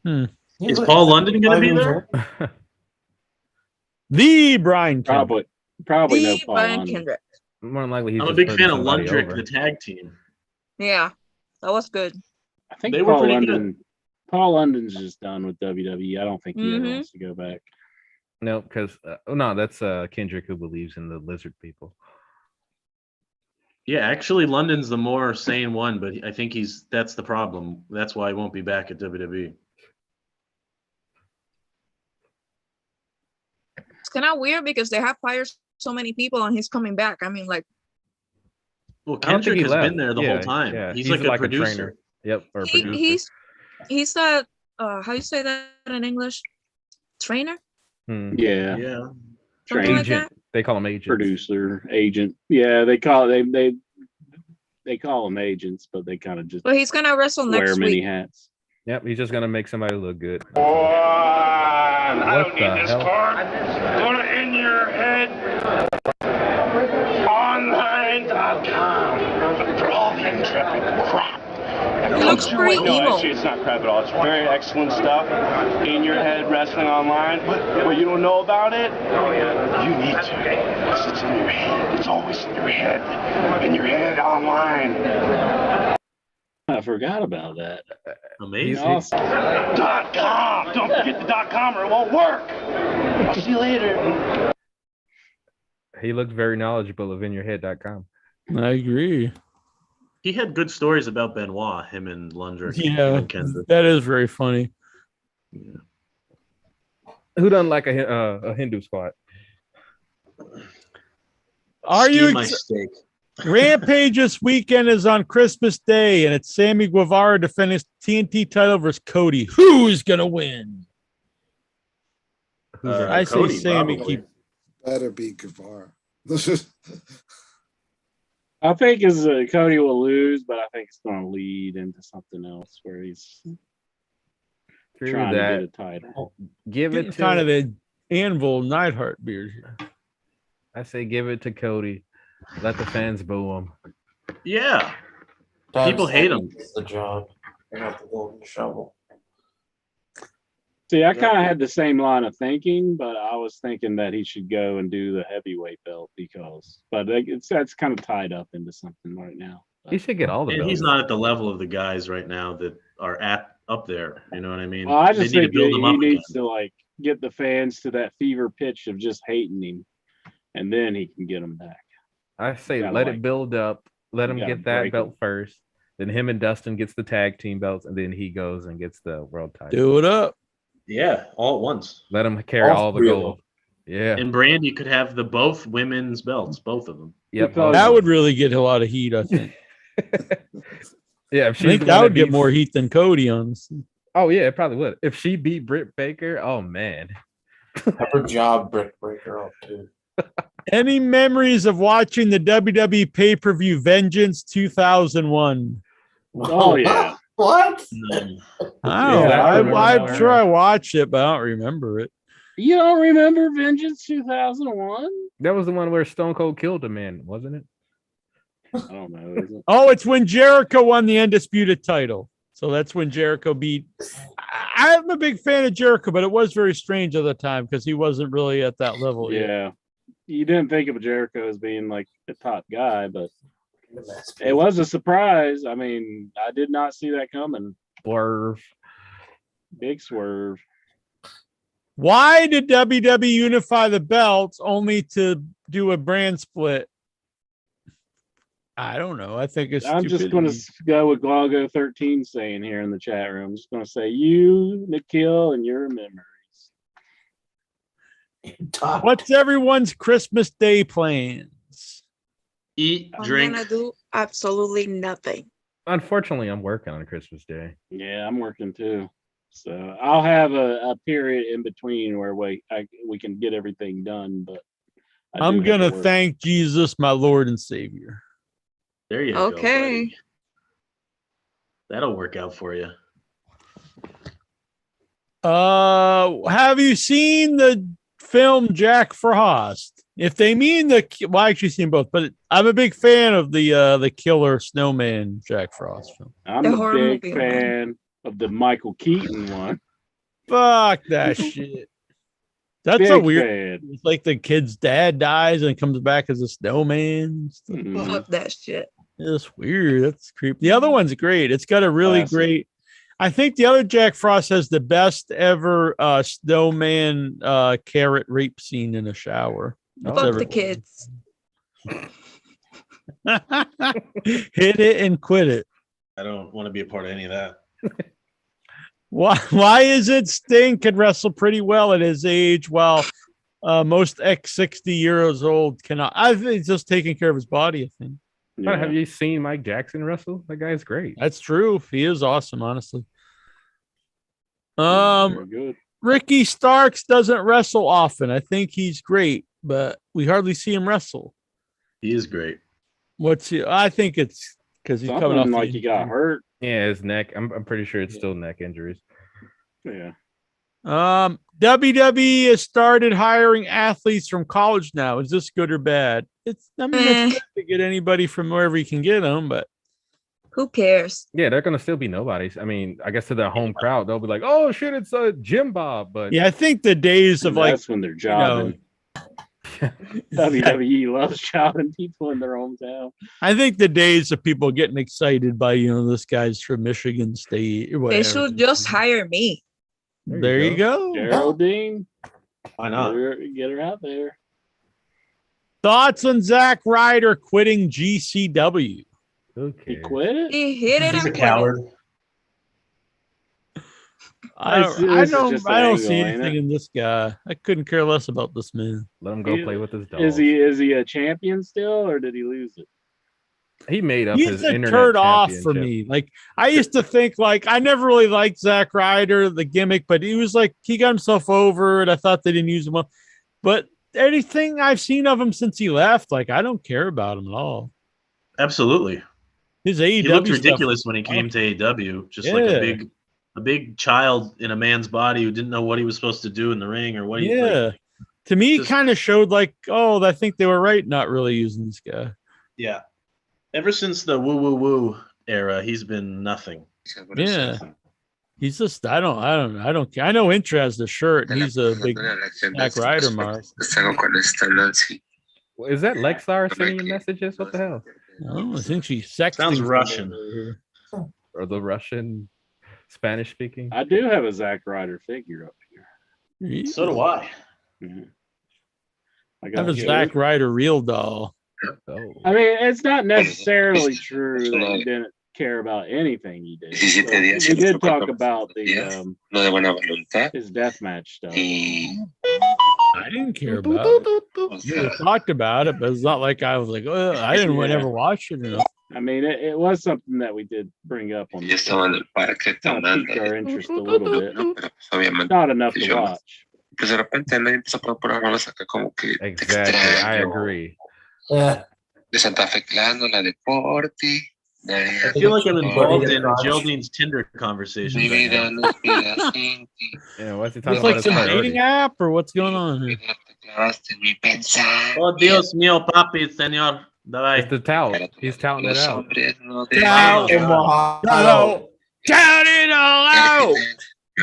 Is Paul London going to be there? The Brian Probably no The Paul Brian London. Kendrick. More than likely, he's I'm a just big putting fan of somebody Lundrick, over. the tag team. Yeah, that was good. I think They were Paul pretty good. London. Paul London's just done with WWE. I don't think he ever Mhm. wants to go back. No, because no, that's Kendrick who believes in the lizard people. Yeah, actually, London's the more sane one, but I think that's the problem. That's why he won't be back at WWE. It's kind of weird because they have fired so many people and he's coming back. I mean, like, Well, I don't think Kendrick he has left. been there the Yeah, whole time. yeah, He's like a producer. trainer. Yep, or a he, producer. he's that, how you say that in English? Trainer? Hmm. Yeah, Yeah. Something trainer, like that? Agent. They call him agent. producer, agent. Yeah, they call them agents, but they kind of just But he's going to wrestle wear next many week. hats. Yep, he's just gonna make somebody look good. I What don't the need this hell? card. Go to inyourhead.online.com for all the intrepid crap. He looks pretty No, emo. actually, it's not crap at all. It's very excellent stuff. In Your Head Wrestling Online. What you don't know about it, you need to. Because it's in your head. It's always in your head. In Your Head Online. I forgot about that. Amazing. Awesome. .com. Don't forget the .com or it won't work. I'll see you later. He looked very knowledgeable of inyourhead.com. I agree. He had good stories about Benoit, him and Lundrick. Yeah, and Kendrick. that is very funny. Who doesn't like a Hindu squad? Are Ski you my ex- steak. Rampage this weekend is on Christmas Day, and it's Sammy Guevara defending his TNT title versus Cody. Who is gonna win? I say Cody, Sammy. probably. Keep Better be Guevara. I think Cody will lose, but I think it's going to lead into something else where he's trying to get a title. Give it to kind of the Anvil Neidhart beard here. I say give it to Cody. Let the fans boo him. Yeah. People hate him. The job. They got the golden shovel. See, I kind of had the same line of thinking, but I was thinking that he should go and do the heavyweight belt but that's kind of tied up into something right now. He should get all the And belts. he's not at the level of the guys right now that are up there. You know what I mean? Well, I just they need think to build him up he again. needs to like get the fans to that fever pitch of just hating him, and then he can get them back. I say gotta let like- it build up. Let him gotta get that break belt him. first. Then him and Dustin gets the tag team belts, and then he goes and gets the world title. Do it up. Yeah, all at once. Let him carry all the three of gold. Yeah. And Brandy could have both women's belts, both of them. Yep. That would really get a lot of heat, I think. Yeah, if I she's think the that one would get beats- more heat than Cody, honestly. Oh yeah, it probably would. If she beat Britt Baker, oh man. Have her job Britt Breaker up too. Any memories of watching the WWE pay-per-view Vengeance 2001? Oh yeah. What? I don't Yeah, I know. I'm remember. sure I watched it, but I don't remember it. You don't remember Vengeance 2001? That was the one where Stone Cold killed a man, wasn't it? I don't know. Is it? Oh, it's when Jericho won the undisputed title. So that's when Jericho beat. I'm a big fan of Jericho, but it was very strange at the time because he wasn't really at that level yet. Yeah. You didn't think of Jericho as being like the top guy, but it was a surprise. I mean, I did not see that coming. Swerve. Big swerve. Why did WWE unify the belts only to do a brand split? I don't know. I think it's. I'm just going to go with Glago 13 saying here in the chat room. I'm just going to say you, Nikhil, and your memories. What's everyone's Christmas Day plans? Eat, I'm drink. gonna do absolutely nothing. Unfortunately, I'm working on Christmas Day. Yeah, I'm working too. So I'll have a period in between where we can get everything done. But I do I'm have gonna to work. thank Jesus, my Lord and Savior. There you go. Okay. buddy. That'll work out for you. Have you seen the film Jack Frost? If they mean well, I actually seen both, but I'm a big fan of the Killer Snowman Jack Frost film. I'm The a horror big movie fan of the Michael Keaton one. Fuck that shit. That's Big a weird. fan. It's like the kid's dad dies and comes back as a snowman. Mhm. Fuck that shit. It's weird. That's creepy. The other one's great. It's got a really Classic. great. I think the other Jack Frost has the best ever snowman carrot rape scene in a shower. That's Fuck ever- the kids. Hit it and quit it. I don't want to be a part of any of that. Why is it Sting can wrestle pretty well at his age while most X 60 years old cannot? I think he's just taking care of his body, I think. But have you seen Mike Jackson wrestle? That guy's great. That's true. He is awesome, honestly. Very good. Ricky Starks doesn't wrestle often. I think he's great, but we hardly see him wrestle. He is great. What's he? I think it's because he's coming off Something the like he got hurt. Yeah, his neck. I'm pretty sure it's still neck injuries. Yeah. WWE has started hiring athletes from college now. Is this good or bad? It's it's good to get anybody from wherever you can get them, but who cares? Yeah, they're gonna still be nobodies. I mean, I guess to their home crowd, they'll be like, "Oh shit, it's Jim Bob." But yeah, I think the days of That's when they're jobbing. know, WWE loves jobbing people in their hometown. I think the days of people getting excited by this guy's from Michigan State or They whatever. should just hire me. There you go. Geraldine. Why not? Get her out there. Thoughts on Zack Ryder quitting GCW? He quit it? He hit it. He's a and quit it. coward. I This don't, is just an I don't angle, see ain't anything it? in this guy. I couldn't care less about this man. let him go play with his dog. Is he a champion still, or did he lose it? He made up He's his a internet turd off for championship. me. Like I used to think, like I never really liked Zack Ryder, the gimmick, but he was like he got himself over, and I thought they didn't use him well. But anything I've seen of him since he left, like I don't care about him at all. Absolutely. His AEW He looked stuff- ridiculous when he came to AEW, just like Yeah. a big child in a man's body who didn't know what he was supposed to do in the ring or what he Yeah. like, To me, just- kind of showed like, oh, I think they were right not really using this guy. yeah. Ever since the woo woo woo era, he's been nothing. Yeah. He's just I don't care. I know Intra has the shirt and he's a big Zack Ryder mark. Salgo con esta Nancy. Is that Lexar sending you messages? What the hell? Oh, I think she's sexting. Sounds from Russian. over here. Or the Russian, Spanish speaking? I do have a Zack Ryder figure up here. So do I. Mhm. I have a two. Zack Ryder real doll. Oh. I mean, it's not necessarily true that he didn't care about anything he did. 17 So, días we y did nosotros talk cuando about the días, no de buena voluntad his deathmatch stuff. y I didn't care about it. o sea, We talked about it, but it's not like I was like, oh, I didn't Yeah. ever watch it enough. I mean, it was something that we did bring up on yo the estaba en el parque kind of tomando, piqued our interest a little bit. ¿no? Pero pues obviamente Not enough to yo, watch. pues de repente nadie empieza a poner puras rolas acá como que te Exactly. I extraño, agree. de Santa Fe Clan, la Deporte, de I feel like I'm involved in Geraldine's Tinder conversations. mi Right vida now. no es vida sin ti, Yeah, what's he talking It's about? like his some priorities? dating app or what's going on here? te clavaste en mi pensar. Oh, Dios mío, papi, señor. Bye. It's the tout. He's touting it Los out. hombres no Tout. deben Hello. Count it all out.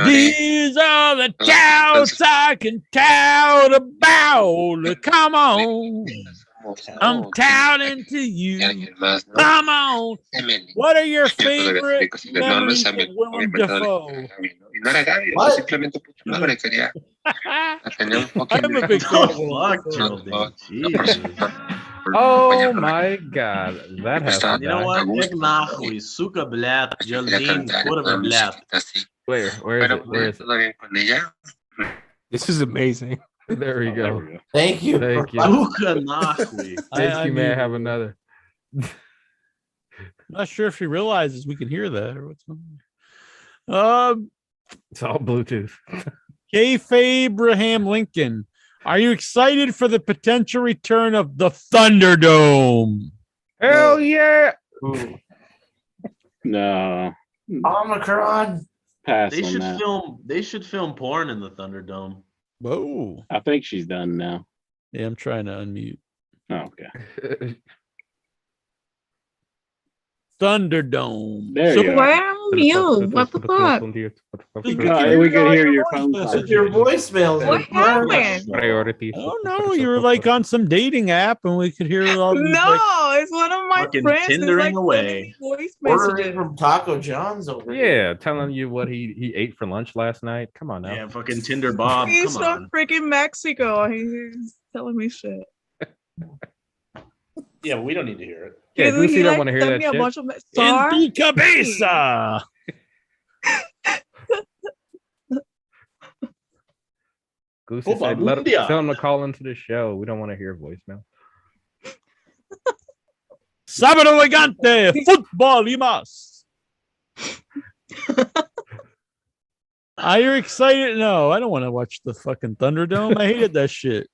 These are the touts I can tout about. Come on. I'm touting to you. Come on. What are your favorite memories of Willem Dafoe? Y no era Gaby, yo simplemente puso un nombre, quería tener un poquito I'm a big fan of Oh, Willem fuck, Dafoe. Geraldine. Oh my god, that happened. You know what? Ek nahui, suka blad, Geraldine, kurva blad. Where is it? Where is it? This is amazing. There we Oh, there go. we go. Thank you. Thank you. Suka nahui. Since you may have another. I'm not sure if she realizes we can hear that or what's going on. It's all Bluetooth. Kayfabe Abraham Lincoln. Are you excited for the potential return of the Thunderdome? Hell yeah! No. Omicron. Pass They on should that. film. They should film porn in the Thunderdome. Whoa. I think she's done now. Yeah, I'm trying to unmute. Oh, okay. There Thunderdome. you Why are. am you? What the fuck? We could hear your phone call. Your voicemails. What happened? Priorities. I don't know. You were like on some dating app, and we could hear all these. No, like, it's one of my Fucking friends. It's Tindering like away. voice Ordering messages. from Taco John's over here. Yeah, telling you what he ate for lunch last night. Come on now. Yeah, fucking Tinder Bob. He's Come from on. freaking Mexico. He's telling me shit. Yeah, but we don't need to hear it. Yeah, Dude, Goosey he, don't like, want to hear sent that me a shit. bunch of In tu cabeza. Goosey Opa, said, Mundia. tell him to call into the show. We don't want to hear voicemail. Sábado elegante. Football y más. Are you excited? No, I don't want to watch the fucking Thunderdome. I hated that shit.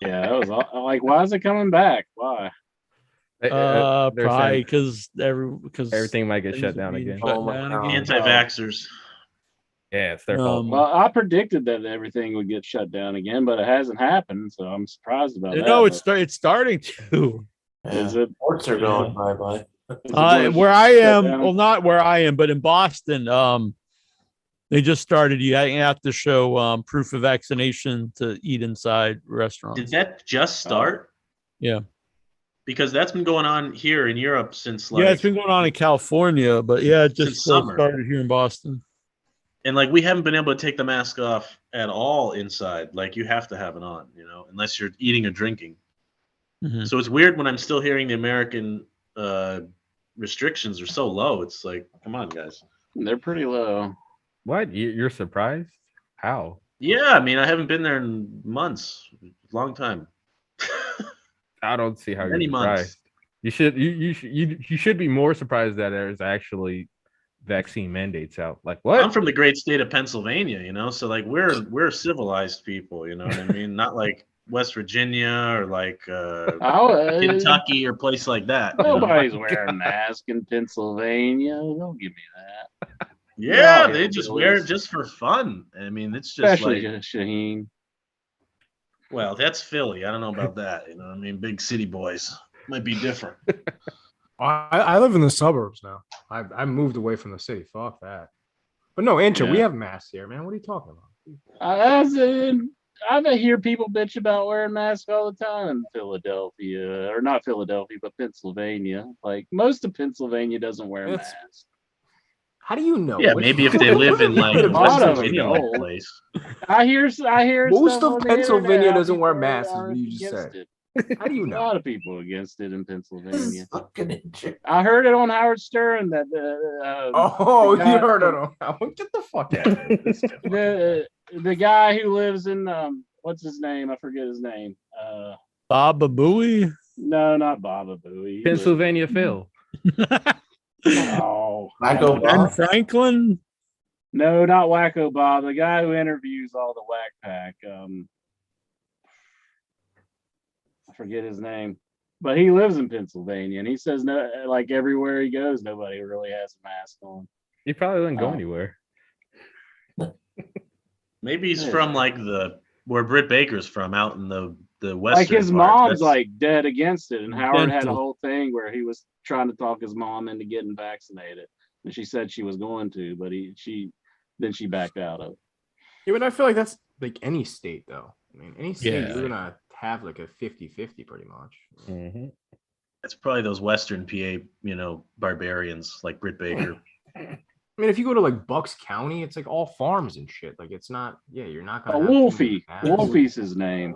Yeah, that was like, why is it coming back? Why? They're Probably saying because everything might get things shut are down being again. shut Oh my down God. again. Anti-vaxxers. Yeah, it's their fault. Well, I predicted that everything would get shut down again, but it hasn't happened, so I'm surprised about that. No, it's starting to. Is it? Ports are going bye-bye. Where I am, down? well, not where I am, but in Boston, they just started. You have to show proof of vaccination to eat inside restaurants. Did that just start? Yeah, Because that's been going on here in Europe since like yeah, it's been going on in California, but yeah, it just Since summer. started here in Boston. and like we haven't been able to take the mask off at all inside. Like you have to have it on, unless you're eating or drinking. Mhm. So it's weird when I'm still hearing the American restrictions are so low. It's like, come on, guys. They're pretty low. What? You're surprised? How? Yeah, I mean, I haven't been there in months, long time. I don't see how Many you're months. surprised. You should be more surprised that there's actually vaccine mandates out. Like what? I'm from the great state of Pennsylvania, so like we're civilized people, you know what I mean? Not like West Virginia or like Kentucky or place like that. Nobody's wearing masks in Pennsylvania. Don't give me that. Yeah, Yeah, they just wear it just for fun. I mean, it's just Especially like, Shaheen. well, that's Philly. I don't know about that. I mean, big city boys might be different. I live in the suburbs now. I moved away from the city. Fuck that. But no, Incha, we Yeah. have masks here, man. What are you talking about? I hear people bitch about wearing masks all the time in Philadelphia, or not Philadelphia, but Pennsylvania. Like most of Pennsylvania doesn't wear It's- masks. How do you know? Yeah, maybe if they live in like A lot West of Virginia them like don't. place. I hear. Most stuff of on the Pennsylvania internet, how doesn't wear people masks, are as you just against said. it. How do you A know? lot of people against it in Pennsylvania. Fucking Incha. I heard it on Howard Stern that Oh, the you guy- heard it on that one. Get the fuck out of here. the guy who lives in what's his name? I forget his name. Baba Booey. No, not Baba Booey. Pennsylvania Phil. Oh, Wacko Ben Bob. Franklin. no, not Wacko Bob. The guy who interviews all the Whack Pack. I forget his name, but he lives in Pennsylvania, and he says no, like everywhere he goes, nobody really has a mask on. He probably didn't go Oh. anywhere. Maybe he's Yeah. from like where Britt Baker's from, out in the western. Like his part. mom's That's- like dead against it, and Howard had a Dental. whole thing where he was trying to talk his mom into getting vaccinated, and she said she was going to, but she backed out of it. Yeah, but I feel like that's like any state, though. I mean, any state, Yeah. you're gonna have like a 50-50 pretty much. Mm-hmm. It's probably those Western PA, barbarians like Britt Baker. I mean, if you go to like Bucks County, it's like all farms and shit. Like it's not. Yeah, you're not gonna. have Wolfie. masks. Wolfie's his name.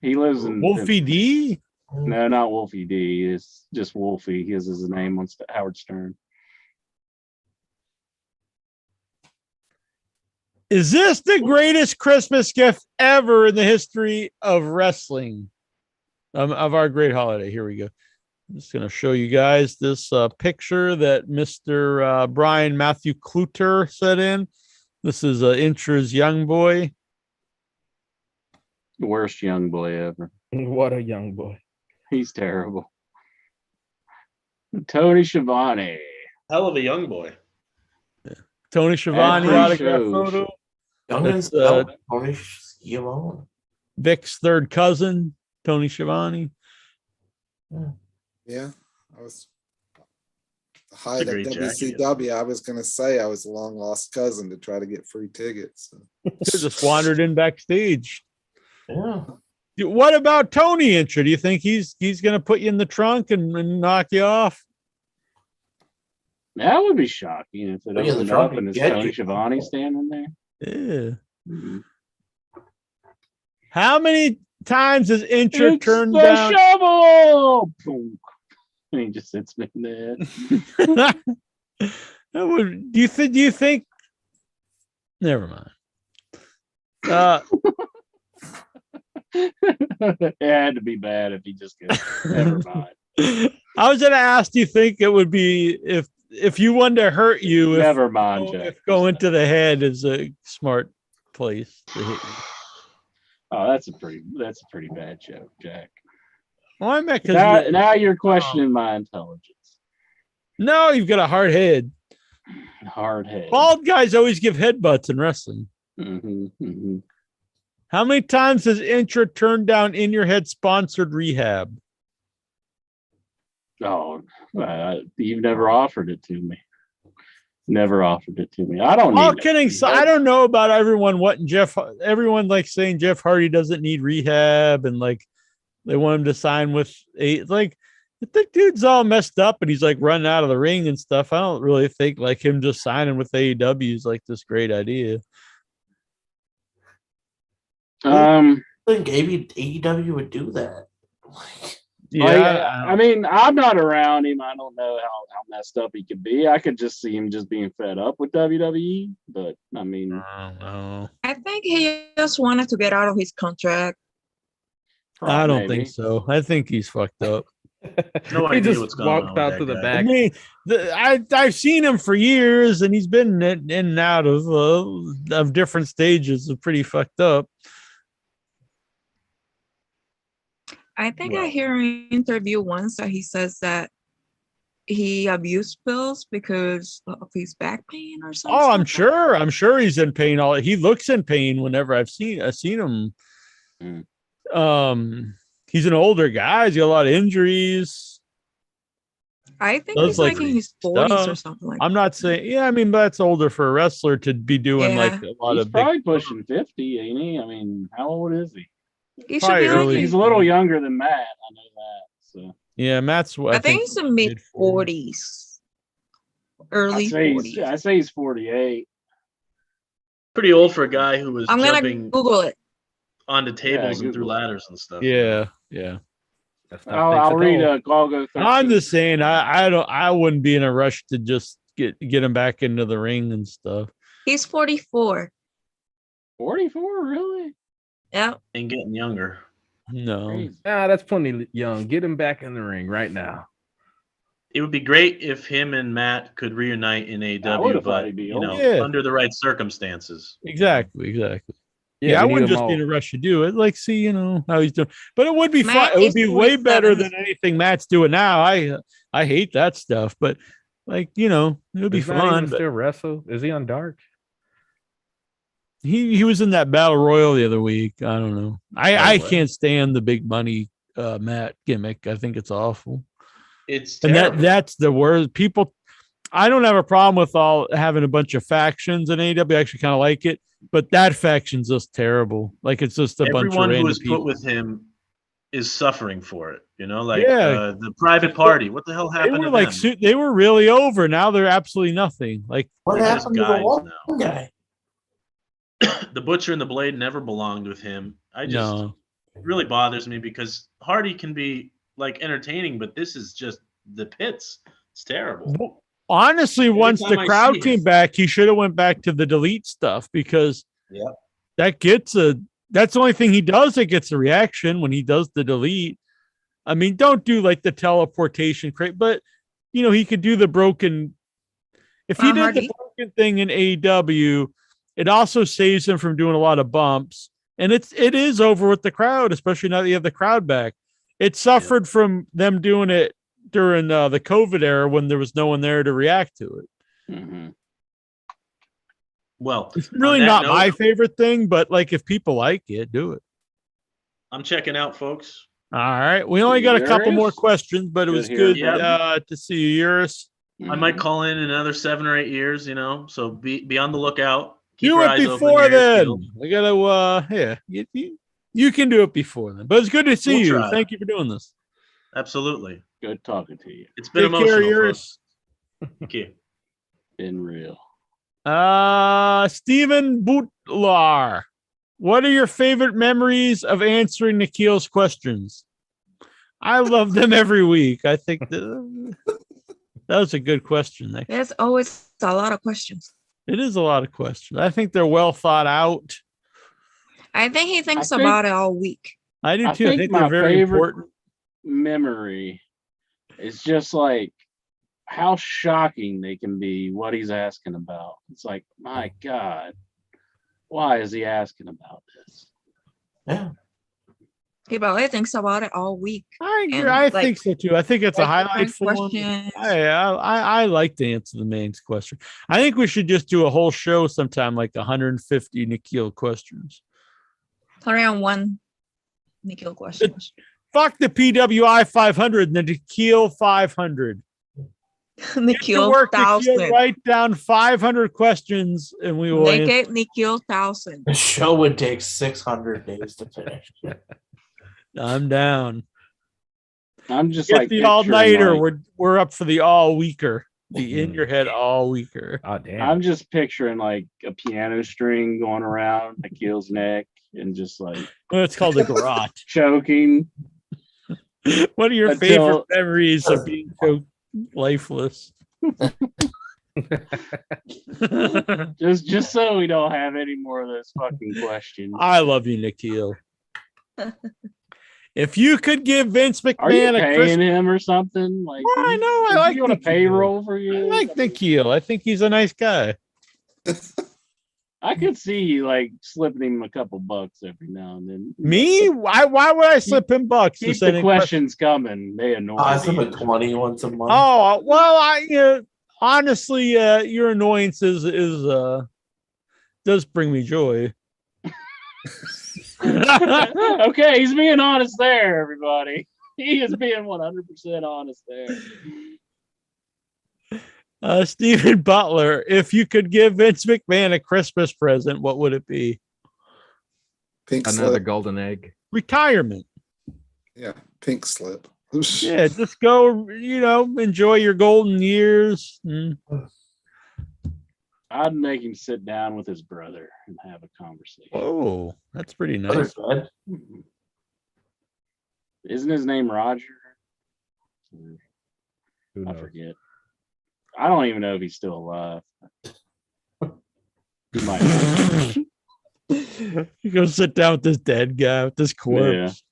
He lives in Wolfie D. No, not Wolfie D. It's just Wolfie. He has his name on Howard Stern. Is this the greatest Christmas gift ever in the history of wrestling? Of our great holiday. Here we go. I'm just going to show you guys this picture that Mr. Brian Matthew Cluter sent in. This is Intra's young boy. The worst young boy ever. What a young boy. He's terrible. Tony Schiavone. Hell of a young boy. Tony Schiavone Ad-free autograph shows. photo. Youngins, That's, Tony Schiavone. Vic's third cousin, Tony Schiavone. Yeah, I was height of great jacket. WCW, I was gonna say I was a long lost cousin to try to get free tickets. Just wandered in backstage. Yeah. What about Tony Intra? Do you think he's gonna put you in the trunk and knock you off? That would be shocking if it Put you in the opened trunk up and and it's get Tony you. Schiavone standing there. Yeah. Mhm. How many times has Intra It's turned the down? shovel. Boom. And he just hits me in the head. Do you think? Never mind. It had to be bad if he just goes, never mind. I was gonna ask, do you think it would be if you wanted to hurt you? Never mind, Jack. If going to the head is a smart place to hit you. Oh, that's a pretty bad joke, Jack. Well, I meant Now you're questioning my intelligence. No, you've got a hard head. Hard head. Bald guys always give headbutts in wrestling. Mm-hmm. How many times has Intra turned down In Your Head sponsored rehab? Oh, you've never offered it to me. Never offered it to me. I don't All need kidding. So I don't know about everyone wanting everyone like saying Jeff Hardy doesn't need rehab and like they want him to sign with the dude's all messed up and he's like running out of the ring and stuff. I don't really think like him just signing with AEW is like this great idea. I think AEW would do that. I mean, I'm not around him. I don't know how messed up he could be. I could just see him just being fed up with WWE. But I mean, I think he just wanted to get out of his contract. I don't think so. I think he's fucked up. No He idea just what's going on walked with out that to the guy. back. I mean, I've seen him for years, and he's been in and out of different stages of pretty fucked up. I think I hear an interview once that he says that he abused pills because of his back pain or something. Oh, I'm sure he's in pain. He looks in pain whenever I've seen him. He's an older guy. He's got a lot of injuries. I think Does, he's like in his 40s or stuff. something like I'm not saying, I mean, that's older for a wrestler to be doing Yeah. like a lot he's of probably pushing 50, ain't he? I mean, how old is he? He should be like He's a little younger than Matt. I know that. So Yeah, Matt's. I think he's in mid 40s, early 40s. I say he's 48. Pretty old for a guy who was I'm gonna jumping Google it. onto tables and Google through it. ladders and stuff. Yeah. I'll read Golgo 13. I'm just saying, I wouldn't be in a rush to just get him back into the ring and stuff. He's 44. 44, really? Yeah. And getting younger. No. That's plenty young. Get him back in the ring right now. It would be great if him and Matt could reunite in would've AEW, thought but he'd be you know, old. Yeah. under the right circumstances. Exactly. Yeah, I we need wouldn't them just be in all. a rush to do it. Like, see, how he's doing. But it would be fun. Matt It would is be way better 47. than anything Matt's doing now. I hate that stuff, but like, it would be Does Matt fun. even But still wrestle? Is he on Dark? he was in that battle royal the other week. I don't know. I can't stand the big money Matt gimmick. I think it's awful. It's And terrible. that's the word. People, I don't have a problem with all having a bunch of factions in AEW. I actually kind of like it, but that faction's just terrible. Like it's just a bunch of Everyone who random was people. put with him is suffering for it. Like Yeah. the private party. What the hell They happened were to like them? they were really over. Now they're absolutely nothing. Like What They're just happened to the guys one guy? The Butcher and the Blade never belonged with him. It really bothers me because Hardy can be like entertaining, but this is just the pits. It's terrible. honestly, once time the I crowd see came it. back, he should have went back to the delete stuff because that's the only thing he does that gets a reaction when he does the delete. I mean, don't do like the teleportation crate, but he could do the broken. If he did Hardy. the broken thing in AEW, it also saves him from doing a lot of bumps. And it is over with the crowd, especially now that you have the crowd back. It suffered from them doing it during the COVID era when there was no one there to react to it. Mm-hmm. Well, It's really on that not note, my favorite thing, but like if people like it, do it. I'm checking out, folks. All right. We only got a couple more questions, but it was good Yeah. to see you, Eurus. I might call in another 7 or 8 years, so be on the lookout. Keep Do your it eyes open, before your ears then. peeled. I gotta, you can do it before then. But it's good to see We'll you. try. Thank you for doing this. Absolutely. Good talking to you. It's been Take care, emotional, Eurus. folks. Thank you. Been real. Stephen Bootlar, what are your favorite memories of answering Nikhil's questions? I love them every week. I think that was a good question. Actually. There's always a lot of questions. It is a lot of questions. I think they're well thought out. I think he thinks about it all week. I do I too. I think think my they're very favorite important. memory is just like how shocking they can be, what he's asking about. It's like, my God, why is he asking about this? Yeah. He probably thinks about it all week. I agree. And, I like, think so too. I think it's a like highlight different for him. questions. I like to answer the main question. I think we should just do a whole show sometime, like 150 Nikhil questions. 101 Nikhil questions. Fuck the PWI 500 and the Nikhil 500. Nikhil Work, 1000. Nikhil, write down 500 questions and we will Make answer. it Nikhil 1000. The show would take 600 days to finish. I'm down. I'm just Get like the all nighter. picturing, We're up for the all weeker. The in your head all weeker. Oh damn. I'm just picturing like a piano string going around Nikhil's neck and just like Well, it's called a garrote. choking. What are your Until- favorite memories of being so lifeless? Just so we don't have any more of those fucking questions. I love you, Nikhil. If you could give Vince Are you McMahon a paying Christmas, him or something? Like, well, I know I is like he on a Nikhil. payroll for I you? like Nikhil. I think he's a nice guy. I could see you like slipping him a couple bucks every now and then. Me? Why would I slip him bucks? to Keep send the in questions coming. They annoy I slip me. a 20 once a month. Oh well, honestly, your annoyance is does bring me joy. Okay, he's being honest there, everybody. He is being 100% honest there. Stephen Butler, if you could give Vince McMahon a Christmas present, what would it be? Pink Another slip. golden egg. Retirement. Yeah, pink slip. Yeah, just go, enjoy your golden years. I'd make him sit down with his brother and have a conversation. Oh, that's pretty nice. Isn't his name Roger? Who I knows? forget. I don't even know if he's still alive. He might. You go sit down with this dead guy, with this corpse.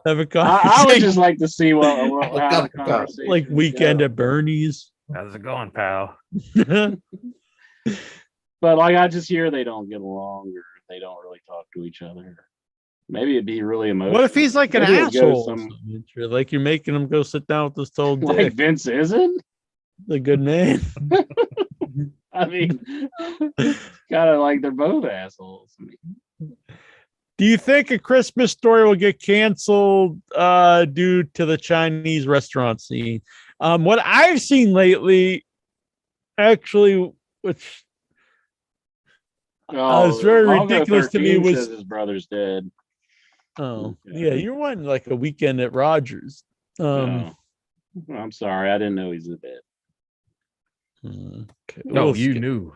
Have a conversation. I would just like to see how the conversation like Weekend goes. at Bernie's. How's it going, pal? But like I just hear they don't get along or they don't really talk to each other. Maybe it'd be really emotional. What if he's like an Maybe it'd go asshole? some- Like you're making him go sit down with this old like dick. Vince isn't? A good name. I mean, kind of like they're both assholes. Do you think A Christmas Story will get canceled due to the Chinese restaurant scene? What I've seen lately, actually, which it's very Mongo ridiculous to me, 13 was says his brother's dead. oh yeah, you're wanting like a Weekend at Rogers. No. I'm sorry, I didn't know he's dead. Okay, No, we'll you skip. knew.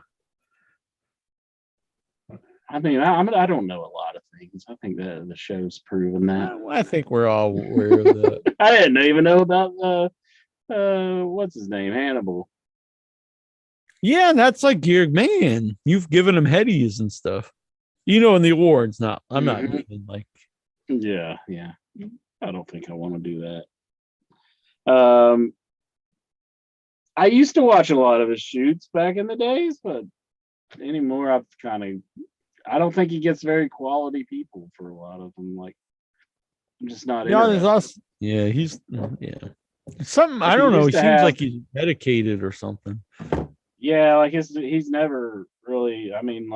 I mean, I don't know a lot of things. I think that the show's proven that. I think we're all aware of that. I didn't even know about what's his name, Hannibal. Yeah, and that's like your man. You've given him headies and stuff. In the awards. Not, I'm not Mhm. giving like. Yeah. I don't think I want to do that. I used to watch a lot of his shoots back in the days, but anymore I don't think he gets very quality people for a lot of them. Like, I'm just not. Yeah, there's interested. also he's something. I Like, he don't know. He used to seems have- like he's medicated or something. Yeah, like he's never really. I mean,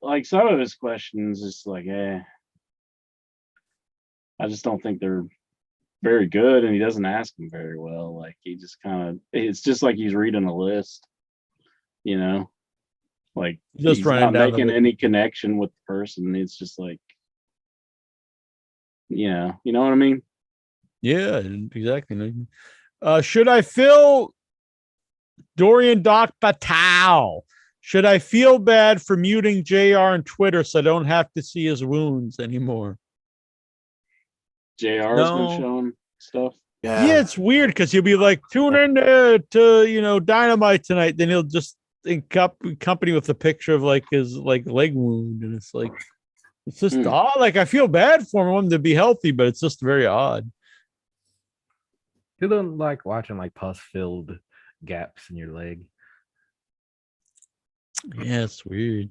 like some of his questions, just like, I just don't think they're very good, and he doesn't ask them very well. Like he just kind of, it's just like he's reading a list, you know, like Just he's running not down the making list. any connection with the person. It's just like, you know what I mean? Yeah, exactly. Should I fill Dorian Doc Patel? Should I feel bad for muting JR on Twitter so I don't have to see his wounds anymore? JR has been showing stuff. Yeah, it's weird because he'll be like, tune in to Dynamite tonight. Then he'll just accompany with a picture of like his like leg wound, and it's like it's just odd. Like I feel bad for him to be healthy, but it's just very odd. You don't like watching like pus-filled gaps in your leg. Yeah, it's weird.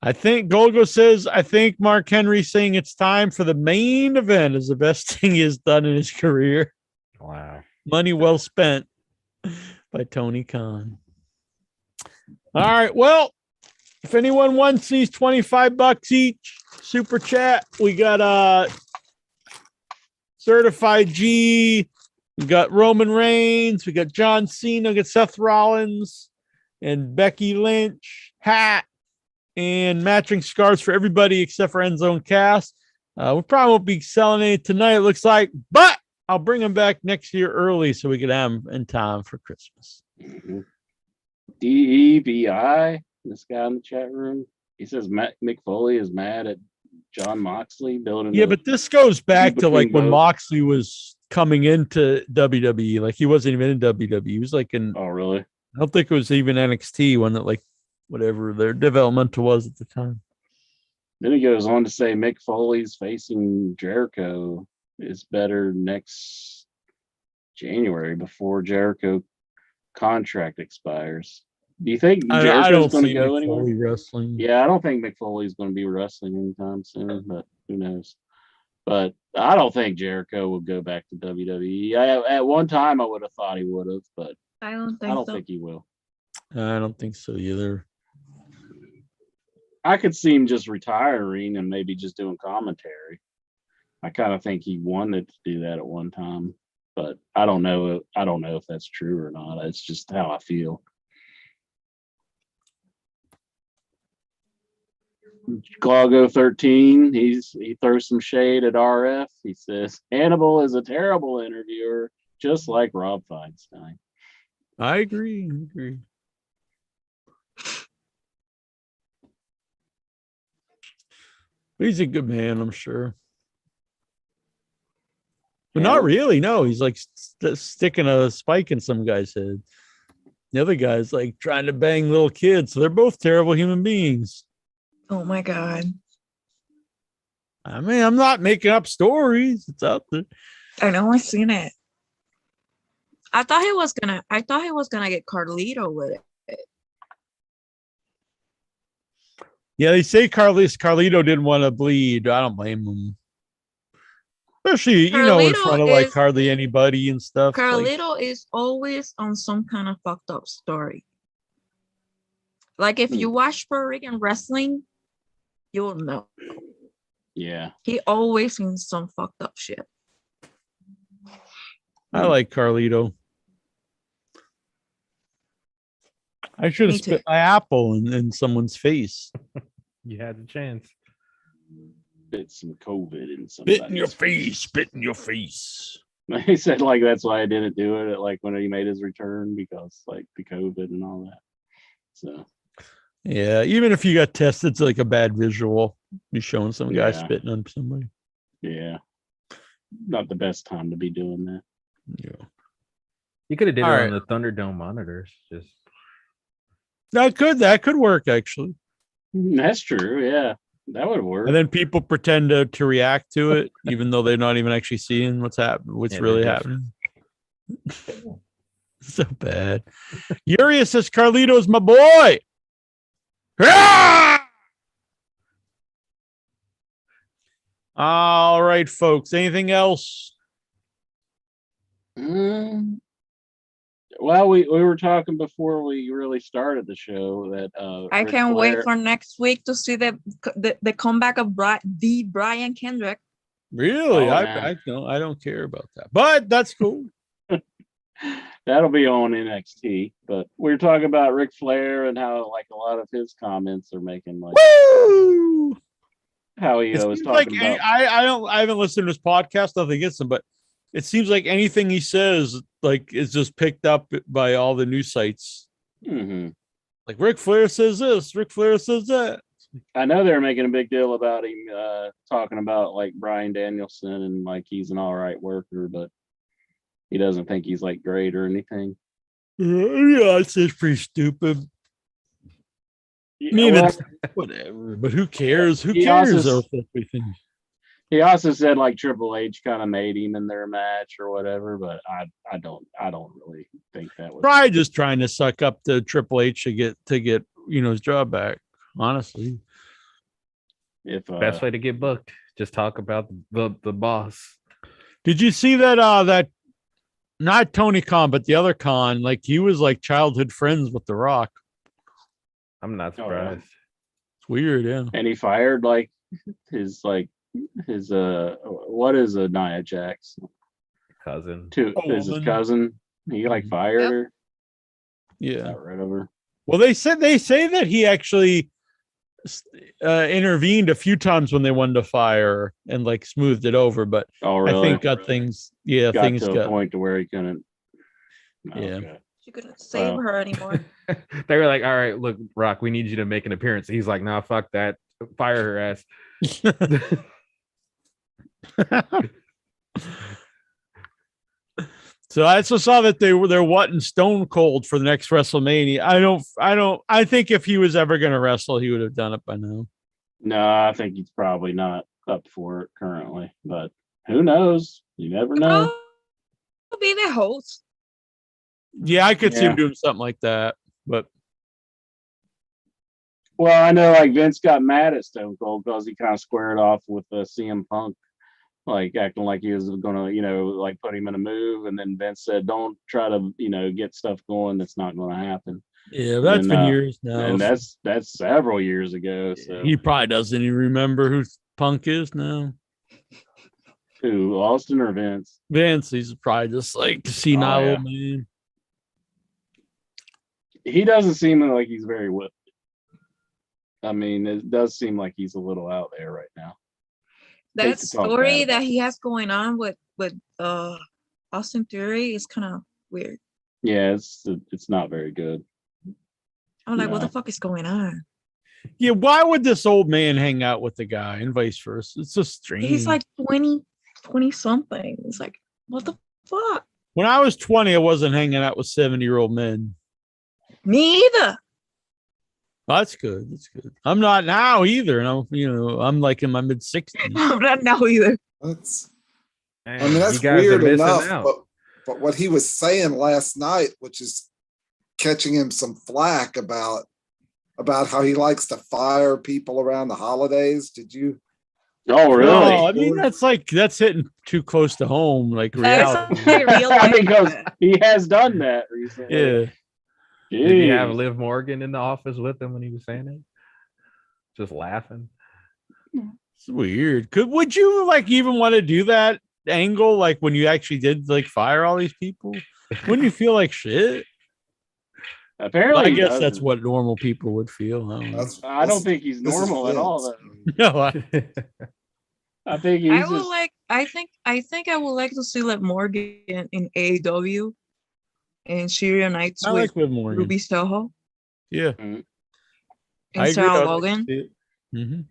I think Golgo says, I think Mark Henry saying it's time for the main event is the best thing he has done in his career. Wow. Money well spent by Tony Khan. All right. Well, if anyone wants these $25 each, super chat. We got Certified G. We got Roman Reigns. We got John Cena. We got Seth Rollins and Becky Lynch. Hat and matching scarves for everybody except for End Zone Cast. We probably won't be selling any tonight, it looks like, but I'll bring them back next year early so we can have them in time for Christmas. DEVI, this guy in the chat room, he says Mick Foley is mad at John Moxley building. Yeah, but this goes back to like when both. Moxley was coming into WWE. Like he wasn't even in WWE. He was like in. Oh, really? I don't think it was even NXT when it like whatever their developmental was at the time. Then he goes on to say Mick Foley's facing Jericho is better next January before Jericho contract expires. Do you think I Jericho's don't going to see go Mick anywhere? Foley wrestling. Yeah, I don't think Mick Foley's going to be wrestling anytime soon, but who knows? But I don't think Jericho will go back to WWE. At one time, I would have thought he would have, but I don't think I don't so. think he will. I don't think so either. I could see him just retiring and maybe just doing commentary. I kind of think he wanted to do that at one time, but I don't know. I don't know if that's true or not. It's just how I feel. Glago 13, he throws some shade at RF. He says Hannibal is a terrible interviewer, just like Rob Feinstein. I agree. He's a good man, I'm sure. But not really. No, he's like sticking a spike in some guy's head. The other guy's like trying to bang little kids. So they're both terrible human beings. Oh my God. I mean, I'm not making up stories. It's out there. I know, I've seen it. I thought he was gonna get Carlito with it. Yeah, they say Carlito didn't want to bleed. I don't blame him. Especially, in front of like hardly anybody and stuff. Carlito is always on some kind of fucked up story. Like if you watch Puerto Rican wrestling, you'll know. Yeah. He always in some fucked up shit. I like Carlito. I should have spit my apple in someone's face. You had the chance. Spit some COVID in Spit in your face. Spit in your face. He said like that's why I didn't do it like when he made his return because like the COVID and all that. So yeah, even if you got tested, it's like a bad visual. You're showing some guy Yeah. spitting on somebody. yeah, not the best time to be doing that. Yeah, You could have did All it right. on the Thunderdome monitors. Just that could work actually. That's true. Yeah, that would work. And then people pretend to react to it, even though they're not even actually seeing what's Yeah, really they're happening. So bad. Urias says Carlito's my boy. Ah! All right, folks. Anything else? Well, we were talking before we really started the show that I Ric can't wait Flair- for next week to see the comeback of Brian Kendrick. Really? Oh, man. I don't care about that, but that's cool. That'll be on NXT. But we were talking about Ric Flair and how like a lot of his comments are making like Woo! how he It was seems talking like about. I haven't listened to his podcast, nothing against him, but it seems like anything he says like is just picked up by all the news sites. Mhm. Like Ric Flair says this, Ric Flair says that. I know they're making a big deal about him talking about like Brian Danielson and like he's an all right worker, but he doesn't think he's like great or anything. Yeah, it's just pretty stupid. I mean, Well, it's whatever, but who cares? Who he cares? also- Though, everything. He also said like Triple H kind of made him in their match or whatever, but I don't really think that was Probably just trying to suck up to Triple H to get his job back. Honestly, if Best way to get booked. Just talk about the boss. did you see that? That not Tony Khan, but the other Khan. Like he was like childhood friends with The Rock. I'm not Oh, yeah. surprised. It's weird, yeah. and he fired like his what is Nia Jax Cousin. is his Coleman. cousin. He like fired Yep. her, Yeah. got rid of her. Well, they say that he actually intervened a few times when they wanted to fire her and like smoothed it over, but Oh really? I think got things. Yeah, got things to a got. point to where he couldn't. Yeah. Okay. She couldn't save Wow. her anymore. They were like, all right, look, Rock, we need you to make an appearance. He's like, nah, fuck that. Fire her ass. So I also saw that they're wanting Stone Cold for the next WrestleMania. I think if he was ever going to wrestle, he would have done it by now. No, I think he's probably not up for it currently, but who knows? You never know. I'll be the host. Yeah, I could see Yeah. him doing something like that, but Well, I know like Vince got mad at Stone Cold because he kind of squared off with CM Punk, like acting like he was gonna, like put him in a move, and then Vince said, "Don't try to, get stuff going that's not going to happen." yeah, that's And, been years now. And that's several years ago. So He probably doesn't even remember who Punk is now. who, Austin or Vince? Vince, he's probably just like senile yeah. old man. He doesn't seem like he's very with it. I mean, it does seem like he's a little out there right now. Hate That to talk story bad that about he has going on with Austin Theory is kind of weird. Yeah, it's not very good. I'm like, what the No. fuck is going on? Yeah, why would this old man hang out with the guy and vice versa? It's just strange. He's like 20 something. It's like, what the fuck? When I was 20, I wasn't hanging out with 70-year-old men. Me either. That's good. That's good. I'm not now either. And I'm like in my mid 60s. I'm not now either. That's, Man, I mean, that's you guys are weird missing enough, out. but what he was saying last night, which is catching him some flack about how he likes to fire people around the holidays. Did you? Oh, really? No, I mean that's hitting too close to home, like reality. Because he has done that recently. Yeah. Did he have Jeez. Liv Morgan in the office with him when he was saying it? Just laughing. It's weird. Would you like even want to do that angle like when you actually did like fire all these people? Wouldn't you feel like shit? Apparently, I he guess that's doesn't. what normal people would feel. I don't know. I don't think he's this is normal at all. Vince. Though. No, I think he's I would just. like. I think I would like to see like Morgan in AEW, and she reunites I with like Liv Morgan. Ruby Soho Yeah, and I agree. Sarah I'd like Logan. to see it. Mhm.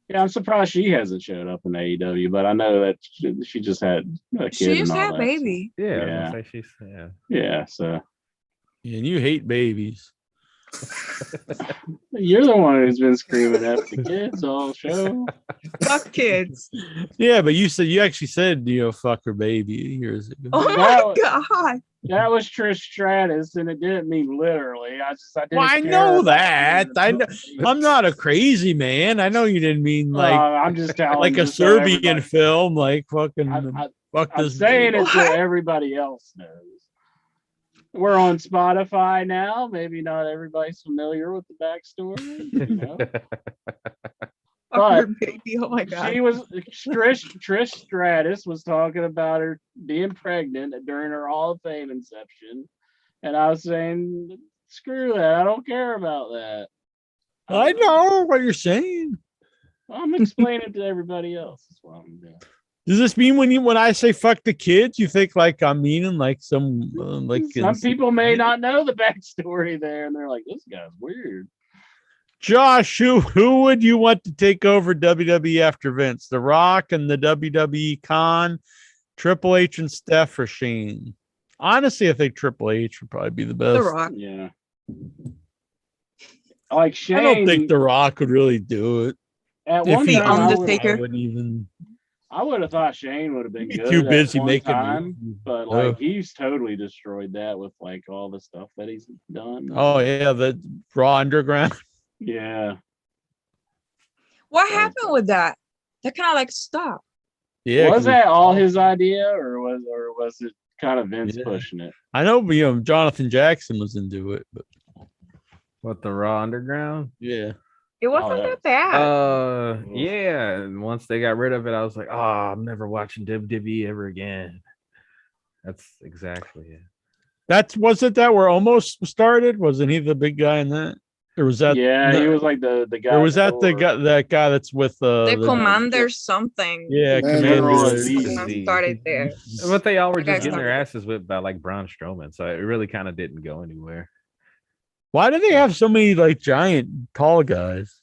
Yeah, I'm surprised she hasn't showed up in AEW, but I know that she just had a kid. She just and all had that, baby. Yeah, I was Yeah. gonna say she's yeah. So, yeah, so Yeah, and you hate babies. you're the one who's been screaming at the kids all show. Fuck kids. Yeah, but you actually said fuck her baby years ago. Oh That my god. That was Trish Stratus, and it didn't mean literally. I didn't Well, I care know about that. the I know. I'm not a crazy man. I know you didn't mean like I'm just telling like a just so Serbian everybody- film, like fucking fuck I'm this. saying baby. it so everybody else knows. We're on Spotify now. Maybe not everybody's familiar with the backstory. Awkward baby. Oh my god. She was Trish Stratus was talking about her being pregnant during her Hall of Fame inception, and I was saying, screw that. I don't care about that. I know what you're saying. I'm explaining to everybody else. That's what I'm doing. Does this mean when I say fuck the kids, you think like I'm meaning like some like Some people may not know the backstory there, and they're like, "This guy's weird." Josh, who would you want to take over WWE after Vince? The Rock and the WWE Con, Triple H and Steph, or Shane? Honestly, I think Triple H would probably be the best. The Rock. Yeah. Like Shane. I don't think The Rock would really do it. At If one he time, Undertaker. I wouldn't even. I would have thought Shane would have been He'd be good. too at busy one making time, movies. but like he's totally destroyed that with like all the stuff that he's done. Oh yeah, the Raw Underground. Yeah. What happened with that? That kind of like stopped. Yeah, Was 'cause that all his idea, or was it kind of Vince pushing it? I know, Jonathan Jackson was into it, but What, the Raw Underground? yeah. It wasn't that bad. Yeah. And once they got rid of it, I was like, oh, I'm never watching WWE ever again. That's exactly it. Wasn't that where Almost started? Wasn't he the big guy in that? Or was that? Yeah, he was like the guy. Or was that the guy? That guy that's with The Commander something. Yeah, Commander started there. But they all were That guy just getting their started. asses whipped by like Braun Strowman, so it really kind of didn't go anywhere. Why do they have so many like giant tall guys?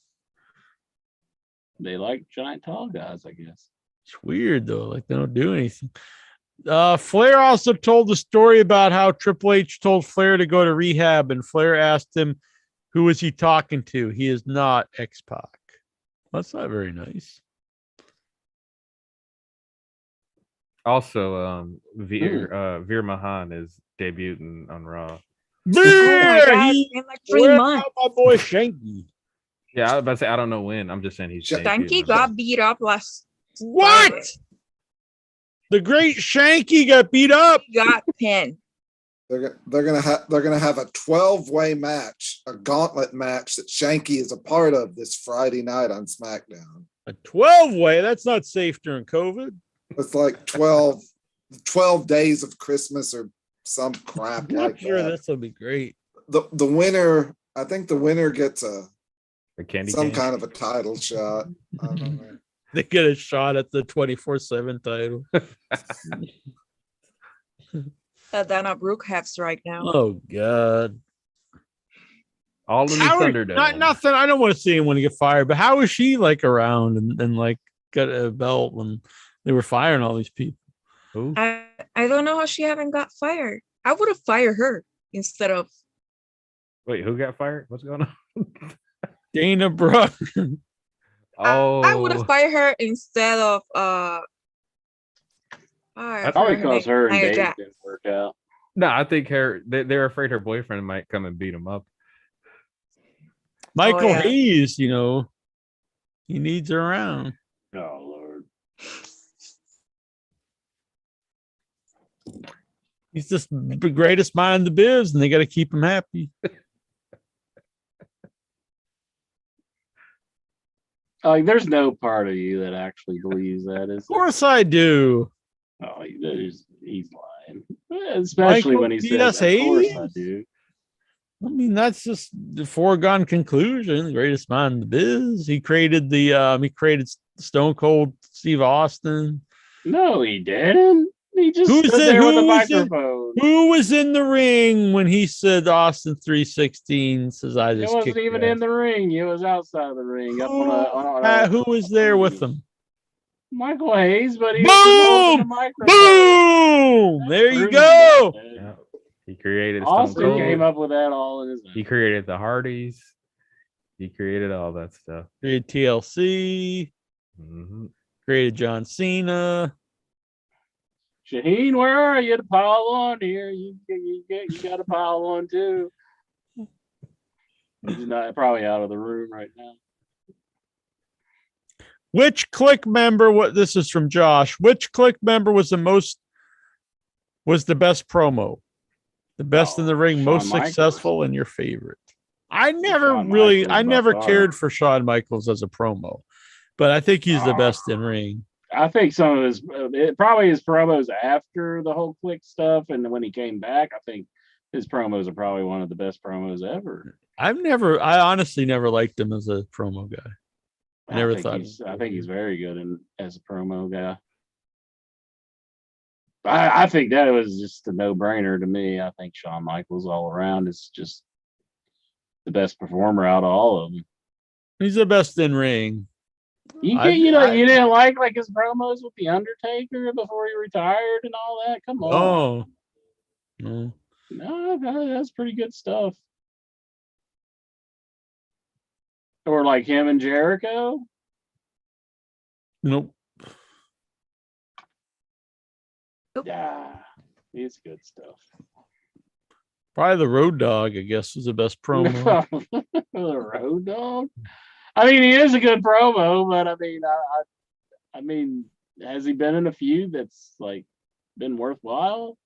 They like giant tall guys, I guess. It's weird though. Like they don't do anything. Flair also told the story about how Triple H told Flair to go to rehab, and Flair asked him, "Who is he talking to? He is not X-Pac." That's not very nice. Also, Veer Mahan is debuting on Raw. Veer, in like 3 where months. about my boy Shanky? Yeah, I was about to say I don't know when. I'm just saying he's Shanky got beat up last. What? Friday. The great Shanky got beat up. He got pinned. They're gonna have a 12-way match, a gauntlet match that Shanky is a part of this Friday night on SmackDown. A 12-way? That's not safe during COVID. It's like 12 days of Christmas or some crap I'm like sure that. this will be great. The winner, I think the winner gets A candy some cane? kind of a title shot. I don't know. They get a shot at the 24/7 title. Dana Brooke has right now. Oh God! All in the How are- Thunderdome. Not nothing. I don't want to see anyone get fired, but how is she like around and like got a belt when they were firing all these people? I don't know how she haven't got fired. I would have fired her instead of Wait, who got fired? What's going on? Dana Brooke. I would have fired her instead of Probably because her and Nia Dave Jax. didn't work out. No, I think they're afraid her boyfriend might come and beat him up. Michael yeah. Hayes, he needs her around. Oh Lord. He's just the greatest mind in the biz, and they got to keep him happy. Like, there's no part of you that actually believes that, is Of course, I do. there? Oh, he's lying. Especially Michael when he B.S. says, "Of course I Hayes? do." I mean, that's just the foregone conclusion. Greatest mind in the biz. He created Stone Cold Steve Austin. No, he didn't. He just Who's stood in- there with who a was in- microphone. Who was in the ring when he said Austin 316? Says I It just wasn't kicked even your in the ring. It was outside the ring. Up on who was there with him? Michael Hayes, but he was holding the Boom! microphone. Boom! There you Proves go. that. Yeah. He created Stone Austin Cold. came up with that all in his own. He created the Hardys. He created all that stuff. Created TLC. Mhm. Created John Cena. Shaheen, where are you to pile on here? You got to pile on too. He's not probably out of the room right now. Which Click member? What this is from Josh. Which Click member was the best promo? The best in the ring, Shawn most Michaels. successful, and your favorite? I never Shawn I Michaels by never far. cared for Shawn Michaels as a promo. but I think he's the best in ring. I think some of his probably his promos after the whole Click stuff, and then when he came back, I think his promos are probably one of the best promos ever. I honestly never liked him as a promo guy. I never thought. I think he's very good as a promo guy. I think that was just a no-brainer to me. I think Shawn Michaels all around is just the best performer out of all of them. He's the best in ring. You didn't like his promos with the Undertaker before he retired and all that. Come on. No, that's pretty good stuff. Or like him and Jericho. Nope. Yeah, it's good stuff. Probably the Road Dogg, I guess, was the best promo. The Road Dogg. I mean, he is a good promo, but I mean, has he been in a feud that's like been worthwhile?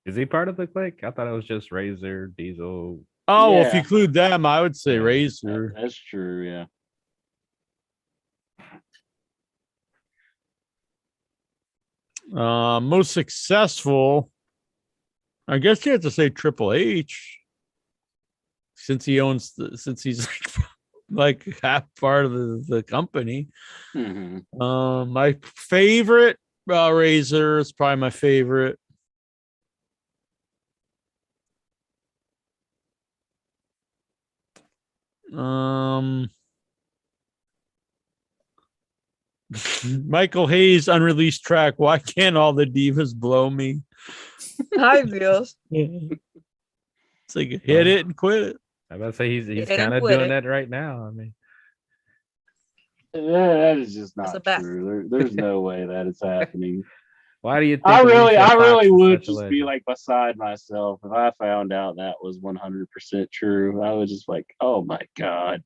Is he part of the Click? I thought it was just Razor, Diesel. Oh, well, if you include them, I would say Razor. That's true, yeah. Most successful, I guess you have to say Triple H, since he's like half part of the company. Mm-hmm. My favorite Razor is probably my favorite. Michael Hayes unreleased track. Why can't all the divas blow me? Hi, Dios. It's like hit it and quit it. I was about to say he's Hit and kind of quit doing it. that right now. I mean, That is just not the best. true. There's no way that is happening. why do you think I Alicia Fox really is would such a just be legend? like beside myself if I found out that was 100% true. I was just like, oh my God,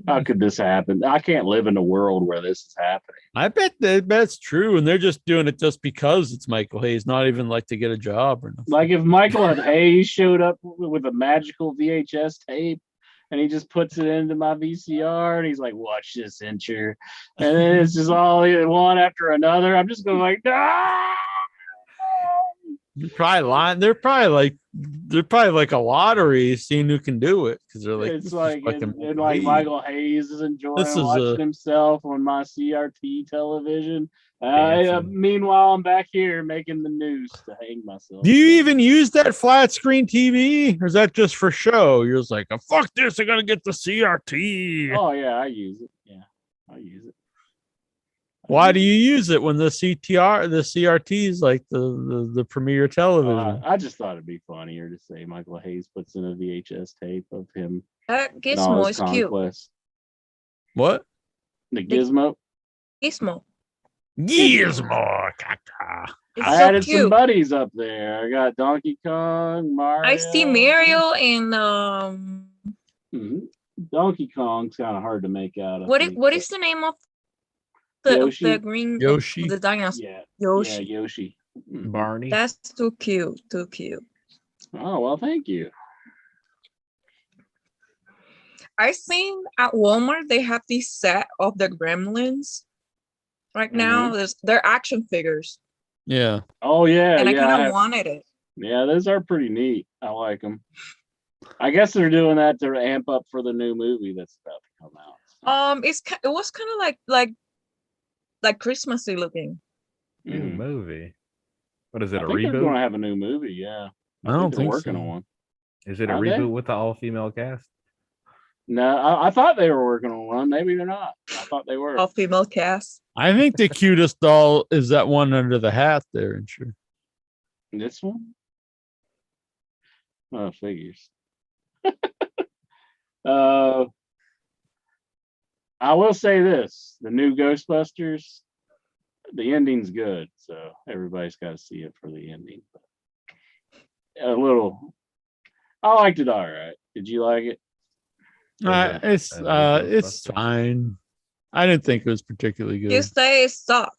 how could this happen? I can't live in a world where this is happening. I bet that's true, and they're just doing it just because it's Michael Hayes, not even like to get a job or nothing. Like if Michael Hayes showed up with a magical VHS tape and he just puts it into my VCR and he's like, watch this intro. And then it's just all one after another. I'm just going like, ah! They're probably lying. They're probably like a lottery, seeing who can do it, because they're like, It's this is like, fucking and like Hayes. Michael Hayes is enjoying This is watching a- himself on my CRT television. Dancing. Meanwhile, I'm back here making the news to hang myself. Do you even use that flat screen TV, or is that just for show? You're just like, oh, fuck this, I gotta get the CRT. Oh yeah, I use it. Yeah, I use it. Why do you use it when the CRT is like the premier television? I just thought it'd be funnier to say Michael Hayes puts in a VHS tape of him That and all Gizmo his is cute. conquests. What? The Gizmo. Gizmo. Gizmo. Caca. It's I so added some cute. buddies up there. I got Donkey Kong, Mario. I see Mario and Mhm. Donkey Kong's kind of hard to make out. I what think, is the name of Yoshi? the green Yoshi. the dinosaur? Yeah, Yoshi. Yeah, Yoshi. Mhm. Barney. That's too cute. Too cute. Oh well, thank you. I seen at Walmart they have this set of the Gremlins. Right now, they're action figures, Yeah. Oh yeah, and I yeah. kind of wanted it. Yeah, those are pretty neat. I like them. I guess they're doing that to amp up for the new movie that's about to come out. It was kind of like Christmassy looking. New Mhm. movie. What is I it? A think they're going to reboot? have a new movie. Yeah, I don't they're think working so. on one. Is it a Are they? reboot with the all-female cast? No, I thought they were working on one. Maybe they're not. I thought they were. All female cast. I think the cutest doll is that one under the hat there, and sure. This one? Oh, figures. I will say this: the new Ghostbusters, the ending's good, so everybody's got to see it for the ending. But a little, I liked it all right. Did you like it? It's fine. I didn't think it was particularly good. You say it sucked.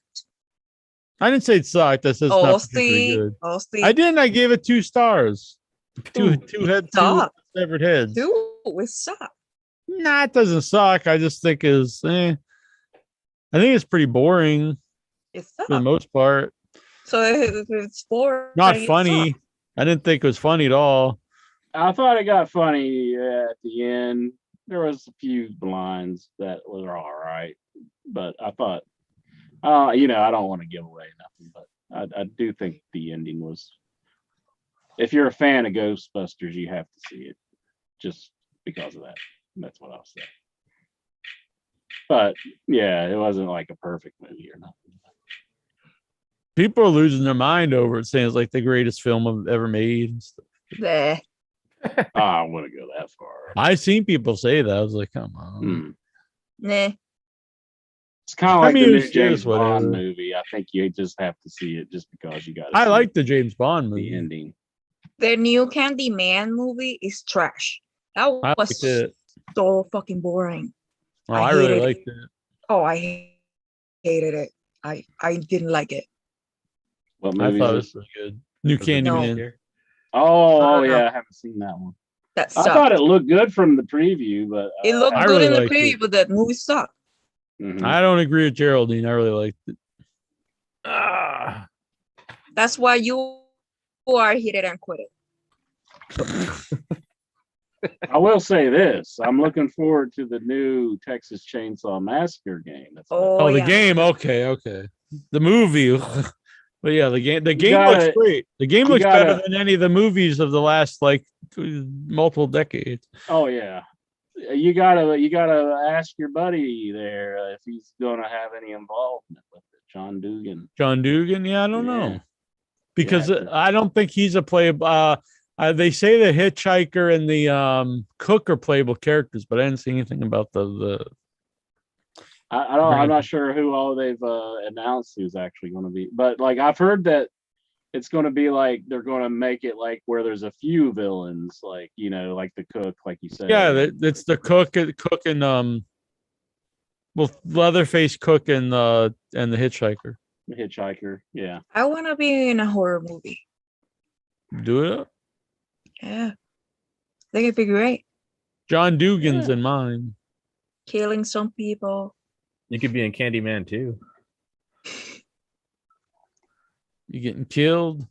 I didn't say it sucked. I said it's not particularly good. see. I didn't. I gave it 2 stars. Two sucked. severed heads. Dude, it sucked. Nah, it doesn't suck. I just think is I think it's pretty boring It's for the most part. So if it's boring, Not it funny. sucks. I didn't think it was funny at all. I thought it got funny at the end. There was a few lines that were all right, but I thought, I don't want to give away nothing, but I do think the ending was. If you're a fan of Ghostbusters, you have to see it, just because of that. That's what I'll say. But yeah, it wasn't like a perfect movie or nothing. People are losing their mind over it, saying it's like the greatest film I've ever made. And stuff. Bleh. I wouldn't go that far. I've seen people say that. I was like, come on. Nah. It's kind of like the new it's James whatever. Bond movie. I think you just have to see it just because you got. I like the James Bond movie. The ending. The new Candyman movie is trash. That I was liked it. so fucking boring. Oh, I really hated it. liked it. Oh, I hated it. I didn't like it. What I movie thought it is was pretty good. New Candyman. Oh, No. yeah, I haven't seen that one. That I sucked. thought it looked good from the preview, but It looked I good really in the liked preview, it. but that movie sucked. I don't agree with Geraldine. I really liked it. That's why you are hit it and quit it. I will say this: I'm looking forward to the new Texas Chainsaw Massacre game. That's Oh, the game. Okay. The movie. But yeah, the game. The game looks great. The game you looks better gotta- than any of the movies of the last like multiple decades. Oh yeah, you gotta ask your buddy there if he's gonna have any involvement with it, John Dugan. John Dugan. Yeah, I don't Yeah. know because I don't think he's a playable. They say the hitchhiker and the cook are playable characters, but I didn't see anything about the. I don't. I'm not sure who all they've announced who's actually going to be, but like I've heard that it's going to be like they're going to make it like where there's a few villains, like like the cook, like you said. Yeah, it's the cook and well, Leatherface cook and the hitchhiker. The hitchhiker. Yeah. I want to be in a horror movie. Do it. Yeah. I think it'd be great. John Dugan's in mine. Killing some people. You could be in Candyman too. You getting killed?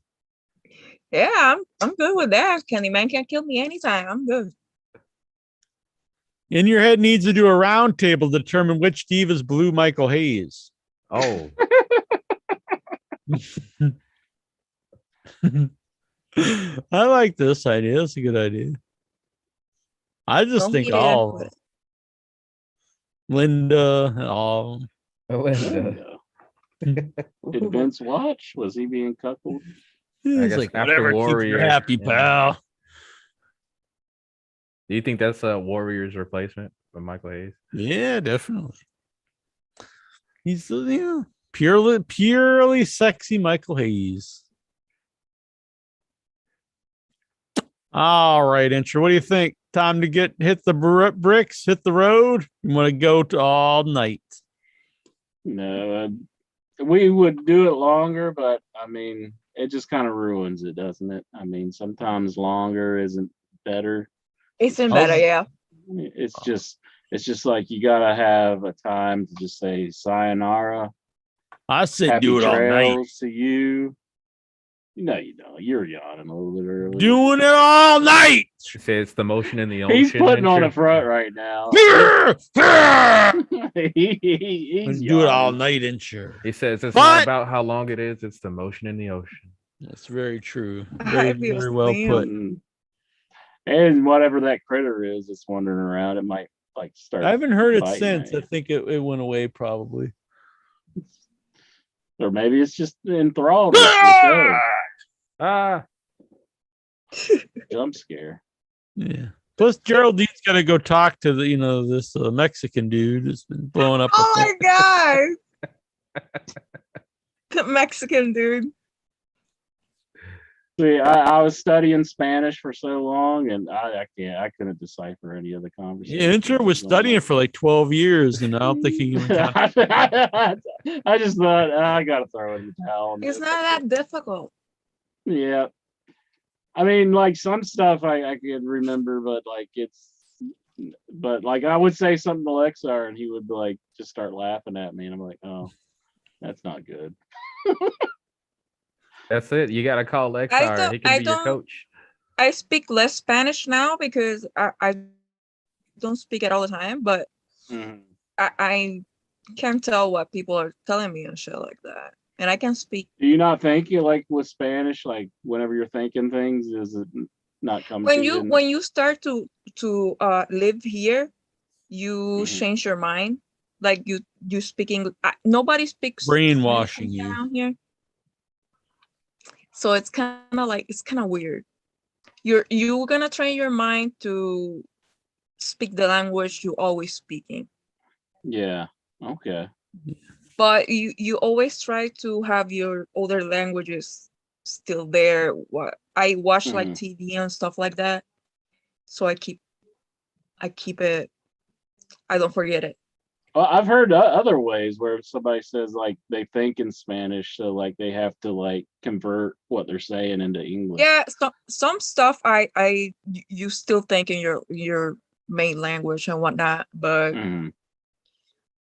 Yeah, I'm good with that. Candyman can't kill me anytime. I'm good. In Your Head needs to do a round table to determine which divas blew Michael Hayes. Oh. I like this idea. It's a good idea. I just Don't think beat it up all with it. Linda and all. Linda. Did Vince watch? Was he being cuckolded? He's guess like, after whatever, keep you Warrior, happy, yeah. pal. Do you think that's a Warriors replacement for Michael Hayes? Yeah, definitely. He's purely sexy Michael Hayes. All right, Incher, what do you think? Time to hit the bricks, hit the road. You want to go to all night? No, we would do it longer, but I mean, it just kind of ruins it, doesn't it? I mean, sometimes longer isn't better. Isn't better, yeah. It's just like you gotta have a time to just say sayonara. I said Happy do it all night. trails to you. No, you don't. You're yawning a little bit early. Doing it all night. Say it's the motion in the ocean. He's putting on Incher. a front right now. Let's do it all night, Incher. He says it's But- not about how long it is, it's the motion in the ocean. That's very true. I Very, feel very well slim. put. And whatever that critter is that's wandering around, it might like start. I haven't heard it biting since. me. I think it went away probably. Or maybe it's just enthralled with the show. Ah, Jump scare. Yeah. Plus, Geraldine's got to go talk to this Mexican dude who's been blowing up. Oh the my god. The Mexican dude. See, I was studying Spanish for so long, and I couldn't decipher any of the conversation. Yeah, Incher was studying for like 12 years, and I don't think he even I just thought I gotta throw in the towel. It's not that difficult. Yeah. I mean, like some stuff I could remember, but like it's But like I would say something to Lexar and he would like just start laughing at me and I'm like, oh, that's not good. That's it. You gotta call Lexar. He can be your coach. I speak less Spanish now because I don't speak it all the time, but I can tell what people are telling me and shit like that. And I can speak. Do you not think you like with Spanish, like whenever you're thinking things, is it not come to you? When you start to live here, you change your mind. Like you speaking. Nobody speaks Brainwashing Spanish you. down here. So it's kind of weird. You're gonna train your mind to speak the language you always speaking. Yeah. Okay. But you always try to have your other languages still there. What I watch like TV and stuff like that, so I keep it. I don't forget it. Well, I've heard other ways where somebody says like they think in Spanish, so like they have to like convert what they're saying into English. Yeah, some stuff you still think in your main language and whatnot, but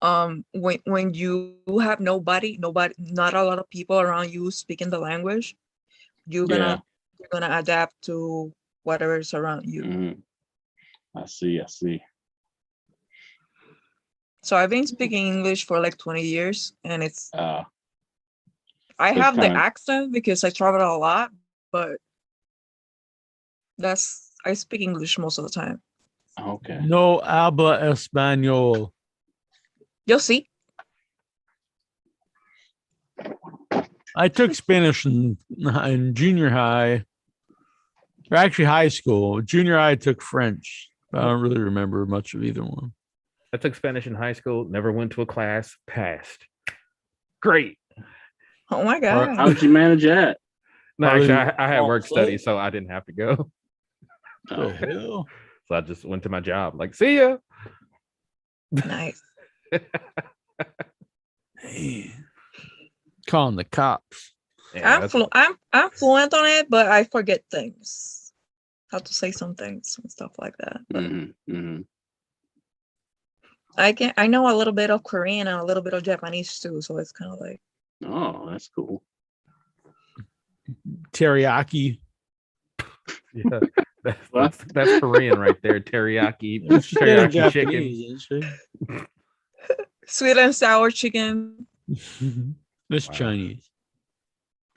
when you have nobody, not a lot of people around you speaking the language, you're gonna adapt to whatever's around you. I see. So I've been speaking English for like 20 years, and it's I it's have the kinda- accent because I travel a lot, but I speak English most of the time. Okay. No habla español. Yo sí. I took Spanish in junior high, or actually high school. Junior high, I took French. I don't really remember much of either one. I took Spanish in high school, never went to a class, passed. Great. Oh my God. How did you manage that? No, actually, I had work study, so I didn't have to go. Oh, hell. So I just went to my job, like, see ya. Nice. Hey, calling the cops. I'm fluent on it, but I forget things. How to say some things and stuff like that. But I know a little bit of Korean and a little bit of Japanese too, so it's kind of like. Oh, that's cool. Teriyaki. Yeah, that's Korean right there. Teriyaki, She's getting teriyaki Japanese, chicken. isn't Sweet and sour chicken. she? It's Chinese.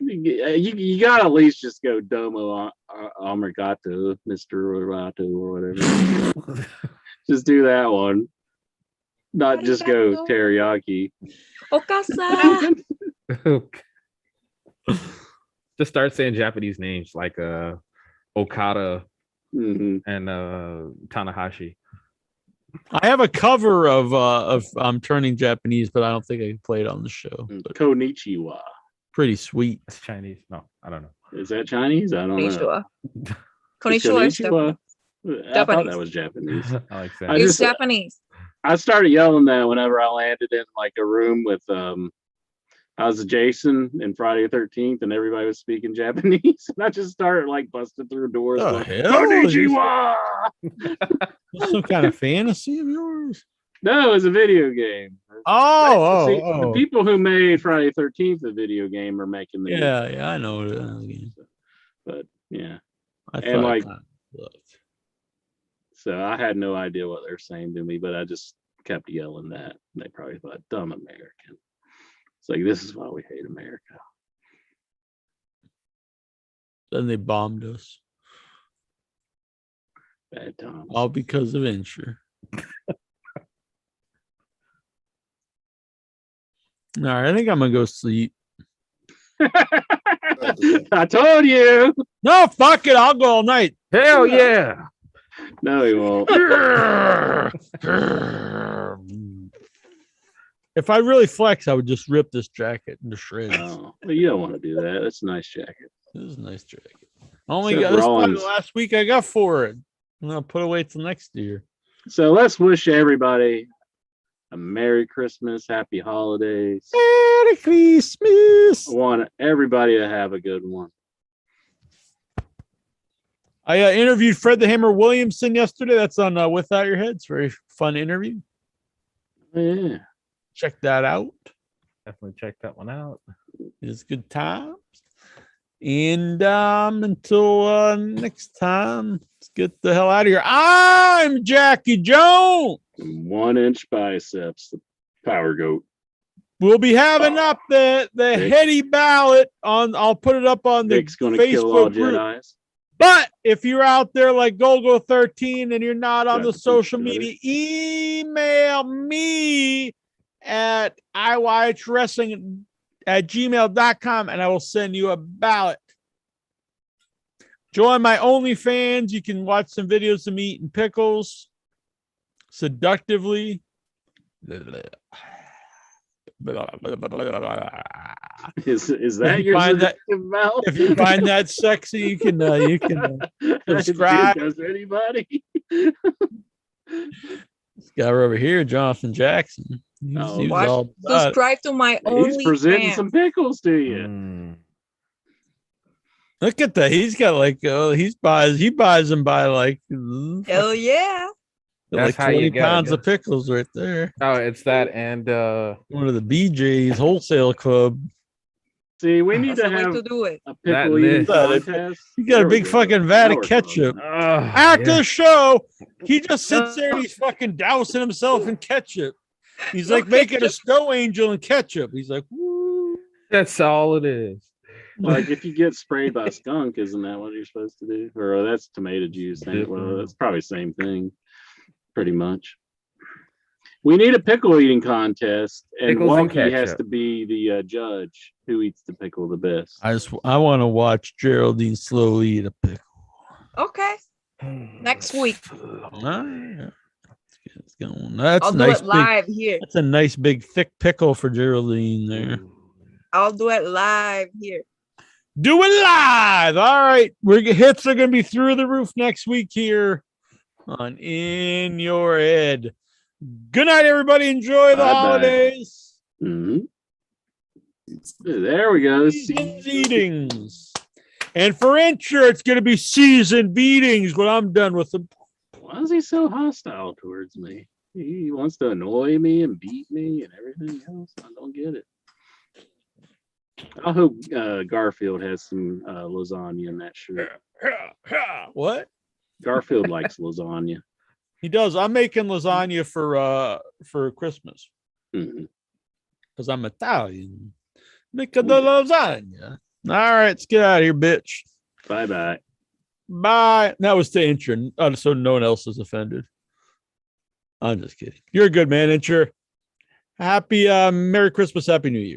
You gotta at least just go domo arigato, Mr. Rorato, or whatever. Just do that one. Not just go teriyaki. Okasa. Just start saying Japanese names like Okada and Tanahashi. I have a cover of I'm turning Japanese, but I don't think I can play it on the show. But Konnichiwa. pretty sweet. That's Chinese. No, I don't know. Is that Chinese? I don't know. Konnichiwa is Konnichiwa. I thought Japanese. that was Japanese. I like I It's just- Japanese. I started yelling that whenever I landed in like a room with I was Jason in Friday the 13th and everybody was speaking Japanese. And I just started like busting through doors. The going, hell? Konnichiwa! Some kind of fantasy of yours? No, it was a video game. See, Oh, the people who made Friday the 13th the video game are making the yeah, I know it. But yeah. I And thought like it kinda looked. so I had no idea what they're saying to me, but I just kept yelling that. They probably thought, dumb American. It's like, this is why we hate America. Then they bombed us. Bad times. All because of Insure. All right, I think I'm gonna go sleep. I told you. No, fuck it. I'll go all night. Hell yeah. No, he won't. If I really flex, I would just rip this jacket into shreds. Oh, well, you don't want to do that. That's a nice jacket. This is a nice jacket. Only Seth got this is probably Rollins. the last week I got for it. I'm gonna put away till next year. So let's wish everybody a Merry Christmas, Happy Holidays. Merry Christmas. I want everybody to have a good one. I interviewed Fred the Hammer Williamson yesterday. That's on Without Your Head. It's a very fun interview. Yeah. Check that out. Definitely check that one out. It's good times. And until next time, let's get the hell out of here. I'm Jackie Jones. 1-inch biceps, the power goat. We'll be having up the heady ballot on. I'll put it up on the Nick's gonna kill all Facebook group. Jedis. But if you're out there like Golgo13 and you're not on the Got social it. media, email me at iwatchwrestling@gmail.com and I will send you a ballot. Join my OnlyFans. You can watch some videos of me eating pickles seductively. Is that your seductive mouth? If you find that sexy, you can subscribe. Does anybody? This guy over here, Jonathan Jackson. He was Watch, all about it. subscribe to my He's presenting OnlyFans. some pickles to you. Look at that. He's got like he buys them by like Hell yeah. like That's how you 20 get it, pounds yeah. of pickles right there. Oh, it's that and One of the BJ's wholesale club. See, we need That's to the way have to do it. a That pickle eating list. contest. You got a There we big go. fucking vat Now of we're ketchup. talking. After the show, he just sits there and he's fucking dousing himself in ketchup. He's like making a snow angel in ketchup. He's like, woo. that's all it is. Like if you get sprayed by a skunk, isn't that what you're supposed to do? Or that's tomato juice. Well, that's probably the same thing, pretty much. We need a pickle eating contest, and Pickles and Wonky has ketchup. to be the judge who eats the pickle the best. I want to watch Geraldine slowly eat a pickle. Okay. Next week. Alright. It's going. That's I'll a do nice it live here. That's a nice big thick pickle for Geraldine there. I'll do it live here. Do it live. All right. Hits are going to be through the roof next week here on In Your Head. Good night, everybody. Enjoy the Bye-bye. holidays. Mhm. There we go. Season's eatings. And for Incher, it's going to be season beatings when I'm done with them. Why is he so hostile towards me? He wants to annoy me and beat me and everything else. I don't get it. I hope Garfield has some lasagna in that shirt. What? Garfield likes lasagna. He does. I'm making lasagna for Christmas Mhm. because I'm Italian. Making the lasagna. All right, let's get out of here, bitch. Bye-bye. Bye. That was to Incher, so no one else is offended. I'm just kidding. You're a good man, Incher. Happy Merry Christmas, Happy New Year.